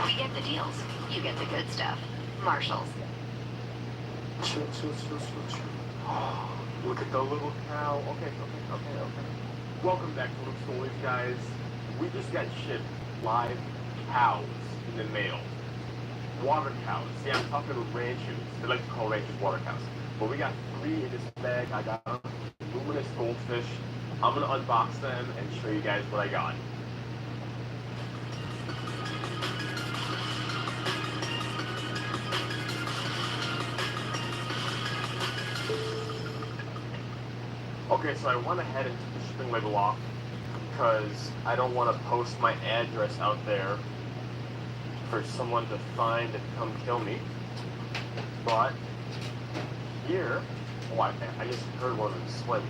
Speaker 20: We get the deals. You get the good stuff. Marshall's.
Speaker 21: Look at the little cow. Okay. Welcome back to Luke Stories, guys. We just got shipped live cows in the mail. Water cows. Yeah, I'm talking about ranchers. They like to call ranchers water cows. But we got 3 in this bag. I got luminous goldfish,
Speaker 19: I'm gonna unbox them and show you guys what I got. Okay, so I went ahead and took the shipping label off because I don't want to post my address out there for someone to find and come kill me. But here, oh, I just heard one of them swim.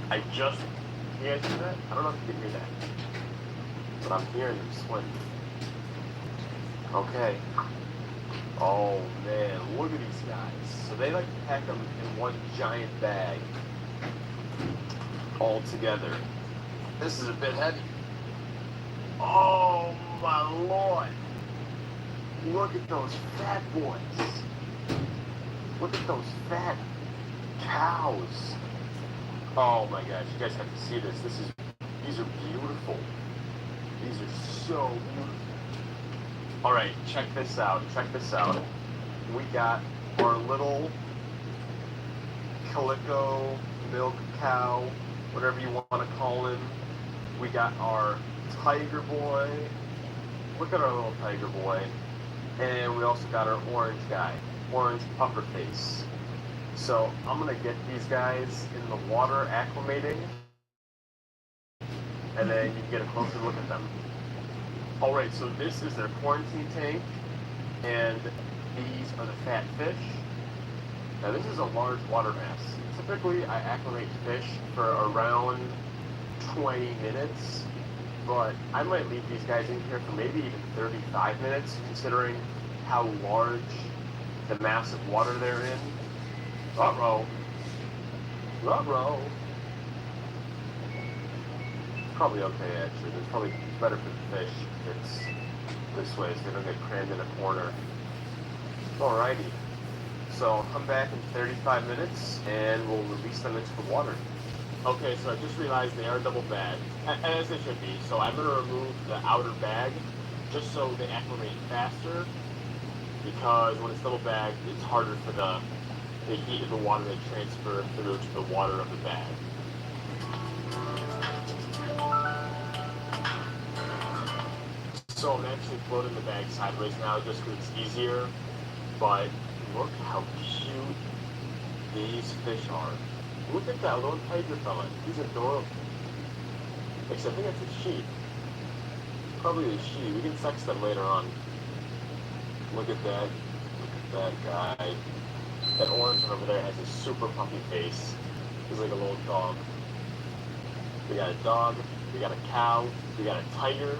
Speaker 19: You guys hear that? I don't know if you can hear that, but I'm hearing them swim. Okay. Oh man, look at these guys. So they like to pack them in one giant bag all together. This is a bit heavy. Oh my lord. Look at those fat boys. Look at those fat cows. Oh my gosh, you guys have to see this. These are beautiful. These are so beautiful. Alright, check this out. Check this out. We got our little calico milk cow, whatever you want to call him. We got our tiger boy. Look at our little tiger boy. And we also got our orange guy, orange puffer face. So I'm gonna get these guys in the water acclimating, and then you can get a closer look at them. Alright, so this is their quarantine tank, and these are the fat fish. Now this is a large water mass. Typically I acclimate fish for around 20 minutes, but I might leave these guys in here for maybe even 35 minutes, considering how large the mass of water they're in. Uh-oh. Uh-oh. Probably okay, actually. It's probably better for the fish if it's this way, so they don't get crammed in a corner. Alrighty. So I'll come back in 35 minutes, and we'll release them into the water. Okay, so I just realized they are double bagged, as they should be. So I'm going to remove the outer bag, just so they acclimate faster, because when it's double bagged, it's harder for the heat of the water to transfer through to the water of the bag. So I'm actually floating the bag sideways now just because it's easier, but look how cute these fish are. Look at that little tiger fella. He's adorable. Except I think that's a sheep. Probably a sheep. We can sex them later on. Look at that. Look at that guy. That orange one over there has a super puffy face. He's like a little dog. We got a dog. We got a cow. We got a tiger.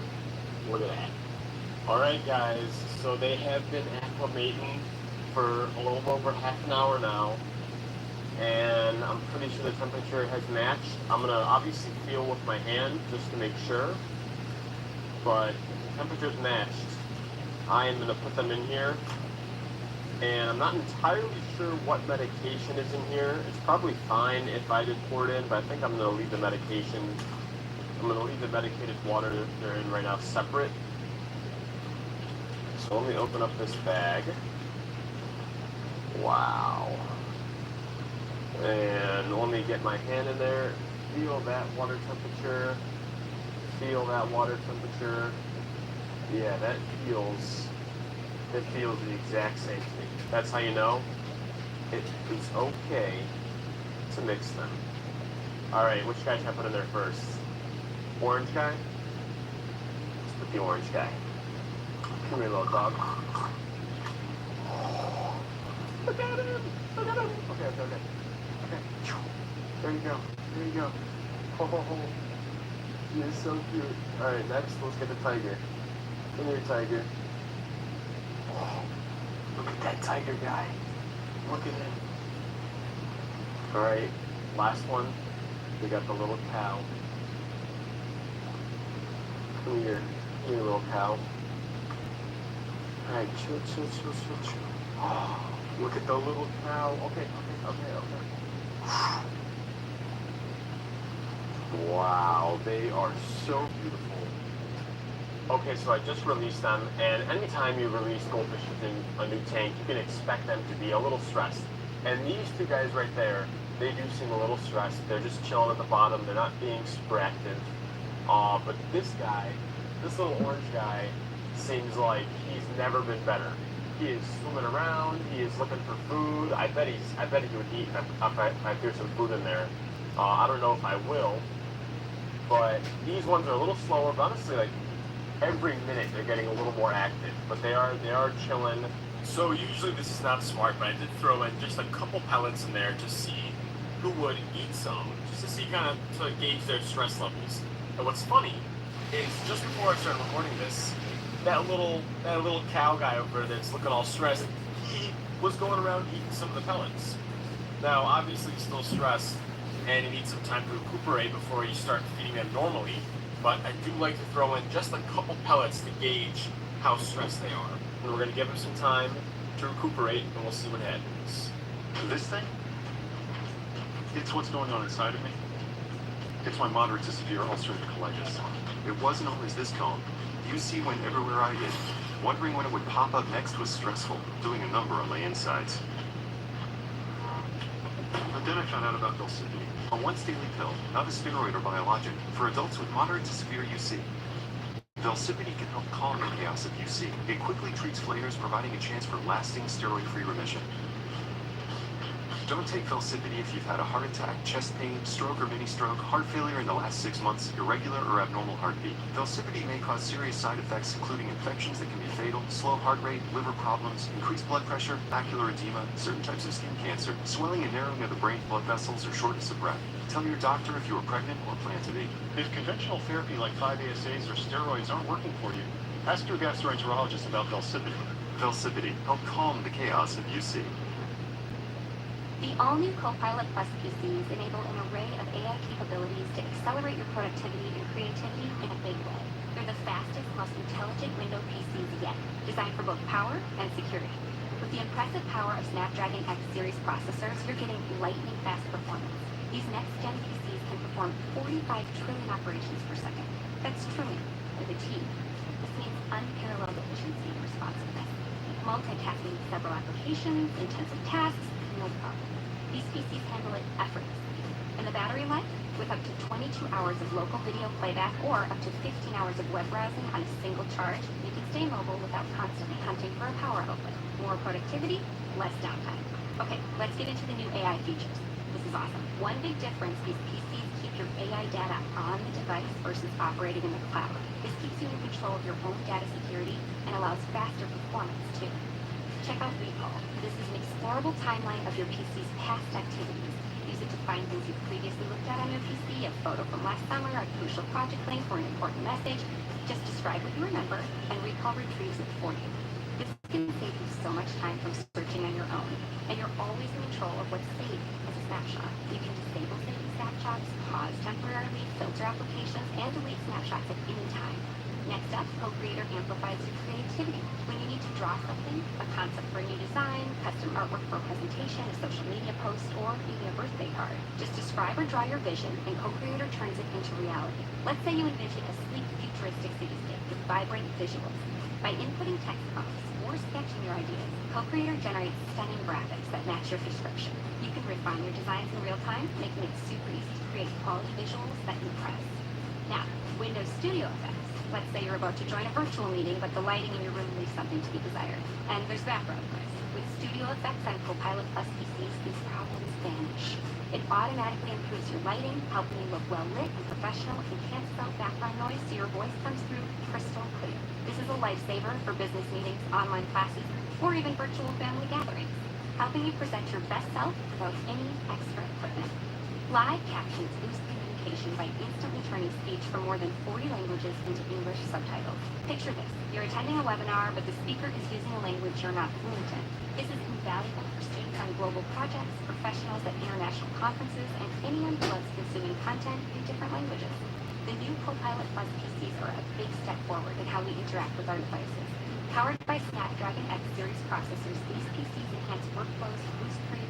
Speaker 19: Look at that. Alright guys, so they have been acclimating for a little over half an hour now. And I'm pretty sure the temperature has matched. I'm going to obviously feel with my hand just to make sure. But if the temperature's matched, I am going to put them in here. And I'm not entirely sure what medication is in here. It's probably fine if I did pour it in, but I think I'm going to leave the medication. I'm going to leave the medicated water they're in right now separate. So let me open up this bag. Wow. And let me get my hand in there, feel that water temperature, feel that water temperature. Yeah, it feels the exact same thing. That's how you know it is okay to mix them. Alright, which guy should I put in there first? Orange guy? Let's put the orange guy. Come here, little dog. Look at him! Look at him! Okay. Okay. There you go. There you go. Oh, he is so cute. Alright, next, let's get the tiger. Come here, tiger. Oh, look at that tiger guy. Look at him. Alright, last one. We got the little cow. Come here. Come here, little cow. Alright, chill. Oh, look at the little cow. Okay. Wow, they are so beautiful. Okay, so I just released them, and anytime you release goldfish within a new tank, you can expect them to be a little stressed. And these two guys right there, they do seem a little stressed. They're just chilling at the bottom. They're not being super active. But this guy, this little orange guy, seems like he's never been better. He is swimming around. He is looking for food. I bet he would eat if I threw some food in there. I don't know if I will, but these ones are a little slower. But honestly, like every minute they're getting a little more active. But they are chilling. So usually this is not smart, but I did throw in just a couple pellets in there to see who would eat some, just to see kind of to gauge their stress levels. And what's funny is just before I started recording this, that little cow guy over there that's looking all stressed, he was going around eating some of the pellets. Now, obviously, he's still stressed, and he needs some time to recuperate before you start feeding them normally. But I do like to throw in just a couple pellets to gauge how stressed they are. And we're going to give him some time to recuperate, and we'll see what happens. This thing? It's what's going on inside of me. It's my moderate to severe ulcerative colitis. It wasn't always this calm. UC went everywhere I did. Wondering when it would pop up next was stressful, doing a number on my insides. But then I found out about Velsipity, a once-daily pill, not a steroid or biologic, for adults with moderate to severe UC. Velsipity can help calm the chaos of UC. It quickly treats flares, providing a chance for lasting steroid-free remission. Don't take Velsipity if you've had a heart attack, chest pain, stroke or mini-stroke, heart failure in the last 6 months, irregular or abnormal heartbeat. Velsipity may cause serious side effects including infections that can be fatal, slow heart rate, liver problems, increased blood pressure, macular edema, certain types of skin cancer, swelling and narrowing of the brain blood vessels, or shortness of breath. Tell your doctor if you are pregnant or plan to be. If conventional therapy like 5-ASAs or steroids aren't working for you, ask your gastroenterologist about Velsipity. Velsipity, help calm the chaos of UC.
Speaker 7: The all-new Copilot Plus PCs enable an array of AI capabilities to accelerate your productivity and creativity in a big way. They're the fastest, most intelligent Windows PCs yet, designed for both power and security. With the impressive power of Snapdragon X series processors, you're getting lightning-fast performance. These next-gen PCs can perform 45 trillion operations per second. That's trillion with a T. This means unparalleled efficiency and responsiveness. Multitasking several applications, intensive tasks, no problem. These PCs handle it effortlessly. And the battery life? With up to 22 hours of local video playback or up to 15 hours of web browsing on a single charge, you can stay mobile without constantly hunting for a power outlet. More productivity, less downtime. Okay, let's get into the new AI features. This is awesome. One big difference, these PCs keep your AI data on the device versus operating in the cloud. This keeps you in control of your own data security and allows faster performance too. Check out Recall. This is an explorable timeline of your PC's past activities. Use it to find things you've previously looked at on your PC, a photo from last summer, a crucial project link, or an important message. Just describe what you remember, and Recall retrieves it for you. This can save you so much time from searching on your own, and you're always in control of what's saved as a snapshot. You can disable saving snapshots, pause temporarily, filter applications, and delete snapshots at any time. Next up, Co-Creator amplifies your creativity. When you need to draw something, a concept for a new design, custom artwork for a presentation, a social media post, or even a birthday card, just describe or draw your vision, and Co-Creator turns it into reality. Let's say you envision a sleek, futuristic cityscape with vibrant visuals. By inputting text prompts or sketching your ideas, Co-Creator generates stunning graphics that match your description. You can refine your designs in real time, making it super easy to create quality visuals that impress. Now, Windows Studio Effects. Let's say you're about to join a virtual meeting, but the lighting in your room leaves something to be desired. And there's background noise. With Studio Effects on Copilot Plus PCs, these problems vanish. It automatically improves your lighting, helping you look well lit and professional, and cancels out background noise so your voice comes through crystal clear. This is a lifesaver for business meetings, online classes, or even virtual family gatherings, helping you present your best self without any extra equipment. Live captions boost communication by instantly turning speech from more than 40 languages into English subtitles. Picture this. You're attending a webinar, but the speaker is using a language you're not fluent in. This is invaluable for students on global projects, professionals at international conferences, and anyone who loves consuming content in different languages. The new Copilot Plus PCs are a big step forward in how we interact with our devices. Powered by Snapdragon X series processors, these PCs enhance workflows, boost creativity.